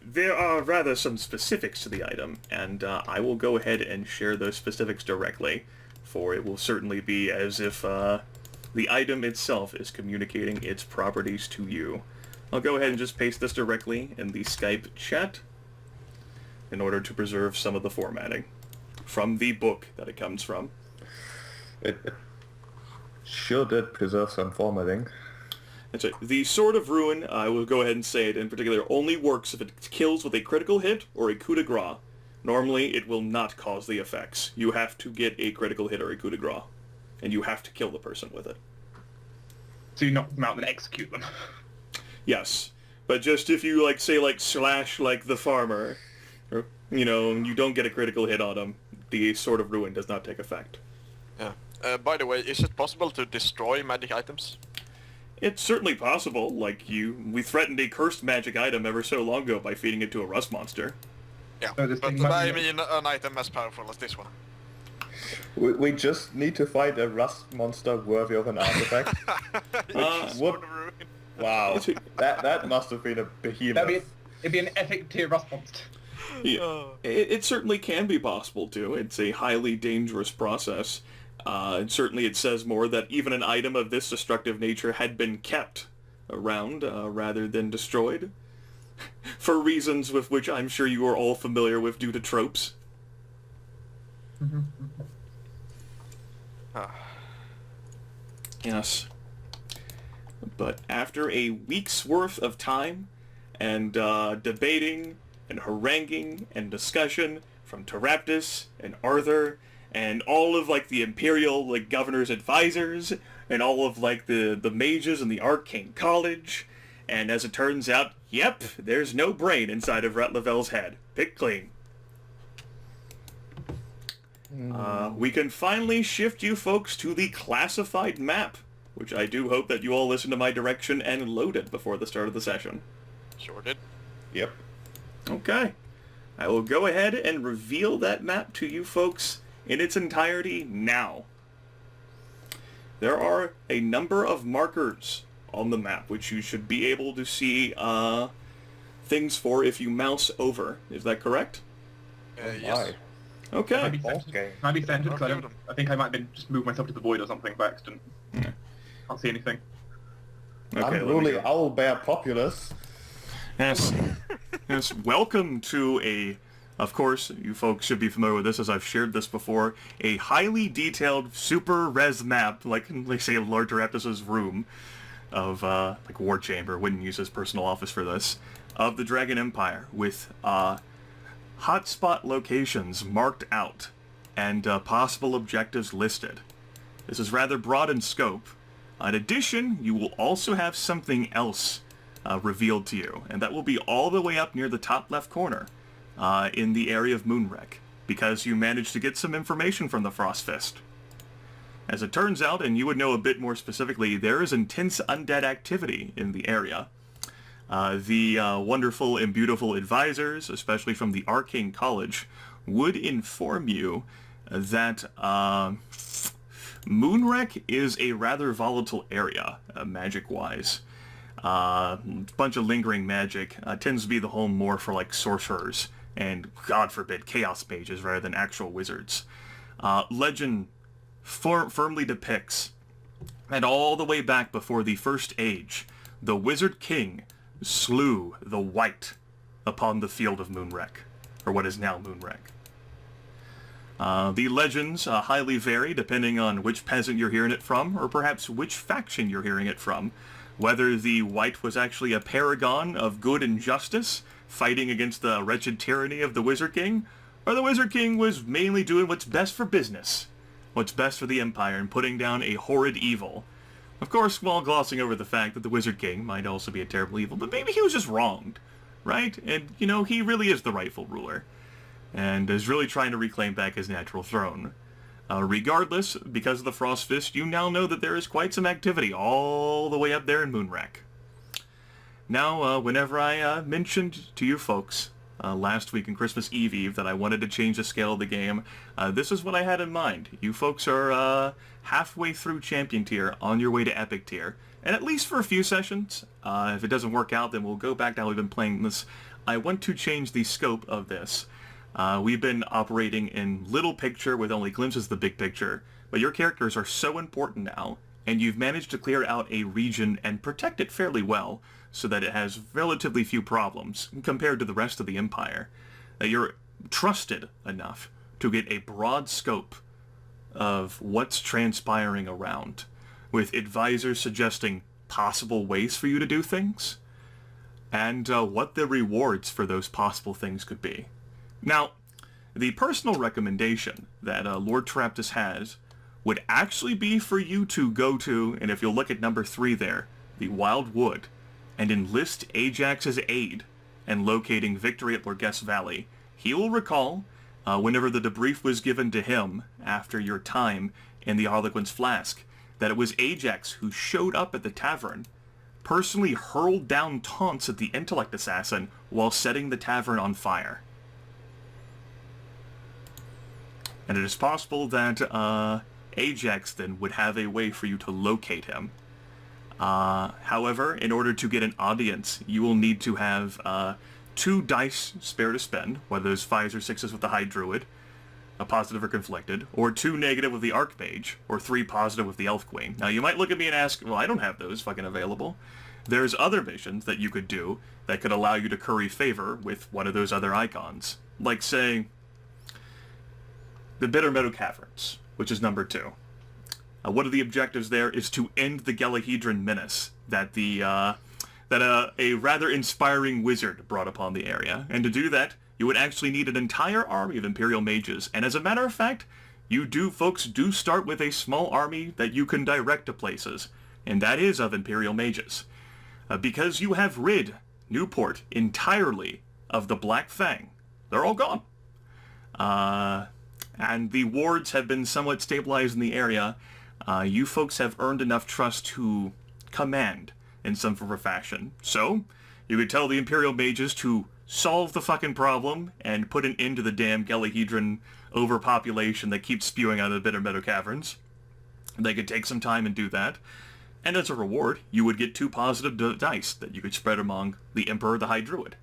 There are rather some specifics to the item, and I will go ahead and share those specifics directly, for it will certainly be as if The item itself is communicating its properties to you. I'll go ahead and just paste this directly in the Skype chat in order to preserve some of the formatting from the book that it comes from. It sure did preserve some formatting. That's it. The Sword of Ruin, I will go ahead and say it in particular, only works if it kills with a critical hit or a coup de grace. Normally, it will not cause the effects. You have to get a critical hit or a coup de grace, and you have to kill the person with it. So you knock them out and then execute them. Yes, but just if you, like, say, like, slash, like, the farmer, or, you know, you don't get a critical hit on him, the Sword of Ruin does not take effect. Yeah. By the way, is it possible to destroy magic items? It's certainly possible. Like, we threatened a cursed magic item ever so long ago by feeding it to a rust monster. Yeah, So this but thing might I be- mean an item as powerful as this one. We just need to find a rust monster worthy of an artifact. Sword of Ruin. Wow, that must have been a behemoth. It'd be an epic tier rust monster. Yeah, it certainly can be possible to. It's a highly dangerous process. And certainly it says more that even an item of this destructive nature had been kept around rather than destroyed. For reasons with which I'm sure you are all familiar with due to tropes. Yes. But after a week's worth of time and debating and haranguing and discussion from Teraptus and Arthur and all of, like, the Imperial, like, Governor's advisors and all of, like, the mages in the Arcane College, and as it turns out, yep, there's no brain inside of Ratlavel's head. Pick clean. We can finally shift you folks to the classified map, which I do hope that you all listened to my direction and loaded before the start of the session. Sure did. Yep. Okay. I will go ahead and reveal that map to you folks in its entirety now. There are a number of markers on the map which you should be able to see things for if you mouse over. Is that correct? Yes. Okay. Might be centered, because Okay. I think I might have been just moved myself to the void or something by accident. Can't see anything. Okay, Unruly owlbear populace. Yes. Yes. Welcome to of course, you folks should be familiar with this as I've shared this before, a highly detailed super res map, like say Lord Teraptus' room of, like War Chamber, wouldn't use his personal office for this, of the Dragon Empire with, hotspot locations marked out and possible objectives listed. This is rather broad in scope. In addition, you will also have something else revealed to you, and that will be all the way up near the top left corner in the area of Moonwreck, because you managed to get some information from the Frostfist. As it turns out, and you would know a bit more specifically, there is intense undead activity in the area. The wonderful and beautiful advisors, especially from the Arcane College, would inform you that Moonwreck is a rather volatile area, magic-wise. Bunch of lingering magic. Tends to be the home more for, like, sorcerers and, God forbid, chaos mages rather than actual wizards. Legend firmly depicts that all the way back before the First Age, the Wizard King slew the White upon the field of Moonwreck, or what is now Moonwreck. The legends highly vary depending on which peasant you're hearing it from, or perhaps which faction you're hearing it from. Whether the White was actually a paragon of good and justice, fighting against the wretched tyranny of the Wizard King, or the Wizard King was mainly doing what's best for business, what's best for the Empire, and putting down a horrid evil. Of course, while glossing over the fact that the Wizard King might also be a terrible evil, but maybe he was just wronged, right? And, you know, he really is the rightful ruler, and is really trying to reclaim back his natural throne. Regardless, because of the Frostfist, you now know that there is quite some activity all the way up there in Moonwreck. Now, whenever I mentioned to you folks last week on Christmas Eve that I wanted to change the scale of the game, this is what I had in mind. You folks are halfway through Champion Tier, on your way to Epic Tier, and at least for a few sessions. If it doesn't work out, then we'll go back to how we've been playing this. I want to change the scope of this. We've been operating in little picture with only glimpses of the big picture, but your characters are so important now, and you've managed to clear out a region and protect it fairly well, so that it has relatively few problems compared to the rest of the Empire. You're trusted enough to get a broad scope of what's transpiring around, with advisors suggesting possible ways for you to do things, and what the rewards for those possible things could be. Now, the personal recommendation that Lord Teraptus has would actually be for you to go to, and if you'll look at number 3 there, the Wild Wood, and enlist Ajax's aid in locating Victory at Lorges Valley. He will recall, whenever the debrief was given to him after your time in the Harlequin's Flask, that it was Ajax who showed up at the tavern, personally hurled down taunts at the intellect assassin while setting the tavern on fire. And it is possible that Ajax then would have a way for you to locate him. However, in order to get an audience, you will need to have 2 dice spare to spend, whether those 5s or 6s with the High Druid, a positive or conflicted, or 2 negative with the Archmage, or 3 positive with the Elf Queen. Now, you might look at me and ask, well, I don't have those fucking available. There's other missions that you could do that could allow you to curry favor with one of those other icons. Like, say, the Bitter Meadow Caverns, which is number 2. One of the objectives there is to end the Gelahedron menace that a rather inspiring wizard brought upon the area. And to do that, you would actually need an entire army of Imperial mages. And as a matter of fact, folks do start with a small army that you can direct to places, and that is of Imperial mages. Because you have rid Newport entirely of the Black Fang. They're all gone. And the wards have been somewhat stabilized in the area. You folks have earned enough trust to command in some form or fashion. So, you could tell the Imperial mages to solve the fucking problem and put an end to the damn Gelahedron overpopulation that keeps spewing out of the Bitter Meadow Caverns. They could take some time and do that. And as a reward, you would get 2 positive dice that you could spread among the Emperor, the High Druid.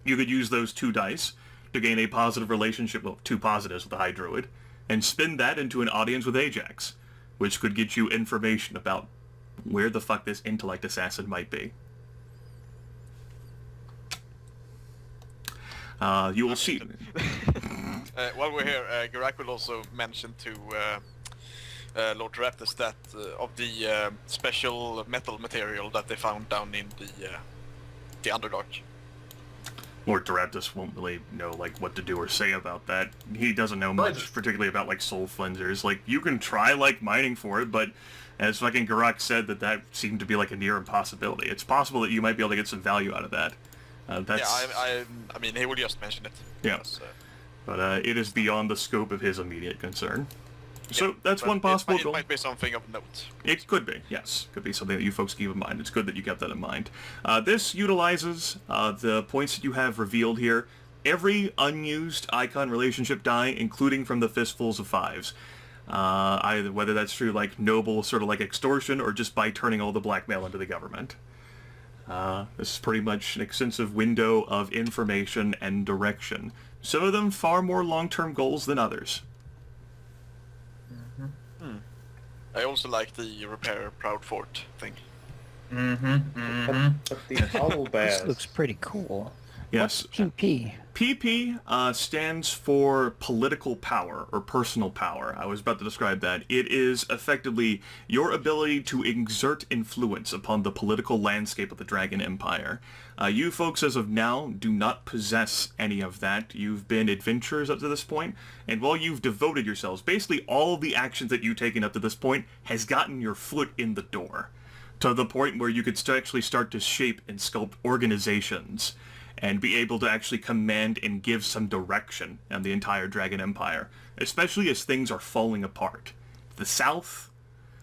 You could use those 2 dice to gain a positive relationship, well, 2 positives with the High Druid, and spin that into an audience with Ajax, which could get you information about where the fuck this intellect assassin might be. You will see. While we're here, Geráck will also mention to Lord Teraptus that of the special metal material that they found down in the Underdark. Lord Teraptus won't really know what to do or say about that. He doesn't know much, particularly about soul cleansers. You can try mining for it, but as fucking Geráck said, that seemed to be a near impossibility. It's possible that you might be able to get some value out of that. I mean, he will just mention it. Yeah, but it is beyond the scope of his immediate concern. So that's one possible goal. It might be something of note. It could be, yes. Could be something that you folks keep in mind. It's good that you kept that in mind. This utilizes the points that you have revealed here. Every unused icon relationship die, including from the fistfuls of 5s. Either whether that's through noble sort of extortion or just by turning all the blackmail into the government. This is pretty much an extensive window of information and direction. Some of them far more long-term goals than others. I also like the repair Proudfort thing. But the owl bears. This looks pretty cool. Yes. What's PP? PP stands for political power or personal power. I was about to describe that. It is effectively your ability to exert influence upon the political landscape of the Dragon Empire. You folks, as of now, do not possess any of that. You've been adventurers up to this point, and while you've devoted yourselves, basically all of the actions that you've taken up to this point has gotten your foot in the door, to the point where you could actually start to shape and sculpt organizations and be able to actually command and give some direction on the entire Dragon Empire, especially as things are falling apart. To the south,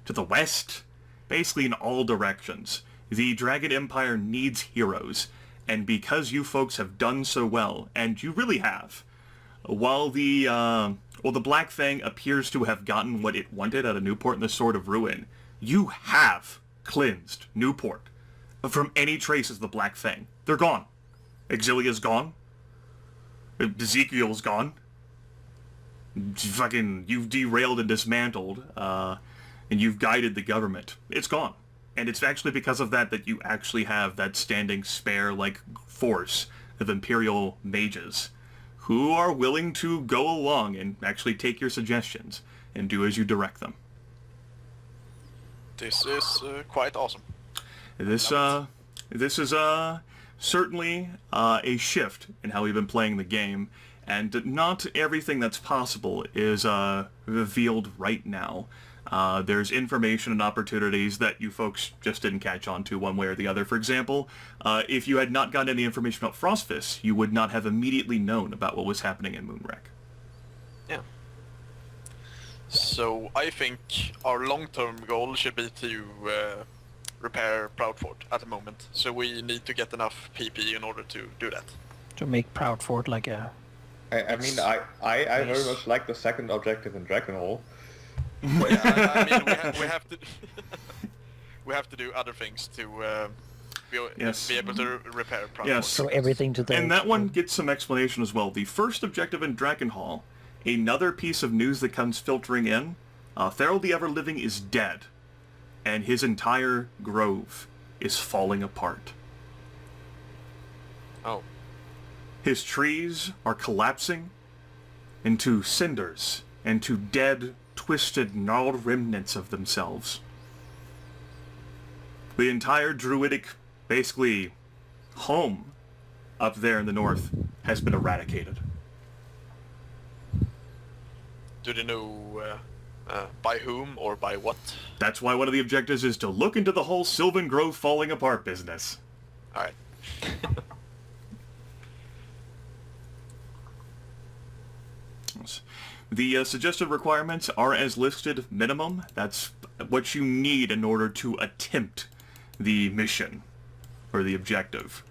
to the west, basically in all directions. The Dragon Empire needs heroes, and because you folks have done so well, and you really have, while the Black Fang appears to have gotten what it wanted out of Newport and the Sword of Ruin, you have cleansed Newport from any traces of the Black Fang. They're gone. Exilia's gone. Ezekiel's gone. Fucking, you've derailed and dismantled and you've guided the government, it's gone. And it's actually because of that that you actually have that standing spare, like, force of Imperial mages who are willing to go along and actually take your suggestions and do as you direct them. This is quite awesome. This is certainly a shift in how we've been playing the game, and not everything that's possible is revealed right now. There's information and opportunities that you folks just didn't catch on to one way or the other. For example, if you had not gotten any information about Frostfist, you would not have immediately known about what was happening in Moonwreck. Yeah. So I think our long-term goal should be to repair Proudfort at the moment. So we need to get enough PP in order to do that. To make Proudfort like a... I mean, I very much like the second objective in Dragonhall. Well, yeah, I mean, we have to we have to do other things to be able to repair Proudfort. Yes. So everything to the... And that one gets some explanation as well. The first objective in Dragonhall, another piece of news that comes filtering in, Therill the Everliving is dead, and his entire grove is falling apart. Oh. His trees are collapsing into cinders, into dead, twisted, gnarled remnants of themselves. The entire druidic, basically, home up there in the north has been eradicated. Do they know by whom or by what? That's why one of the objectives is to look into the whole Sylvan Grove falling apart business. Alright. The suggested requirements are as listed minimum. That's what you need in order to attempt the mission or the objective.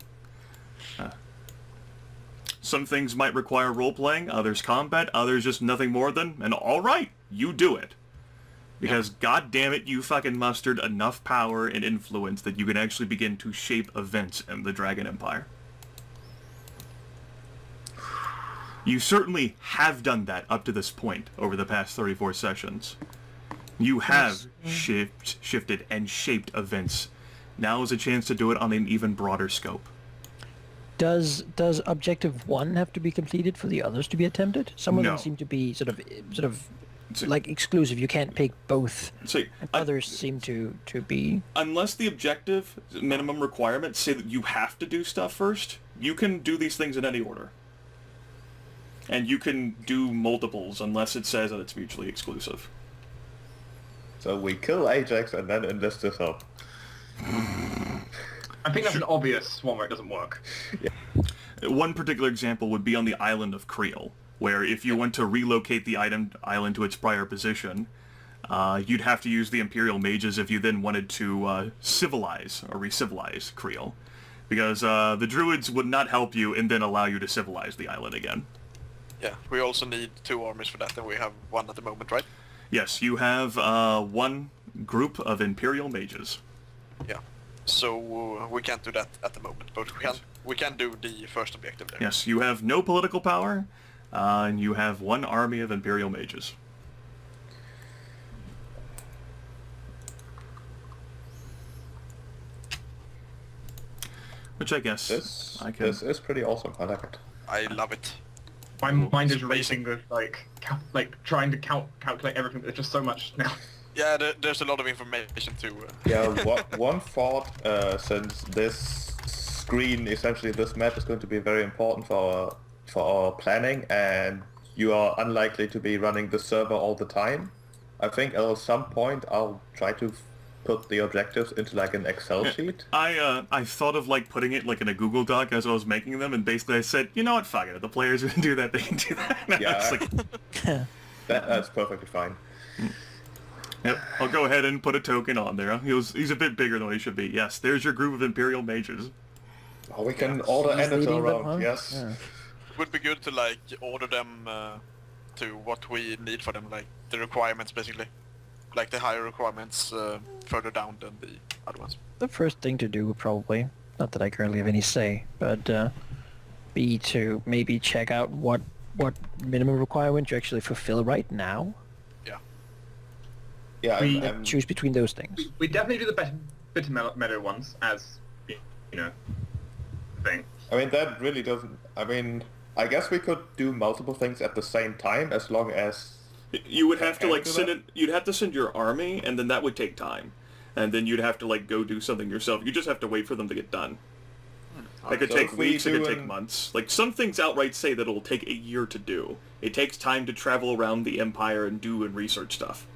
Some things might require role-playing, others combat, others just nothing more than, and alright, you do it. Because god damn it, you fucking mustered enough power and influence that you can actually begin to shape events in the Dragon Empire. You certainly have done that up to this point over the past 34 sessions. You have shifted and shaped events. Now is a chance to do it on an even broader scope. Does Objective 1 have to be completed for the others to be attempted? Some of No. them seem to be sort of like exclusive. You can't pick both. See, And others seem to be... unless the objective minimum requirements say that you have to do stuff first, you can do these things in any order. And you can do multiples unless it says that it's mutually exclusive. So we kill Ajax and then enlist this up. I think that's an obvious one where it doesn't work. One particular example would be on the island of Creel, where if you want to relocate the island to its prior position, you'd have to use the Imperial mages if you then wanted to civilize or re-civilize Creel. Because the druids would not help you and then allow you to civilize the island again. Yeah, we also need 2 armies for that, and we have 1 at the moment, right? Yes, you have 1 group of Imperial mages. Yeah. So we can't do that at the moment, but we can do the first objective there. Yes, you have no political power, and you have 1 army of Imperial mages. Which I guess This is pretty awesome. I like it. I love it. My mind is It's racing with trying to calculate everything. There's just so much now. Yeah, there's a lot of information to... Yeah, one thought, since this screen, essentially this map is going to be very important for our planning, and you are unlikely to be running the server all the time. I think at some point I'll try to put the objectives into like an Excel sheet. I thought of like putting it like in a Google Doc as I was making them, and basically I said, you know what, fuck it, if the players can do that, they can do that. And Yeah. I was like, That's perfectly fine. yep, I'll go ahead and put a token on there. He's a bit bigger than he should be. Yes, there's your group of Imperial mages. Oh, we can order He's editor leading them, around, huh? yes. Yeah. It would be good to like order them to what we need for them, like the requirements basically. Like the higher requirements further down than the other ones. The first thing to do would probably, not that I currently have any say, but be to maybe check out what minimum requirement you actually fulfill right now. Yeah, We choose between those things. we definitely do the bitter meadow ones as you know thing. I mean, that really doesn't... I mean, I guess we could do multiple things at the same time as long as... You would have to like After send that? it. You'd have to send your army, and then that would take time, and then you'd have to like go do something yourself. You just have to wait for them to get done. It could So take if we weeks. It could do take months. Like some things outright say that it'll take a year to do. It takes time to travel around the empire and do and research stuff.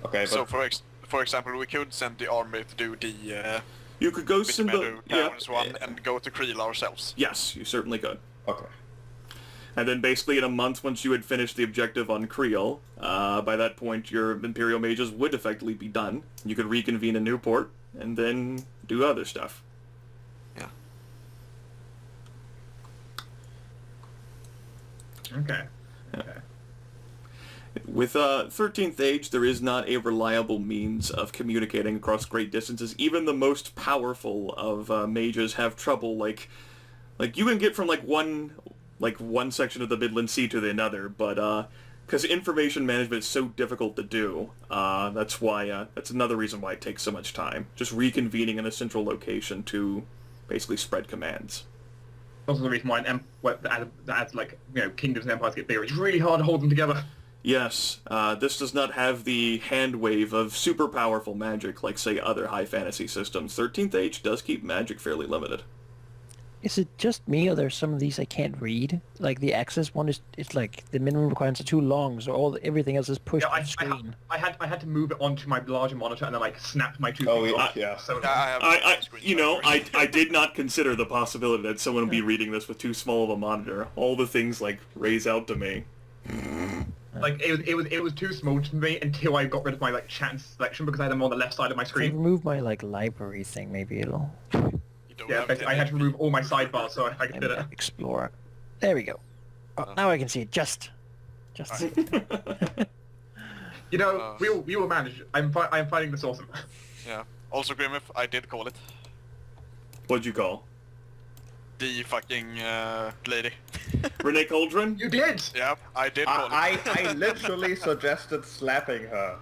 Okay, but... So for example, we could send the army to do the You could go Bitter send Meadow the Towns one and go to Creel ourselves. Yes, you certainly could. Okay. And then basically in a month, once you had finished the objective on Creel, by that point your Imperial Mages would effectively be done. You could reconvene in Newport, and then do other stuff. Yeah. Okay. With 13th Age, there is not a reliable means of communicating across great distances. Even the most powerful of mages have trouble, like you can get from one section of the Midland Sea to the another, but because information management is so difficult to do, that's another reason why it takes so much time. Just reconvening in a central location to basically spread commands. Also the reason why as kingdoms and empires get bigger, it's really hard to hold them together. Yes, this does not have the hand wave of super powerful magic like, say, other high fantasy systems. 13th Age does keep magic fairly limited. Is it just me, or there's some of these I can't read? Like the access one it's like the minimum requirements are too long, so everything else is pushed Yeah, to the screen. I had to move it onto my larger monitor and then snapped my two Oh, fingers yeah, off. yeah. So I did not consider the possibility that someone would be reading this with too small of a monitor. All the things raise out to me. it was too small to me until I got rid of my chat and selection because I had them on the left side of my If I screen. remove my library thing, maybe it'll Yeah, basically I had to remove all my sidebars so I could maybe do it. explore. There we go. Oh, now I can see it. Just. You know, we will manage. I'm finding this awesome. Yeah. Also, Grimith, I did call it. What'd you call? The fucking lady. Renee Cauldron? You did? Yeah, I did call it. I literally suggested slapping her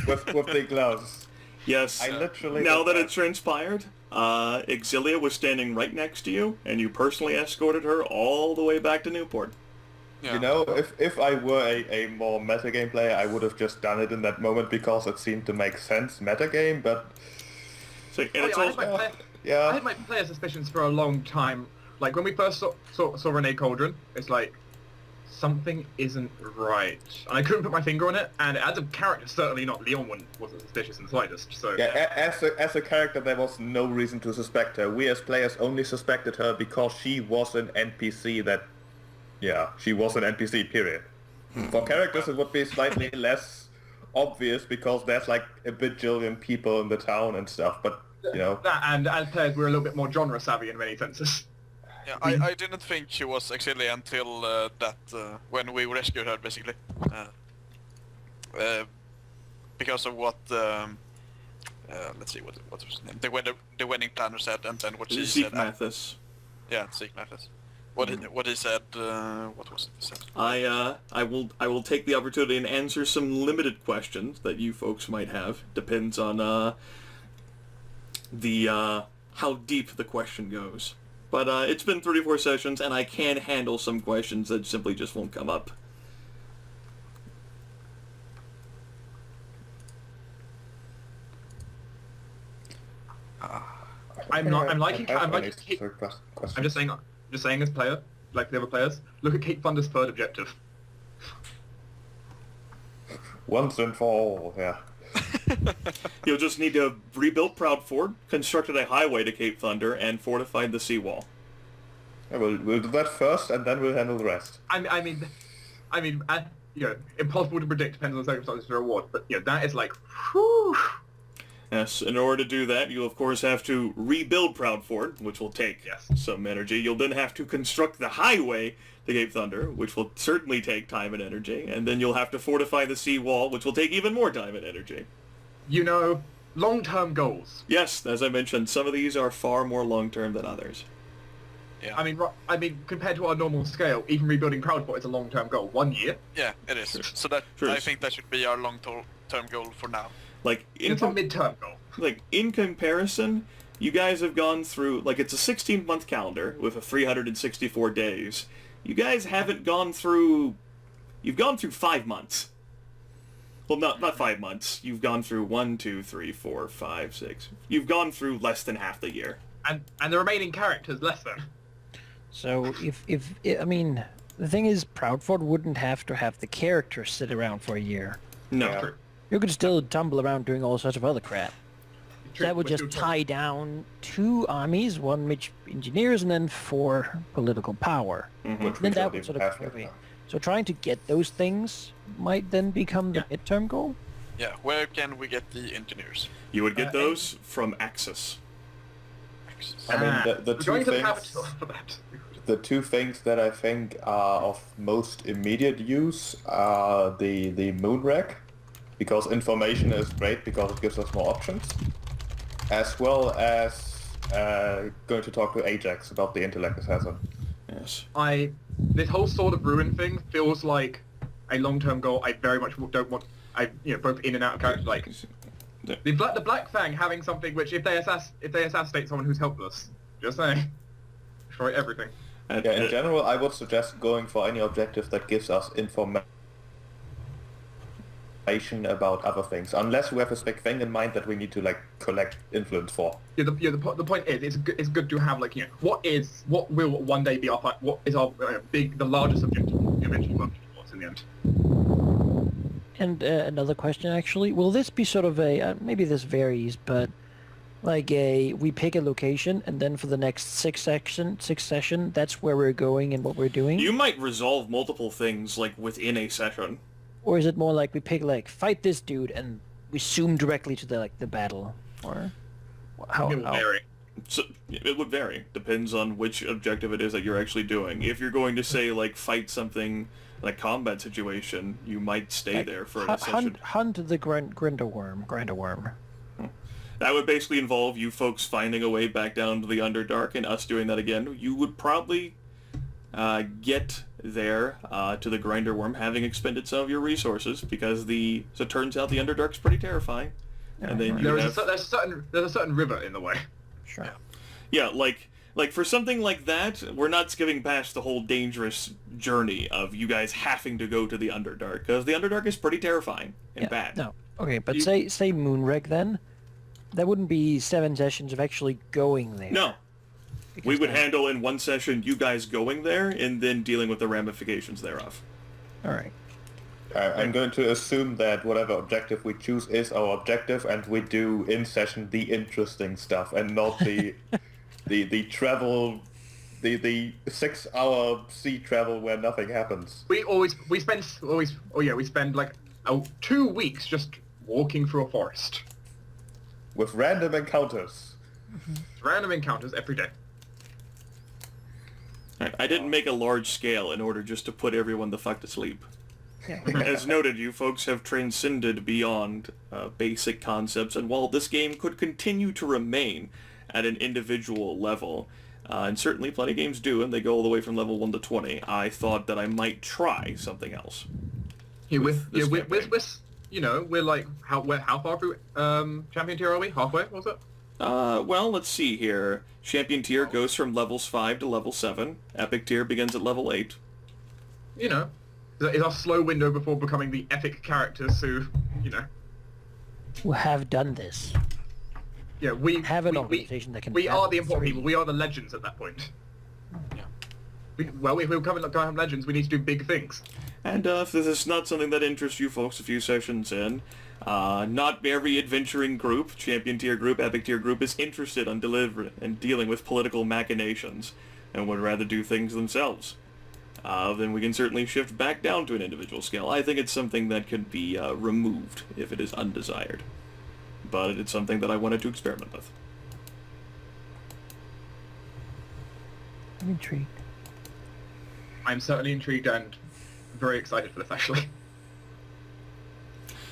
with the gloves. Yes. I literally... Now that it's transpired, Exilia was standing right next to you, and you personally escorted her all the way back to Newport. Yeah. You know, if I were a more metagame player, I would have just done it in that moment because it seemed to make sense metagame, but... So, and Oh, it's yeah, also... Yeah. I had my player suspicions for a long time. Like, when we first saw Renee Cauldron, it's like, something isn't right. And I couldn't put my finger on it, and as a character, certainly not. Leon wasn't suspicious in the slightest, so... Yeah, as a character, there was no reason to suspect her. We as players only suspected her because she was an NPC that... Yeah, she was an NPC, period. For characters, it would be slightly less obvious because there's a bajillion people in the town and stuff, but, you know... That, and as players, we're a little bit more genre savvy in many senses. Yeah, I didn't think she was Exilia until when we rescued her, basically. Because of what, let's see, what was his name? The wedding planner said, and then what she Zeke said. Mathis. Yeah, Zeke Mathis. What he said, what was it he said? I will take the opportunity and answer some limited questions that you folks might have. Depends on how deep the question goes. But it's been 34 sessions, and I can handle some questions that simply just won't come up. I'm liking I'm just saying as player, like the other players, look at Cape Thunder's third objective. Once and for all, yeah. You'll just need to rebuild Proudfort, constructed a highway to Cape Thunder, and fortified the seawall. Yeah, we'll do that first, and then we'll handle the rest. I mean, impossible to predict, depends on the circumstances of the reward, but that is whew. Yes, in order to do that, you'll of course have to rebuild Proudfort, which will take some energy. You'll then have to construct the highway to Cape Thunder, which will certainly take time and energy, and then you'll have to fortify the seawall, which will take even more time and energy. Long-term goals. Yes, as I mentioned, some of these are far more long-term than others. Yeah. I mean, compared to our normal scale, even rebuilding Proudfort is a long-term goal. 1 year. Yeah, it is. So that Sure. I think that should be our long-term goal for now. Like It's a mid-term goal. like in comparison, you guys have gone through like it's a 16-month calendar with a 364 days. You guys haven't gone through. You've gone through 5 months. Well, not 5 months. You've gone through 1, 2, 3, 4, 5, 6. You've gone through less than half the year. And the remaining characters less than. So if I mean, the thing is, Proudfort wouldn't have to have the characters sit around for a year. No. Yeah. You could still tumble around doing all sorts of other crap. That would just tie down 2 armies, 1 which engineers, and then 4 political power. Which Then we that don't would sort even of have carry. yet. So trying to get those things might then become the midterm goal. Yeah, where can we get the engineers? You would get those from Axis. I mean, the We're two going to the things... capital for that. The 2 things that I think are of most immediate use are the moon rack, because information is great because it gives us more options, as well as going to talk to Ajax about the intellect assassin. Yes. This whole Sword of Ruin thing feels like a long-term goal. I very much don't want. Both in and out of character. Like the Black Fang having something which, if they assassinate someone who's helpless, just saying, destroy everything. Yeah, in general, I would suggest going for any objective that gives us information about other things, unless we have a specific thing in mind that we need to like collect influence for. The point is, it's good to have like what will one day be what is our the largest objective eventually work towards in the end. And another question, actually, will this be sort of a maybe this varies, but like we pick a location and then for the next six session, that's where we're going and what we're doing? You might resolve multiple things like within a session. Or is it more like we pick like fight this dude and we zoom directly to the battle? Or how? It will vary. So it would vary. Depends on which objective it is that you're actually doing. If you're going to say like fight something in a combat situation, you might stay there for a session. Hunt the Grinderworm. That would basically involve you folks finding a way back down to the Underdark and us doing that again. You would probably get there to the Grinderworm having expended some of your resources because it turns out the Underdark's pretty terrifying. And then There's a certain river in the way. Sure. Yeah, like for something like that, we're not skipping past the whole dangerous journey of you guys having to go to the Underdark, because the Underdark is pretty terrifying and bad. No. Okay, but say Moonwreck then. That wouldn't be 7 sessions of actually going there. No. Because We would then- handle in one session you guys going there and then dealing with the ramifications thereof. All right. I'm going to assume that whatever objective we choose is our objective, and we do in session the interesting stuff and not the the travel, the 6-hour sea travel where nothing happens. We spend like 2 weeks just walking through a forest. With random encounters. Random encounters every day. I didn't make a large scale in order just to put everyone the fuck to sleep. As noted, you folks have transcended beyond basic concepts, and while this game could continue to remain at an individual level, and certainly plenty of games do, and they go all the way from level 1 to 20, I thought that I might try something else. We're like how far through champion tier are we? Halfway, was it? Well, let's see here. Champion tier goes from levels 5 to level 7. Epic tier begins at level 8. It's our slow window before becoming the epic characters who, Who have done this. Yeah, we Have an organization that can We are battle the important 3. people. We are the legends at that point. Yeah. If we become legends, we need to do big things. And if this is not something that interests you folks a few sessions in, not every adventuring group, champion tier group, epic tier group, is interested in delivering and dealing with political machinations and would rather do things themselves. Then we can certainly shift back down to an individual scale. I think it's something that could be removed if it is undesired. But it's something that I wanted to experiment with. I'm intrigued. I'm certainly intrigued and very excited for this, actually.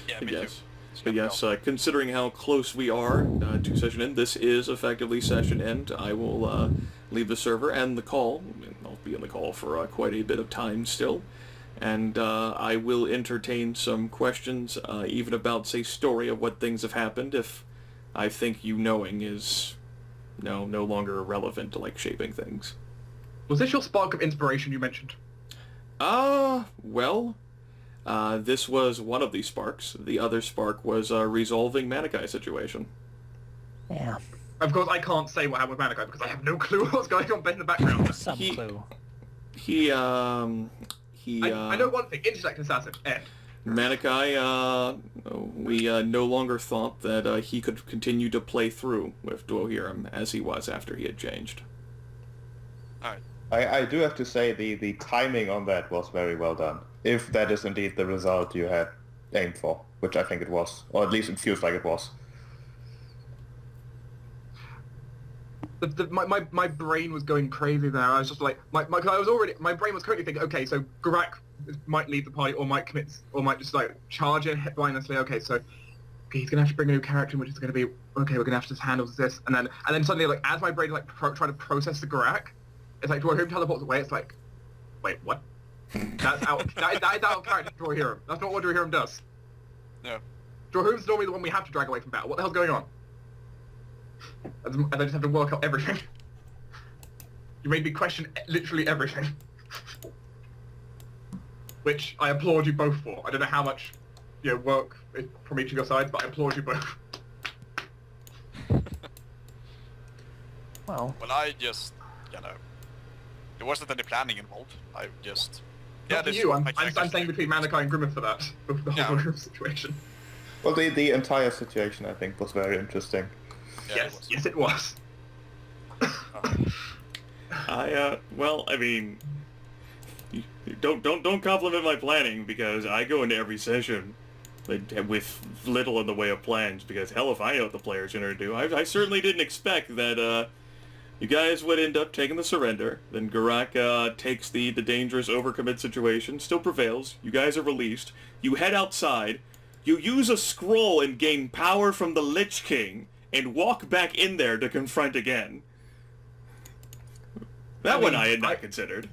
Yeah, me too. Yes. But yes, considering how close we are to session end, this is effectively session end. I will leave the server and the call. I'll be on the call for quite a bit of time still. And I will entertain some questions, even about, say, story of what things have happened, if I think you knowing is no longer relevant to, like, shaping things. Was this your spark of inspiration you mentioned? Well, this was one of the sparks. The other spark was resolving Manaki situation. Yeah. Of course, I can't say what happened with Manaki because I have no clue what's going on in the background. Some clue. I know one thing, intellect assassin, end. Manaki, we no longer thought that he could continue to play through with Dwohurim as he was after he had changed. Alright. I do have to say the timing on that was very well done. If that is indeed the result you had aimed for, which I think it was, or at least it feels like it was. My brain was going crazy there. I was just like, my brain was currently thinking, okay, so Geráck might leave the party or might commit, or might just like charge it blindlessly. Okay, so he's gonna have to bring a new character, which is gonna be okay. We're gonna have to handle this, and then suddenly, like, as my brain like trying to process the Geráck, it's like Dwohurim teleports away. It's like, wait, what? That's out. that is out of character for Dwohurim. That's not what Dwohurim does. No. Dwohurim's normally the one we have to drag away from battle. What the hell's going on? And I just have to work out everything. You made me question literally everything. Which I applaud you both for. I don't know how much work from each of your sides, but I applaud you both. Well, I just, there wasn't any planning involved. I just... Not for you, I'm saying between Manaki and Grimith for that. The whole Grimith situation. Well, the entire situation, I think, was very interesting. Yeah, yes, it was. Well, I mean, don't compliment my planning, because I go into every session with little in the way of plans, because hell if I know what the players are going to do. I certainly didn't expect that you guys would end up taking the surrender, then Geráck takes the dangerous overcommit situation, still prevails, you guys are released, you head outside, you use a scroll and gain power from the Lich King, and walk back in there to confront again. That one I had not considered.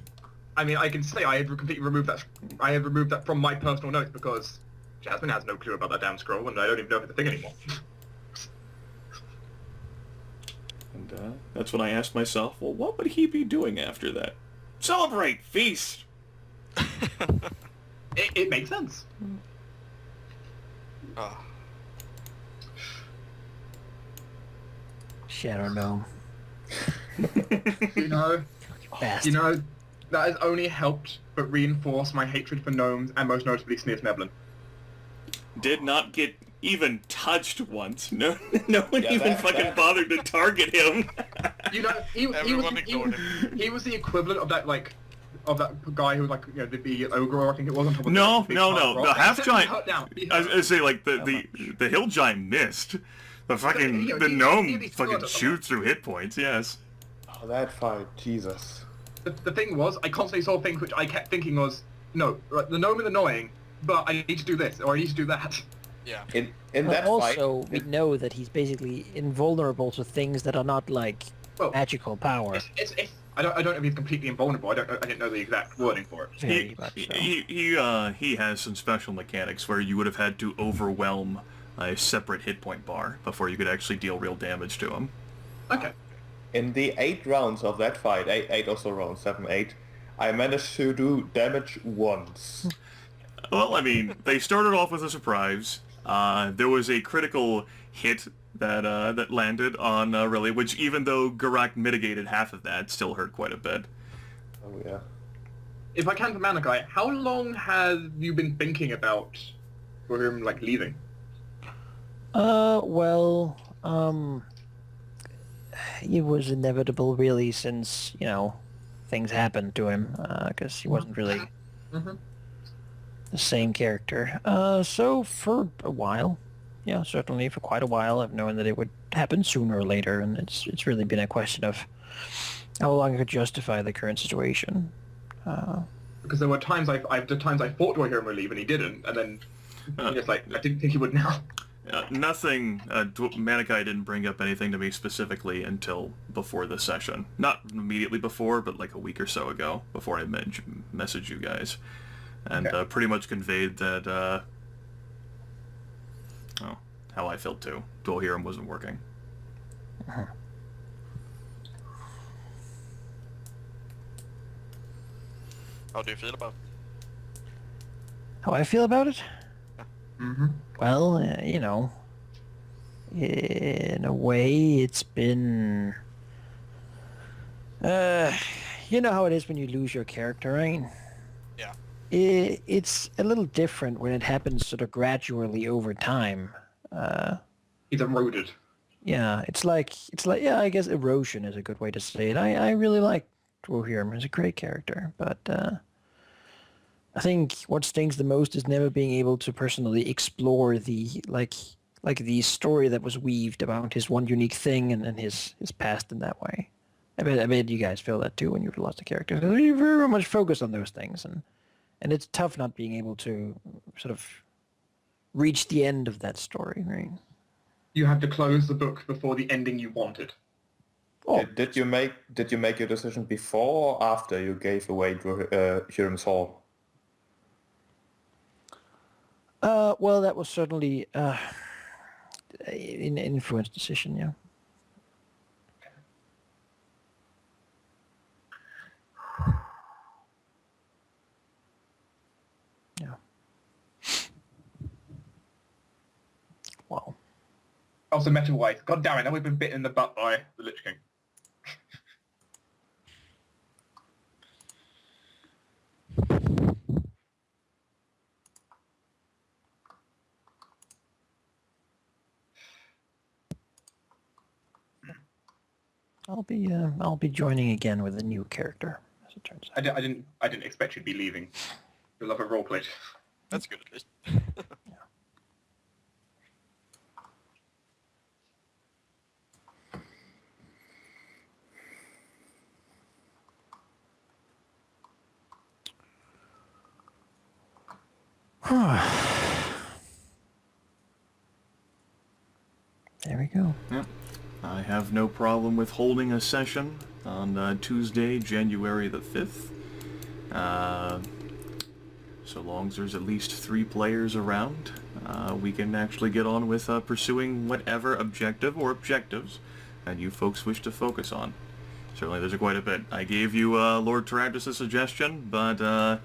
I mean, I can say I had completely removed that. I had removed that from my personal notes because Jasmine has no clue about that damn scroll, and I don't even know if it's a thing anymore. And that's when I asked myself, well, what would he be doing after that? Celebrate! Feast! It makes sense. Shadow Gnome. That has only helped but reinforced my hatred for gnomes, and most notably Sneers Neblin. Did not get even touched once. No one even fucking bothered to target him. He was the equivalent of that, like, of that guy who was like, the ogre, I think it was, on top of No. The half giant. I was gonna say, like, the hill giant missed. The fucking the gnome fucking shoots through hit points. Yes. Oh, that fight, Jesus. The thing was, I constantly saw things which I kept thinking was, no, right, the gnome is annoying, but I need to do this or I need to do that. Yeah. In but that also, fight, we know that he's basically invulnerable to things that are not like magical power. I don't know if he's completely invulnerable. I didn't know the exact wording for it. He has some special mechanics where you would have had to overwhelm a separate hit point bar before you could actually deal real damage to him. Okay. in the 8 rounds of that fight, 8 or so rounds, 7, 8, I managed to do damage once. Well, I mean, they started off with a surprise. There was a critical hit that landed on Aurelia, which even though Geráck mitigated half of that, still hurt quite a bit. Oh yeah. If I can for Manaki, how long have you been thinking about for him leaving? Well, it was inevitable really since, things happened to him, because he wasn't really the same character. So for a while, certainly for quite a while, I've known that it would happen sooner or later, and it's really been a question of how long I could justify the current situation. Because there were times I thought Dwohurim would leave and he didn't, and then just I didn't think he would now. Nothing. Manaki didn't bring up anything to me specifically until before the session. Not immediately before, but like a week or so ago, before I messaged you guys, and pretty much conveyed that. How I felt too. Dwohurim wasn't working. How do you feel about it? How I feel about it? Mm-hmm. Well, in a way, it's been... you know how it is when you lose your character, right? Yeah. It's a little different when it happens sort of gradually over time. He's eroded. Yeah, it's like yeah, I guess erosion is a good way to say it. I really like Dwohurim. He's a great character, but I think what stings the most is never being able to personally explore the like the story that was weaved about his one unique thing and his past in that way. I bet you guys feel that too when you've lost a character. You're very much focused on those things, and it's tough not being able to sort of reach the end of that story, right? You had to close the book before the ending you wanted. Oh, Did you make your decision before or after you gave away Hurim's Hall? well, that was certainly an influence decision, yeah. Yeah. Wow. Also, meta-wise, god damn it, now we've been bitten in the butt by the Lich King. I'll be joining again with a new character, as it turns out. I didn't expect you'd be leaving. You love a roleplay. That's good at least. There we go. Yep. I have no problem with holding a session on Tuesday, January the 5th. So long as there's at least 3 players around, we can actually get on with pursuing whatever objective or objectives that you folks wish to focus on. Certainly there's quite a bit. I gave you Lord Tarabdus a suggestion, but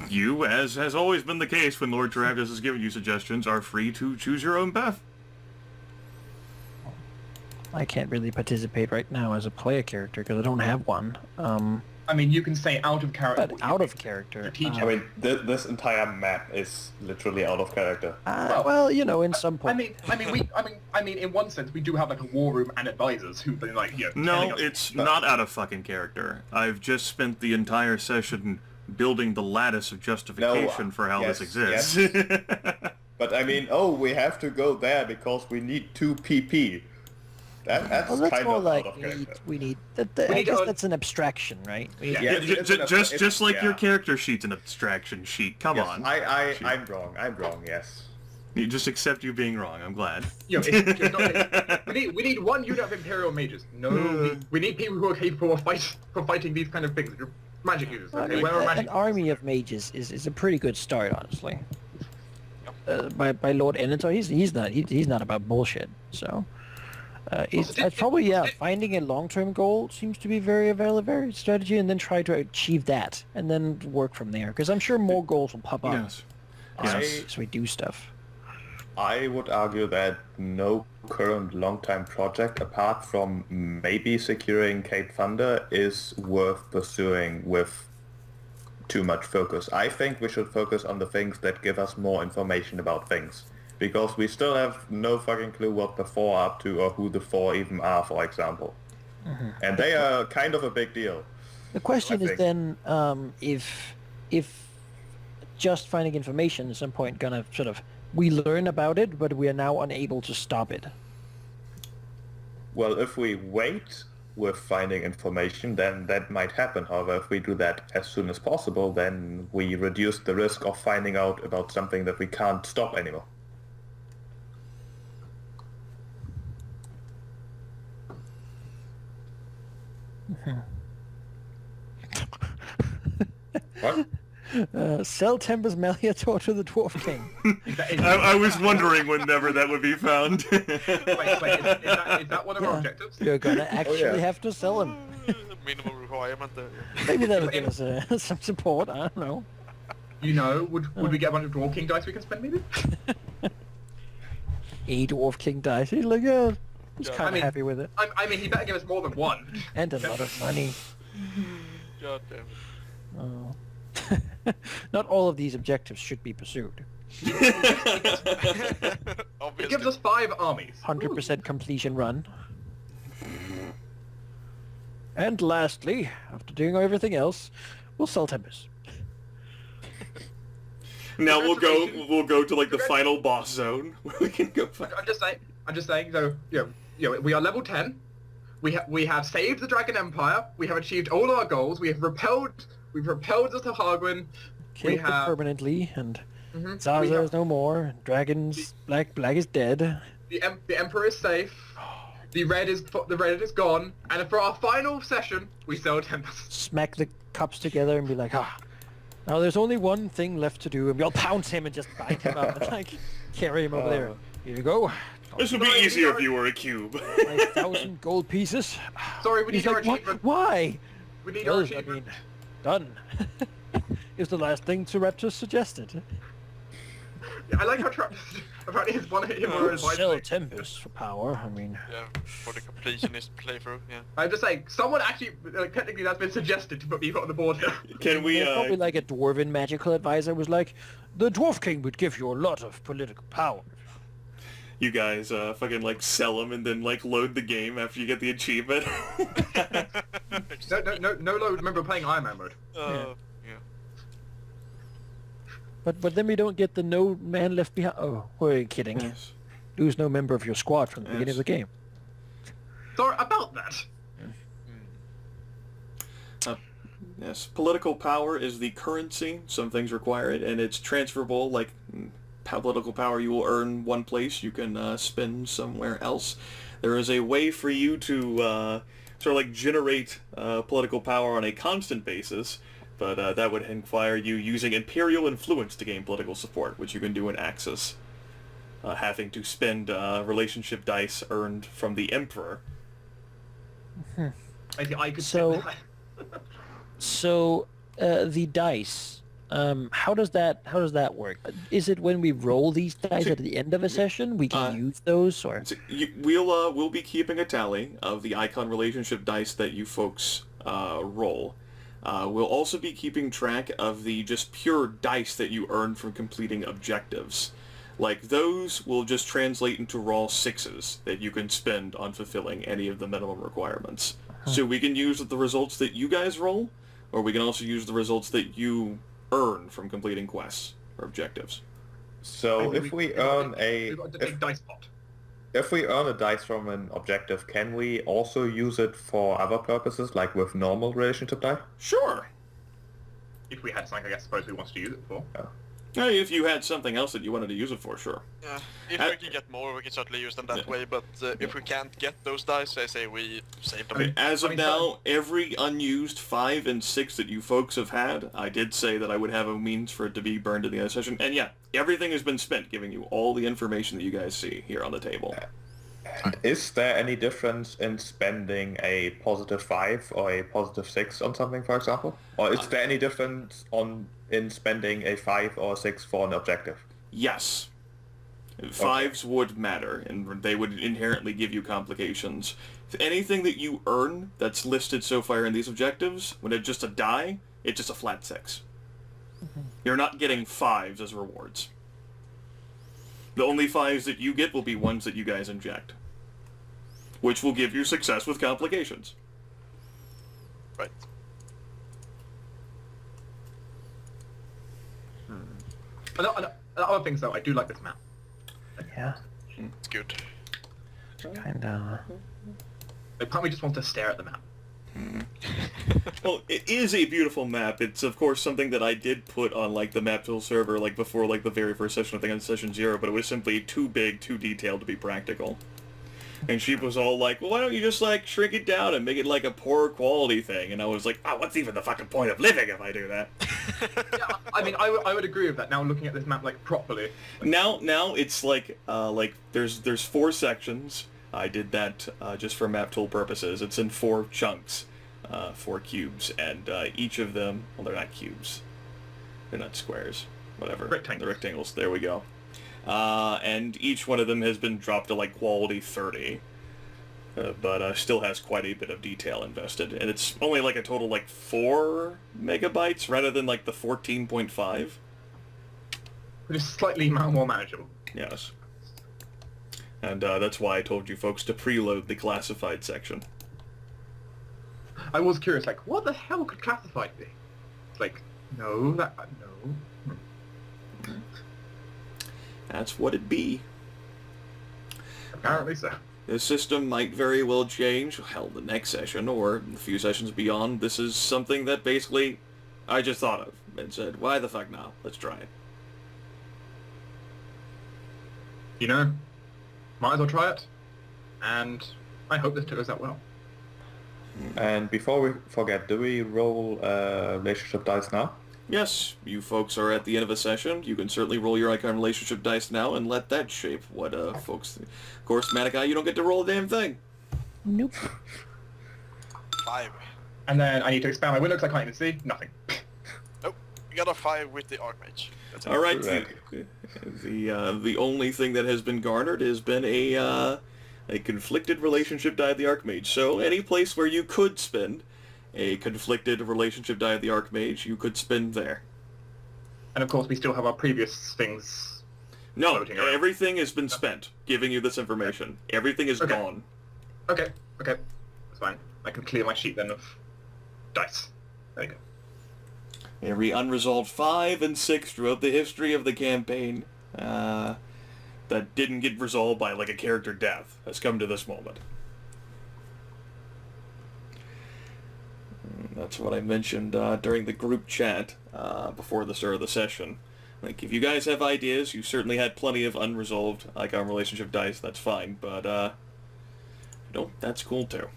you, as has always been the case when Lord Tarabdus has given you suggestions, are free to choose your own path. I can't really participate right now as a player character because I don't have one. I mean, you can say out of character. But out of character. Strategic. I mean, this entire map is literally out of character. Well, in some point. I mean, in one sense, we do have like a war room and advisors who've been like, telling No, us. it's not out of fucking character. I've just spent the entire session building the lattice of justification for how this exists. Yes. But I mean, we have to go there because we need 2 PP. That's Well, that's kind more of like out of character. we need. We I need guess to- that's an abstraction, right? Yeah. Just like your yeah. character sheet's an abstraction sheet. Come Yes, on. I'm wrong, yes. You just accept you being wrong. I'm glad. It's just not, we need one unit of Imperial mages. No, we need people who are capable of fighting these kind of things. Magic users. I Okay, mean, where are an magic? army of mages is a pretty good start, honestly. By Lord Enetor, he's not about bullshit. So it's probably finding a long-term goal seems to be very strategy, and then try to achieve that, and then work from there. Because I'm sure more goals will pop up Yes. as we do stuff. I would argue that no current long-time project, apart from maybe securing Cape Thunder, is worth pursuing with too much focus. I think we should focus on the things that give us more information about things. Because we still have no fucking clue what the 4 are up to or who the 4 even are, for example. Mm-hmm. And they are kind of a big deal. The question I is think. then if just finding information at some point gonna sort of we learn about it, but we are now unable to stop it. Well, if we wait with finding information, then that might happen. However, if we do that as soon as possible, then we reduce the risk of finding out about something that we can't stop anymore. What? Sell Tempus Malleator to the Dwarf King. I was wondering whenever that would be found. Wait, is that one of our objectives? You're gonna actually yeah. have to sell him. Minimum requirement there. Maybe that'll give us some support. I don't know. You know, would we get a bunch of Dwarf King dice we can spend maybe? A Dwarf King dice. He's like, yeah, he's Yeah, kind I of mean- happy with it. I mean, he better give us more than one. And a lot of money. God damn it. Oh. Not all of these objectives should be pursued. He Obviously. gives us 5 armies. 100% completion run. And lastly, after doing everything else, we'll sell Tempus. Now we'll go to like the final boss zone where we can go fight. I'm just saying. So we are level 10. We have saved the Dragon Empire. We have achieved all our goals. We've repelled the Hargwin. Killed them have- permanently, and We Zaza have- is no more. Dragons, Black is dead. The Emperor is safe. The red is gone. And for our final session, we sell Tempus. Smack the cups together and be like, now there's only one thing left to do, and we'll pounce him and just bite him up and like carry him over there. Here you go. This would be easier if you were a cube. 5,000 gold pieces. Sorry, we need He's your like, what? achievement. Why? We need your Well, I achievement. mean, done. Is the last thing Raptor suggested. I like how apparently his one hit him or his Sell Tempus for power. I mean, Yeah, for the completionist playthrough, yeah. I'm just saying, someone actually, technically that's been suggested to put me on the board here. Can we? there's probably like a dwarven magical advisor was like, the Dwarf King would give you a lot of political power. You guys fucking like sell them and then like load the game after you get the achievement. No load. Remember playing Iron Man mode. Yeah. But then we don't get the no man left behind. Oh, we're kidding. Yes. Lose no member of your squad from the beginning of the game. Sorry about that. Yes, political power is the currency. Some things require it, and it's transferable. Like political power, you will earn one place, you can spend somewhere else. There is a way for you to sort of like generate political power on a constant basis, but that would require you using imperial influence to gain political support, which you can do in Axis. Having to spend relationship dice earned from the Emperor. I could So- So, the dice. How does that work? Is it when we roll these dice at the end of a session we can use those, or? So we'll be keeping a tally of the icon relationship dice that you folks roll. We'll also be keeping track of the just pure dice that you earn from completing objectives. Like, those will just translate into raw 6s that you can spend on fulfilling any of the minimum requirements. So we can use the results that you guys roll, or we can also use the results that you earn from completing quests or objectives. So if we earn we've got the big dice pot. if we earn a dice from an objective, can we also use it for other purposes, like with normal relationship die? Sure. If we had something, I suppose we wanted to use it for. Hey, if you had something else that you wanted to use it for, sure. Yeah, if we can get more, we can certainly use them that way, but if we can't get those dice, I say we save them. As of I mean, now, every unused 5 and 6 that you folks have had, I did say that I would have a means for it to be burned in the other session. And yeah, everything has been spent, giving you all the information that you guys see here on the table. And is there any difference in spending a positive 5 or a positive 6 on something, for example? Or is there any difference in spending a 5 or a 6 for an objective? Yes. 5s would matter, and they would inherently give you complications. If anything that you earn that's listed so far in these objectives, when it's just a die, it's just a flat 6. You're not getting 5s as rewards. The only 5s that you get will be ones that you guys inject, which will give you success with complications. Right. Other things though, I do like this map. Yeah, It's good. kinda. Like, part of me just wants to stare at the map. Well, it is a beautiful map. It's, of course, something that I did put on, like, the MapTool server, like, before, like, the very first session, I think on session 0, but it was simply too big, too detailed to be practical. And she was all like, well, why don't you just, like, shrink it down and make it, like, a poor quality thing? And I was like, oh, what's even the fucking point of living if I do that? Yeah, I mean, I would agree with that. Now looking at this map like properly. Now it's like there's 4 sections. I did that just for MapTool purposes. It's in 4 chunks, 4 cubes, and each of them, well, they're not cubes. They're not squares. Whatever. Rectangles. The rectangles. There we go. And each one of them has been dropped to like quality 30. But still has quite a bit of detail invested. And it's only like a total like 4 megabytes rather than like the 14.5. Which is slightly more manageable. Yes. And that's why I told you folks to preload the classified section. I was curious, like, what the hell could classified be? Like, no. That's what it be. Apparently so. The system might very well change, hell, the next session, or a few sessions beyond. This is something that basically I just thought of and said, why the fuck not? Let's try it. You know, might as well try it. And I hope this goes out well. And before we forget, do we roll relationship dice now? Yes, you folks are at the end of a session. You can certainly roll your icon relationship dice now and let that shape what folks think. Of course, Manaki, you don't get to roll a damn thing. Nope. 5. And then I need to expand my window because I can't even see. Nothing. Nope. We got a 5 with the Archmage. That's it. All right, Correct. the only thing that has been garnered has been a conflicted relationship die of the Archmage. So any place where you could spend a conflicted relationship die of the Archmage, you could spend there. And of course we still have our previous things. No, Floating around. everything has been spent giving you this information. Everything is Okay. gone. Okay. That's fine. I can clear my sheet then of dice. There you go. Every unresolved 5 and 6 throughout the history of the campaign that didn't get resolved by like a character death has come to this moment. That's what I mentioned during the group chat before the start of the session. Like, if you guys have ideas, you certainly had plenty of unresolved icon relationship dice, that's fine, but no, that's cool too.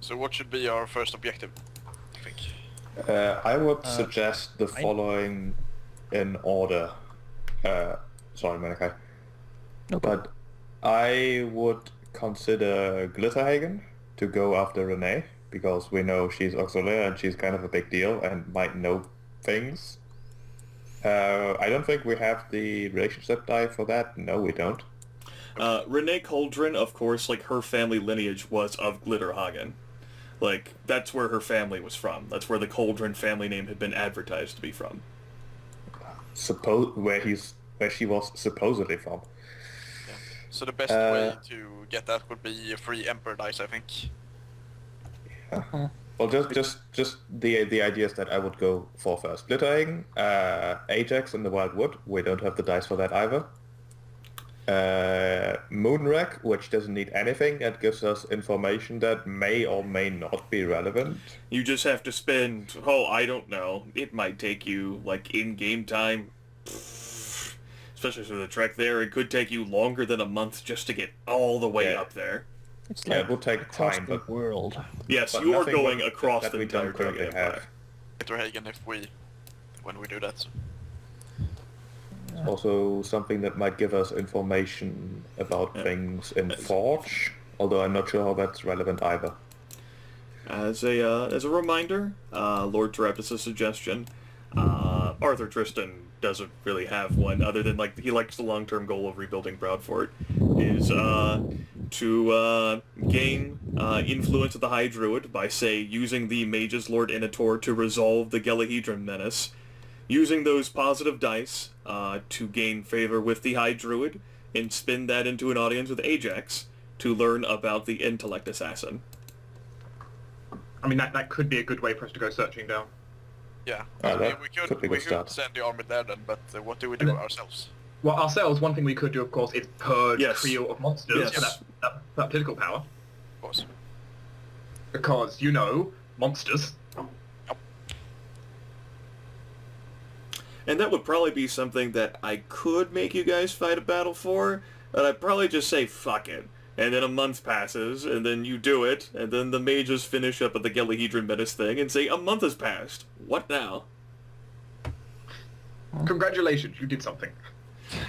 So what should be our first objective, I think? I would suggest the following in order. Sorry, Manaki. No problem. But I would consider Glitterhagen to go after Renee, because we know she's Aurelia and she's kind of a big deal and might know things. I don't think we have the relationship die for that. No, we don't. Renee Cauldron, of course, like, her family lineage was of Glitterhagen. Like, that's where her family was from. That's where the Cauldron family name had been advertised to be from. Where she was supposedly from. So the best way to get that would be a free Emperor dice, I think. Well, just the ideas that I would go for first. Glitterhagen, Ajax in the Wildwood. We don't have the dice for that either. Moonrack, which doesn't need anything. That gives us information that may or may not be relevant. You just have to spend, I don't know, it might take you, like, in-game time, especially for the trek there, it could take you longer than a month just to get all the way up there. It's Yeah, like it will take across time, the but world. Yes, But you are nothing going that- across that the we entire don't currently Dragon have. Empire. Glitterhagen when we do that. Also something that might give us information about things in Forge, although I'm not sure how that's relevant either. As a reminder, Lord Teraptus' suggestion, Arthur Tristan doesn't really have one other than, like, he likes the long-term goal of rebuilding Proudfort, is to gain influence of the High Druid by, say, using the Mage's Lord Inator to resolve the Gelahedron menace, using those positive dice to gain favor with the High Druid, and spin that into an audience with Ajax to learn about the Intellect Assassin. I mean, that could be a good way for us to go searching down. Yeah, that we could could be a good start. send the army there then, but what do we do ourselves? Well, ourselves, one thing we could do, of course, is purge Yes. Creel of monsters. Yes. Yeah, that political power. Of course. Because, you know, monsters. And that would probably be something that I could make you guys fight a battle for, but I'd probably just say, fuck it. And then a month passes, and then you do it, and then the mages finish up at the Gelahedron Menace thing and say, a month has passed. What now? Congratulations, you did something.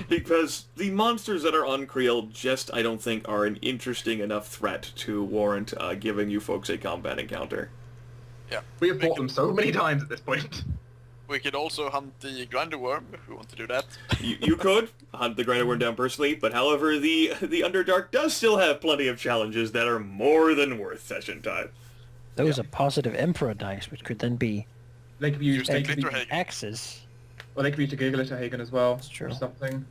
Because the monsters that are on Creel just, I don't think, are an interesting enough threat to warrant giving you folks a combat encounter. Yeah. We have fought them so many times at this point. We could also hunt the grinder worm if we want to do that. You could hunt the Grinder Worm down personally, but however, the Underdark does still have plenty of challenges that are more than worth session time. Those are positive Emperor dice, which could then be They could be used. Use They the could be, Glitterhagen. axes. or they could be used to Glitterhagen as well. That's true. Or something.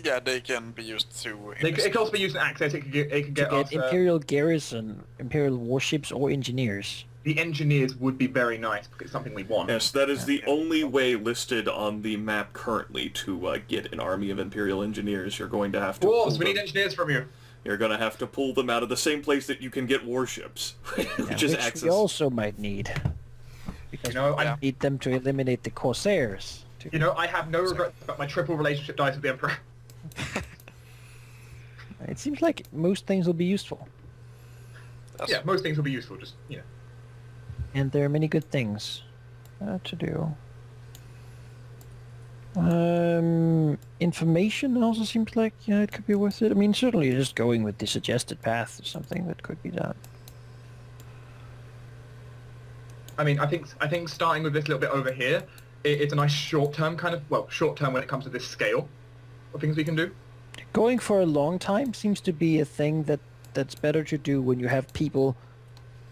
Yeah, they can be used to... It could also be used in access. It could get To get us, Imperial garrison, Imperial warships, or engineers. the engineers would be very nice because it's something we want. Yes, that is the only way listed on the map currently to get an army of Imperial engineers. You're going to have to Dwarves, pull we need them. engineers from you. You're going to have to pull them out of the same place that you can get warships, which is Which Axis. we also might need. Because You know, Yeah. we need them to eliminate the Corsairs. You know, I have no regrets about my triple relationship dice with the Emperor. It seems like most things will be useful. Yeah, most things will be useful. Just And there are many good things to do. Information also seems like, it could be worth it. I mean, certainly just going with the suggested path is something that could be done. I mean, I think starting with this little bit over here, it's a nice short-term kind of, short-term when it comes to this scale of things we can do. Going for a long time seems to be a thing that's better to do when you have people,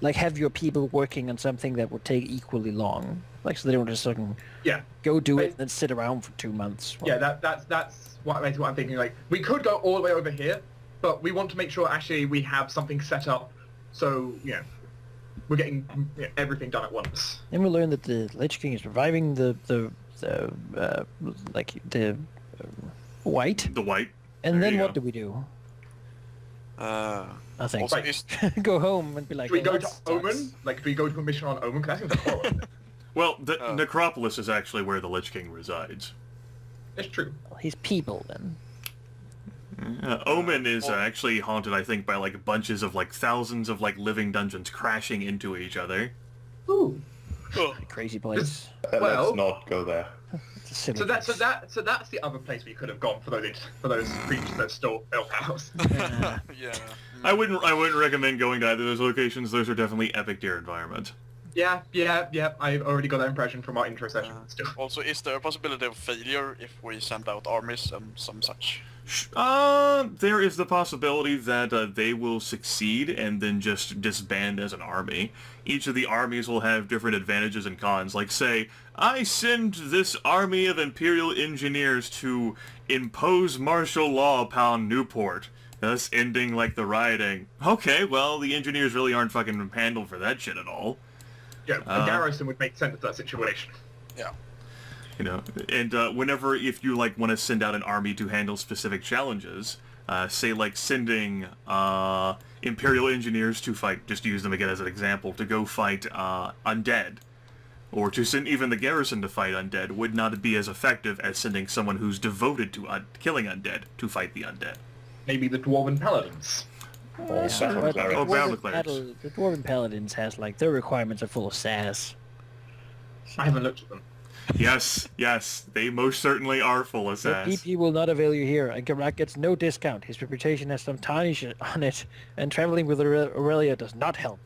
like have your people working on something that would take equally long. Like, so they don't just Yeah, go do it But- and then sit around for 2 months. yeah, that's what I'm thinking. Like, we could go all the way over here, but we want to make sure actually we have something set up, so we're getting everything done at once. Then we learn that the Lich King is reviving the white. The white. And There then you what go. do we do? Nothing. Also, Right. is, Go home and be like, Do we "Oh, go that to sucks." Omen? Like, do we go to a mission on Omen? Because that seems like horrible. Well, the Necropolis is actually where the Lich King resides. It's true. Well, he's people then. Omen is actually haunted, I think, by like bunches of like thousands of like living dungeons crashing into each other. Ooh. oh, Crazy place. Well- Let's not go there. It's a silly So that's place. that's the other place we could have gone for those creatures that stole Elf House. yeah. I wouldn't recommend going to either of those locations. Those are definitely epic deer environments. Yeah. I've already got that impression from our intro session. Still. Also, is there a possibility of failure if we send out armies and some such? There is the possibility that they will succeed and then just disband as an army. Each of the armies will have different advantages and cons. Like, say, I send this army of Imperial engineers to impose martial law upon Newport, thus ending, like, the rioting. Okay, well, the engineers really aren't fucking handled for that shit at all. Yeah, a garrison would make sense to that situation. Yeah. You know, and whenever, if you like want to send out an army to handle specific challenges, say like sending Imperial engineers to fight, just to use them again as an example, to go fight undead, or to send even the garrison to fight undead, would not be as effective as sending someone who's devoted to killing undead to fight the undead. Maybe the Dwarven Paladins. Or battle But clerics. Oh, battle Dwarven clerics. the Dwarven Paladins has like their requirements are full of sass. I haven't looked at them. Yes, they most certainly are full of The sass. PP will not avail you here, and Geráck gets no discount. His reputation has some tarnish on it, and traveling with Aurelia does not help.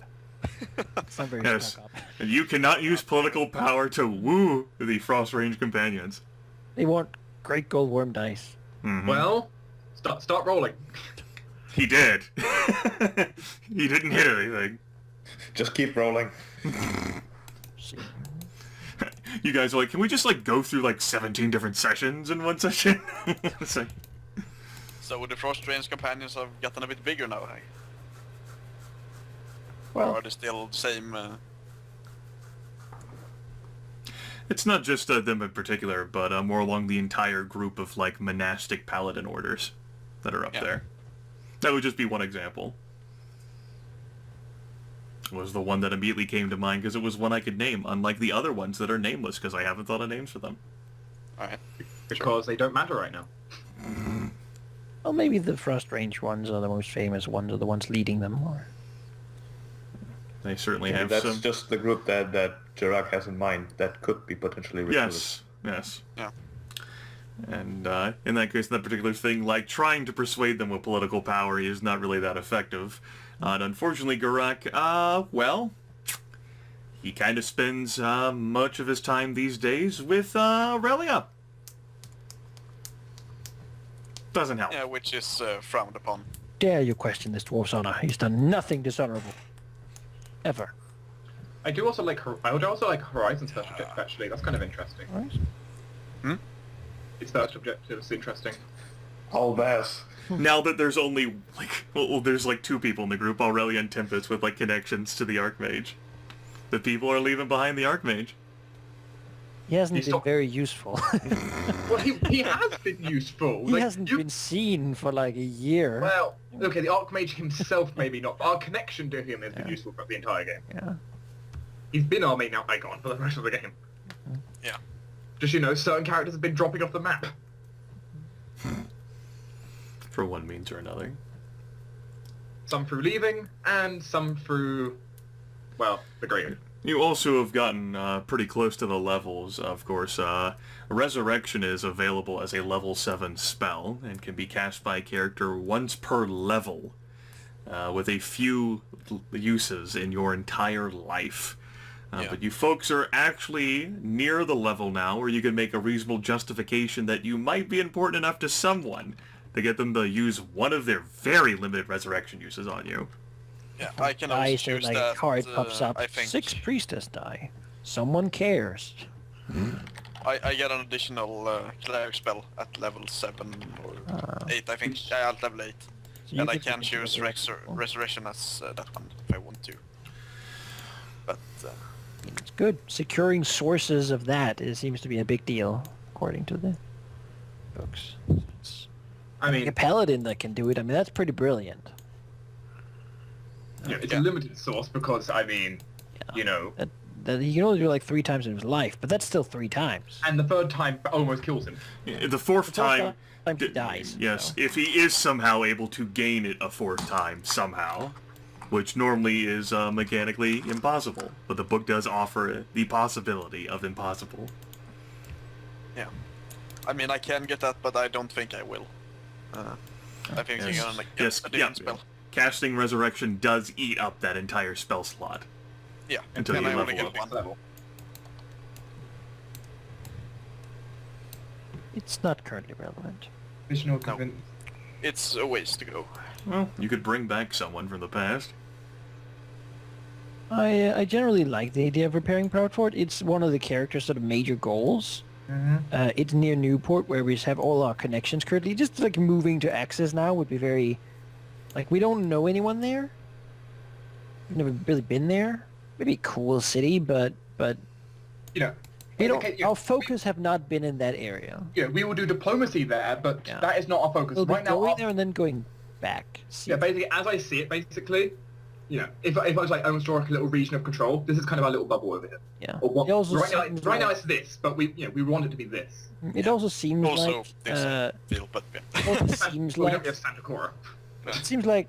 It's not very Yes, stuck up. and you cannot use political power to woo the Frost Range companions. They want great gold worm dice. Well, start rolling. He did. He didn't hit anything. Just keep rolling. See. You guys are like, can we just like go through like 17 different sessions in one session? It's like, So the Frost Range companions have gotten a bit bigger now, hey? Well, Or are they still the same? it's not just them in particular, but more along the entire group of like monastic paladin orders that are up Yeah. there. That would just be one example. Was the one that immediately came to mind because it was one I could name, unlike the other ones that are nameless because I haven't thought of names for them. Alright. because they don't matter right now. Well, maybe the Frost Range ones are the most famous ones, or the ones leading them. Or They certainly Maybe have that's some. just the group that Geráck has in mind that could be potentially ridiculous. Yes. Yeah. And in that case, that particular thing, like trying to persuade them with political power is not really that effective. And unfortunately, Geráck, well, he kind of spends much of his time these days with Aurelia. Doesn't help. Yeah, which is frowned upon. dare you question this dwarf's honor? He's done nothing dishonorable. Ever. I do also like Horizon's first objective, actually. That's kind of interesting. Right? Its first objective is interesting. All bass. Now that there's only, there's like 2 people in the group, Aurelia and Tempus, with, like, connections to the Archmage. The people are leaving behind the Archmage. He hasn't He's been not- very useful. Well, he has been useful. He Like, hasn't you- been seen for like a year. Well, okay, the Archmage himself maybe not, but our connection to him has been useful for the entire game. Yeah. He's been our main icon for the rest of the game. Yeah. Just, certain characters have been dropping off the map. For one means or another. Some through leaving, and some through, well, the grave. You also have gotten pretty close to the levels, of course. Resurrection is available as a level 7 spell and can be cast by a character once per level, with a few uses in your entire life. Yeah. But you folks are actually near the level now where you can make a reasonable justification that you might be important enough to someone to get them to use one of their very limited resurrection uses on you. Yeah, I can also Dice, choose like that. a card pops up. I think 6 priestess die. Someone cares. I get an additional cleric spell at level 7 or 8, I think. Yeah, at level 8. So you And I could can do choose resurrection. resurrection as that one if I want to. But It's good. Securing sources of that seems to be a big deal, according to the books. It's I mean, a paladin that can do it. I mean, that's pretty brilliant. it's Yeah. a limited source because, I mean, That he can only do like 3 times in his life, but that's still 3 times. and the third time almost kills him. The fourth time... He dies. Yes, so. if he is somehow able to gain it a 4th time, somehow, which normally is mechanically impossible, but the book does offer the possibility of impossible. yeah. I mean, I can get that, but I don't think I will. I think I'm gonna get Yes, a yeah. different spell. Casting Resurrection does eat up that entire spell slot. Yeah, Until and you I only level get up. one. Level. It's not currently relevant. Additional No. convince. It's a ways to go. Well, you could bring back someone from the past. I generally like the idea of repairing Proudfort. It's one of the character's sort of major goals. It's near Newport, where we have all our connections currently. Just like moving to Access now would be very... Like, we don't know anyone there. We've never really been there. Maybe a cool city, but You know, we don't, okay, our focus have not been in that area. we will do diplomacy there, but Yeah. that is not our focus. We'll be Right now, going our- there and then going back. See, yeah, basically, as I see it, if I was like, I want to draw like a little region of control, this is kind of our little bubble over here. yeah. Or what, It also right, seems now like- it's this, but we want it to be this. It also seems Also, like this feel, but yeah. it also seems we like don't have Santa Cora. it seems like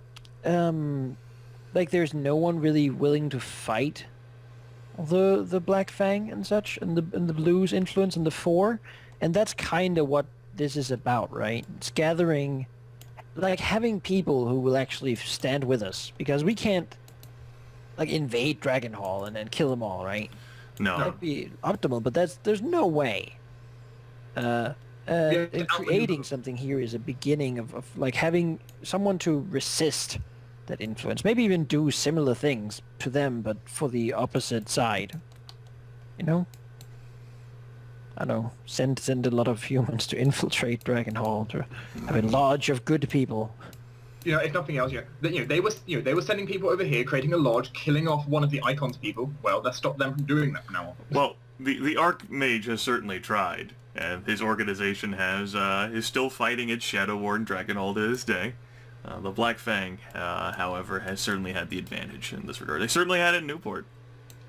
there's no one really willing to fight the Black Fang and such, and the Blues influence and the Four, and that's kind of what this is about, right? It's gathering, like having people who will actually stand with us, because we can't like invade Dragonhall and then kill them all, right? No. That'd be optimal, but there's no way. to And outmaneuver creating them. something here is a beginning of like having someone to resist that influence. Maybe even do similar things to them, but for the opposite side. You know? I don't know. Send a lot of humans to infiltrate Dragonhall to have a lodge of good people. If nothing else, they were sending people over here, creating a lodge, killing off one of the Icons people. Well, let's stop them from doing that from now on. Well, the Archmage has certainly tried, and his organization is still fighting its Shadow War in Dragonhall to this day. The Black Fang, however, has certainly had the advantage in this regard. They certainly had it in Newport.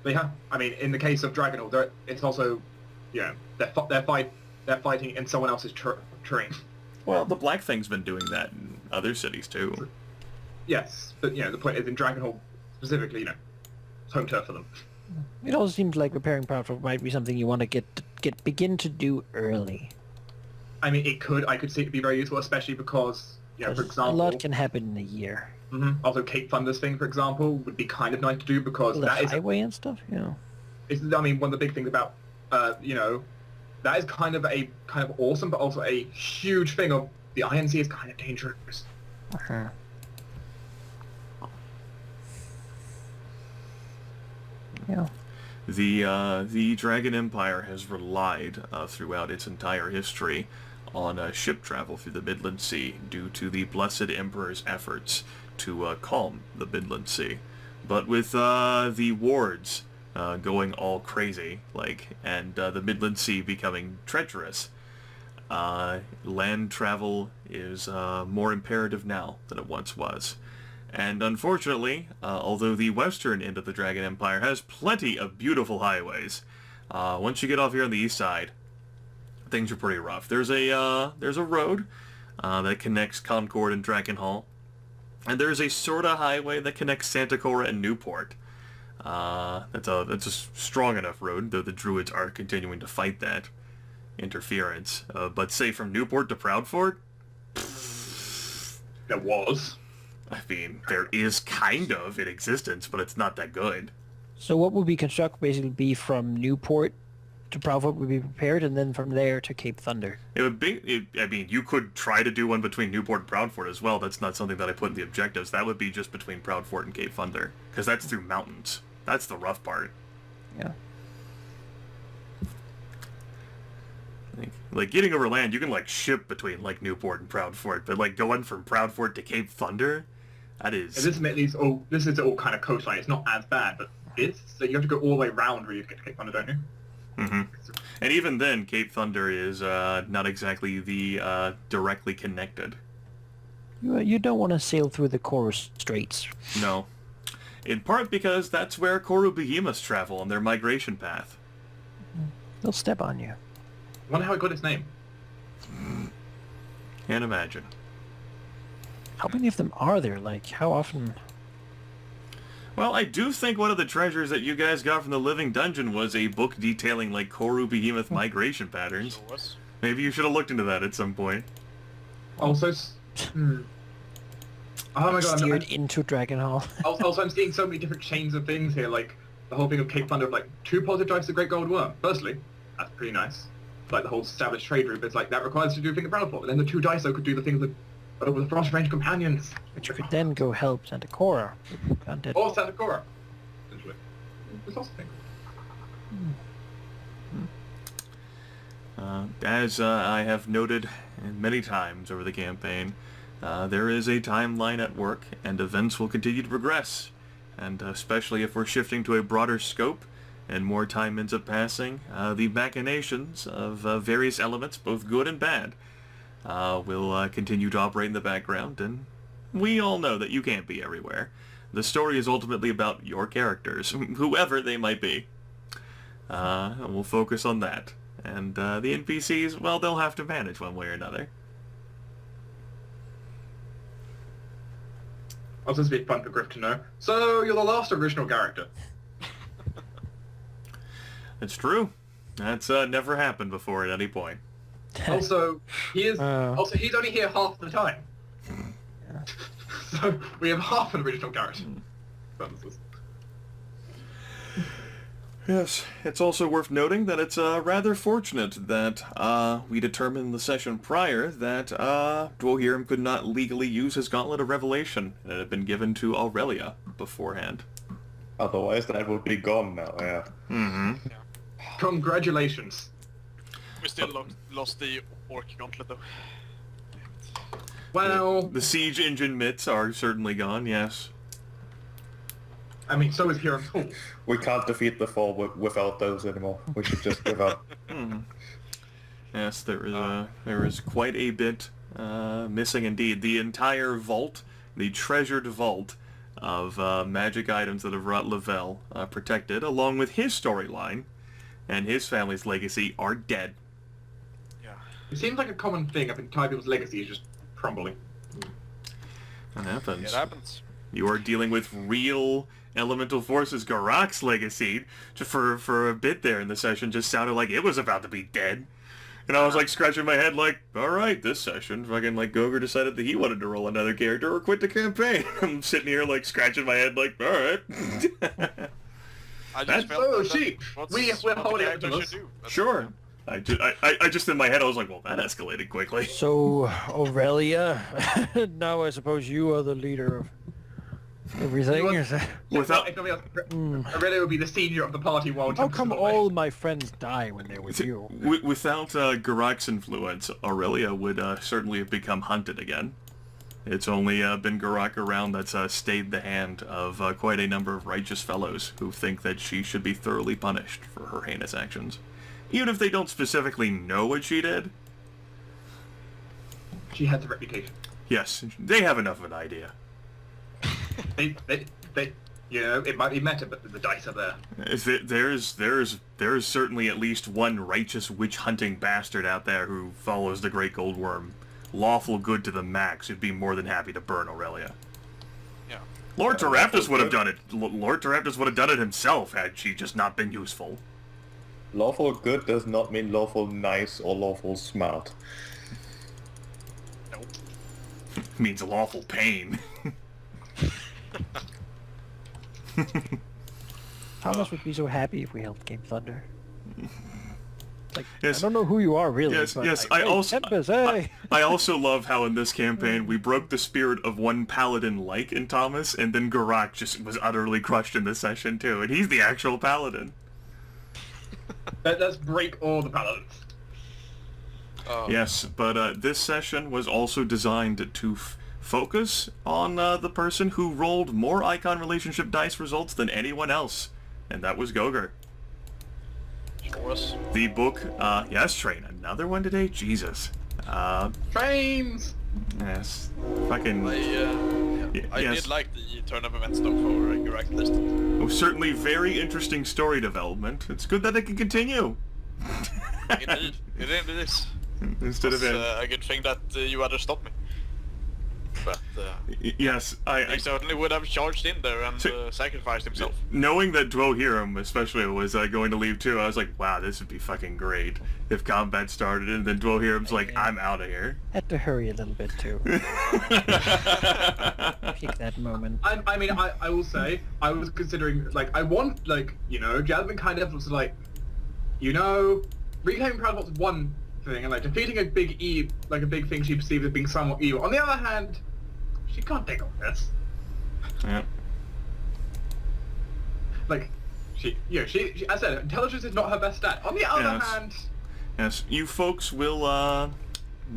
They have. I mean, in the case of Dragonhall, it's also, they're they're fighting in someone else's terrain. Well, the Black Thing's been doing that in other cities too. Yes, but the point is in Dragonhall specifically, it's home turf for them. It also seems like repairing Proudfort might be something you want to begin to do early. I mean, I could see it be very useful, especially because, for example... A lot can happen in a year. Also, Cape Thunder's thing, for example, would be kind of nice to do because the that is... highway and stuff, It's, one of the big things about, that is kind of awesome, but also a huge thing of the INC is kind of dangerous. Uh-huh. Yeah. The Dragon Empire has relied throughout its entire history on ship travel through the Midland Sea due to the Blessed Emperor's efforts to calm the Midland Sea. But with the wards going all crazy, and the Midland Sea becoming treacherous, land travel is more imperative now than it once was. And unfortunately, although the western end of the Dragon Empire has plenty of beautiful highways, once you get off here on the east side, things are pretty rough. There's a road that connects Concord and Dragonhall, and there's a sorta highway that connects Santa Cora and Newport. That's a strong enough road, though the Druids are continuing to fight that interference. But say from Newport to Proudfort, There was. I mean, there is kind of in existence, but it's not that good. So what would be construct basically be from Newport to Proudfort would be prepared, and then from there to Cape Thunder? It would be, I mean, you could try to do one between Newport and Proudfort as well. That's not something that I put in the objectives. That would be just between Proudfort and Cape Thunder, because that's through mountains. That's the rough part. Yeah. Like getting over land, you can ship between Newport and Proudfort, but going from Proudfort to Cape Thunder, that is. And this is all kind of coastline. It's not as bad, but you have to go all the way around where you get to Cape Thunder, don't you? Mm-hmm. And even then, Cape Thunder is not exactly the directly connected. You don't want to sail through the Chorus Straits. No. In part because that's where Koru behemoths travel on their migration path. They'll step on you. I wonder how it got its name. Can't imagine. How many of them are there? How often? Well, I do think one of the treasures that you guys got from the Living Dungeon was a book detailing Koru behemoth migration patterns. Sure was. Maybe you should have looked into that at some point. Also, oh my god! Steered into Dragonhall. Also, I'm seeing so many different chains of things here, the whole thing of Cape Thunder of 2 positive dice to Great Gold Worm. Firstly, that's pretty nice. The whole established trade route, it's that requires you to do a thing of Proudfort. And then the 2 dice could do the thing with the Frost Range Companions. Which could then go help Santa Cora. Or Santa Cora, essentially. There's lots of things. As I have noted many times over the campaign, there is a timeline at work, and events will continue to progress. And especially if we're shifting to a broader scope, and more time ends up passing, the machinations of various elements, both good and bad, will continue to operate in the background, and we all know that you can't be everywhere. The story is ultimately about your characters, whoever they might be. And we'll focus on that. And the NPCs, well, they'll have to manage one way or another. Also, it's a bit fun for Gryph to know. So, you're the last original character. It's true. That's never happened before at any point. Also, he's only here half the time. So we have half an original character. Yes, it's also worth noting that it's rather fortunate that we determined in the session prior that Dwohurim could not legally use his Gauntlet of Revelation, and it had been given to Aurelia beforehand. Otherwise, that would be gone now, yeah. Mm-hmm. Yeah. Congratulations. We still lost the Orc Gauntlet, though. Well, The siege engine mitts are certainly gone, yes. I mean, so is Hiram's Hall. We can't defeat the Fall without those anymore. We should just give up. Yes, there is quite a bit missing indeed. The entire vault, the treasured vault of magic items that have wrought Lavelle protected, along with his storyline and his family's legacy, are dead. It seems like a common thing. I think entire people's legacy is just crumbling. That happens. It happens. You are dealing with real elemental forces. Geráck's legacy, just for a bit there in the session, just sounded like it was about to be dead. And I was like scratching my head like, alright, this session, fucking like Goger decided that he wanted to roll another character or quit the campaign. I'm sitting here like scratching my head like, alright. I just felt Oh, that sheep! We're holding it to us. Sure. I just in my head I was like, well, that escalated quickly. So, Aurelia, now I suppose you are the leader of everything. You Is that- Without If nobody else, Aurelia would be the senior of the party while How Tempus come is away. all my friends die when they're with you? without Geráck's influence, Aurelia would certainly have become hunted again. It's only been Geráck around that's stayed the hand of quite a number of righteous fellows who think that she should be thoroughly punished for her heinous actions. Even if they don't specifically know what she did. She has a reputation. Yes, they have enough of an idea. They, you know, it might be meta, but the dice are there. There's certainly at least one righteous witch-hunting bastard out there who follows the Great Gold Worm. Lawful good to the max, who'd be more than happy to burn Aurelia. Yeah. Lord Teraptus would have done it. Lord Teraptus would have done it himself had she just not been useful. Lawful good does not mean lawful nice or lawful smart. Nope. Means lawful pain. Thomas would be so happy if we helped Game Thunder. Like, Yes. I don't know who you are really. Yes, but yes, like, I hey, also- Tempus, hey! I also love how in this campaign we broke the spirit of one paladin like in Thomas, and then Geráck just was utterly crushed in this session too, and he's the actual paladin. Let's break all the paladins. Yes, but this session was also designed to focus on the person who rolled more icon relationship dice results than anyone else, and that was Goger. Was. The book, yes, Train, another one today? Jesus. Trains! Yes. Fucking... I yes. did like the turn of events though for Geráck list. Oh, certainly very interesting story development. It's good that it can continue. Indeed, it is. Instead of It's it. a good thing that you had to stop me. But Yes, he certainly would have charged in there and sacrificed himself. knowing that Dwohurim especially was going to leave too, I was like, wow, this would be fucking great if combat started and then Dwohurim's like, I'm out of here. Had to hurry a little bit too. Pick that moment. I mean, I will say, I was considering, like, I want, like, you know, Jasmine kind of was like, you know, reclaiming Proudfort's one thing, and, like, defeating a big like, a big thing she perceived as being somewhat evil. On the other hand, she can't take all this. Yeah. Like, she as I said, intelligence is not her best stat. On the other Yes. hand, Yes, you folks will,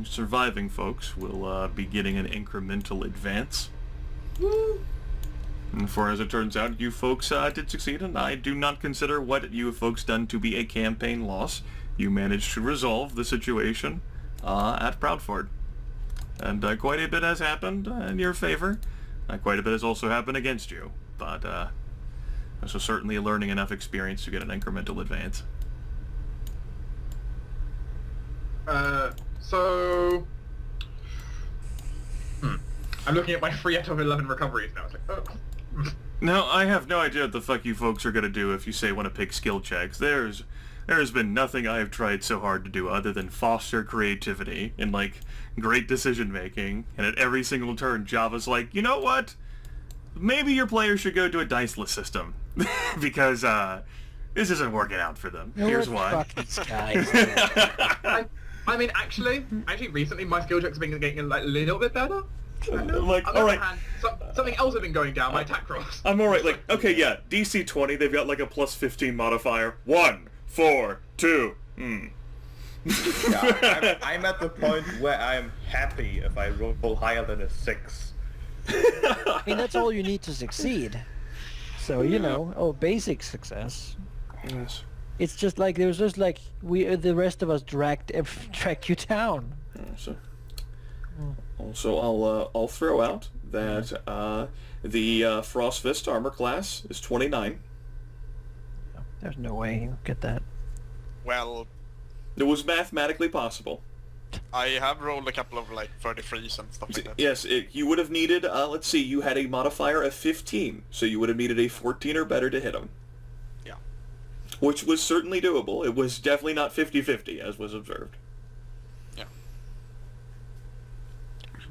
surviving folks will be getting an incremental advance. woo, And for as it turns out, you folks did succeed, and I do not consider what you folks done to be a campaign loss. You managed to resolve the situation at Proudfort. And quite a bit has happened in your favor. Quite a bit has also happened against you. But this was certainly a learning enough experience to get an incremental advance. so... I'm looking at my 3 out of 11 recoveries now. It's like, oh. No, I have no idea what the fuck you folks are gonna do if you say want to pick skill checks. There's been nothing I have tried so hard to do other than foster creativity and, like, great decision making, and at every single turn Java's like, you know what? Maybe your players should go to a diceless system. Because, this isn't working out for them. You know Here's what? why. Fuck these guys. I mean, actually, recently my skill checks have been getting like a little bit better. Like, On the alright. other hand, something else has been going down. My attack rolls. I'm alright, like, okay, yeah, DC 20, they've got like a plus 15 modifier. 1, 4, 2, Yeah, I'm at the point where I'm happy if I roll higher than a 6. I mean, that's all you need to succeed. So, you know, basic success. Yes. It's just like, there was just like, the rest of us dragged you down. So, also, I'll throw out that the Frost Fist armor class is 29. There's no way you get that. Well, It was mathematically possible. I have rolled a couple of like 33s and stuff like that. Yes, you would have needed, let's see, you had a modifier of 15, so you would have needed a 14 or better to hit him. Yeah. Which was certainly doable. It was definitely not 50-50, as was observed. Yeah.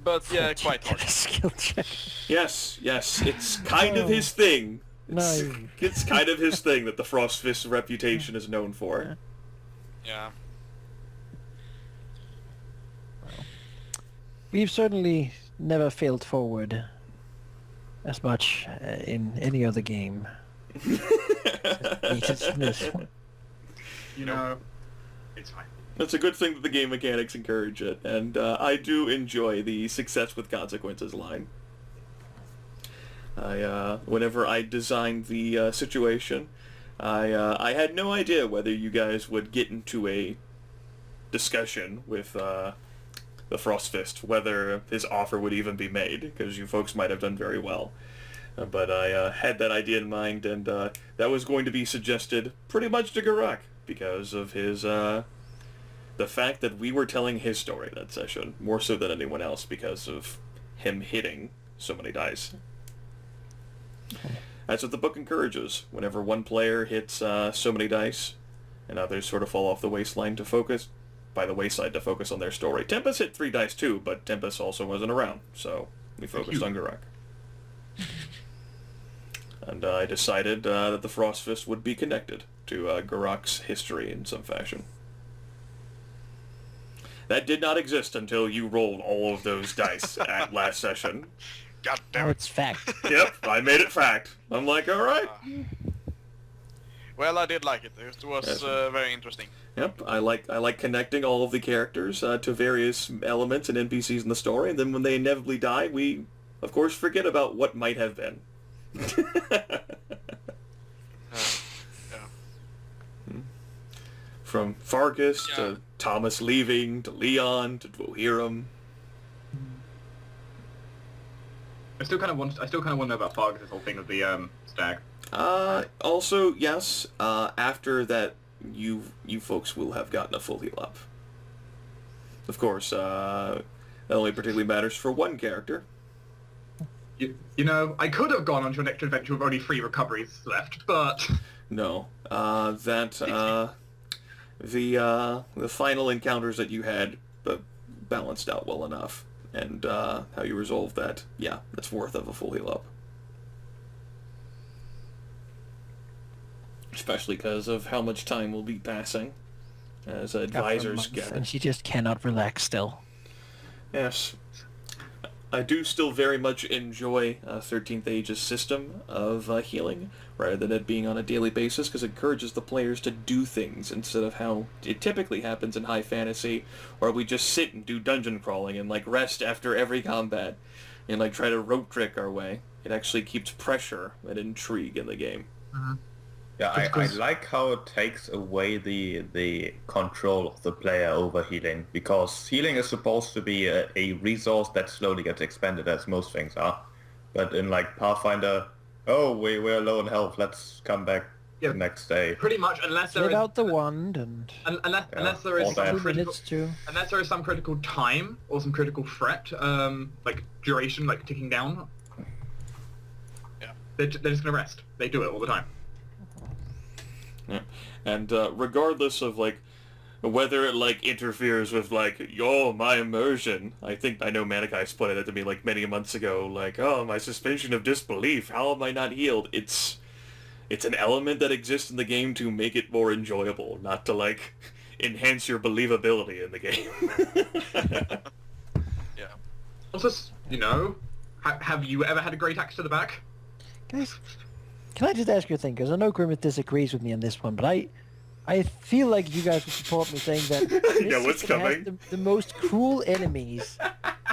But yeah, quite hard. Skill check. Yes, it's kind of his thing. It's kind of his thing that the Frostfist's reputation is known for. Yeah. We've certainly never failed forward as much in any other game. This one. You know, it's fine. It's a good thing that the game mechanics encourage it, and I do enjoy the success with consequences line. Whenever I designed the situation, I had no idea whether you guys would get into a discussion with the Frostfist, whether his offer would even be made, because you folks might have done very well. But I had that idea in mind, and that was going to be suggested pretty much to Geráck, because of his, the fact that we were telling his story that session, more so than anyone else, because of him hitting so many dice. That's what the book encourages. Whenever one player hits so many dice, and others sort of fall off the wayside to focus on their story. Tempus hit 3 dice too, but Tempus also wasn't around, so we focused on Geráck. And I decided that the Frostfist would be connected to Geráck's history in some fashion. That did not exist until you rolled all of those dice at last session. God Now damn it. it's fact. Yep, I made it fact. I'm like, alright. Well, I did like it. It was very interesting. Yep, I like connecting all of the characters to various elements and NPCs in the story, and then when they inevitably die, we, of course, forget about what might have been. Yeah. From Fargus to Thomas leaving, to Leon, to Dwohurim. I still kind of want to know about Fargus, this whole thing of the stag. Also, yes, after that, you folks will have gotten a full heal up. Of course, that only particularly matters for one character. You know, I could have gone on to an extra adventure with only 3 recoveries left, but... No, the final encounters that you had balanced out well enough, and how you resolved that, yeah, that's worth of a full heal up. Especially because of how much time will be passing as advisors get. And she just cannot relax still. Yes. I do still very much enjoy 13th Age's system of healing, rather than it being on a daily basis, because it encourages the players to do things instead of how it typically happens in high fantasy, where we just sit and do dungeon crawling and like rest after every combat and like try to rope trick our way. It actually keeps pressure and intrigue in the game. Uh-huh. Yeah, I like how it takes away the control of the player over healing, because healing is supposed to be a resource that slowly gets expended, as most things are. But in like Pathfinder, oh, we're low in health, let's come back the next day. Pretty much, unless there Get is... out the wand and... Unless there is all some that. critical... Minutes to... Unless there is some critical time or some critical threat, like duration, like ticking down. Yeah. They're just gonna rest. They do it all the time. Yeah. And regardless of like whether it like interferes with like my immersion, I think I know Manaki explained it to me like many months ago, like, oh, my suspension of disbelief, how am I not healed? It's an element that exists in the game to make it more enjoyable, not to like enhance your believability in the game. Yeah. Also, you know, have you ever had a great axe to the back? Guys, can I just ask you a thing? Because I know Grimith disagrees with me on this one, but I feel like you guys would support me saying that this Yeah, what's system has coming? the most cruel enemies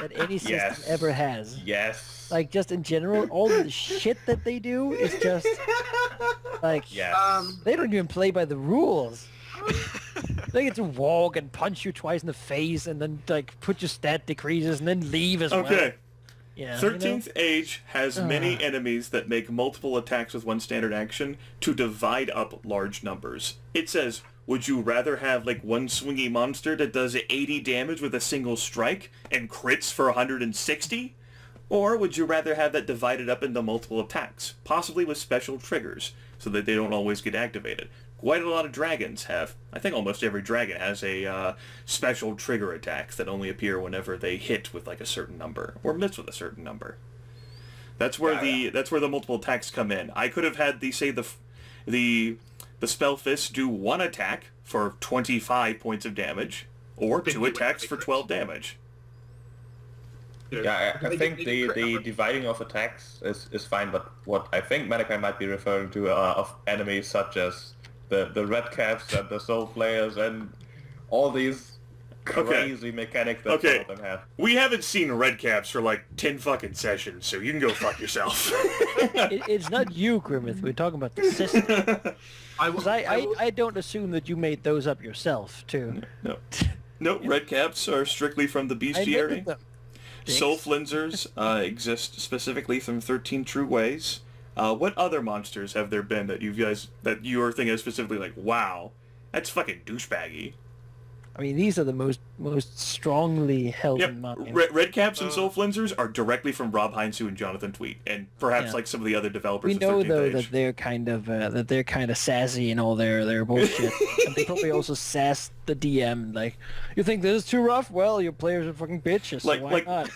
that any system Yes. ever has. Yes. Like, just in general, all the shit that they do is just, like, Yes. they don't even play by the rules. They get to walk and punch you twice in the face and then, like, put your stat decreases and then leave as well. Okay. Yeah, 13th Age has many enemies that make multiple attacks with one standard action to divide up large numbers. It says Would you rather have like one swingy monster that does 80 damage with a single strike and crits for 160? Or would you rather have that divided up into multiple attacks, possibly with special triggers, so that they don't always get activated? Quite a lot of dragons have, I think almost every dragon has a special trigger attacks that only appear whenever they hit with like a certain number, or miss with a certain number. That's where that's where the multiple attacks come in. I could have had the spell fist do one attack for 25 points of damage, or two attacks for 12 damage. Yeah, I think the dividing of attacks is fine, but what I think Manaki might be referring to are of enemies such as the red caps and the soul players and all these crazy mechanics that some of them have. We haven't seen red caps for like 10 fucking sessions, so you can go fuck yourself. It's not you, Grimith. We're talking about the system. I don't assume that you made those up yourself, too. No, red caps are strictly from the bestiary. Soul flensers exist specifically from 13 True Ways. What other monsters have there been that that your thing is specifically like, wow, that's fucking douchebaggy? I mean, these are the most strongly held in mind. Red caps and soul flensers are directly from Rob Heinzu and Jonathan Tweet, and perhaps like some of the other developers. We know though that they're kind of sassy and all their bullshit, and they probably also sass the DM. Like, you think this is too rough? Well, your players are fucking bitches. So why not?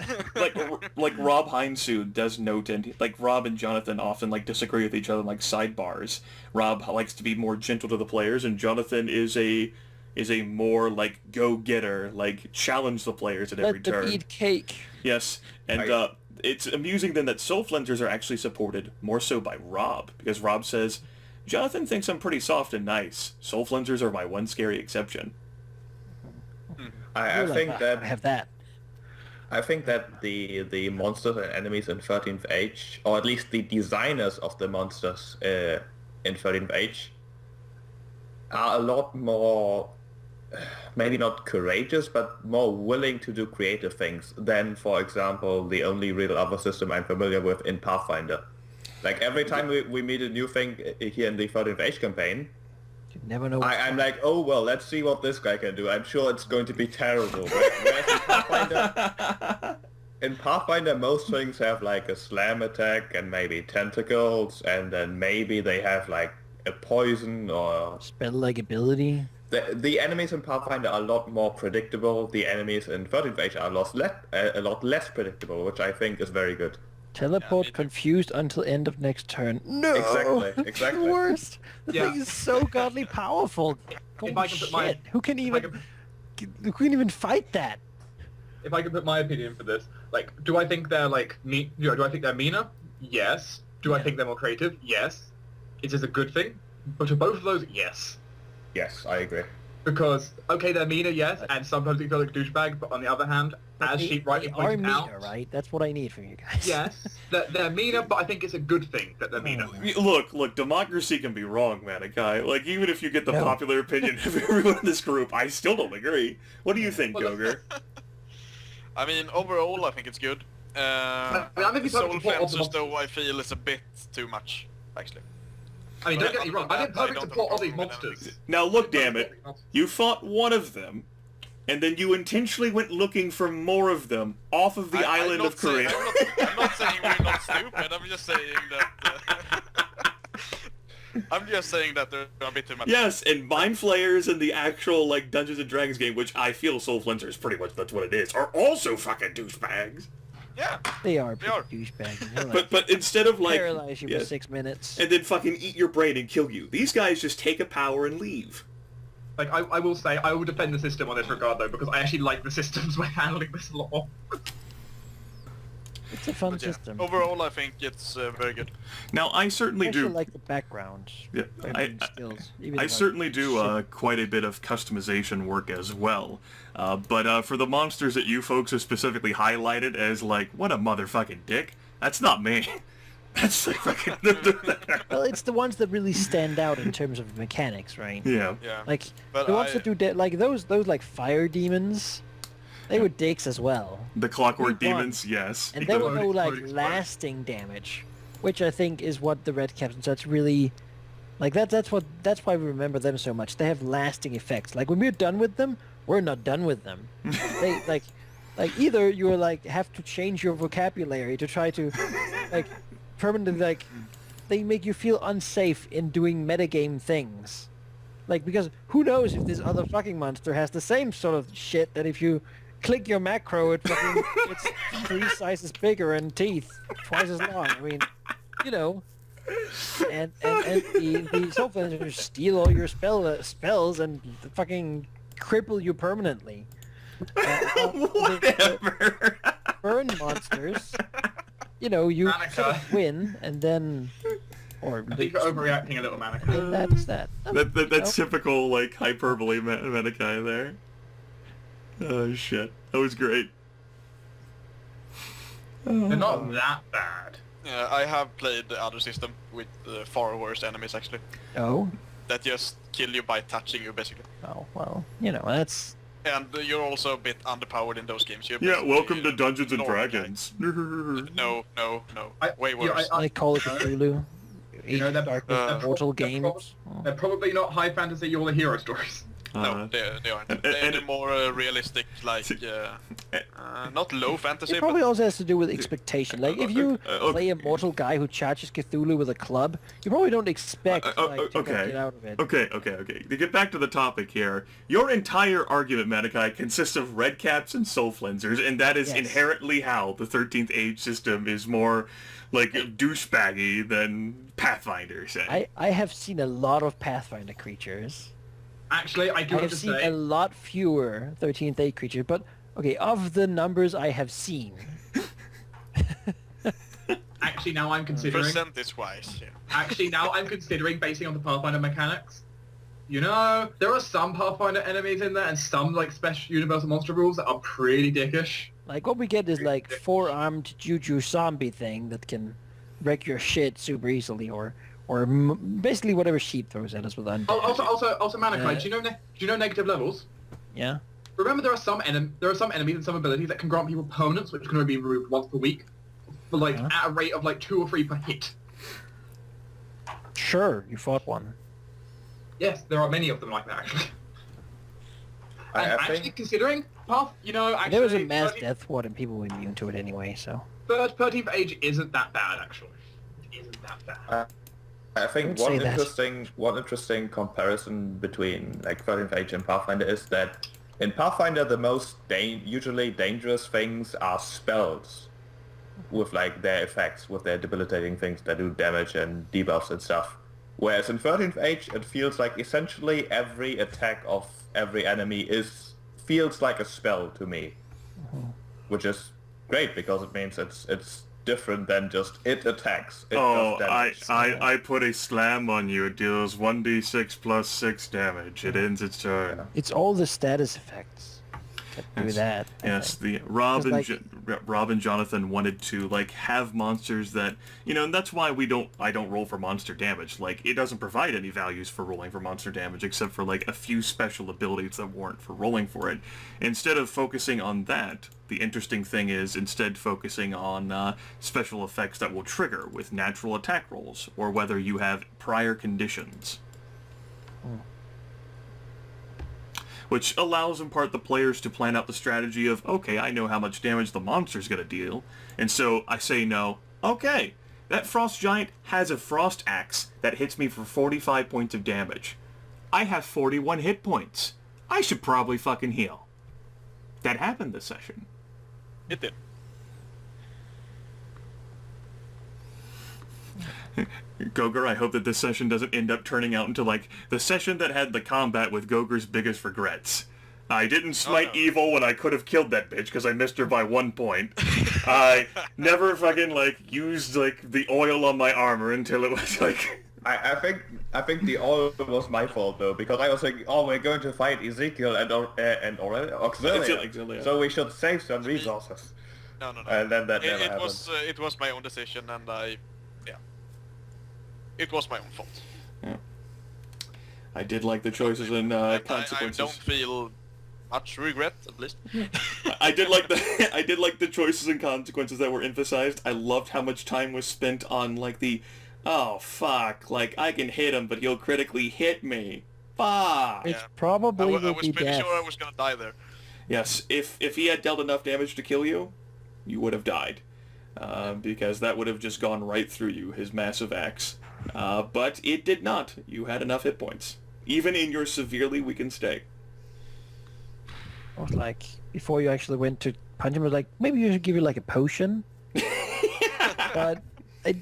like Rob Heinzu does note, and like Rob and Jonathan often like disagree with each other in like sidebars. Rob likes to be more gentle to the players, and Jonathan is a more like go-getter, like challenge the players at every turn. Let them eat cake. Yes, and it's amusing then that soul flensers are actually supported more so by Rob, because Rob says, Jonathan thinks I'm pretty soft and nice. Soul flensers are my one scary exception. I think that I have that. I think that the monsters and enemies in 13th Age, or at least the designers of the monsters in 13th Age, are a lot more, maybe not courageous, but more willing to do creative things than, for example, the only real other system I'm familiar with in Pathfinder. Like, every time we meet a new thing here in the 13th Age campaign, you never know. I'm like, oh, well, let's see what this guy can do. I'm sure it's going to be terrible. Whereas in Pathfinder, most things have, like, a slam attack and maybe tentacles, and then maybe they have, like, a poison or spell-like ability. The enemies in Pathfinder are a lot more predictable. The enemies in 13th Age are a lot less predictable, which I think is very good. Teleport confused until end of next turn. No! Exactly. The worst! The thing is so godly powerful. Who can even fight that? If I can put my opinion for this, like, do I think they're like do I think they're meaner? Yes. Do I think they're more creative? Yes. Is this a good thing? But to both of those, yes. Yes, I agree. Because, okay, they're meaner, yes, and sometimes they feel like a douchebag, but on the other hand, as Sheep rightly pointed out... meaner, right? That's what I need from you guys. Yes, they're meaner, but I think it's a good thing that they're meaner. Look, democracy can be wrong, Manaki. Like, even if you get the popular opinion of everyone in this group, I still don't agree. What do you think, Goger? I mean, overall, I think it's good. I'm Soul Flensers, though, I feel is a bit too much, actually. I mean, don't get me wrong, I did perfect support all these monsters. Now look, damn it, you fought one of them, and then you intentionally went looking for more of them off of the island of Korea. I'm not saying we're not stupid, I'm just saying that... I'm just saying that they're a bit too much. Yes, and Mind Flayers and the actual, like, Dungeons & Dragons game, which I feel Soul Flensers, pretty much that's what it is, are also fucking douchebags. Yeah, they are douchebags. Like, but instead of like paralyze you for 6 minutes and then fucking eat your brain and kill you, these guys just take a power and leave. Like, I will say, I will defend the system on this regard though, because I actually like the systems when handling this a lot. It's a fun system. Overall, I think it's very good. Now, I certainly do like the background. Yeah, I certainly do quite a bit of customization work as well. But for the monsters that you folks have specifically highlighted as like, what a motherfucking dick, that's not me. That's like fucking... Well, it's the ones that really stand out in terms of mechanics, right? Yeah. Like, the ones that do... like, those like fire demons... They were dicks as well. The clockwork demons, yes. And there were no, like, lasting damage, which I think is what the red caps and such really, Like that's why we remember them so much. They have lasting effects. Like when we're done with them, we're not done with them. They like either you're like have to change your vocabulary to try to like permanently like they make you feel unsafe in doing metagame things. Like because who knows if this other fucking monster has the same sort of shit that if you click your macro it fucking it's 3 sizes bigger and teeth twice as long. I mean, you know. And the Soulflangers steal all your spells and fucking cripple you permanently. Whatever. Burn monsters, you know, you sort of win and then, or I think you're overreacting a little, Manaki. that's that. That's typical like hyperbole Manaki there. Oh shit, that was great. They're not that bad. Yeah, I have played the other system with far worse enemies actually. Oh, That just kill you by touching you basically. oh well, you know that's. And you're also a bit underpowered in those games. You're Yeah, basically welcome to a Dungeons and normal guy. Dragons. No. Way Yeah, worse. I call it Cthulhu. You know, they're, Darkness, Mortal they're Games. they're probably not high fantasy or the hero stories. No, they aren't. and- They're and- more realistic, like, not low fantasy, It probably but also has to do with expectation. Like, if you play a mortal guy who charges Cthulhu with a club, you probably don't expect to get out of it. Okay. To get back to the topic here, your entire argument, Manaki, consists of red caps and soul flensers, and that is Yes. inherently how the 13th Age system is more, like, douchebaggy than Pathfinder, say. I have seen a lot of Pathfinder creatures. Actually, I do I have have to seen say, a lot fewer 13th Age creatures, but okay, of the numbers I have seen, actually now I'm considering, percentage-wise, yeah. actually now I'm considering basing on the Pathfinder mechanics. You know, there are some Pathfinder enemies in there and some like special universal monster rules that are pretty dickish. like what we get is like 4-armed Juju zombie thing that can wreck your shit super easily, or basically whatever sheep throws at us with undead. Also, Manaki, Yeah. do you know negative levels? Yeah. Remember, there are some enemies and some abilities that can grant people permanence, which can only be removed once per week, for like Huh? at a rate of like 2 or 3 per hit. Sure, you fought one. Yes, there are many of them like that actually. I And actually, think considering actually There was a mass death ward and people were immune to it anyway, so. 13th Age isn't that bad actually. It isn't that bad. I think Don't one say that. interesting comparison between like 13th Age and Pathfinder is that in Pathfinder the most usually dangerous things are spells with like their effects, with their debilitating things that do damage and debuffs and stuff. Whereas in 13th Age it feels like essentially every attack of every enemy feels like a spell to me, which is great because it means it's different than just it attacks. It Oh, does damage. I put a slam on you. It deals 1d6 plus 6 damage. It ends its turn. It's all the status effects that do Yes. that. I Yes, think. the Rob and, Because, Rob and Jonathan wanted to like have monsters that and that's why I don't roll for monster damage. Like it doesn't provide any values for rolling for monster damage except for like a few special abilities that warrant for rolling for it. Instead of focusing on that, the interesting thing is instead focusing on special effects that will trigger with natural attack rolls or whether you have prior conditions. Which allows in part the players to plan out the strategy of, okay, I know how much damage the monster's going to deal, and so I say no, okay, that frost giant has a frost axe that hits me for 45 points of damage. I have 41 hit points. I should probably fucking heal. That happened this session. It did. Goger, I hope that this session doesn't end up turning out into like the session that had the combat with Goger's biggest regrets. I didn't smite no. evil when I could have killed that bitch because I missed her by 1 point. I never fucking like used like the oil on my armor until it was like. I think the oil was my fault though, because I was thinking, oh, we're going to fight Ezekiel and Aurelia, Auxilia. so we should save some resources. No. And then that never It happened. it was my own decision, and it was my own fault. I did like the choices and I consequences. don't feel much regret, at least. I did like the choices and consequences that were emphasized. I loved how much time was spent on like the oh, fuck. Like, I can hit him, but he'll critically hit me. Fuck. It's Yeah. probably I will was be pretty death. sure I was gonna die there. Yes, if he had dealt enough damage to kill you, you would have died. Because that would have just gone right through you, his massive axe. But it did not. You had enough hit points. Even in your severely weakened state. I was like, before you actually went to punch him, I was like, maybe you should give you like a potion. But I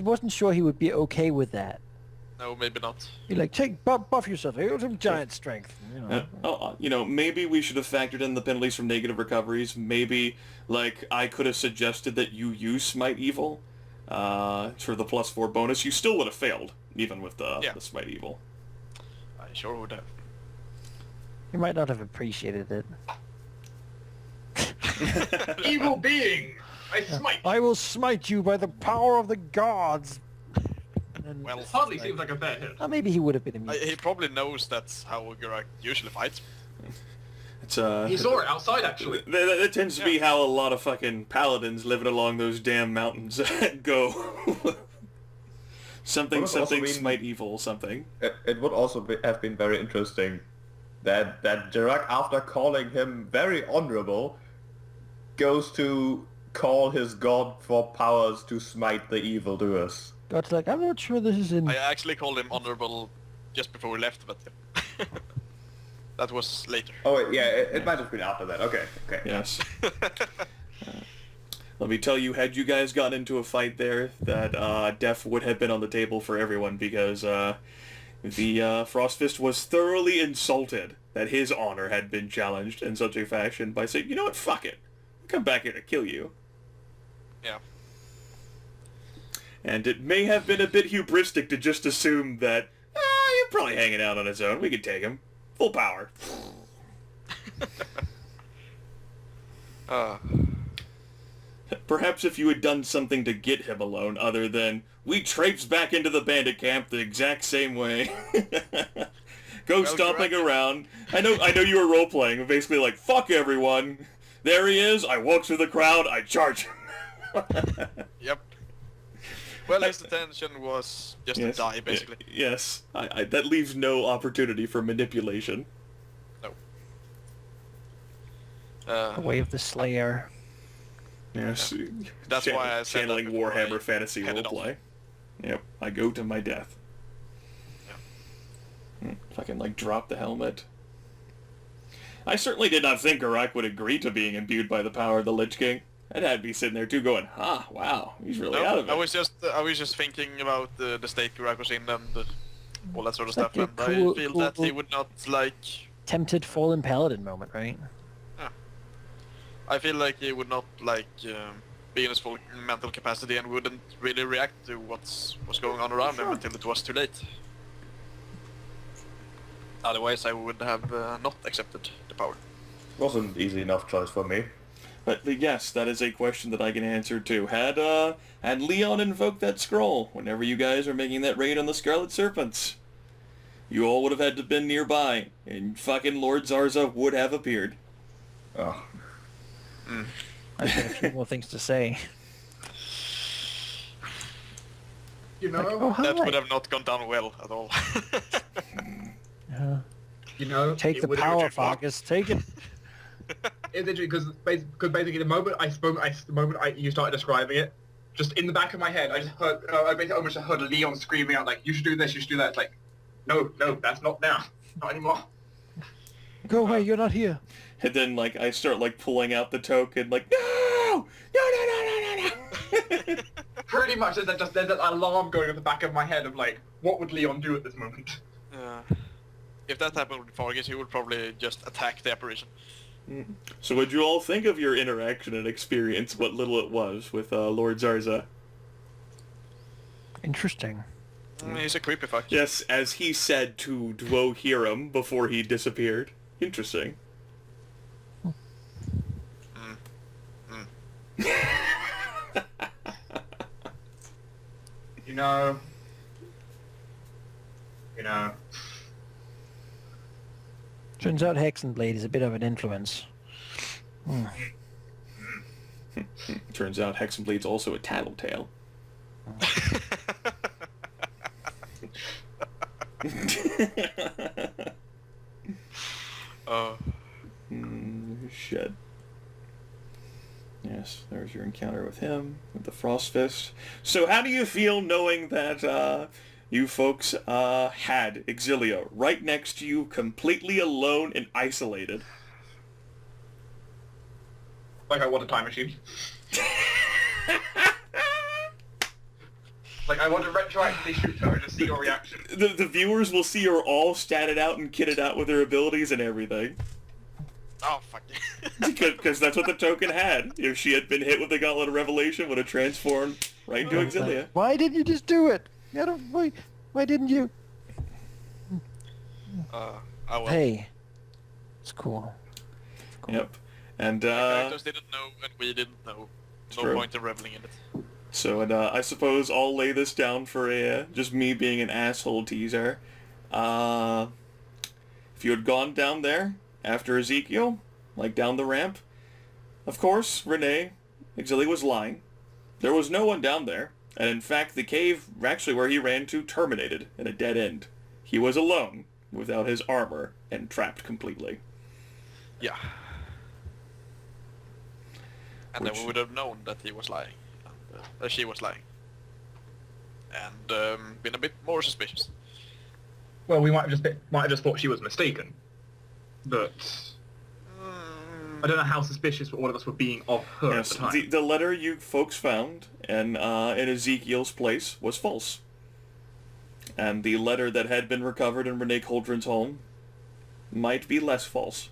wasn't sure he would be okay with that. No, maybe not. You're like, buff yourself. You have some giant strength. Maybe we should have factored in the penalties from negative recoveries. Maybe, like, I could have suggested that you use Smite Evil for the +4 bonus. You still would have failed, even with the Smite Evil. I sure would have. You might not have appreciated it. Evil being! I smite! I will smite you by the power of the gods. And Well, Hardly seems like a fair hit. maybe he would have been immune. He probably knows that's how Geráck usually fights. It's He saw it outside, actually. that tends to be how a lot of fucking paladins living along those damn mountains go. Something What if also mean- Smite Evil something. It would also have been very interesting that Geráck, after calling him very honorable, goes to call his god for powers to smite the evildoers. God's like, I'm not sure this is in... I actually called him honorable just before we left, but that was later. Oh wait, yeah, it might have been after that. Okay. Yes. Let me tell you, had you guys gotten into a fight there, that death would have been on the table for everyone, because the Frostfist was thoroughly insulted that his honor had been challenged in such a fashion by saying, you know what, fuck it. I'll come back here to kill you. Yeah. And it may have been a bit hubristic to just assume that, you're probably hanging out on his own, we could take him. Full power. Perhaps if you had done something to get him alone, other than, we traipse back into the bandit camp the exact same way. Go stomping around. I know you were role-playing, basically like, fuck everyone. There he is, I walk through the crowd, I charge him. Yep. Well, his intention was just to die, basically. Yes. That leaves no opportunity for manipulation. No. The way of the Slayer. Yes. That's why I said channeling that before Warhammer I fantasy headed roleplay. Yep. I go to my death. Yeah. Fucking like drop the helmet. I certainly did not think Geráck would agree to being imbued by the power of the Lich King. I'd have me sitting there too going, wow, he's really out of it. I was just thinking about the state Geráck was in and all that sort of stuff, Like and a cool- I feel that he would not like. Tempted fallen paladin moment, right? I feel like he would not like be in his full mental capacity and wouldn't really react to what's going on around him until it was too late. Otherwise, I would have not accepted the power. Wasn't an easy enough choice for me. But yes, that is a question that I can answer too. Had Leon invoked that scroll whenever you guys are making that raid on the Scarlet Serpents, you all would have had to been nearby, and fucking Lord Zarza would have appeared. Oh. I've got a few more things to say. You know? Like, oh, hi. That would have not gone down well at all. You know? Take it the would- power, Fargus. Take it. It's interesting because basically the moment you started describing it, just in the back of my head, I just heard, I basically almost heard Leon screaming out like, "You should do this, you should do that." It's like, no, that's not now, not anymore. Go away. You're not here. And then like I start like pulling out the token, like no. Pretty much, there's that alarm going at the back of my head of like, what would Leon do at this moment? If that happened with Fargus, he would probably just attack the apparition. So what'd you all think of your interaction and experience, what little it was, with Lord Zarza? Interesting. He's a creepy fuck. Yes, as he said to Dwohurim before he disappeared. Interesting. You know. Turns out Hexenblade is a bit of an influence. Turns out Hexenblade's also a tattletale. Shit. Yes, there's your encounter with him, with the Frost Fist. So how do you feel knowing that you folks had Exilia right next to you, completely alone and isolated? Like I want a time machine. Like I want to retroactively shoot her and just see your reaction. The viewers will see her all statted out and kitted out with her abilities and everything. Oh, fuck. Because that's what the token had. If she had been hit with the Gauntlet of Revelation, would have transformed right into Exilia. Why didn't you just do it? Why didn't you? I will. Hey, it's cool. Yep. And, Characters didn't know, and we didn't know. No True. point in reveling in it. So, and I suppose I'll lay this down for just me being an asshole teaser. If you had gone down there after Ezekiel, like down the ramp, of course, Renee, Exilia was lying. There was no one down there, and in fact, the cave actually where he ran to terminated in a dead end. He was alone, without his armor, and trapped completely. Yeah. And then we would have known that he was lying. That she was lying. And been a bit more suspicious. Well, we might have just thought she was mistaken, but I don't know how suspicious all of us were being of her Yes, at the time. the letter you folks found in Ezekiel's place was false. And the letter that had been recovered in Renee Cauldron's home might be less false.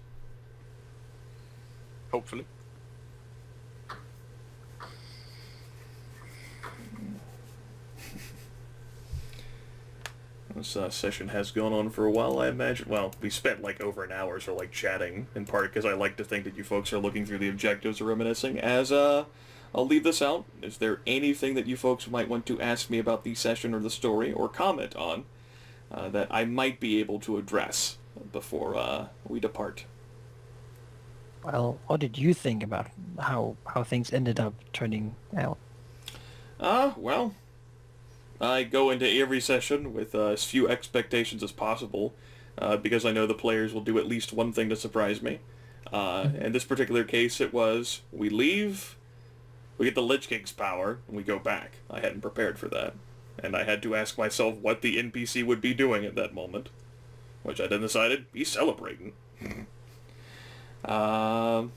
Hopefully. This session has gone on for a while, I imagine. Well, we spent like over an hour so like chatting, in part because I like to think that you folks are looking through the objectives or reminiscing. As I'll leave this out. Is there anything that you folks might want to ask me about the session or the story, or comment on, that I might be able to address before we depart? Well, what did you think about how things ended up turning out? Well, I go into every session with as few expectations as possible, because I know the players will do at least one thing to surprise me. In this particular case, it was, we leave, we get the Lich King's power, and we go back. I hadn't prepared for that. And I had to ask myself what the NPC would be doing at that moment. Which I then decided, he's celebrating. I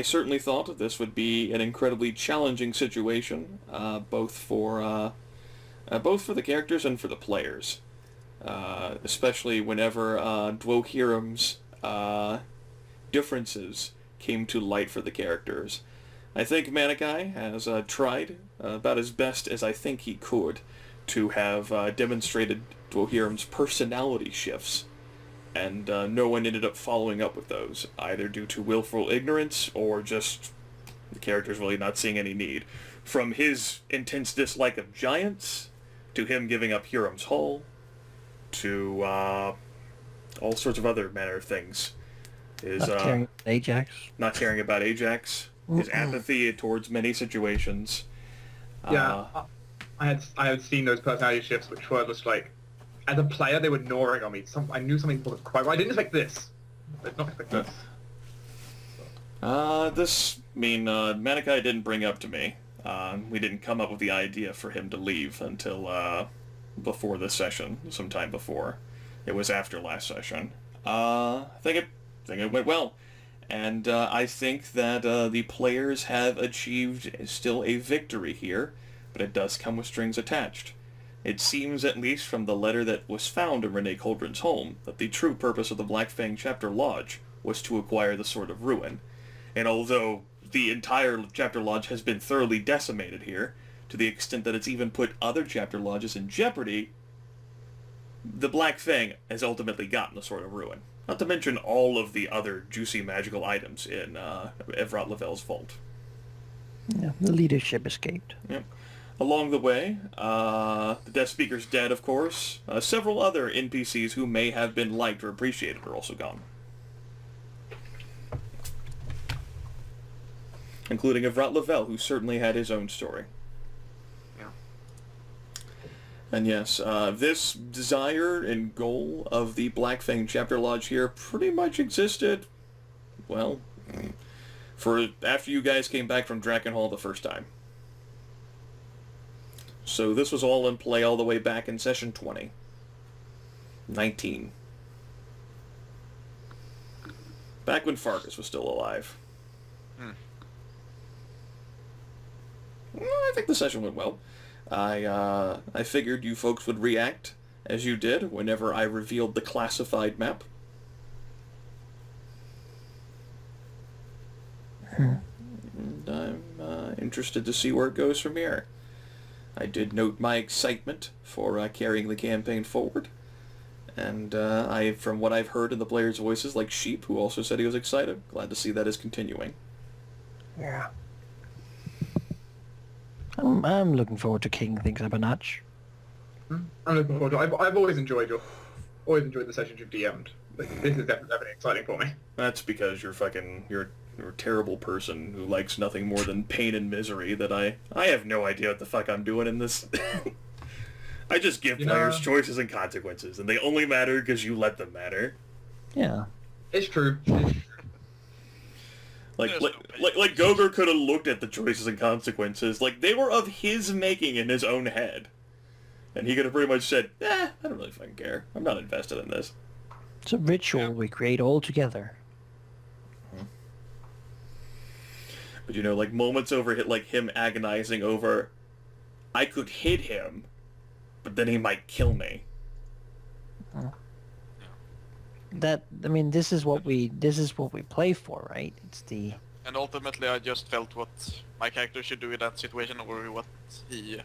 certainly thought that this would be an incredibly challenging situation, both for the characters and for the players. Especially whenever Dwohurim's differences came to light for the characters. I think Manaki has tried about as best as I think he could to have demonstrated Dwohurim's personality shifts, and no one ended up following up with those, either due to willful ignorance or just the characters really not seeing any need. From his intense dislike of giants, to him giving up Hurim's Hall, to all sorts of other manner of things. His, Not caring about Ajax. not caring about Ajax, his apathy towards many situations. Yeah, I had seen those personality shifts, which were just like, as a player, they were gnawing on me. I knew something wasn't quite right. I didn't expect this. I did not expect this. Manaki didn't bring up to me. We didn't come up with the idea for him to leave until before this session, sometime before. It was after last session. I think it went well. And I think that the players have achieved still a victory here, but it does come with strings attached. It seems, at least from the letter that was found in Renee Cauldron's home, that the true purpose of the Black Fang Chapter Lodge was to acquire the Sword of Ruin. And although the entire Chapter Lodge has been thoroughly decimated here, to the extent that it's even put other Chapter Lodges in jeopardy, the Black Fang has ultimately gotten the Sword of Ruin. Not to mention all of the other juicy magical items in Evrot Lavelle's vault. Yeah, the leadership escaped. Yep. Along the way, the Death Speaker's dead, of course. Several other NPCs who may have been liked or appreciated are also gone. Including Evrot Lavelle, who certainly had his own story. And yes, this desire and goal of the Black Fang Chapter Lodge here pretty much existed, well, for after you guys came back from Drakenhall the first time. So this was all in play all the way back in session 19. Back when Farkas was still alive. Well, I think the session went well. I figured you folks would react as you did whenever I revealed the classified map. And I'm interested to see where it goes from here. I did note my excitement for carrying the campaign forward. And from what I've heard in the players' voices, like Sheep, who also said he was excited, glad to see that is continuing. Yeah. I'm looking forward to kicking things up a notch. I'm looking forward to it. I've always enjoyed the sessions you've DM'd. Like, this is definitely exciting for me. That's because you're a terrible person who likes nothing more than pain and misery. That I have no idea what the fuck I'm doing in this. I just give players choices and consequences, and they only matter because you let them matter. Yeah. It's true. Like Goger could have looked at the choices and consequences, like they were of his making in his own head. And he could have pretty much said, I don't really fucking care. I'm not invested in this. It's a ritual we create all together. But like moments over like him agonizing over, I could hit him, but then he might kill me. This is what we play for, right? It's the... And ultimately I just felt what my character should do in that situation, or what he...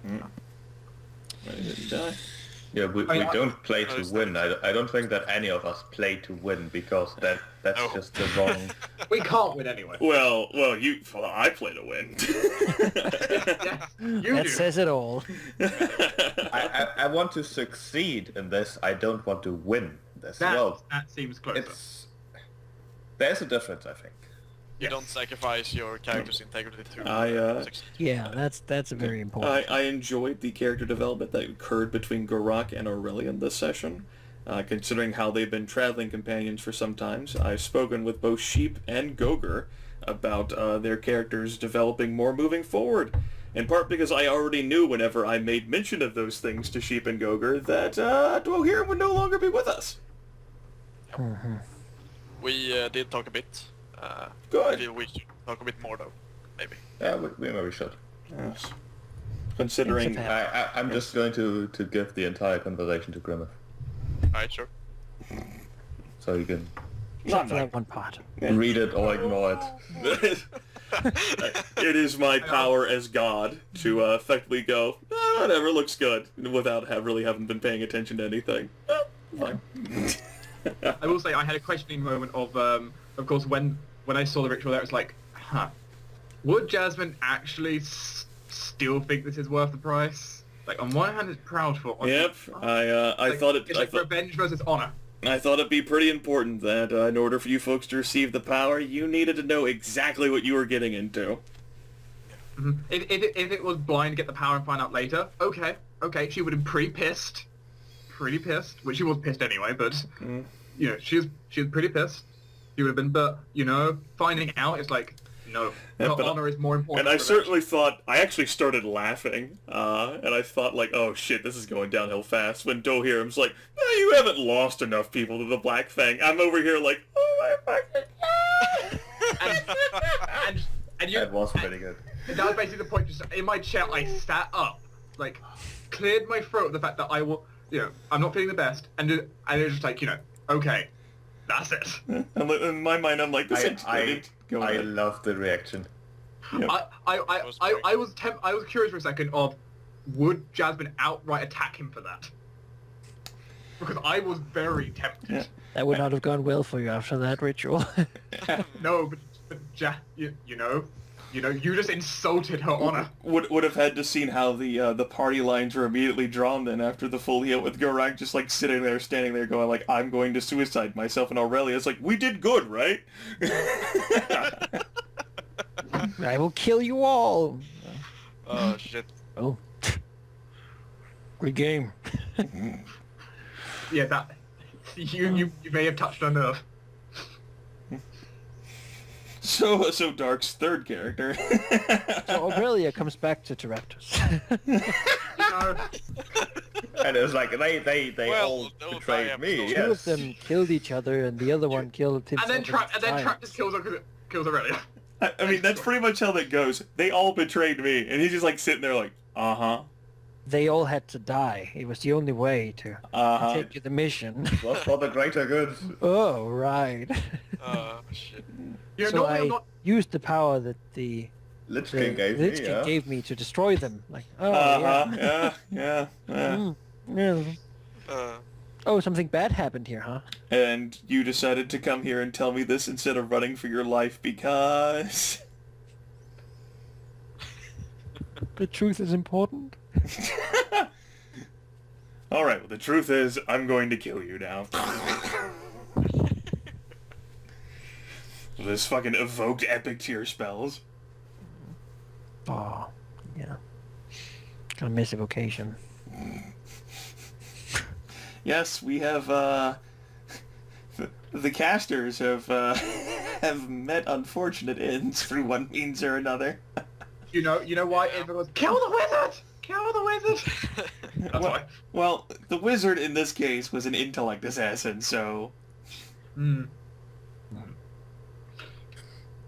Yeah, we don't play to win. I don't think that any of us play to win, because that's just the wrong... We can't win anyway. Well, I play to win. That says it all. I want to succeed in this. I don't want to win this. That seems closer. There's a difference, I think. You don't sacrifice your character's integrity to succeed. Yeah, that's a very important. I enjoyed the character development that occurred between Geráck and Aurelia in this session. Considering how they've been traveling companions for some times, I've spoken with both Sheep and Goger about their characters developing more moving forward. In part because I already knew whenever I made mention of those things to Sheep and Goger that Dwohurim would no longer be with us. Mm-hmm. We did talk a bit. Good. Maybe we should talk a bit more though, maybe. Yeah, we maybe should. Yes. Considering... I'm just going to give the entire conversation to Grimith. Alright, sure. So you can Except for that one part. read it or ignore it. It is my power as God to effectively go, whatever, looks good, without really having been paying attention to anything. Fine. I will say I had a questioning moment of course, when I saw the ritual there, it's like, would Jasmine actually still think this is worth the price? Like, on one hand, it's Proudfort. Yep, I thought it... It's like revenge versus honor. I thought it'd be pretty important that in order for you folks to receive the power, you needed to know exactly what you were getting into. Mm-hmm. If it was blind, get the power and find out later, okay, she would have been pretty pissed, which she was pissed anyway, but, she was pretty pissed. She would have been, but, finding out, it's like, no, honor is more important. And I certainly thought, I actually started laughing, and I thought like, oh shit, this is going downhill fast, when Dwohurim's like, you haven't lost enough people to the Black Fang. I'm over here like, oh my fucking God! and you, that was pretty good. That was basically the point. Just in my chair, I sat up, like, cleared my throat of the fact that I will, I'm not feeling the best, and it was just like, okay, that's it. In my mind, I'm like, I love the reaction. Yep. I was curious for a second of, would Jasmine outright attack him for that? Because I was very tempted. Yeah. That would not have gone well for you after that ritual. No, but you just insulted her honor. Would have had to seen how the party lines were immediately drawn then after the full heal with Geráck just like standing there going like, I'm going to suicide myself, and Aurelia. It's like, we did good, right? I will kill you all. Oh shit. Oh. Good game. Yeah, that you may have touched a nerve. So Dark's third character. So Aurelia comes back to Terraptors. And it's like they Well, all they'll betrayed die me. episodes. Two Yes. of them killed each other, and the other one killed himself. And then Trap just kills Aurelia. I mean, that's pretty much how that goes. They all betrayed me, and he's just like sitting there like, uh-huh. They all had to die. It was the only way to take the mission. It was for the greater good. Oh, right. Shit. You So know, I used the power that the Lich King gave me, Lich King yeah. gave me to destroy them. Like, oh, Yeah. yeah. Uh, Oh, something bad happened here, huh? And you decided to come here and tell me this instead of running for your life because... The truth is important. Alright, well the truth is, I'm going to kill you now. This fucking evoked epic tier spells. Oh, yeah. Gonna miss evocation. Yes, we have, the casters have met unfortunate ends through one means or another. You know why everyone goes, kill the wizard! Kill the wizard! That's why. Well, the wizard in this case was an intellect assassin, so...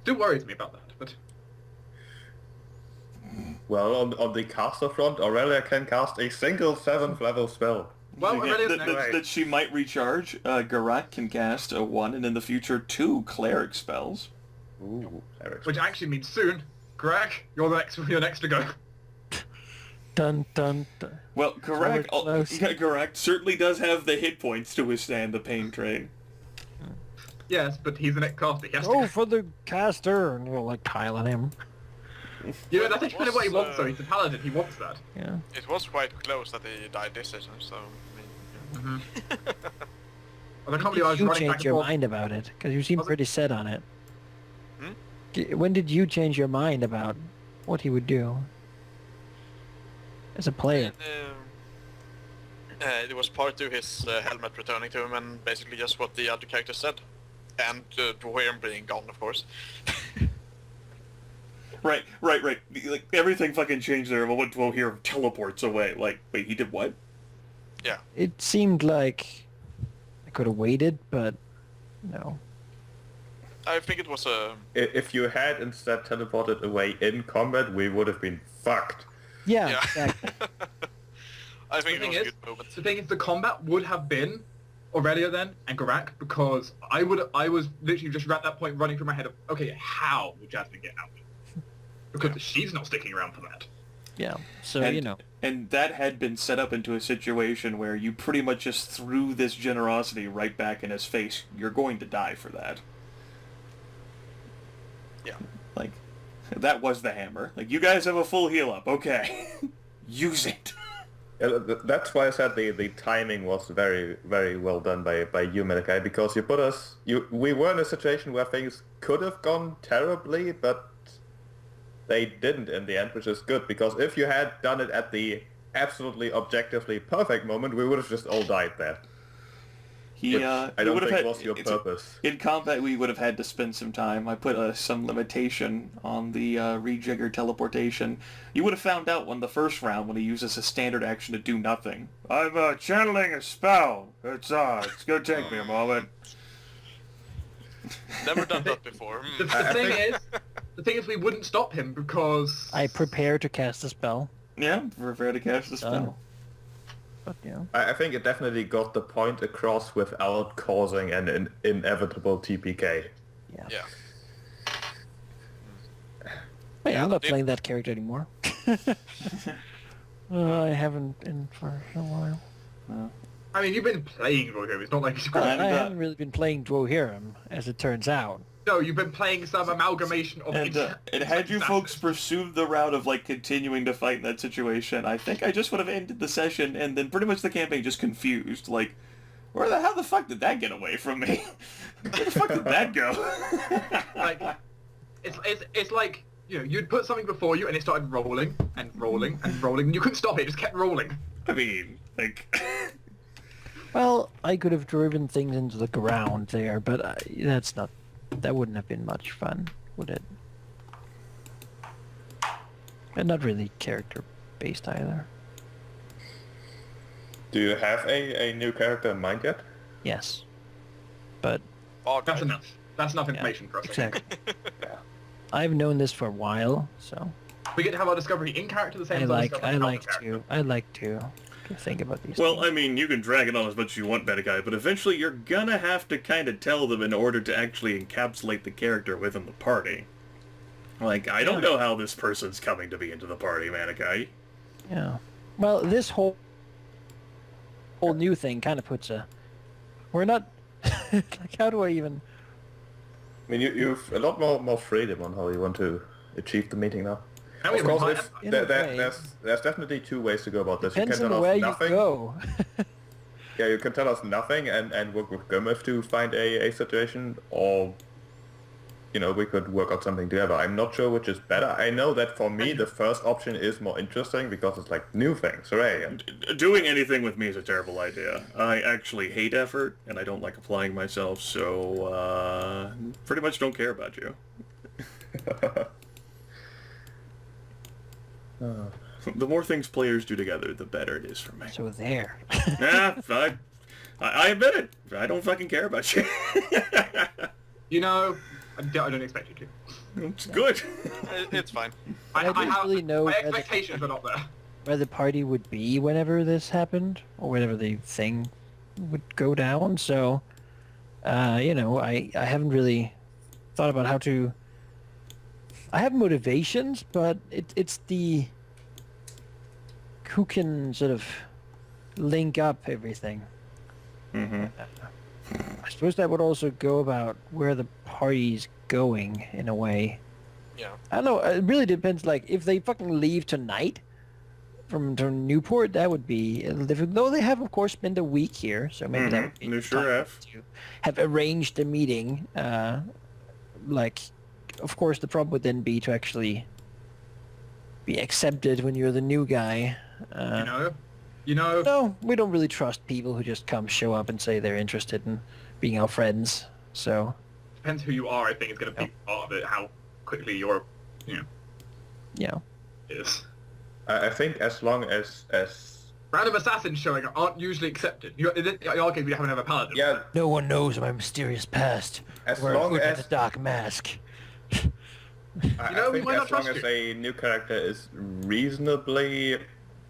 Still worries me about that, but... Well, on the caster front, Aurelia can cast a single 7th level spell. Well, Aurelia's next. that she might recharge. Geráck can cast a 1, and in the future 2 cleric spells. Ooh, Eric. Which actually means soon, Greg, you're next to go. Dun dun dun. Well, Geráck, close. Geráck certainly does have the hit points to withstand the pain train. Yes, but he's the next caster. He has to Go go. for the caster, and you'll like pile on him. You know, that's kind of what he wants, though. Was, He's a paladin. He wants that. Yeah. it was quite close that he died this season, so... I mean, Well, I can't believe I was You running back change and your forth. mind about it, because you seem Was it- pretty set on it. Hmm? When did you change your mind about what he would do as a player? It was part to his helmet returning to him, and basically just what the other characters said. And Dwohurim being gone, of course. Right. Like, everything fucking changed there. Well, Dwohurim teleports away. Like, wait, he did what? Yeah. It seemed like I could have waited, but no. I think it was a... If you had instead teleported away in combat, we would have been fucked. Yeah, Yeah. exactly. I think The it thing was a is, good moment. the thing is, the combat would have been Aurelia then and Geráck, because I was literally just at that point running through my head of, okay, how would Jasmine get out? Because she's not sticking around for that. Yeah, so, And, you know. And that had been set up into a situation where you pretty much just threw this generosity right back in his face. You're going to die for that. Yeah. Like, that was the hammer. Like, you guys have a full heal up. Okay. Use it. That's why I said the timing was very, very well done by you, Malachi, because you put us... We were in a situation where things could have gone terribly, but they didn't in the end, which is good, because if you had done it at the absolutely objectively perfect moment, we would have just all died there. Which I don't think was your purpose. In combat, we would have had to spend some time. I put some limitation on the rejigger teleportation. You would have found out when the first round when he uses a standard action to do nothing. I'm channeling a spell. It's gonna take me a moment. Never done that before. The thing is, we wouldn't stop him because I prepare to cast a spell. Yeah, prepare to cast the spell. Done. But, you know. I think it definitely got the point across without causing an inevitable TPK. Yeah. Yeah. Hey, I'm not Did- playing that character anymore. I haven't been for a while. I mean, you've been playing Goger. It's not like And, I haven't really been playing Dwohurim, as it turns out. no, you've been playing some amalgamation of. And had you folks pursued the route of, like, continuing to fight in that situation, I think I just would have ended the session and then pretty much the campaign just confused. Like, how the fuck did that get away from me? Where the fuck did that go? like, it's like, you know, you'd put something before you and it started rolling and rolling and rolling and you couldn't stop it. It just kept rolling. I mean, like... Well, I could have driven things into the ground there, but that wouldn't have been much fun, would it? And not really character-based either. Do you have a new character in mind yet? Yes. But... Oh, That's God. enough. That's enough information for us. Exactly. Yeah. I've known this for a while, so We get to have our discovery in character the same as our discovery out of character. I like to think about these Well, things. I mean, you can drag it on as much as you want, Manaki, but eventually you're gonna have to kind of tell them in order to actually encapsulate the character within the party. Like, I don't know how this person's coming to be into the party, Manaki. Yeah. Well, this whole new thing kind of puts a... We're not... like, how do I even... I mean, you've a lot more freedom on how you want to achieve the meeting now. And we Of have a course, high- if, In a way. there's definitely two ways to go about this. Depends you on can tell where us you nothing. go. Yeah, you can tell us nothing and work with Grimith to find a situation, or, you know, we could work out something together. I'm not sure which is better. I know that for me, the first option is more interesting because it's like new things, hooray. And Doing anything with me is a terrible idea. I actually hate effort, and I don't like applying myself, so, pretty much don't care about you. The more things players do together, the better it is for me. So there. Nah, I admit it. I don't fucking care about you. You know, I don't expect you to. It's good. It's fine. I don't really know my whether- expectations are not there. Where the party would be whenever this happened, or whenever the thing would go down, so... you know, I haven't really thought about how to... I have motivations, but it's the... who can sort of link up everything. Mm-hmm. I suppose that would also go about where the party's going, in a way. Yeah. I don't know, it really depends, like, if they fucking leave tonight from Newport, that would be a little different. Though they have, of course, spent a week here, so maybe that would be They sure time have. to have arranged a meeting. Like, of course, the problem would then be to actually be accepted when you're the new guy. You know, No, we don't really trust people who just show up and say they're interested in being our friends. So, depends who you are. I think is going to be part of it. How quickly your, yeah. is. I think as long as Random assassins showing up aren't usually accepted. You argue we haven't have a paladin. yeah, No one knows my mysterious past. as We're long looking as at the dark mask. I know, we think might not as long trust as you. a new character is reasonably,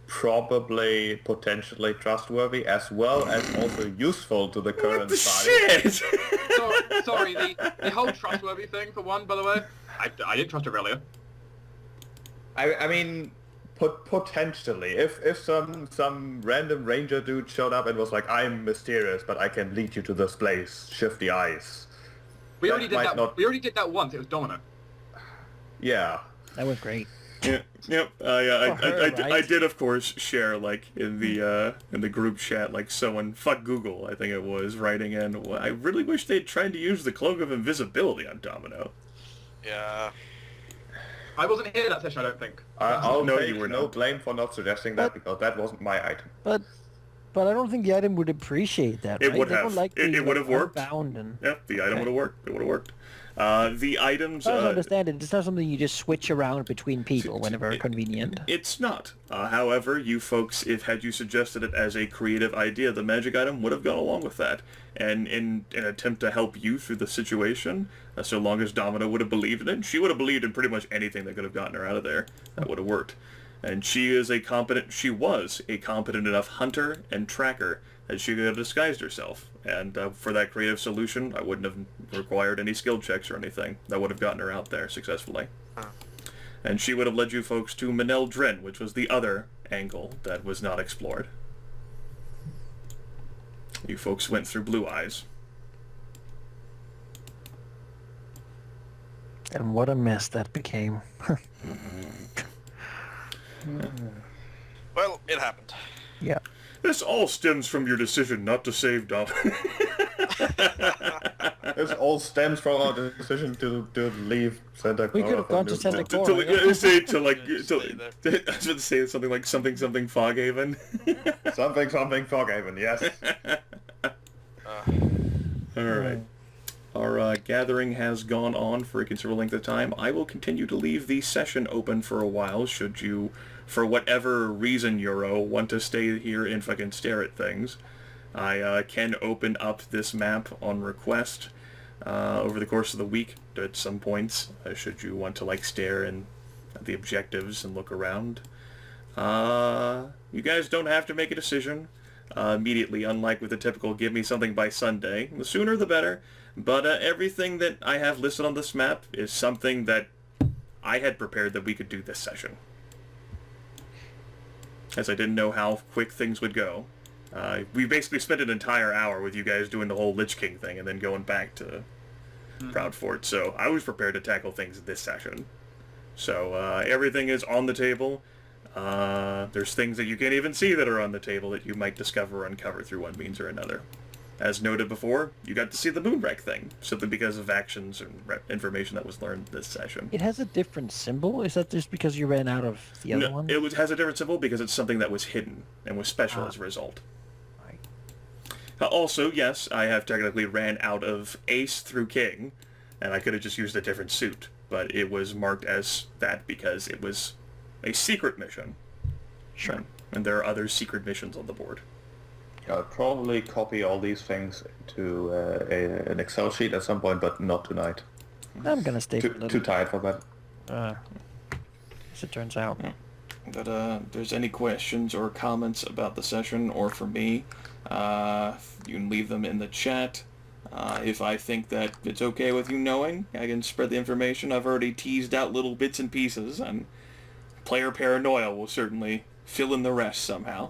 probably, potentially trustworthy, as well as also useful to the current What the party. shit? Sorry, the whole trustworthy thing, for one, by the way, I didn't trust Aurelia. I mean, potentially, if some random ranger dude showed up and was like, "I'm mysterious, but I can lead you to this place. Shift the ice." We That already did might that. not- We already did that once. It was Domino. Yeah. That was great. Yep. For her, I right? did, of course, share like in the group chat, like someone fuck Google, I think it was, writing in. "Well, I really wish they'd tried to use the cloak of invisibility on Domino." Yeah. I wasn't here that session. I don't think. I'll No, take you were no not. blame for not suggesting that But- because that wasn't my item. But I don't think the item would appreciate that, It right? would They don't have. like It being, would like, have worked. unbound and... Yep, the item Okay. would have worked. It would have worked. The items. I don't understand it. It's not something you just switch around between people whenever convenient. It's not. However, you folks, if had you suggested it as a creative idea, the magic item would have gone along with that. And in an attempt to help you through the situation, so long as Domino would have believed in it, she would have believed in pretty much anything that could have gotten her out of there. That would have worked. And she was a competent enough hunter and tracker that she could have disguised herself. And for that creative solution, I wouldn't have required any skill checks or anything. That would have gotten her out there successfully. And she would have led you folks to Manel Dren, which was the other angle that was not explored. You folks went through Blue Eyes. And what a mess that became. Well, it happened. Yeah. This all stems from your decision not to save Dom. This all stems from our decision to leave Santa Clara. We could have gone to Santa Clara. I was going Stay to say something like something Foghaven. Something Foghaven, yes. Alright. Our gathering has gone on for a considerable length of time. I will continue to leave the session open for a while, should you, for whatever reason, Euro, want to stay here and fucking stare at things. I can open up this map on request over the course of the week at some points, should you want to, like, stare at the objectives and look around. You guys don't have to make a decision immediately, unlike with the typical give me something by Sunday. The sooner the better. But everything that I have listed on this map is something that I had prepared that we could do this session. As I didn't know how quick things would go. We basically spent an entire hour with you guys doing the whole Lich King thing and then going back to Proudfort. So I was prepared to tackle things this session. So everything is on the table. There's things that you can't even see that are on the table that you might discover or uncover through one means or another. As noted before, you got to see the Moonwreck thing, simply because of actions and information that was learned this session. It has a different symbol? Is that just because you ran out of the other one? It has a different symbol because it's something that was hidden and was special as a result. Right. Also, yes, I have technically ran out of Ace through King, and I could have just used a different suit, but it was marked as that because it was a secret mission. Sure. And there are other secret missions on the board. I'll probably copy all these things to an Excel sheet at some point, but not tonight. I'm gonna stay for a little Too tired for that. as it turns out. But if there's any questions or comments about the session or for me, you can leave them in the chat. If I think that it's okay with you knowing, I can spread the information. I've already teased out little bits and pieces, and player paranoia will certainly fill in the rest somehow.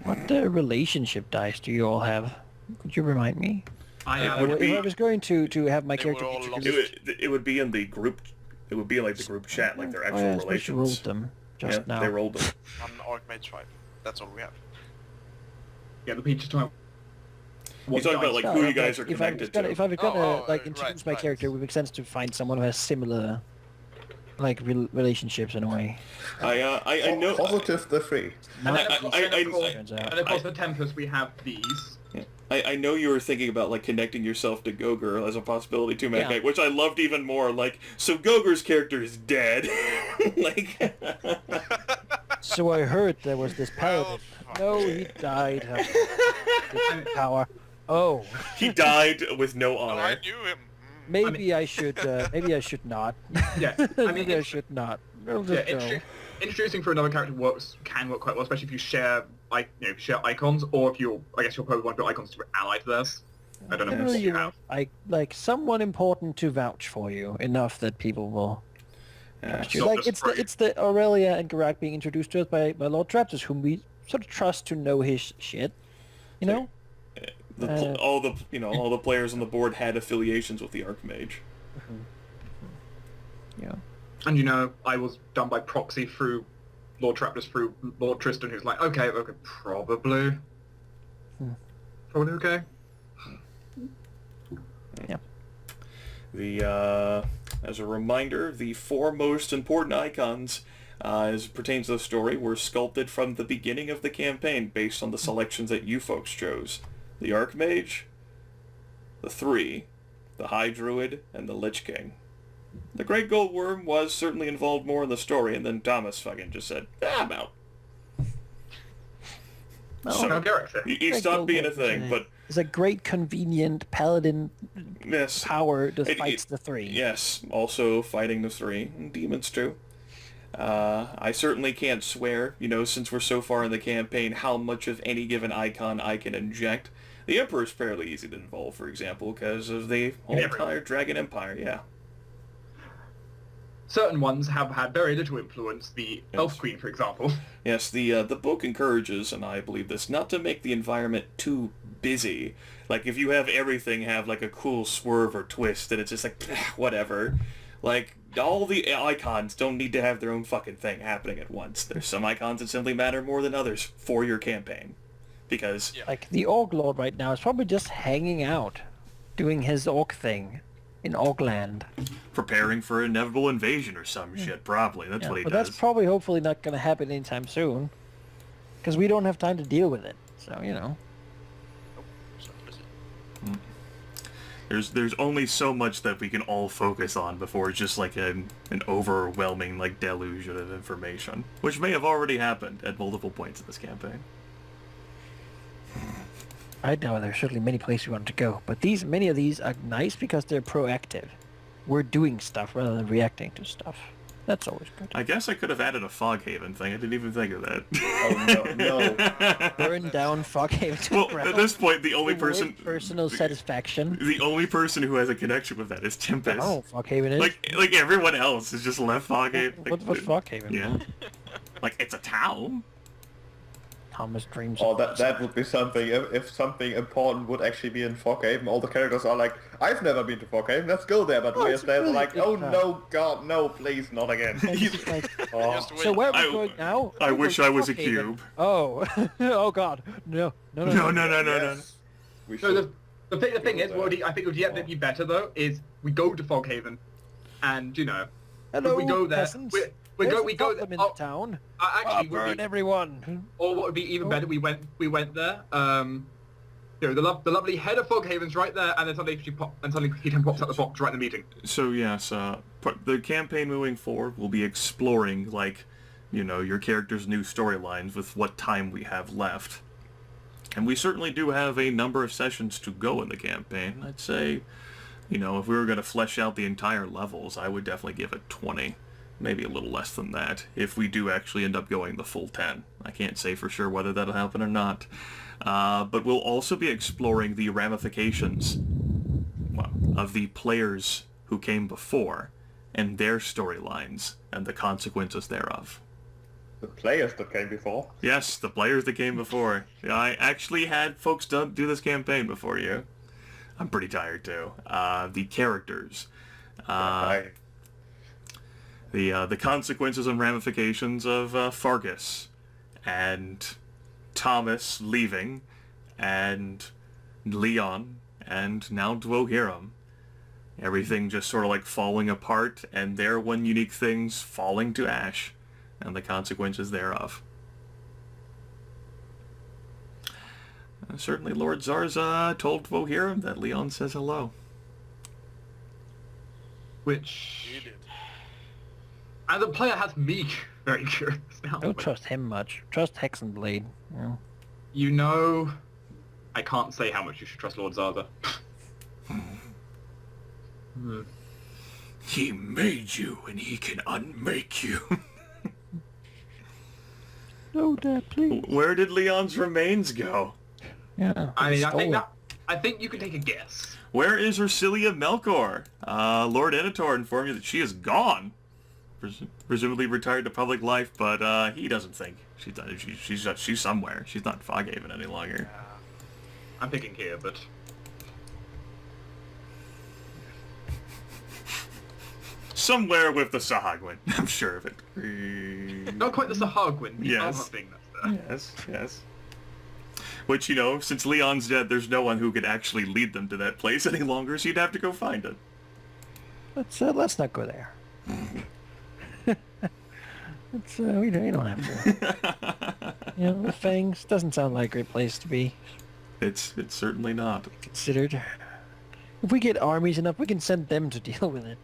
What relationship dice do you all have? Could you remind me? I have. If I was going to have my They character were all introduced... It would be in the group. It would be in like the group chat, like their actual I suppose you relations. rolled them just now. They rolled them. on Archmage 5. That's all we have. Yeah, the peach talking He's talking about like No, who you but guys are if I was connected gonna, to. if I was gonna right, introduce my right. character, it would make sense to find someone who has similar relationships in a way. I know. Positive the free. Not I- turns out. And of course, the Tempus, we have these. I know you were thinking about like connecting yourself to Goger as a possibility too, Manaki, Yeah. which I loved even more. Like, so Goger's character is dead. Like, So I heard there was this paladin. Well, No, he died of this power. Oh, he died with no Oh, I honor. knew him. maybe I should. Maybe I should not. Yeah, I mean, maybe I should not. I'll yeah, just go. introducing for another character can work quite well, especially if you share share icons, or if you you'll probably want your icons to be allied to theirs. I don't know Well, what you have. I like someone important to vouch for you enough that people will. trust you. Not Like just it's free. the Aurelia and Geráck being introduced to us by Lord Trappist, whom we sort of trust to know his shit. You know. All the players on the board had affiliations with the Archmage. Yeah. And I was done by proxy through Lord Trappist through Lord Tristan, who's like, okay, probably okay. Yeah. As a reminder, the four most important icons, as it pertains to the story, were sculpted from the beginning of the campaign based on the selections that you folks chose. The Archmage, the Three, the High Druid, and the Lich King. The Great Goldworm was certainly involved more in the story, and then Thomas fucking just said, I'm out. So, Geráck said. He stopped being a thing, but it's a great convenient paladin yes. power that It- fights the three. Yes, also fighting the three. And demons too. I certainly can't swear, since we're so far in the campaign, how much of any given icon I can inject. The Emperor's fairly easy to involve, for example, because of the whole entire Dragon Empire, yeah. Certain ones have had very little influence. The Elf Queen, for example. Yes, the book encourages, and I believe this, not to make the environment too busy. Like, if you have everything have, like, a cool swerve or twist, and it's just like, whatever. Like, all the icons don't need to have their own fucking thing happening at once. There's some icons that simply matter more than others for your campaign. Because... Like, the Orc Lord right now is probably just hanging out, doing his Orc thing in Orcland. preparing for inevitable invasion or some shit, probably. That's what he But does. that's probably hopefully not going to happen anytime soon. Because we don't have time to deal with it. So, There's only so much that we can all focus on before it's just like an overwhelming like deluge of information, which may have already happened at multiple points in this campaign. I know there's certainly many places we want to go, but many of these are nice because they're proactive. We're doing stuff rather than reacting to stuff. That's always good. I guess I could have added a Foghaven thing. I didn't even think of that. Oh no. Burn down Foghaven to Well, the ground. at this point, the only person... Personal satisfaction. The only person who has a connection with that is Tempus. Oh, Foghaven is? Like everyone else is just left Foghaven. What's Foghaven? Yeah. Like, it's a town. Thomas dreams Oh, of that would be something. If something important would actually be in Foghaven, all the characters are like, I've never been to Foghaven, let's go there. But Oh, we're it's a there really like, good oh town. no, God, no, please, not again. It's like, Oh. Just wait. so where are we I- going now? I We're wish going I to was a Foghaven. cube. Oh. Oh god. No. No. Yes. We So should. the thing is, there. what I think would yet be better though is we go to Foghaven, and Hello, we go there. peasants. We There's go a go goblin in oh, the town. actually, would Burn be, everyone. or what would be even better, we went there. The lovely head of Foghaven's right there, and then suddenly he pops out the box right in the meeting. So yes, the campaign moving forward will be exploring, like, your character's new storylines with what time we have left. And we certainly do have a number of sessions to go in the campaign. I'd say, if we were going to flesh out the entire levels, I would definitely give it 20. Maybe a little less than that, if we do actually end up going the full 10. I can't say for sure whether that'll happen or not. But we'll also be exploring the ramifications, of the players who came before, and their storylines, and the consequences thereof. The players that came before. Yes, the players that came before. I actually had folks do this campaign before you. I'm pretty tired too. The characters. The consequences and ramifications of Fargus, and Thomas leaving, and Leon, and now Dwohurim. Everything just sort of like falling apart, and their one unique things falling to ash, and the consequences thereof. Certainly Lord Zarza told Dwohurim that Leon says hello. Which, He did. and the player has me very curious now. Don't trust him much. Trust Hexenblade. Yeah. I can't say how much you should trust Lord Zarza. He made you, and he can unmake you. No, Dad, please. Where did Leon's remains go? Yeah. I mean, stolen. I think you can take a guess. Where is Ursilia Melkor? Lord Enitor informed you that she is gone. Presumably retired to public life, but he doesn't think she's done. She's somewhere. She's not Foghaven any longer. I'm picking here, but Somewhere with the Sahagwin. I'm sure of it. not quite the Sahagwin. The Yes. other thing that's there. Yes. Which, since Leon's dead, there's no one who could actually lead them to that place any longer, so you'd have to go find it. Let's not go there. We don't have to. The Fangs doesn't sound like a great place to be It's certainly not. considered. If we get armies enough, we can send them to deal with it.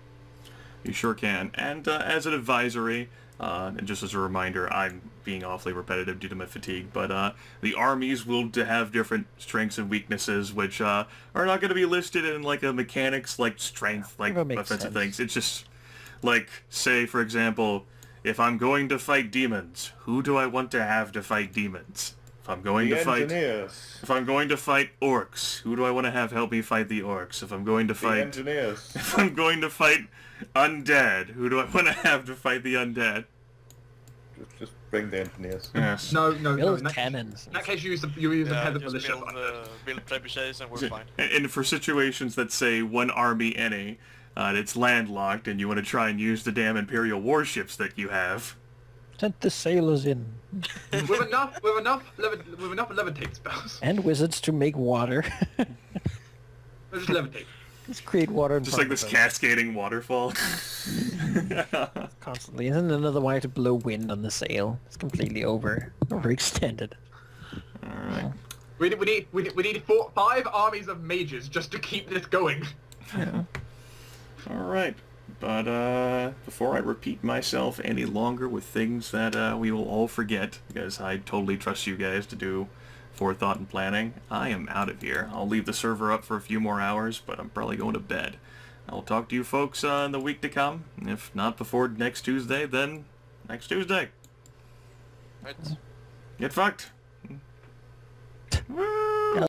You sure can. And as an advisory, and just as a reminder, I'm being awfully repetitive due to my fatigue, but the armies will have different strengths and weaknesses, which are not going to be listed in like a mechanics like strength, like That makes offensive sense. things. It's just like, say for example, if I'm going to fight demons, who do I want to have to fight demons? If I'm going The to fight engineers. If I'm going to fight orcs, who do I want to have help me fight the orcs? If I'm going to The fight engineers. If I'm going to fight undead, who do I want to have to fight the undead? Just bring the engineers. Yes. No. Build In that, cannons. in that case, you use the Yeah, peasant just militia. build trebuchets and we're fine. And for situations that say one army any, it's landlocked, and you want to try and use the damn Imperial warships that you have. Send the sailors in. with enough levitate spells. And wizards to make water. Just levitate. Just create water in Just front like this of them cascading waterfall. constantly. And then another way to blow wind on the sail. It's completely overextended. Alright. We need 5 armies of mages just to keep this going. Yeah. All right. But before I repeat myself any longer with things that we will all forget, because I totally trust you guys to do forethought and planning, I am out of here. I'll leave the server up for a few more hours, but I'm probably going to bed. I'll talk to you folks in the week to come. If not before next Tuesday, then next Tuesday. Right. Get fucked.